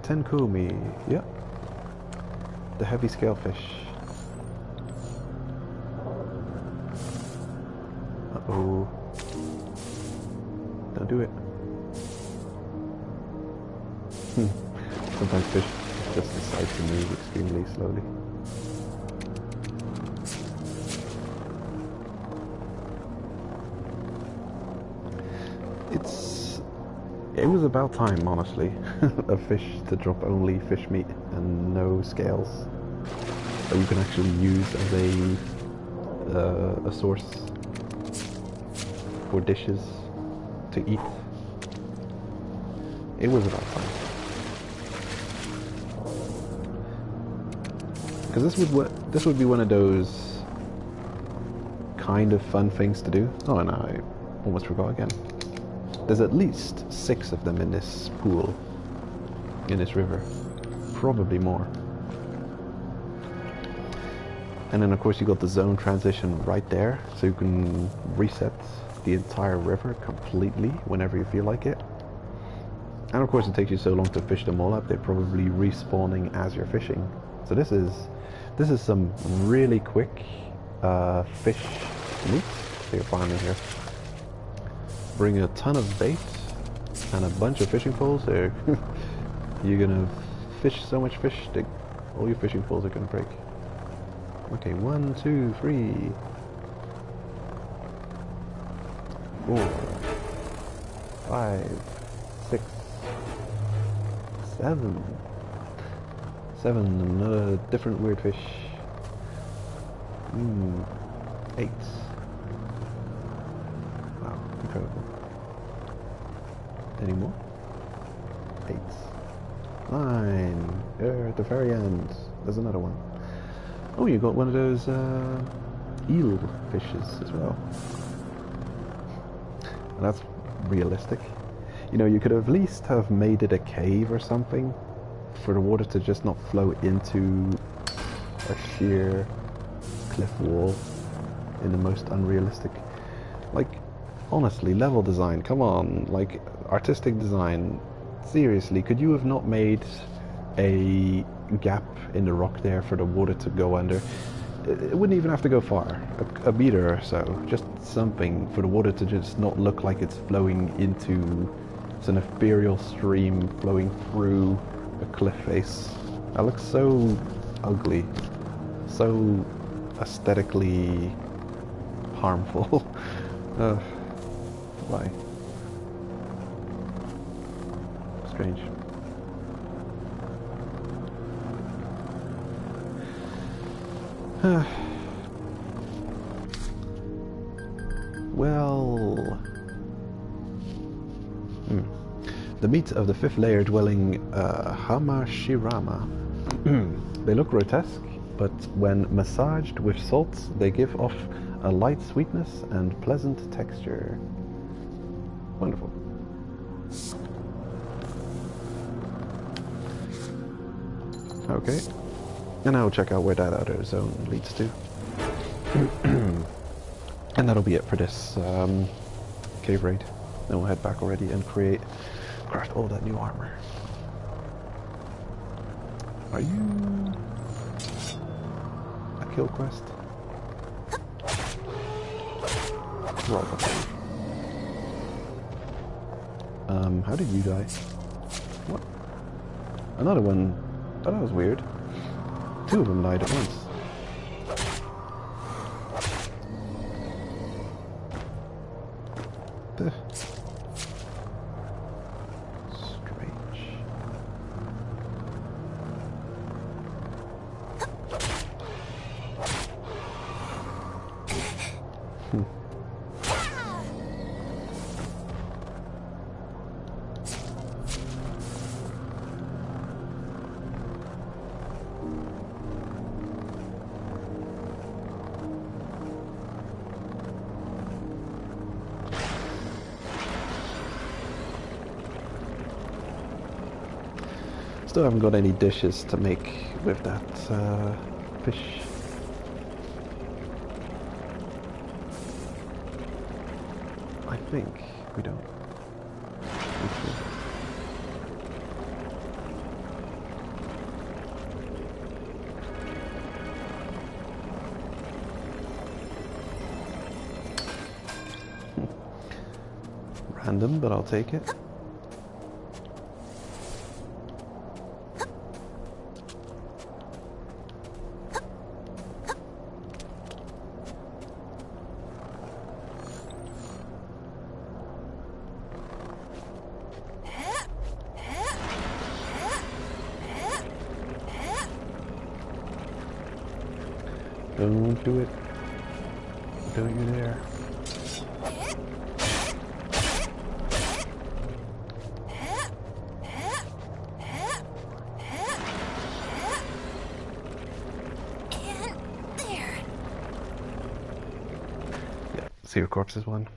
Tenkumi, yep. The heavy scale fish. Uh-oh. Don't do it. Sometimes fish just decide to move extremely slowly. It was about time, honestly, a fish to drop only fish meat and no scales, that you can actually use as a source for dishes to eat. It was about time. Because this would be one of those kind of fun things to do. Oh, and I almost forgot again. There's at least 6 of them in this pool, in this river. Probably more. And then of course you got the zone transition right there, so you can reset the entire river completely whenever you feel like it. And of course it takes you so long to fish them all up, they're probably respawning as you're fishing. So this is some really quick fish meat that you're finding here. Bring a ton of bait and a bunch of fishing poles there. You're gonna fish so much fish that all your fishing poles are gonna break. Okay, 1, 2, 3, 4, 5, 6, 7. 7, another different weird fish. 8. Wow, incredible. Any more? 8. 9. There at the very end. There's another one. Oh, you got one of those eel fishes as well. And that's realistic. You know, you could at least have made it a cave or something for the water to just not flow into a sheer cliff wall in the most unrealistic. Like, honestly, level design, come on, like, artistic design, seriously, could you have not made a gap in the rock there for the water to go under? It wouldn't even have to go far, a meter or so, just something for the water to just not look like it's flowing into, it's an ethereal stream flowing through a cliff face. That looks so ugly, so aesthetically harmful. Why? Strange. Well... The meat of the fifth layer dwelling Hamashirama. They look grotesque, but when massaged with salt, they give off a light sweetness and pleasant texture. Wonderful. Okay, and now we'll check out where that other zone leads to. And that'll be it for this cave raid. Then we'll head back already and craft all that new armor. Are you a kill quest? Probably. How did you die? What? Another one. Oh, that was weird. Two of them died at once. Strange. Still haven't got any dishes to make with that fish. I think we don't. Random, but I'll take it. Don't do it. Don't you dare. Yeah, see your corpses one.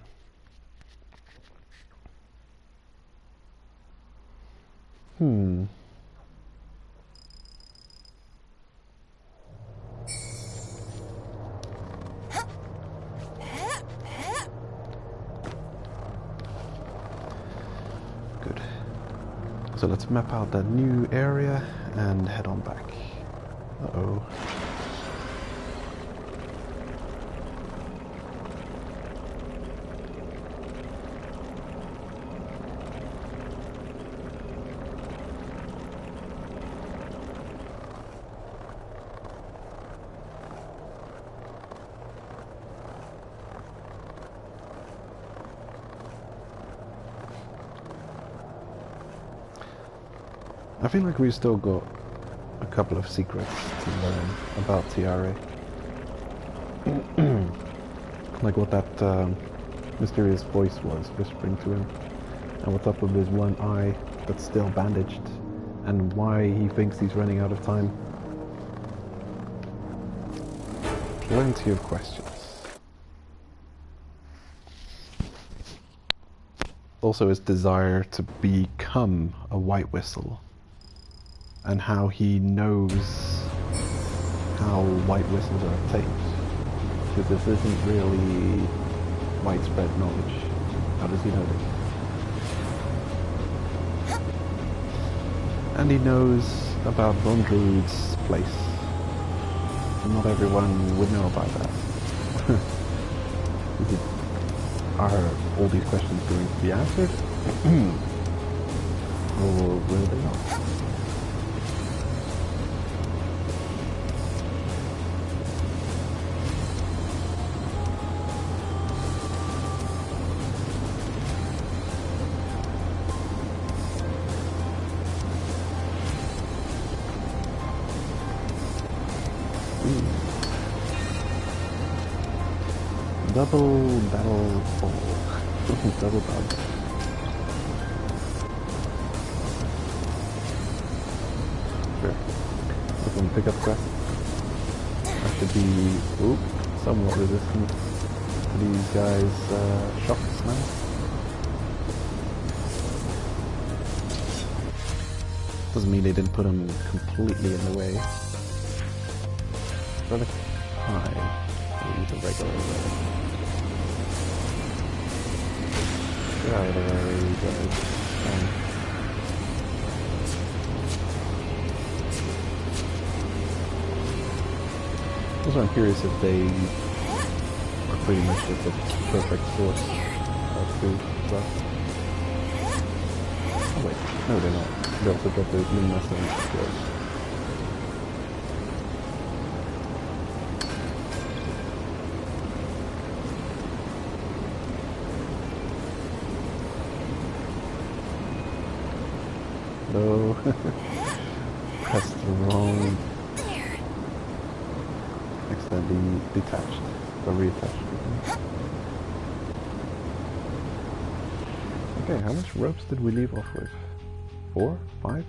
Good. So let's map out that new area and head on back. Uh-oh. I feel like we've still got a couple of secrets to learn about Tiare. Like what that mysterious voice was whispering to him, and what's up with his one eye that's still bandaged, and why he thinks he's running out of time. Plenty of questions. Also his desire to become a white whistle, and how he knows how white whistles are tamed. Because this isn't really widespread knowledge. How does he know this? And he knows about Von Druid's place. Not everyone would know about that. Are all these questions going to be answered? Or will they not? Double battle ball. Double bug. Sure. We can pick up quest. I should be somewhat resistant to these guys' shocks now. Doesn't mean they didn't put them completely in the way. Relic high. We'll use a regular relic. Get out of the way, you guys. Also, I'm curious if they are pretty much just a perfect source of food stuff. Oh wait, no they're not. They also drop those luminous skills. No. Pressed the wrong. Accidentally detached or reattached. Okay, how much ropes did we leave off with? 4? 5?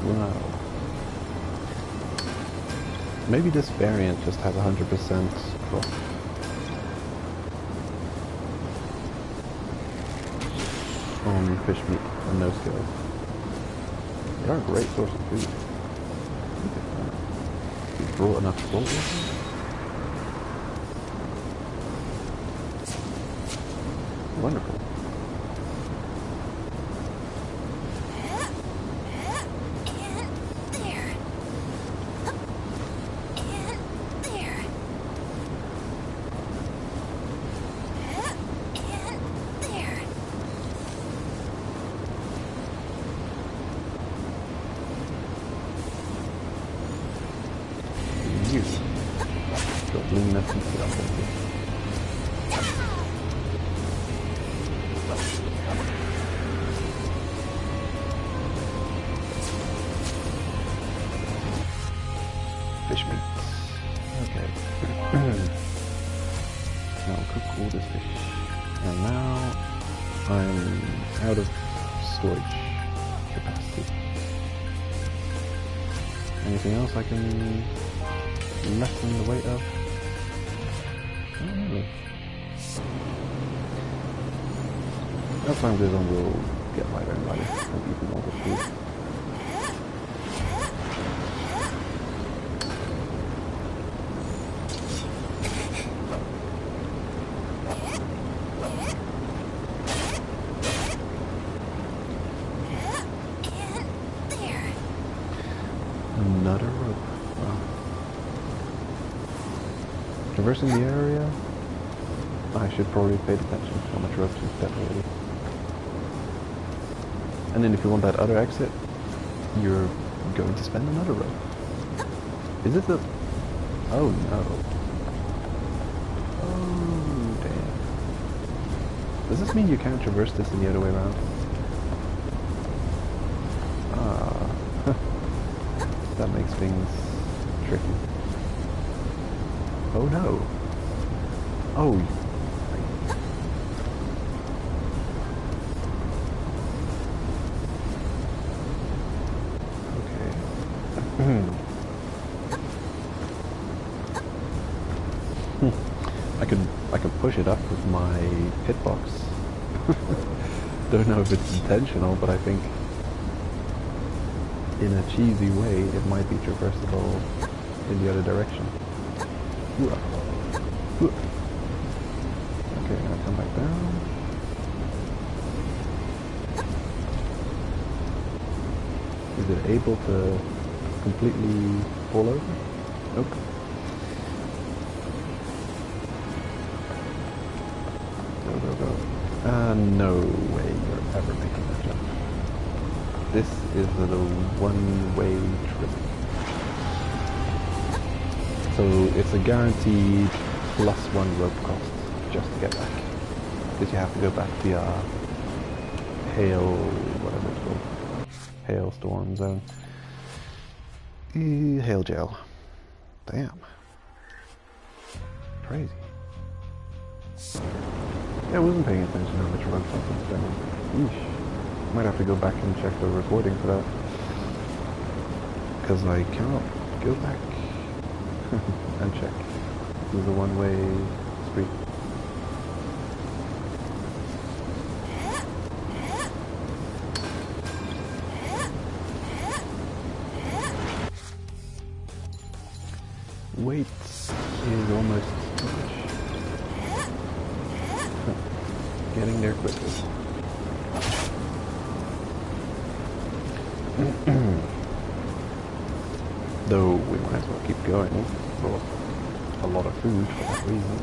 Wow. Maybe this variant just has 100% drop. On fish meat and no scales. They are a great source of food. Look at that. You brought enough salt with it? Wonderful. Fish meat. Okay. Now I'll cook all this fish. And now I'm out of storage capacity. Anything else I can lessen the weight of? Not really. As time goes on, we'll get lighter and lighter and eat more of the food. Another rope. Wow. Traversing the area? I should probably pay attention to how much rope is dead already. And then if you want that other exit, you're going to spend another rope. Is it the... Oh no. Oh damn. Does this mean you can't traverse this in the other way around? That makes things tricky. Oh no. Oh. Okay. I can push it up with my hitbox. Don't know if it's intentional, but I think in a cheesy way, it might be traversable in the other direction. Okay, now come back down. Is it able to completely fall over? Nope. Go, go, go. No way you're ever This is the one-way trip. So it's a guaranteed +1 rope cost just to get back. Because you have to go back via whatever it's called. Hailstorm zone. Hail jail. Damn. Crazy. Yeah, I wasn't paying attention how much rope I've been spending. Yeesh. Might have to go back and check the recording for that. Because I cannot go back and check. This is a one-way street. Wait is almost getting there quickly. Though we might as well keep going for a lot of food for that reason.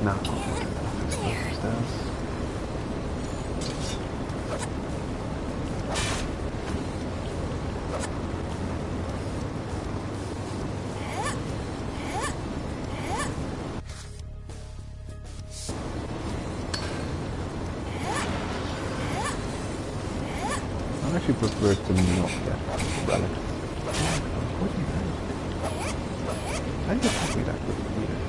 Nah, downstairs. I actually prefer to not get relic. What do you think? I just happy that quickly either.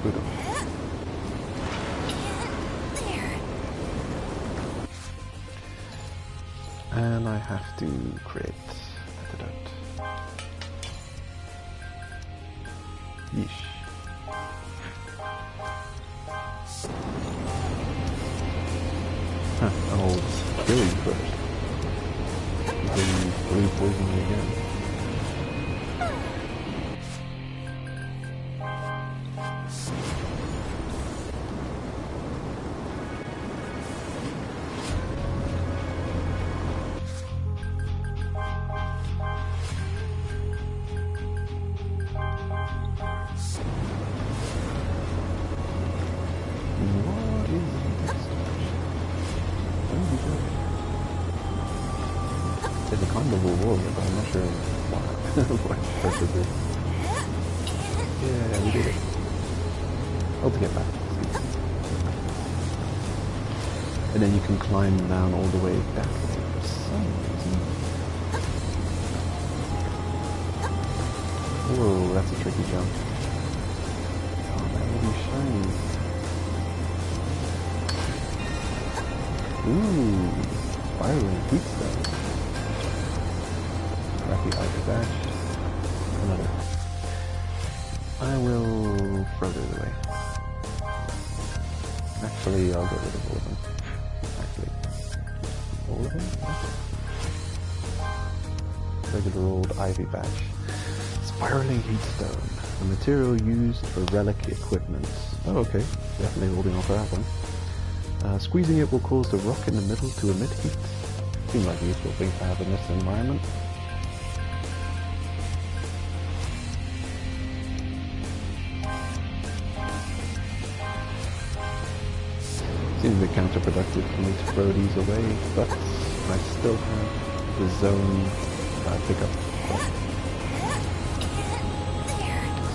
Good on. And I have to create antidote. Yeesh. I'll kill you first. Before you blue poison me again. What is this? It's a kind of a warrior, but I'm not sure what purpose is. Yeah, we did it. Oh, to get back. And then you can climb down all the way back for some reason. Whoa, that's a tricky jump. Oh, that really shiny. Ooh, spiraling heat stone. Crappy ivy badge. Another. I will throw those away. Actually, I'll get rid of all of them. Actually, all of them? Regular old ivy badge. Spiraling heat stone. The material used for relic equipment. Oh, okay. Definitely holding on for that one. Squeezing it will cause the rock in the middle to emit heat. Seems like a useful thing to have in this environment. Seems a bit counterproductive for me to throw these away, but I still have the zone pickup quest.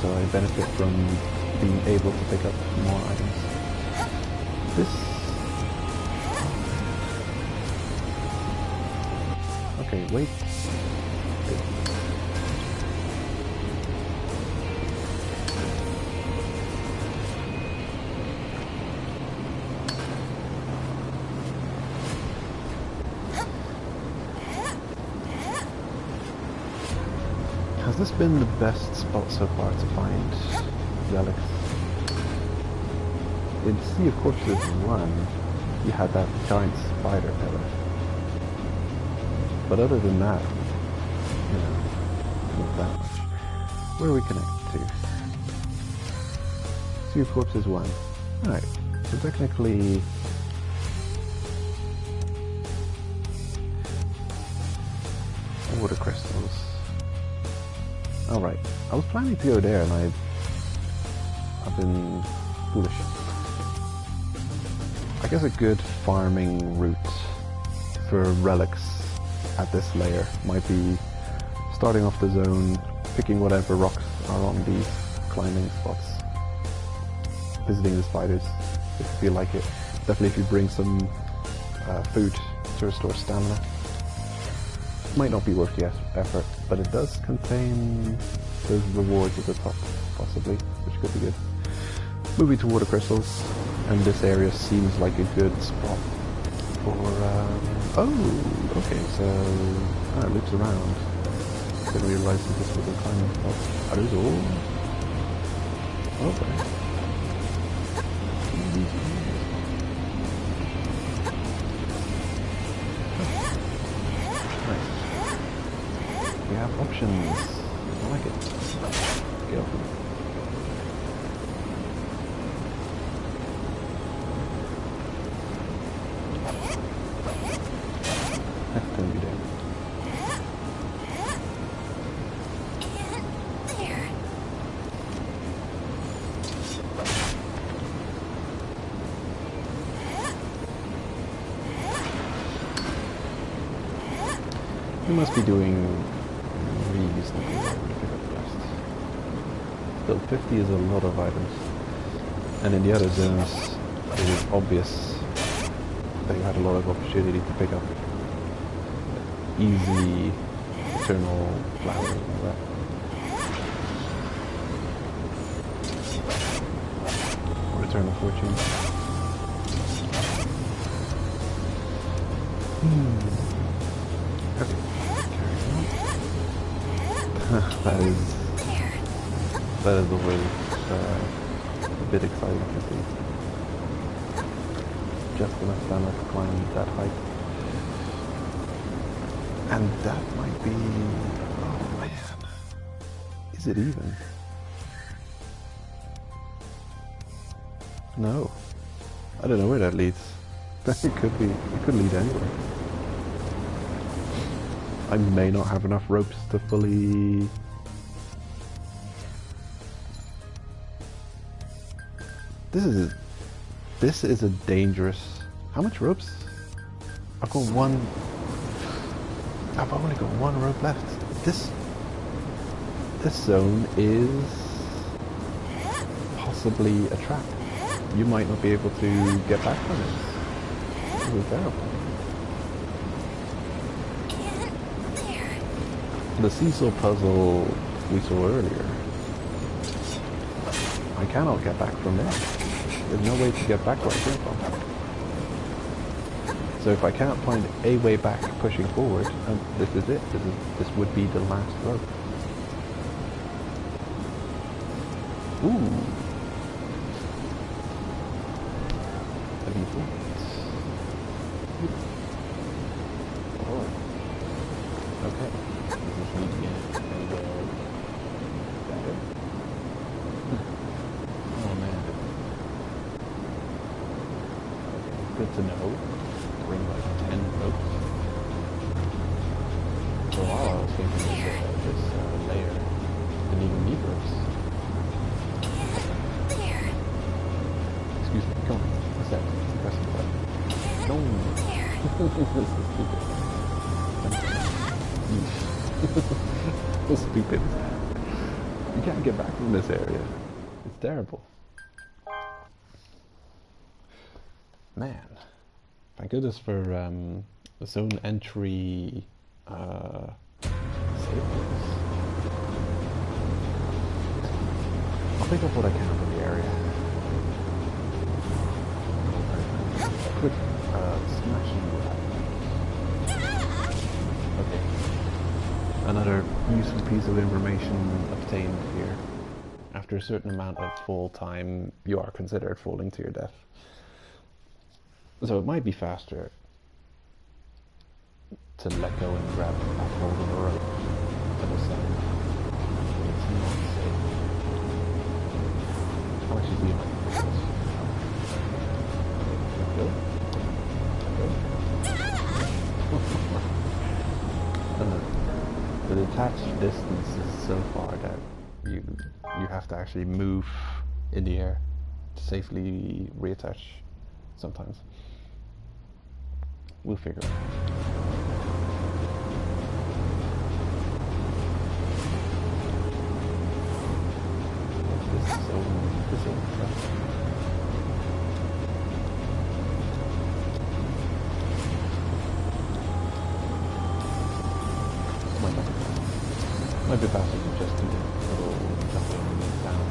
So I benefit from being able to pick up more items. This... Okay, wait. Good. Has this been the best spot so far to find relics? In Sea of Corpses 1, you had that giant spider pillar. But other than that, you know, not that much. Where are we connected to? Sea of Corpses 1. Alright, so technically... Alright, I was planning to go there and I've been foolish. I guess a good farming route for relics at this layer might be starting off the zone, picking whatever rocks are on these climbing spots, visiting the spiders if you feel like it. Definitely if you bring some food to restore stamina. Might not be worth the effort, but it does contain those rewards at the top, possibly, which could be good. Moving to water crystals, and this area seems like a good spot for, oh, okay, so, it loops around. Didn't realize that this was a climbing spot. Are those all? Okay. Nice. We have options. I like it. Get off them. Don't be dead. We must be doing reasonably well to pick up the rest. Still, 50 is a lot of items. And in the other zones, it is obvious that you had a lot of opportunity to pick up easy eternal flowers and all that. Or eternal fortune. Okay. that is always a bit exciting to see. Just enough stamina to climb that height. And that might be... oh man. Is it even? No. I don't know where that leads. It could be. It could lead anywhere. I may not have enough ropes to fully... This is a dangerous... How much ropes? I've got one... I've only got one rope left. This zone is possibly a trap. You might not be able to get back from it. This is terrible. The seesaw puzzle we saw earlier, I cannot get back from there. There's no way to get back where I came from. So if I can't find a way back pushing forward, this is it. This would be the last rope. Ooh. Heavy bullets. Oh. Okay. Does this need to get anywhere better? Oh man. Okay, good to know. Bring like 10 ropes. For a while I was thinking this layer didn't even need ropes. Excuse me, come on. What's that? Press the button. No! This is stupid. How stupid is that? You can't get back from this area. It's terrible. Man. Thank goodness for the zone entry save points. I'll pick up what I can from the area. Quick smashing weapon. Okay. Another useful piece of information obtained here. After a certain amount of fall time, you are considered falling to your death. So it might be faster to let go and grab a hold of a rope than a second. It's not safe. How much is the amount? Go. Go. detached distance is so far that you have to actually move in the air to safely reattach sometimes. We'll figure it out. This is over. Might be faster to just do a little jumping down.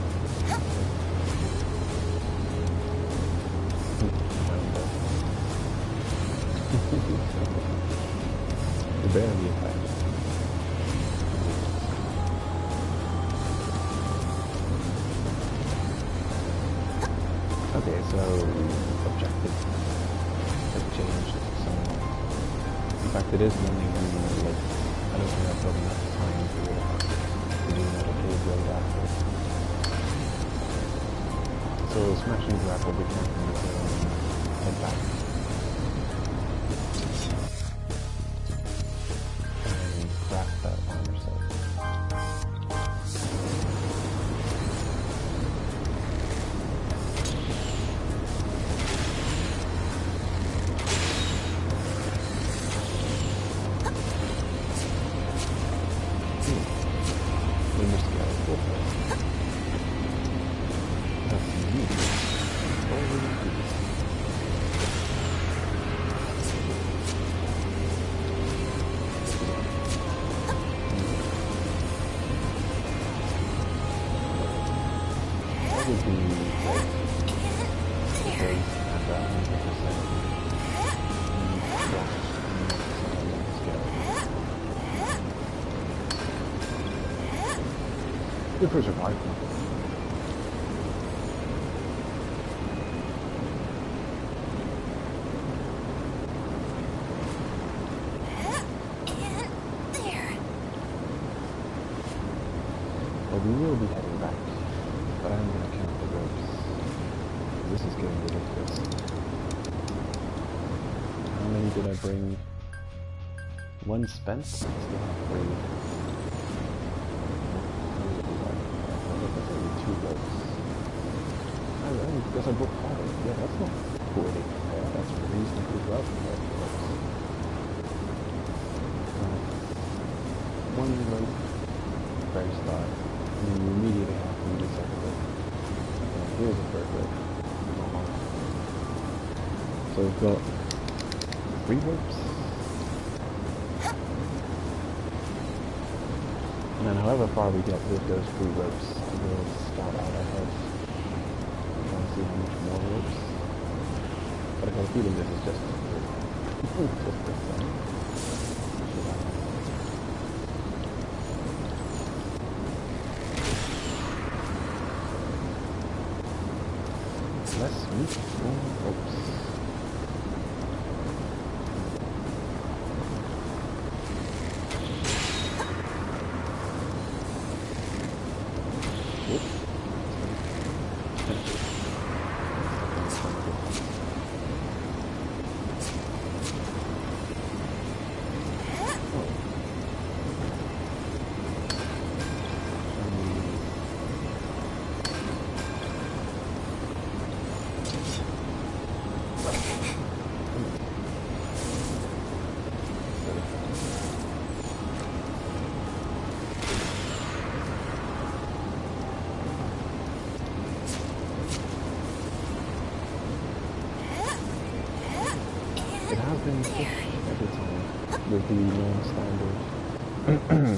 You're barely attached. Okay, so objective has changed somewhat. In fact, it is running like I don't think I've got enough time to do another cave road after. So smashing grapple we can head back. And craft that armor set. Good for survival. Well, we will be heading back, but I'm going to count the ropes. This is getting ridiculous. How many did I bring? One spent? I still have 3. Two ropes. I guess I broke 5. Yeah, that's not poorly prepared. That's reasonably well prepared for ropes. One rope, very start, and then you immediately have to use the second rope. And here's the third rope. So we've got 3 ropes. And then however far we get with those 3 ropes, we'll start out ahead. I'm trying to see how much more ropes. But I got a feeling this is just just this thing. Less meat, more ropes. Every time with the non-standard.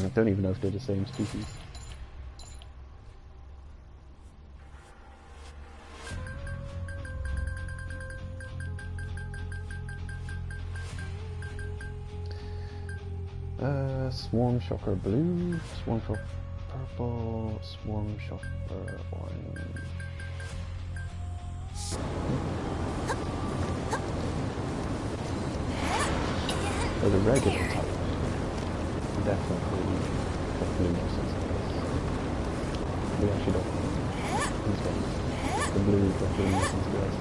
I don't even know if they're the same species. Swarm Shocker blue, Swarm Shocker purple, Swarm Shocker orange. For the regular type, definitely more sensitive. We actually don't know these ones. The blue definitely more sensitive.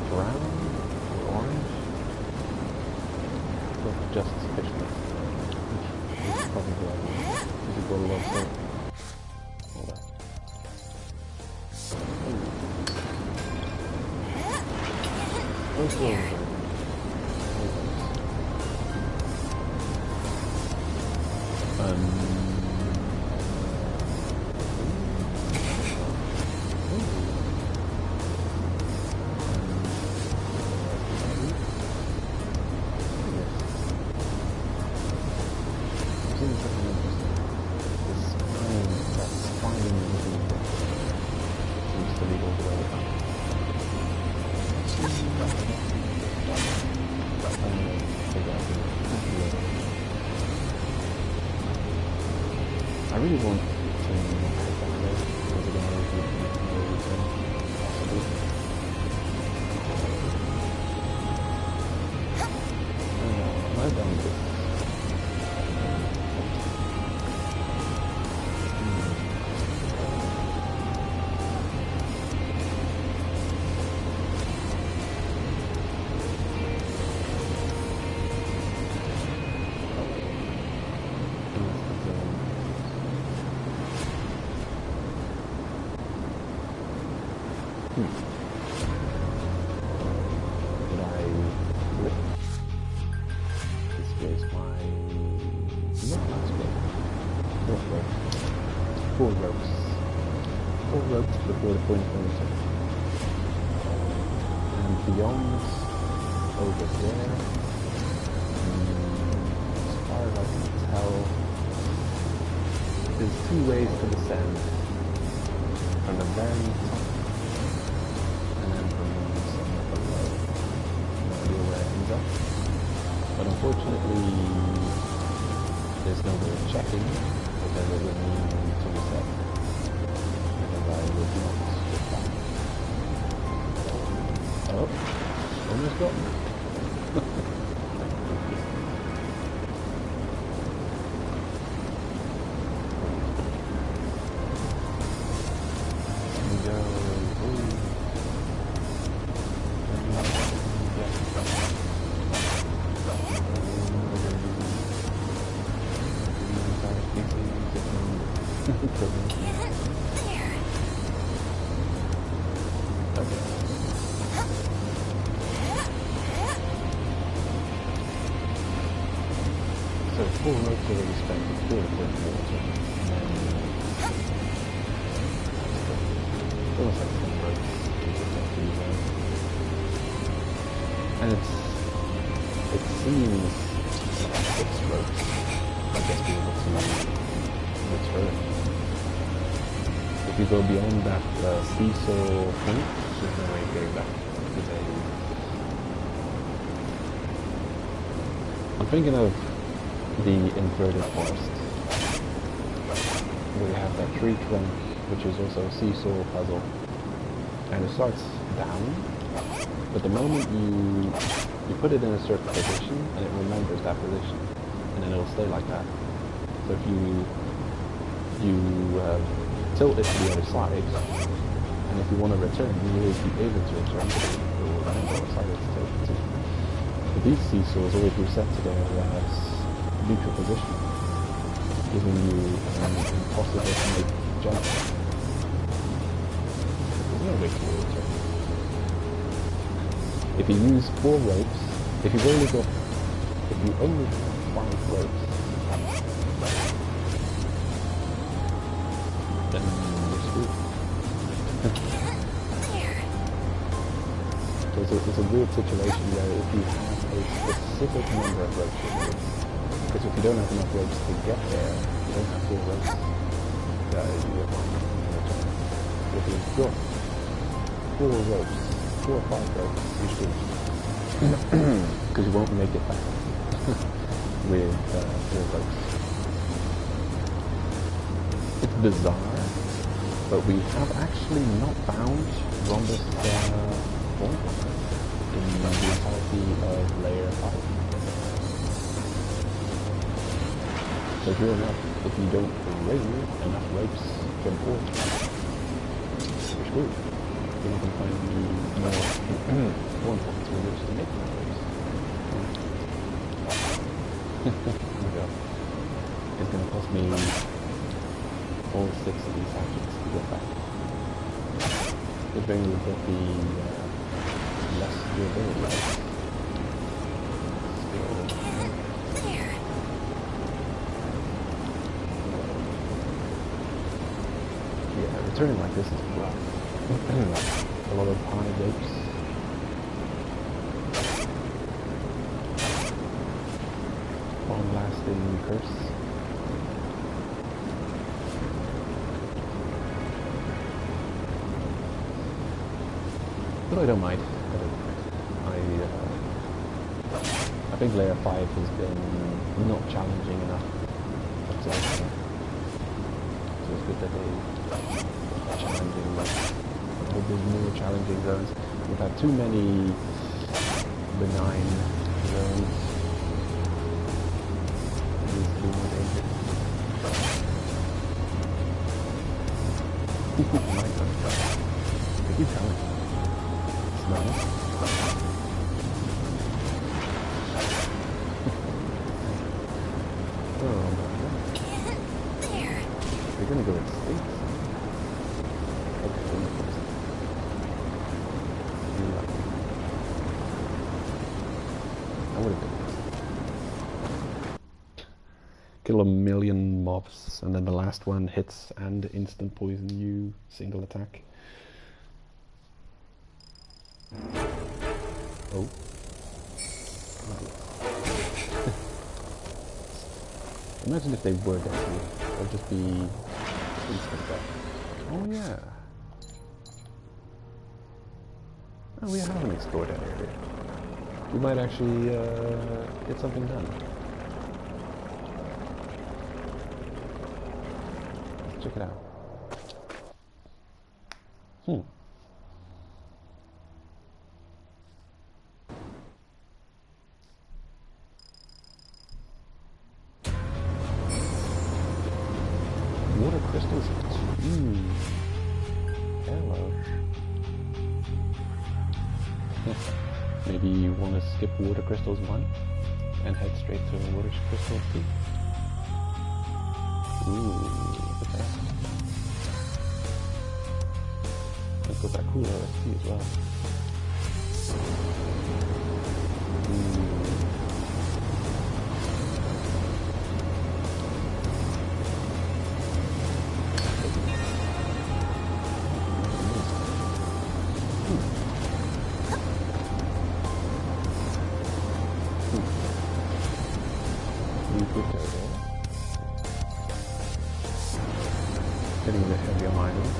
Brown or orange? just sufficiently. This is probably the idea. This is what a lot of stuff. Hold on. I really want to not take that away, because again, I think no return, possibly. I don't think. Did I flip? This was my... Not last game. Fourth rope. 4 ropes. 4 ropes before the point of ownership. And beyond, over there, as far as I can tell, there's 2 ways to descend. From the very top, and then from somewhere below. No idea where it ends up. But unfortunately, there's no way of checking, because it would mean to reset. Because I would not skip back. Oh, almost got me. So 4 ropes already spent before the point of water, almost like 10 ropes and it seems like 6 ropes, I guess we able to return. If you go beyond that seesaw point, there's no way of getting back to the... I'm thinking of the inverted forest, where you have that tree trunk, which is also a seesaw puzzle, and it starts down, but the moment you put it in a certain position, and it remembers that position, and then it'll stay like that. So if you tilt it to the other side, and if you want to return, you will be able to return to the side it's tilted to. But these seesaws always reset to their neutral position, giving you an impossible to make jump. There's no way to return. If you use 4 ropes, if you only have 5 ropes, then you're screwed. So it's a weird situation where if you have a specific number of ropes, because if you don't have enough ropes to get there, you don't have 4 ropes, you're fine. If you've got 4 ropes, 4 or 5 ropes, you're screwed. Because you won't make it back with 4 ropes. It's bizarre, but we have actually not found Rhombus point in the entirety of layer 5. So sure enough, if you don't ring enough ropes from 4, you're screwed. You're not going to find more points with which to make more ropes. go. It's going to cost me all 6 of these hatchets to get back. Good thing we've got the less durability. There. Yeah, returning like this is rough. A lot of high ropes. Long lasting curse. But I don't mind. I think layer 5 has been not challenging enough. So it's good that they are challenging. I hope there's more challenging zones. We've had too many benign zones. It needs to be more dangerous. My God. They keep coming. Smell it. Oh my God. There. They're gonna go extinct. Okay, let me fix it. You're lucky. I would have been. Kill a million mobs, and then the last one hits and instant poison you, single attack. Oh. Imagine if they were deadly. It would just be instant death. Oh yeah. Oh, we haven't explored that area. We might actually get something done. Let's check it out. Water crystals 2. Hello. Maybe you want to skip water crystals 1 and head straight to water crystal 2. Ooh, look at that. Let's go back cool LST as well. Getting a bit heavy on my end.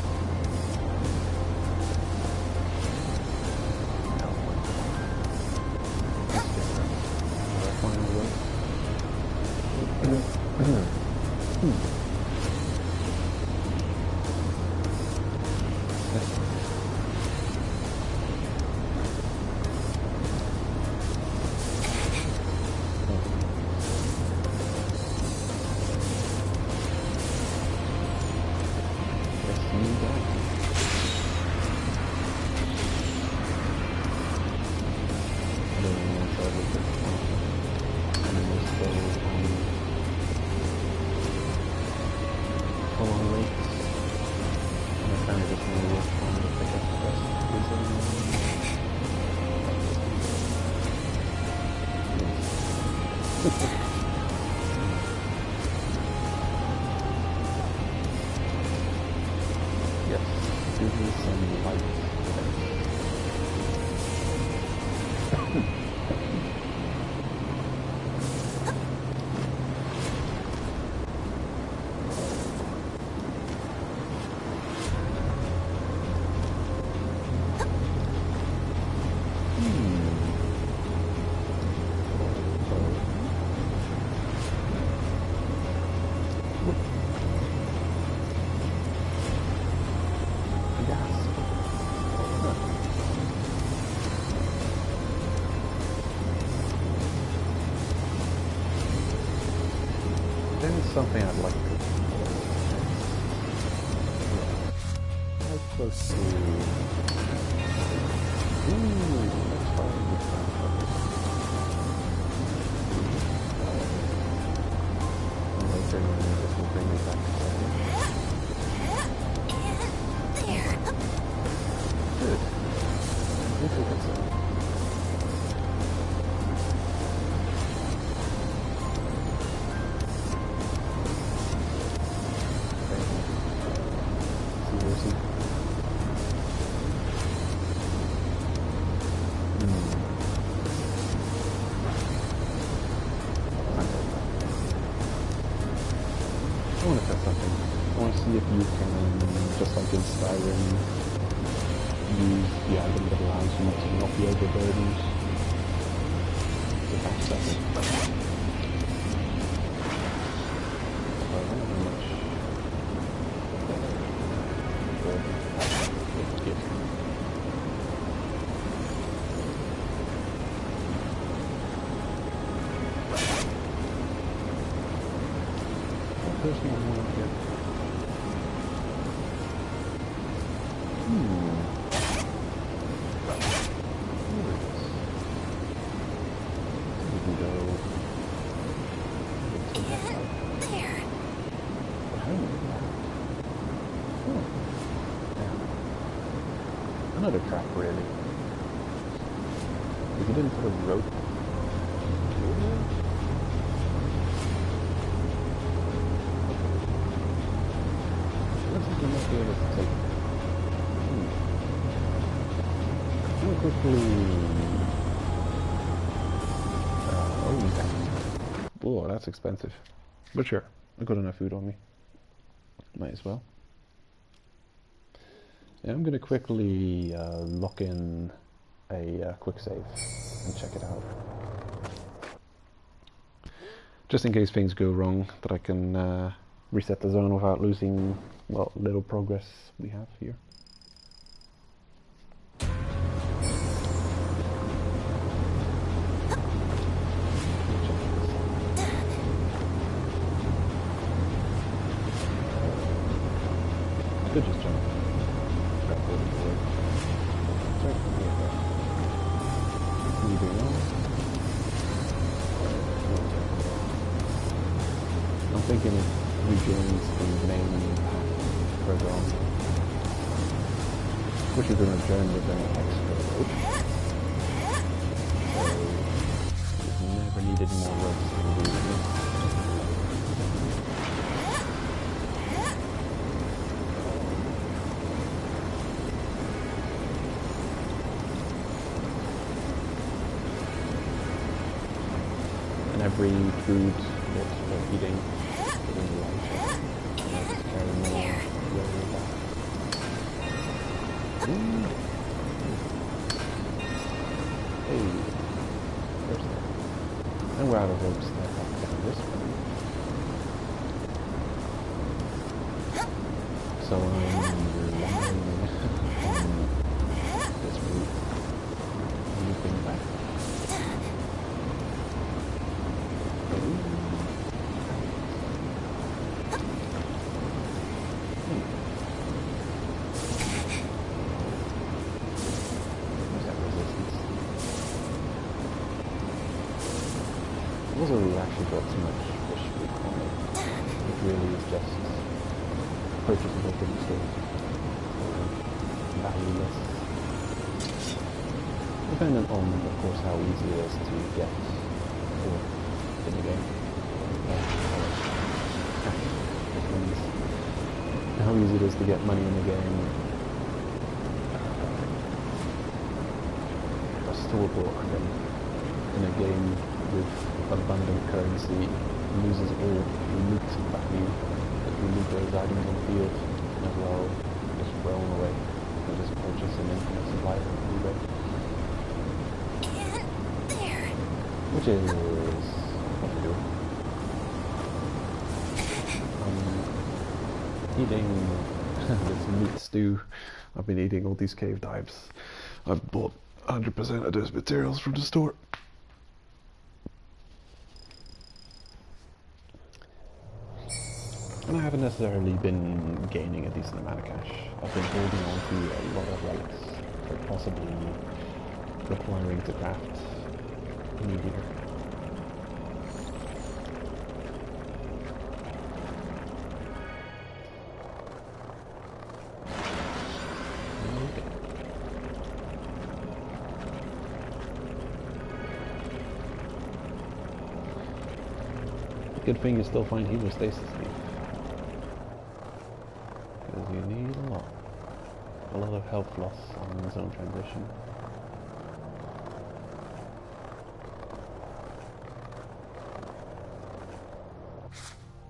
Something I'd like to do. How close to... Ooh, let's find this one. use the item that allows you to not be overburdened. So that's something. I don't know how much. There's no more up here. We can go to that side. There. But how do we do that? Oh. Yeah. Another trap, really. If you didn't put a rope through it. Looks like we might be able to take. Real quickly. Oh, that's expensive. But sure, I've got enough food on me. Might as well. Yeah, I'm gonna quickly lock in a quick save and check it out. Just in case things go wrong, that I can reset the zone without losing, well, little progress we have here. Could just jump. Grab over the board. Sorry, moving on. I'm thinking it rejoins the main path further on. Which is going to join with an extra rope. So we've never needed more ropes than we do. Every food that we're eating within the light shop. Just carry more way back. Hey, there's that. And we're out of ropes that have to get this one. So I'm relying on this route. Looping back. Also, we actually got too much fish food on it. It really is just purchasable from the store. Valueless. Dependent on, of course, how easy it is to get or in the game. How easy it is to get money in the game. A store bought item in a game with abundant currency loses all loot value if you loot those items on the field, and as well just thrown away and just purchase an infinite supply of eBay. Which is what I'm doing. Eating this meat stew. I've been eating all these cave dives. I've bought 100% of those materials from the store. And I haven't necessarily been gaining a decent amount of cash. I've been holding on to a lot of relics, but possibly requiring to craft new gear. Good thing you still find hemostasis leaf. Because you need a lot. A lot of health loss on zone transition.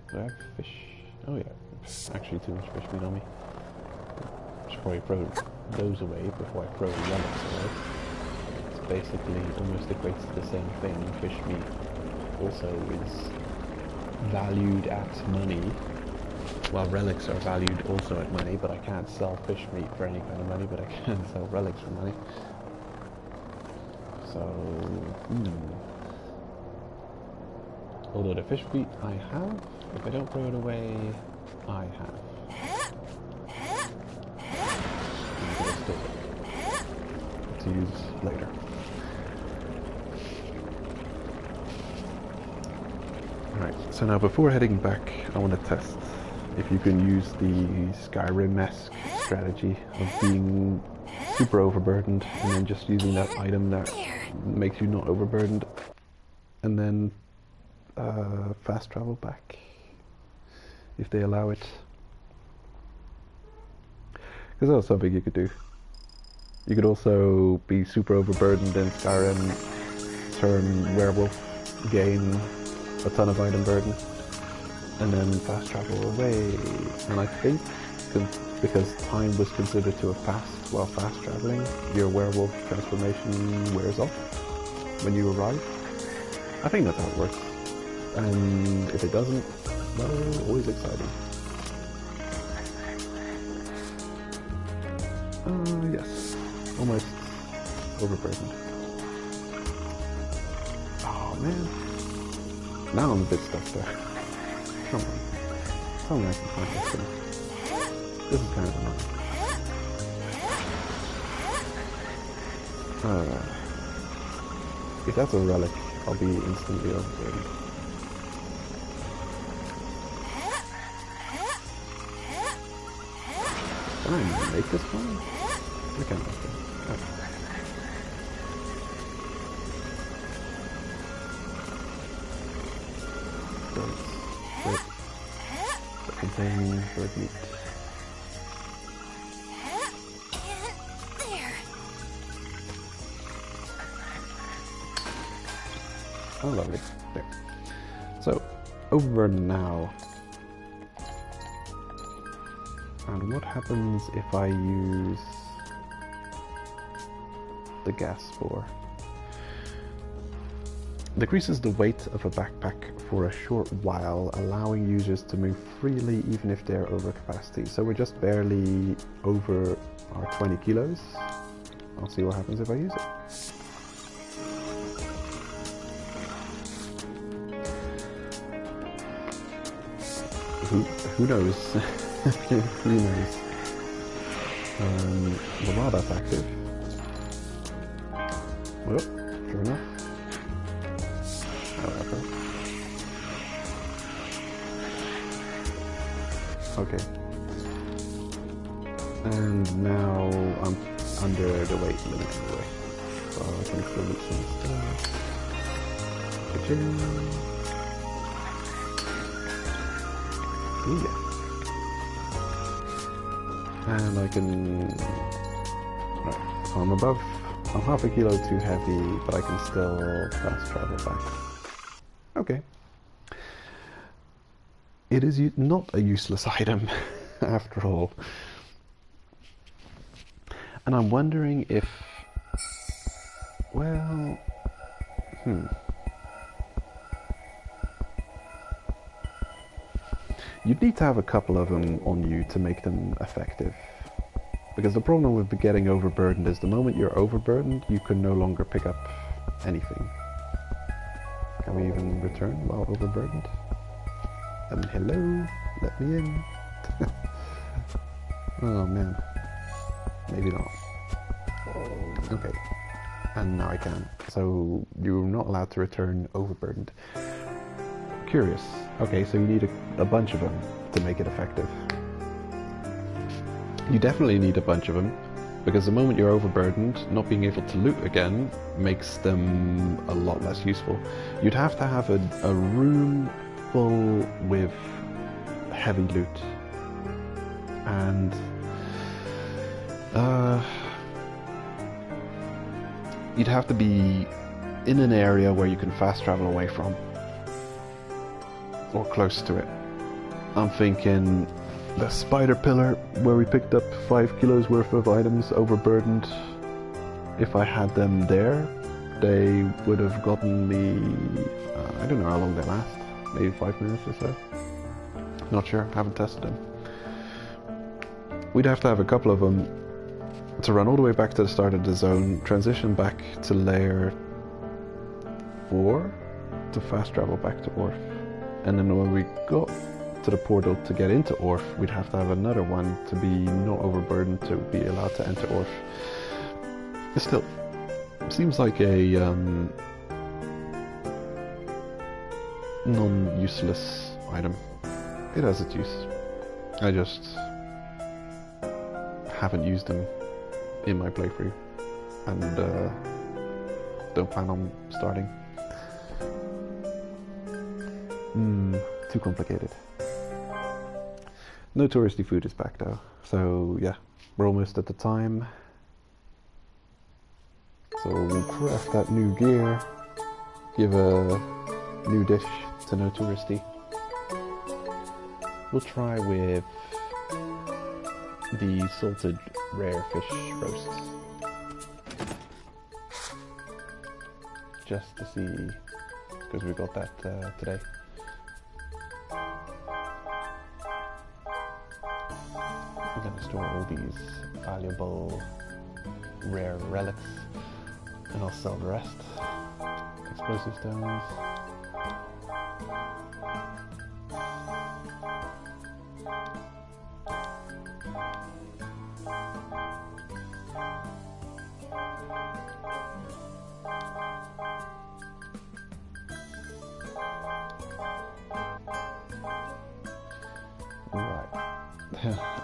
Do I have fish? Oh yeah. Actually too much fish meat on me. Sure. before I throw those away, before I throw relics away. It's basically almost equates to the same thing. Fish meat also is valued at money, while relics are valued also at money, but I can't sell fish meat for any kind of money, but I can sell relics for money. So, although the fish meat I have, if I don't throw it away, I have. To use later. Alright, so now before heading back, I want to test if you can use the Skyrim-esque strategy of being super overburdened and then just using that item that makes you not overburdened, and then fast travel back if they allow it. Because that was something you could do. You could also be super overburdened in Skyrim, turn werewolf, gain a ton of item burden, and then fast travel away. And I think because time was considered to have passed while fast traveling, your werewolf transformation wears off when you arrive. I think that's how it works. And if it doesn't, well, always exciting. Yes. Almost overburdened. Oh man. Now I'm a bit stuck there. Come on. Tell me I can find this thing. This is kind of annoying. If that's a relic, I'll be instantly overburdened. Can I make this one? I can't make it. Okay. Containing bird meat. Oh, lovely. There. So, overburden now. And what happens if I use the gas spore? Decreases the weight of a backpack for a short while, allowing users to move freely even if they're over capacity. So we're just barely over our 20 kilos. I'll see what happens if I use it. Who knows? Who knows? Well, while that's active. Well, sure enough. Okay. And now I'm under the weight limit anyway. So I can still do some stuff. Ooh, yeah. And I can... Right, so I'm half a kilo too heavy, but I can still fast travel back. Okay. It is not a useless item, after all. And I'm wondering if... Well... You'd need to have a couple of them on you to make them effective. Because the problem with getting overburdened is the moment you're overburdened, you can no longer pick up anything. Can we even return while overburdened? Hello? Let me in. Oh man. Maybe not. Okay. And now I can. So you're not allowed to return overburdened. Curious. Okay, so you need a bunch of them to make it effective. You definitely need a bunch of them, because the moment you're overburdened, not being able to loot again makes them a lot less useful. You'd have to have a room full with heavy loot. And you'd have to be in an area where you can fast travel away from. Or close to it. I'm thinking the spider pillar where we picked up 5 kilos worth of items overburdened. If I had them there, they would have gotten me, I don't know how long they last, maybe 5 minutes or so. Not sure, haven't tested them. We'd have to have a couple of them to run all the way back to the start of the zone, transition back to layer 4 to fast travel back to Orf. And then when we got to the portal to get into Orf, we'd have to have another one to be not overburdened to be allowed to enter Orf. It still seems like a non-useless item. It has its use. I just haven't used them in my playthrough and don't plan on starting. Too complicated. No touristy food is back though, so yeah, we're almost at the time. So we'll craft that new gear, give a new dish to no touristy. We'll try with the salted rare fish roasts, just to see, because we got that today. I'm gonna store all these valuable rare relics and I'll sell the rest. Explosive stones.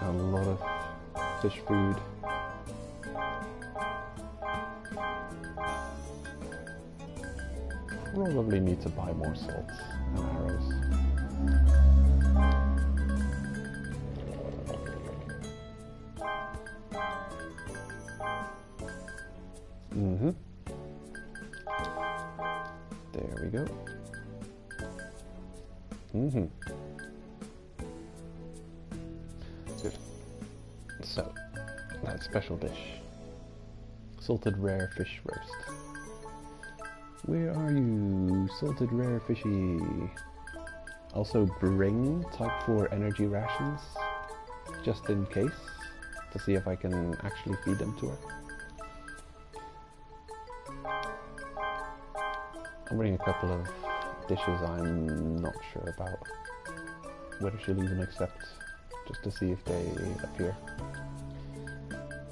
A lot of fish food. Probably need to buy more salt and arrows. There we go. Good. So, that special dish. Salted rare fish roast. Where are you, salted rare fishy? Also bring type 4 energy rations, just in case, to see if I can actually feed them to her. I'll bring a couple of dishes I'm not sure about whether she'll even accept, just to see if they appear.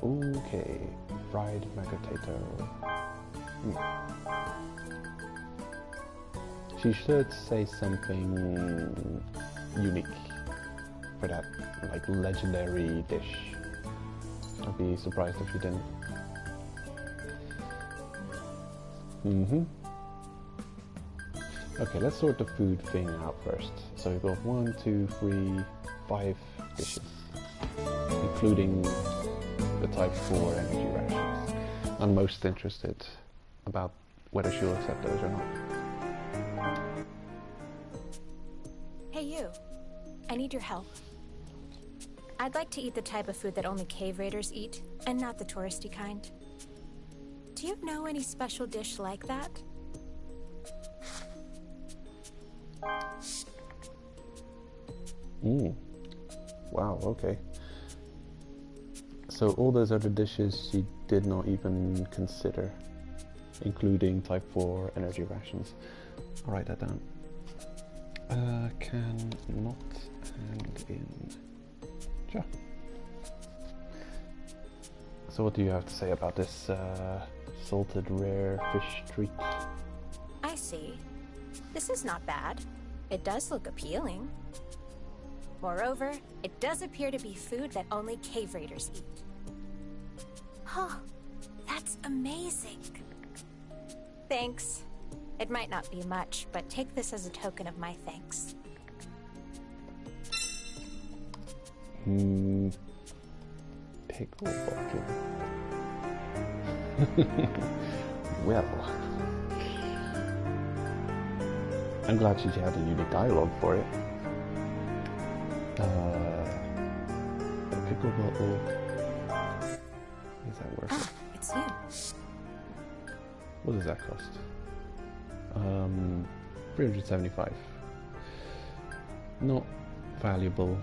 Okay, fried potato. She should say something unique for that, like, legendary dish. I'd be surprised if she didn't. Okay, let's sort the food thing out first. So we've got 1, 2, 3, 5 dishes, including the type 4 energy rations. I'm most interested about whether she'll accept those or not. Hey you, I need your help. I'd like to eat the type of food that only cave raiders eat, and not the touristy kind. Do you know any special dish like that? Wow, okay. So all those other dishes she did not even consider, including type 4 energy rations. I'll write that down. Can not hand in. Sure. So what do you have to say about this salted rare fish treat? I see. This is not bad. It does look appealing. Moreover, it does appear to be food that only cave raiders eat. Huh, that's amazing. Thanks. It might not be much, but take this as a token of my thanks. Pickle bucket. Well, I'm glad she had a unique dialogue for it. medical bottle. Is that worth it? It's you. What does that cost? 375. Not valuable.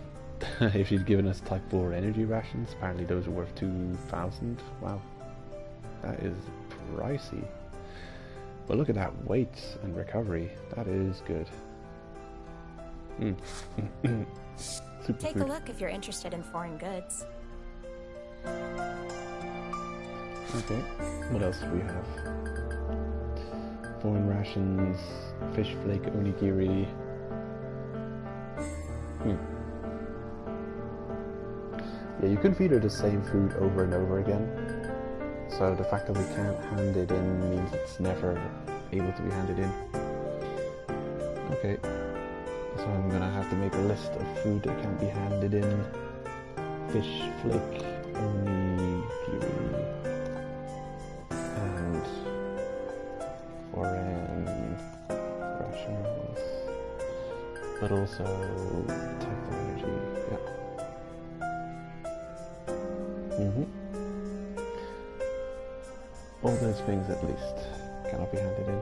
If she'd given us type 4 energy rations, apparently those are worth 2,000. Wow. That is pricey. But look at that weight and recovery. That is good. Super Take food. a look if you're interested in foreign goods. Okay. What else do we have? Foreign rations, fish flake onigiri. Yeah, you could feed her the same food over and over again. So the fact that we can't hand it in means it's never able to be handed in. Okay. So I'm gonna have to make a list of food that can't be handed in. Fish flake onigiri. And foreign rations. But also type of energy. Yeah. All those things at least cannot be handed in.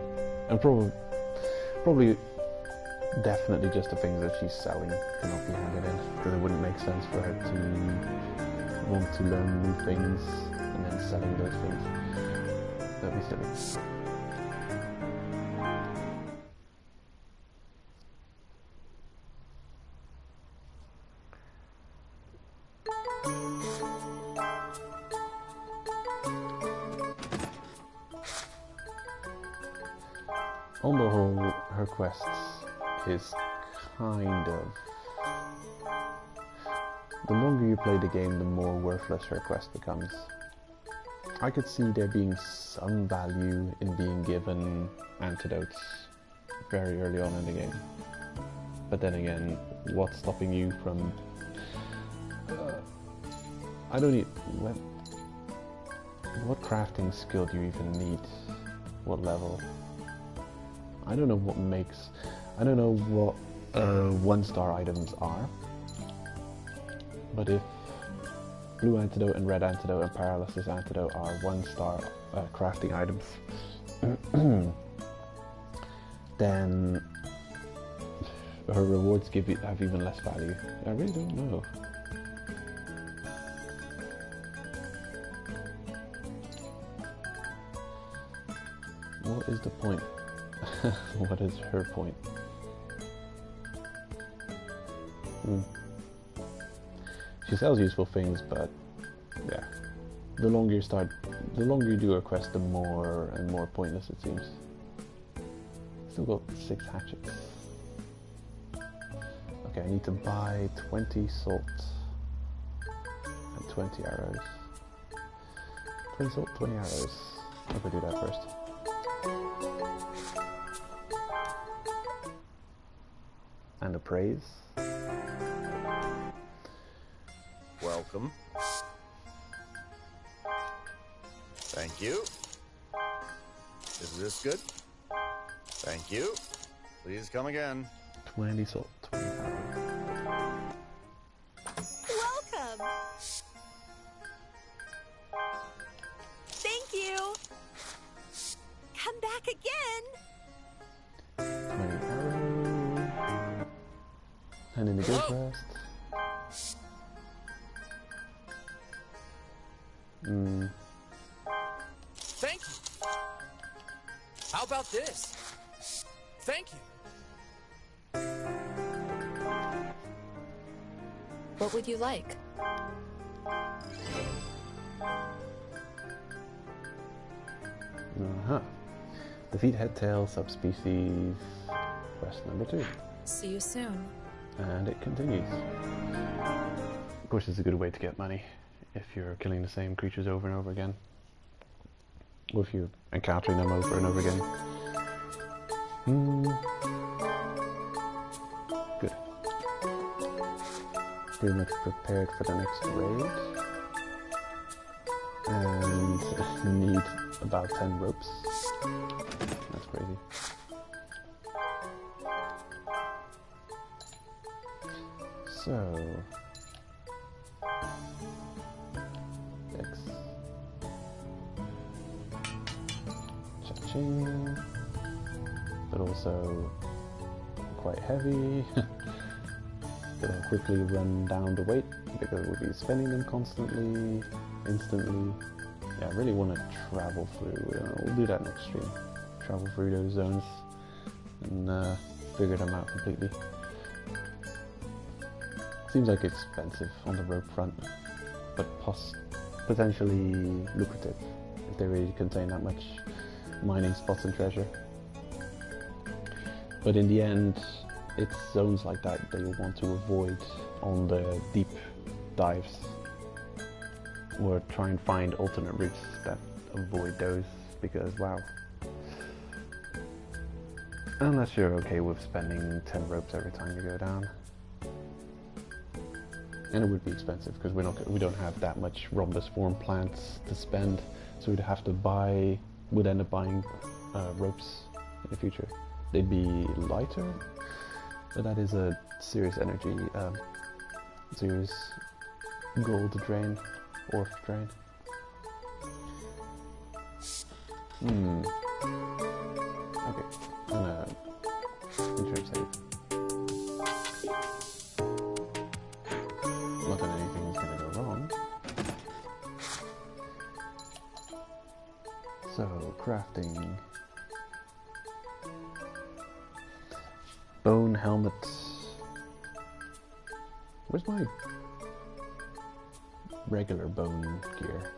And probably definitely just the things that she's selling cannot be handed in, because it wouldn't make sense for her to want to learn new things and then selling those things. That'd be silly. On the whole, her quests is kind of... The longer you play the game, the more worthless her quest becomes. I could see there being some value in being given antidotes very early on in the game. But then again, what's stopping you from... I don't need... What crafting skill do you even need? What level? I don't know what makes... I don't know what 1-star items are. But if blue antidote and red antidote and paralysis antidote are 1-star crafting items, then her rewards have even less value. I really don't know. What is the point? What is her point? She sells useful things, but yeah, the longer you do her quest, the more and more pointless it seems. Still got 6 hatchets. Okay, I need to buy 20 salt and 20 arrows. 20 salt, 20 arrows. I'll go do that first. And appraise. Welcome. Thank you. Is this good? Thank you. Please come again. 20 salt, 20 arrows. Welcome! Thank you! Come back again! 20 arrows. And in the good rest. Thank you. How about this? Thank you. What would you like? Defeat headtail subspecies. Quest number 2. See you soon. And it continues. Of course, it's a good way to get money if you're killing the same creatures over and over again. Or if you're encountering them over and over again. Good. Pretty much prepared for the next raid. And need about 10 ropes. That's crazy. So... refreshing, but also quite heavy. But I'll quickly run down the weight because we'll be spending them constantly, instantly. Yeah, I really want to travel through. We'll do that next stream. Travel through those zones and figure them out completely. Seems like expensive on the rope front, but potentially lucrative if they really contain that much mining spots and treasure. But in the end, it's zones like that that you want to avoid on the deep dives, or try and find alternate routes that avoid those, because wow. Unless you're okay with spending 10 ropes every time you go down. And it would be expensive because we don't have that much rhombus form plants to spend, so we'd have to would end up buying ropes in the future. They'd be lighter, but that is a serious energy, serious gold drain, orf drain. Okay, I'm gonna intro save. Not that anything is gonna go wrong. So, crafting. Bone helmet. Where's my regular bone gear?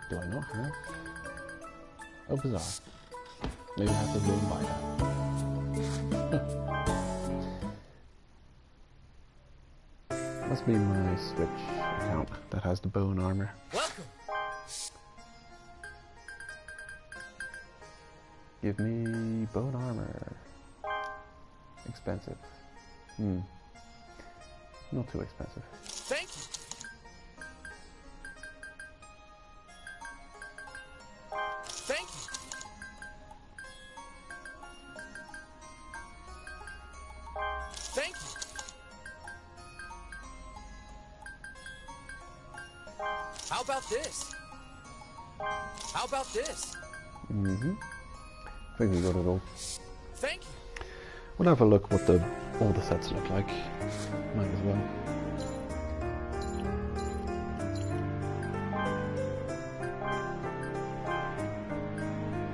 Do I not have? Oh, bizarre. Maybe I have to go and buy that. Must be my Switch account that has the bone armor. Welcome. Give me bone armor. Expensive. Not too expensive. Thank you. Thank you. Thank you. How about this? How about this? I think we got it all. Thank you. We'll have a look what all the sets look like. Might as well.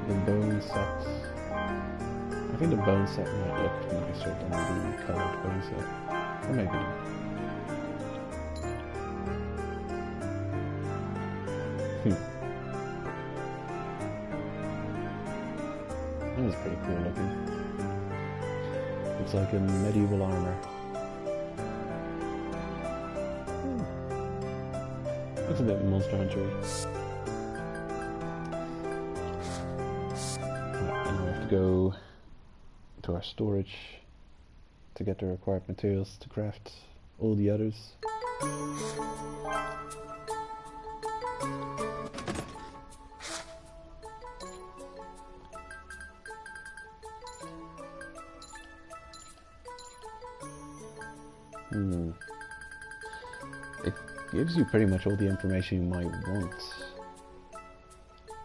The bone set. I think the bone set might look nicer than the colored bone set. Or maybe not. That was pretty cool looking. It's like a medieval armor. Looks a bit Monster Hunter-y. Right, and we have to go to our storage to get the required materials to craft all the others. It gives you pretty much all the information you might want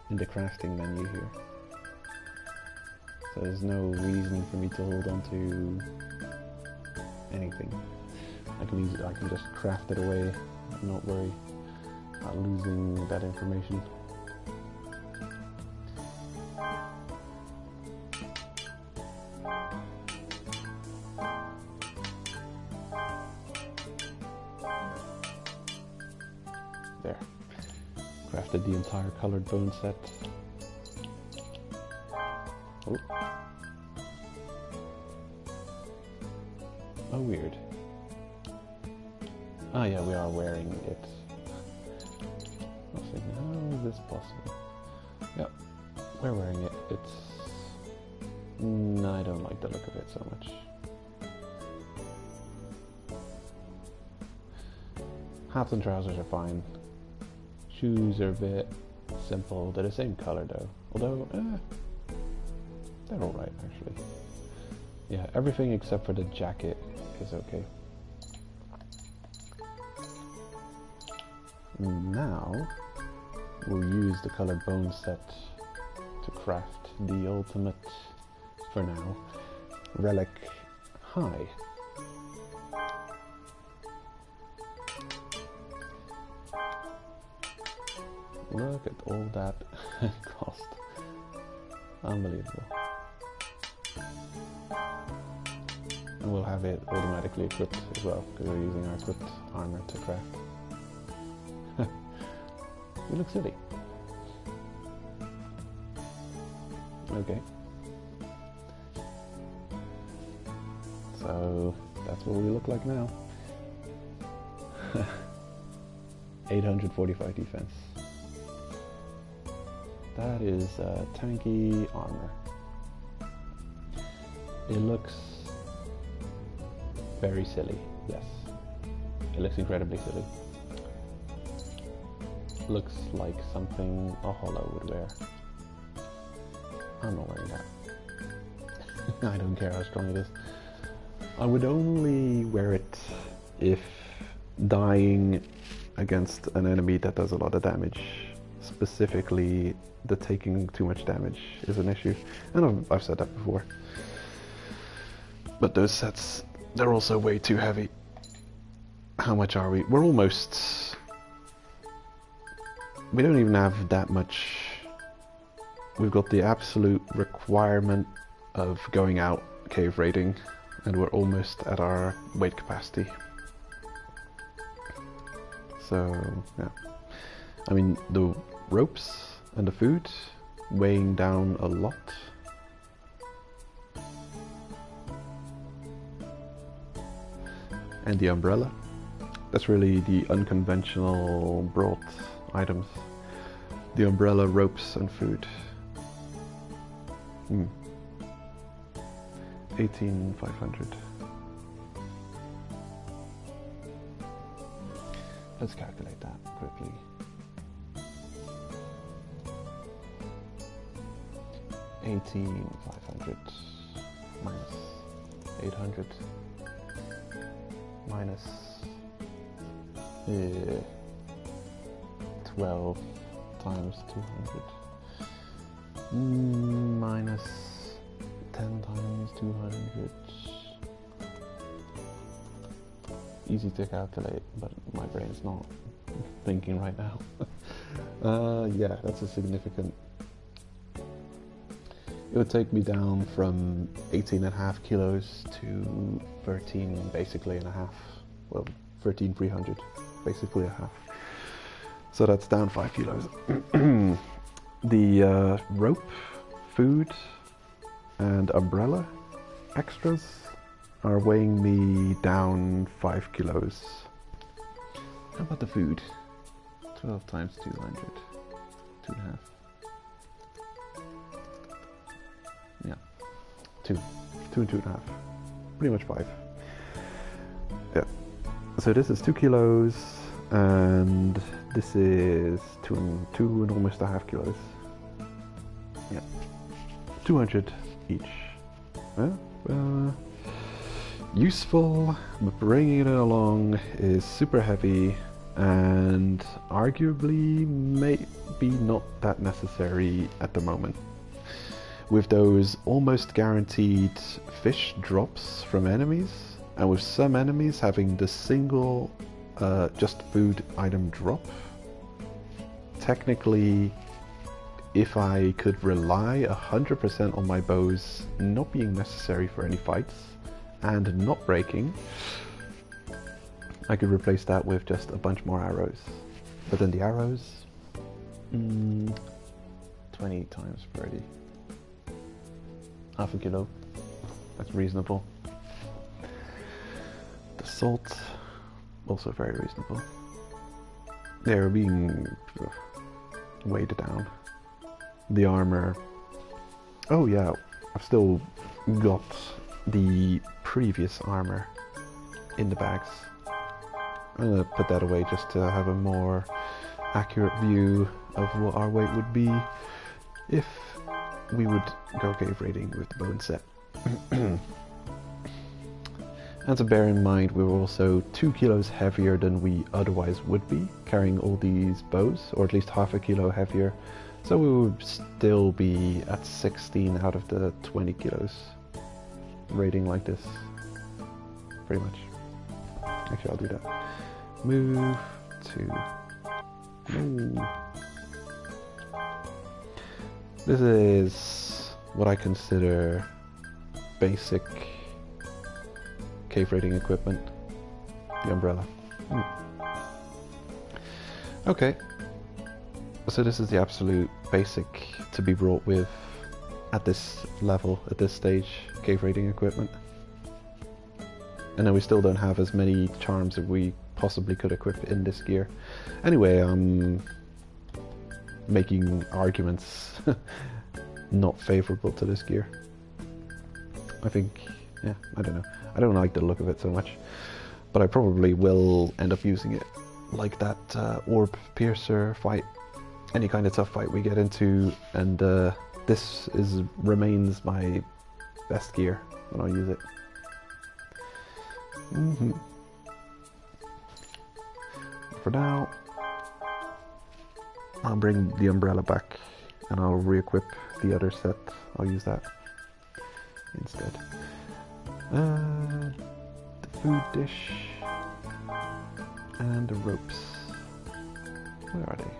in the crafting menu here. So there's no reason for me to hold on to anything. I can just craft it away and not worry about losing that information. There. Crafted the entire colored bone set. Oh. Oh, weird. Ah, yeah, we are wearing it. I was thinking, how is this possible? Yep, we're wearing it. It's... I don't like the look of it so much. Hats and trousers are fine. Shoes are a bit simple. They're the same color though. Although, they're alright actually. Yeah, everything except for the jacket is okay. Now, we'll use the colored bone set to craft the ultimate, for now, relic high. Look at all that cost. Unbelievable. And we'll have it automatically equipped as well, because we're using our equipped armor to craft. We look silly. Okay. So that's what we look like now. 845 defense. That is tanky armor. It looks very silly, yes. It looks incredibly silly. Looks like something a hollow would wear. I'm not wearing that. I don't care how strong it is. I would only wear it if dying against an enemy that does a lot of damage, specifically the taking too much damage, is an issue. And I've said that before. But those sets, they're also way too heavy. How much are we? We're almost... We don't even have that much. We've got the absolute requirement of going out cave raiding, and we're almost at our weight capacity. So, yeah. I mean, the ropes and the food weighing down a lot. And the umbrella. That's really the unconventional brought items. The umbrella, ropes and food. 18,500. Let's calculate that quickly. $18,500 minus 800 minus 12 times 200 minus 10 times 200. Easy to calculate, but my brain's not thinking right now. Yeah, that's a significant... It would take me down from 18.5 kilos to 13 basically and a half. Well, 13,300, basically a half. So that's down 5 kilos. The rope, food, and umbrella extras are weighing me down 5 kilos. How about the food? 12 times 200, 2.5. Yeah, 2 and 2.5, pretty much 5. Yeah, so this is 2 kilos, and this is 2 and almost a half kilos. Yeah, 200 each. Useful, but bringing it along is super heavy, and arguably maybe not that necessary at the moment. With those almost guaranteed fish drops from enemies, and with some enemies having the single just food item drop, technically, if I could rely 100% on my bows not being necessary for any fights and not breaking, I could replace that with just a bunch more arrows. But then the arrows, 20 times 30. Half a kilo, that's reasonable. The salt, also very reasonable. They're being weighed down. The armor, oh yeah, I've still got the previous armor in the bags. I'm gonna put that away just to have a more accurate view of what our weight would be if we would go cave raiding with the bone set. And to bear in mind, we were also 2 kilos heavier than we otherwise would be, carrying all these bows, or at least half a kilo heavier So we would still be at 16 out of the 20 kilos rating like this, pretty much. Actually, I'll do that. Move to move. This is what I consider basic cave raiding equipment. The umbrella. Okay. So this is the absolute basic to be brought with at this level, at this stage, cave raiding equipment. And then we still don't have as many charms that we possibly could equip in this gear. Anyway, I'm making arguments not favorable to this gear. I think, yeah, I don't know. I don't like the look of it so much, but I probably will end up using it like that orb piercer fight, any kind of tough fight we get into, and this remains my best gear when I use it. For now, I'll bring the umbrella back and I'll re-equip the other set. I'll use that instead. The food dish and the ropes. Where are they?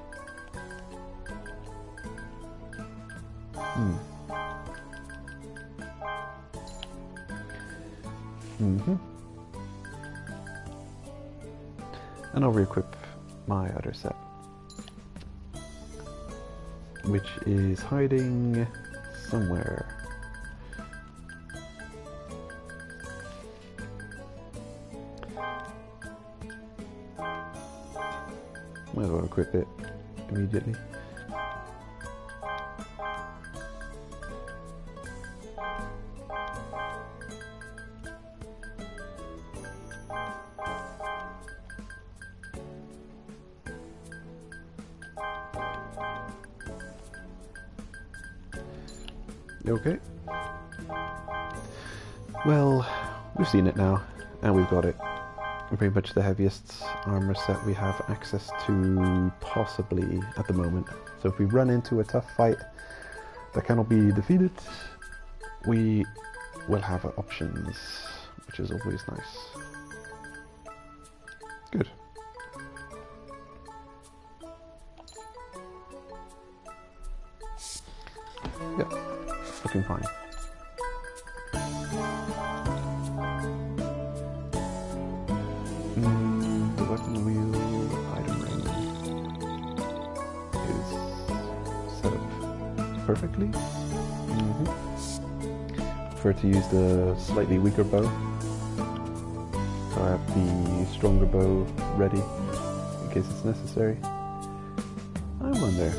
And I'll re-equip my other set, which is hiding somewhere. Might as well equip it immediately. Okay. Well, we've seen it now, and we've got it. Pretty much the heaviest armor set we have access to, possibly, at the moment. So if we run into a tough fight that cannot be defeated, we will have options, which is always nice. Good. Yeah, looking fine. The weapon wheel item ring is set up perfectly. Prefer to use the slightly weaker bow, so I have the stronger bow ready in case it's necessary. I wonder,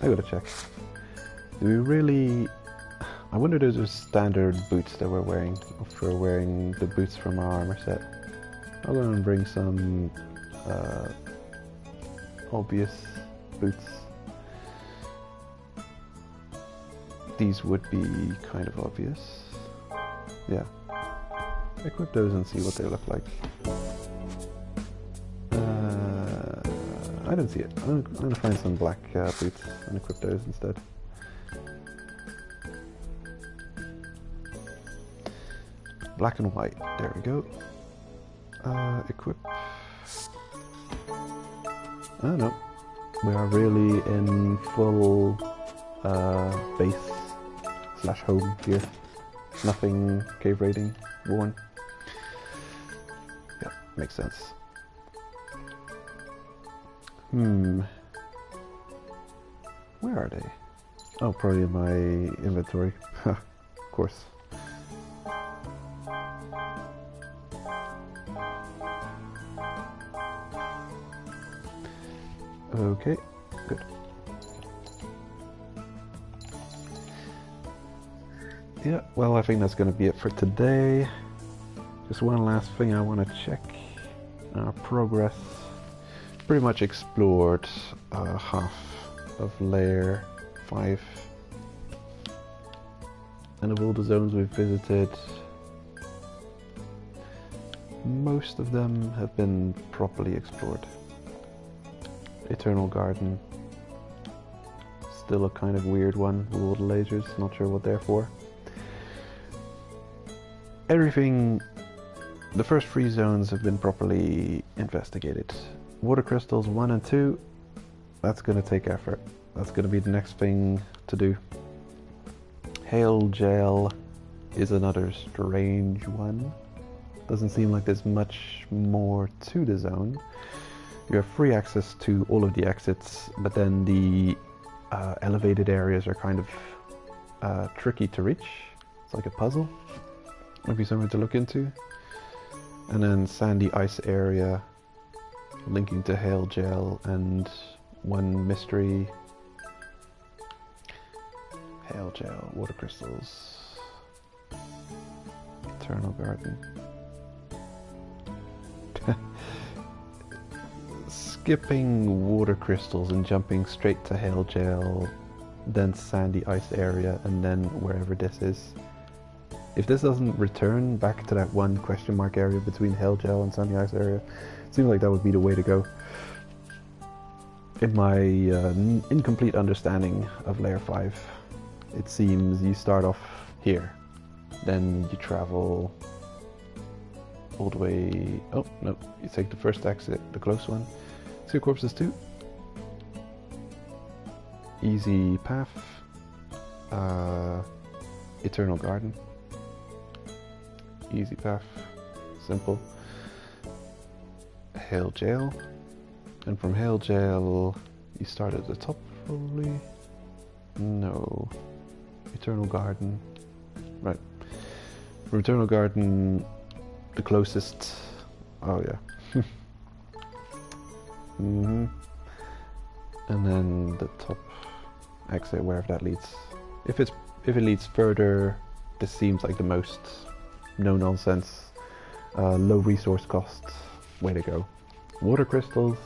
I gotta check. Do we really... I wonder if those are standard boots that we're wearing, if we're wearing the boots from our armor set. I'll go and bring some obvious boots. These would be kind of obvious. Yeah. Equip those and see what they look like. I don't see it. I'm gonna find some black boots and equip those instead. Black and white, there we go. Equip. Oh no, we are really in full base / home here. Nothing cave raiding worn. Yeah, makes sense. Where are they? Oh, probably in my inventory. Of course. Okay, good. Yeah, well, I think that's going to be it for today. Just one last thing I want to check. Our progress. Pretty much explored half of layer 5. And of all the zones we've visited, most of them have been properly explored. Eternal Garden, still a kind of weird one with all the lasers, not sure what they're for. Everything, the first 3 zones have been properly investigated. Water crystals 1 and 2, that's going to take effort. That's going to be the next thing to do. Hail gel is another strange one. Doesn't seem like there's much more to the zone. You have free access to all of the exits, but then the elevated areas are kind of tricky to reach. It's like a puzzle. Maybe something to look into. And then sandy ice area linking to hail gel and one mystery. Hail gel, water crystals, eternal garden. Skipping water crystals and jumping straight to hail gel, then sandy ice area, and then wherever this is. If this doesn't return back to that one question mark area between hail gel and sandy ice area, it seems like that would be the way to go. In my incomplete understanding of Layer 5, it seems you start off here, then you travel all the way... Oh, no, you take the first exit, the close one. See corpses too. Easy path. Eternal garden. Easy path. Simple. Hail jail. And from hail jail, you start at the top probably. No. Eternal garden. Right. From eternal garden, the closest. Oh yeah. And then the top exit, wherever that leads. If it leads further, this seems like the most no nonsense, low resource cost way to go. Water crystals,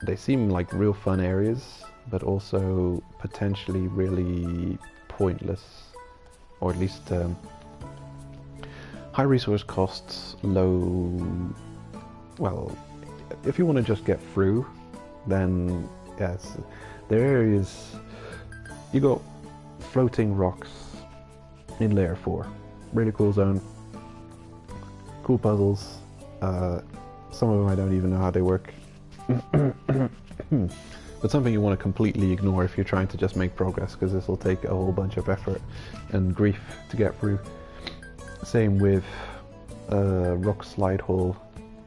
they seem like real fun areas, but also potentially really pointless, or at least high resource costs, low. Well, if you want to just get through, then yes, there are areas. You got floating rocks in Layer 4, really cool zone, cool puzzles. Some of them I don't even know how they work, but something you want to completely ignore if you're trying to just make progress, because this will take a whole bunch of effort and grief to get through. Same with rock slide hole,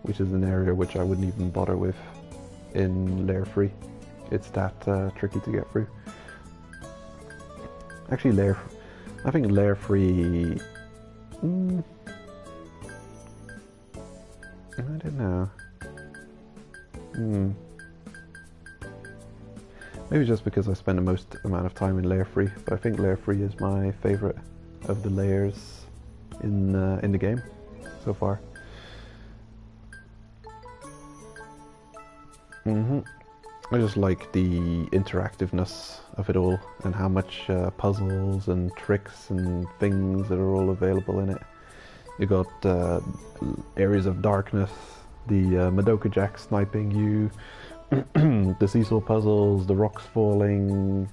which is an area which I wouldn't even bother with in Layer 3. It's that tricky to get through. Actually, I think Layer 3... I don't know. Maybe just because I spend the most amount of time in Layer 3, but I think Layer 3 is my favorite of the layers in the game so far. I just like the interactiveness of it all, and how much puzzles and tricks and things that are all available in it. You got areas of darkness, the Madoka Jack sniping you, the seesaw puzzles, the rocks falling,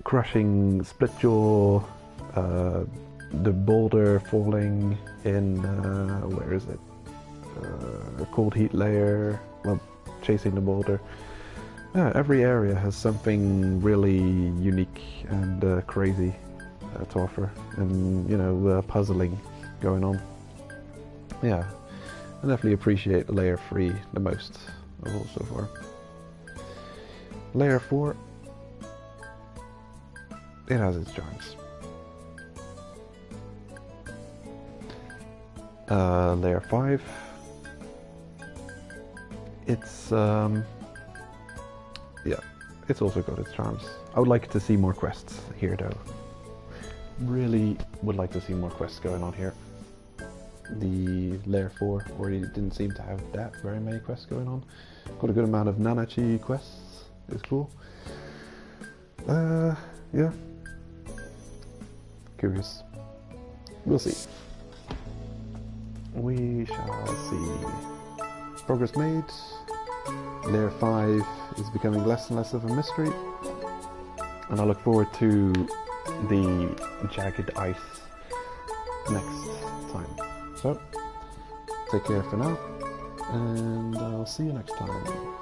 crushing split jaw, the boulder falling in where is it? A cold heat layer, well, chasing the boulder. Yeah, every area has something really unique and crazy to offer, and you know, puzzling going on. Yeah, I definitely appreciate Layer 3 the most of all so far. Layer 4, it has its charms. Layer 5, it's yeah, it's also got its charms. I would like to see more quests here though. Really would like to see more quests going on here. The Layer 4 already didn't seem to have that very many quests going on. Got a good amount of Nanachi quests, it's cool. Yeah. Curious. We'll see. We shall see. Progress made. Layer 5 is becoming less and less of a mystery, and I look forward to the jagged ice next time. So, take care for now, and I'll see you next time.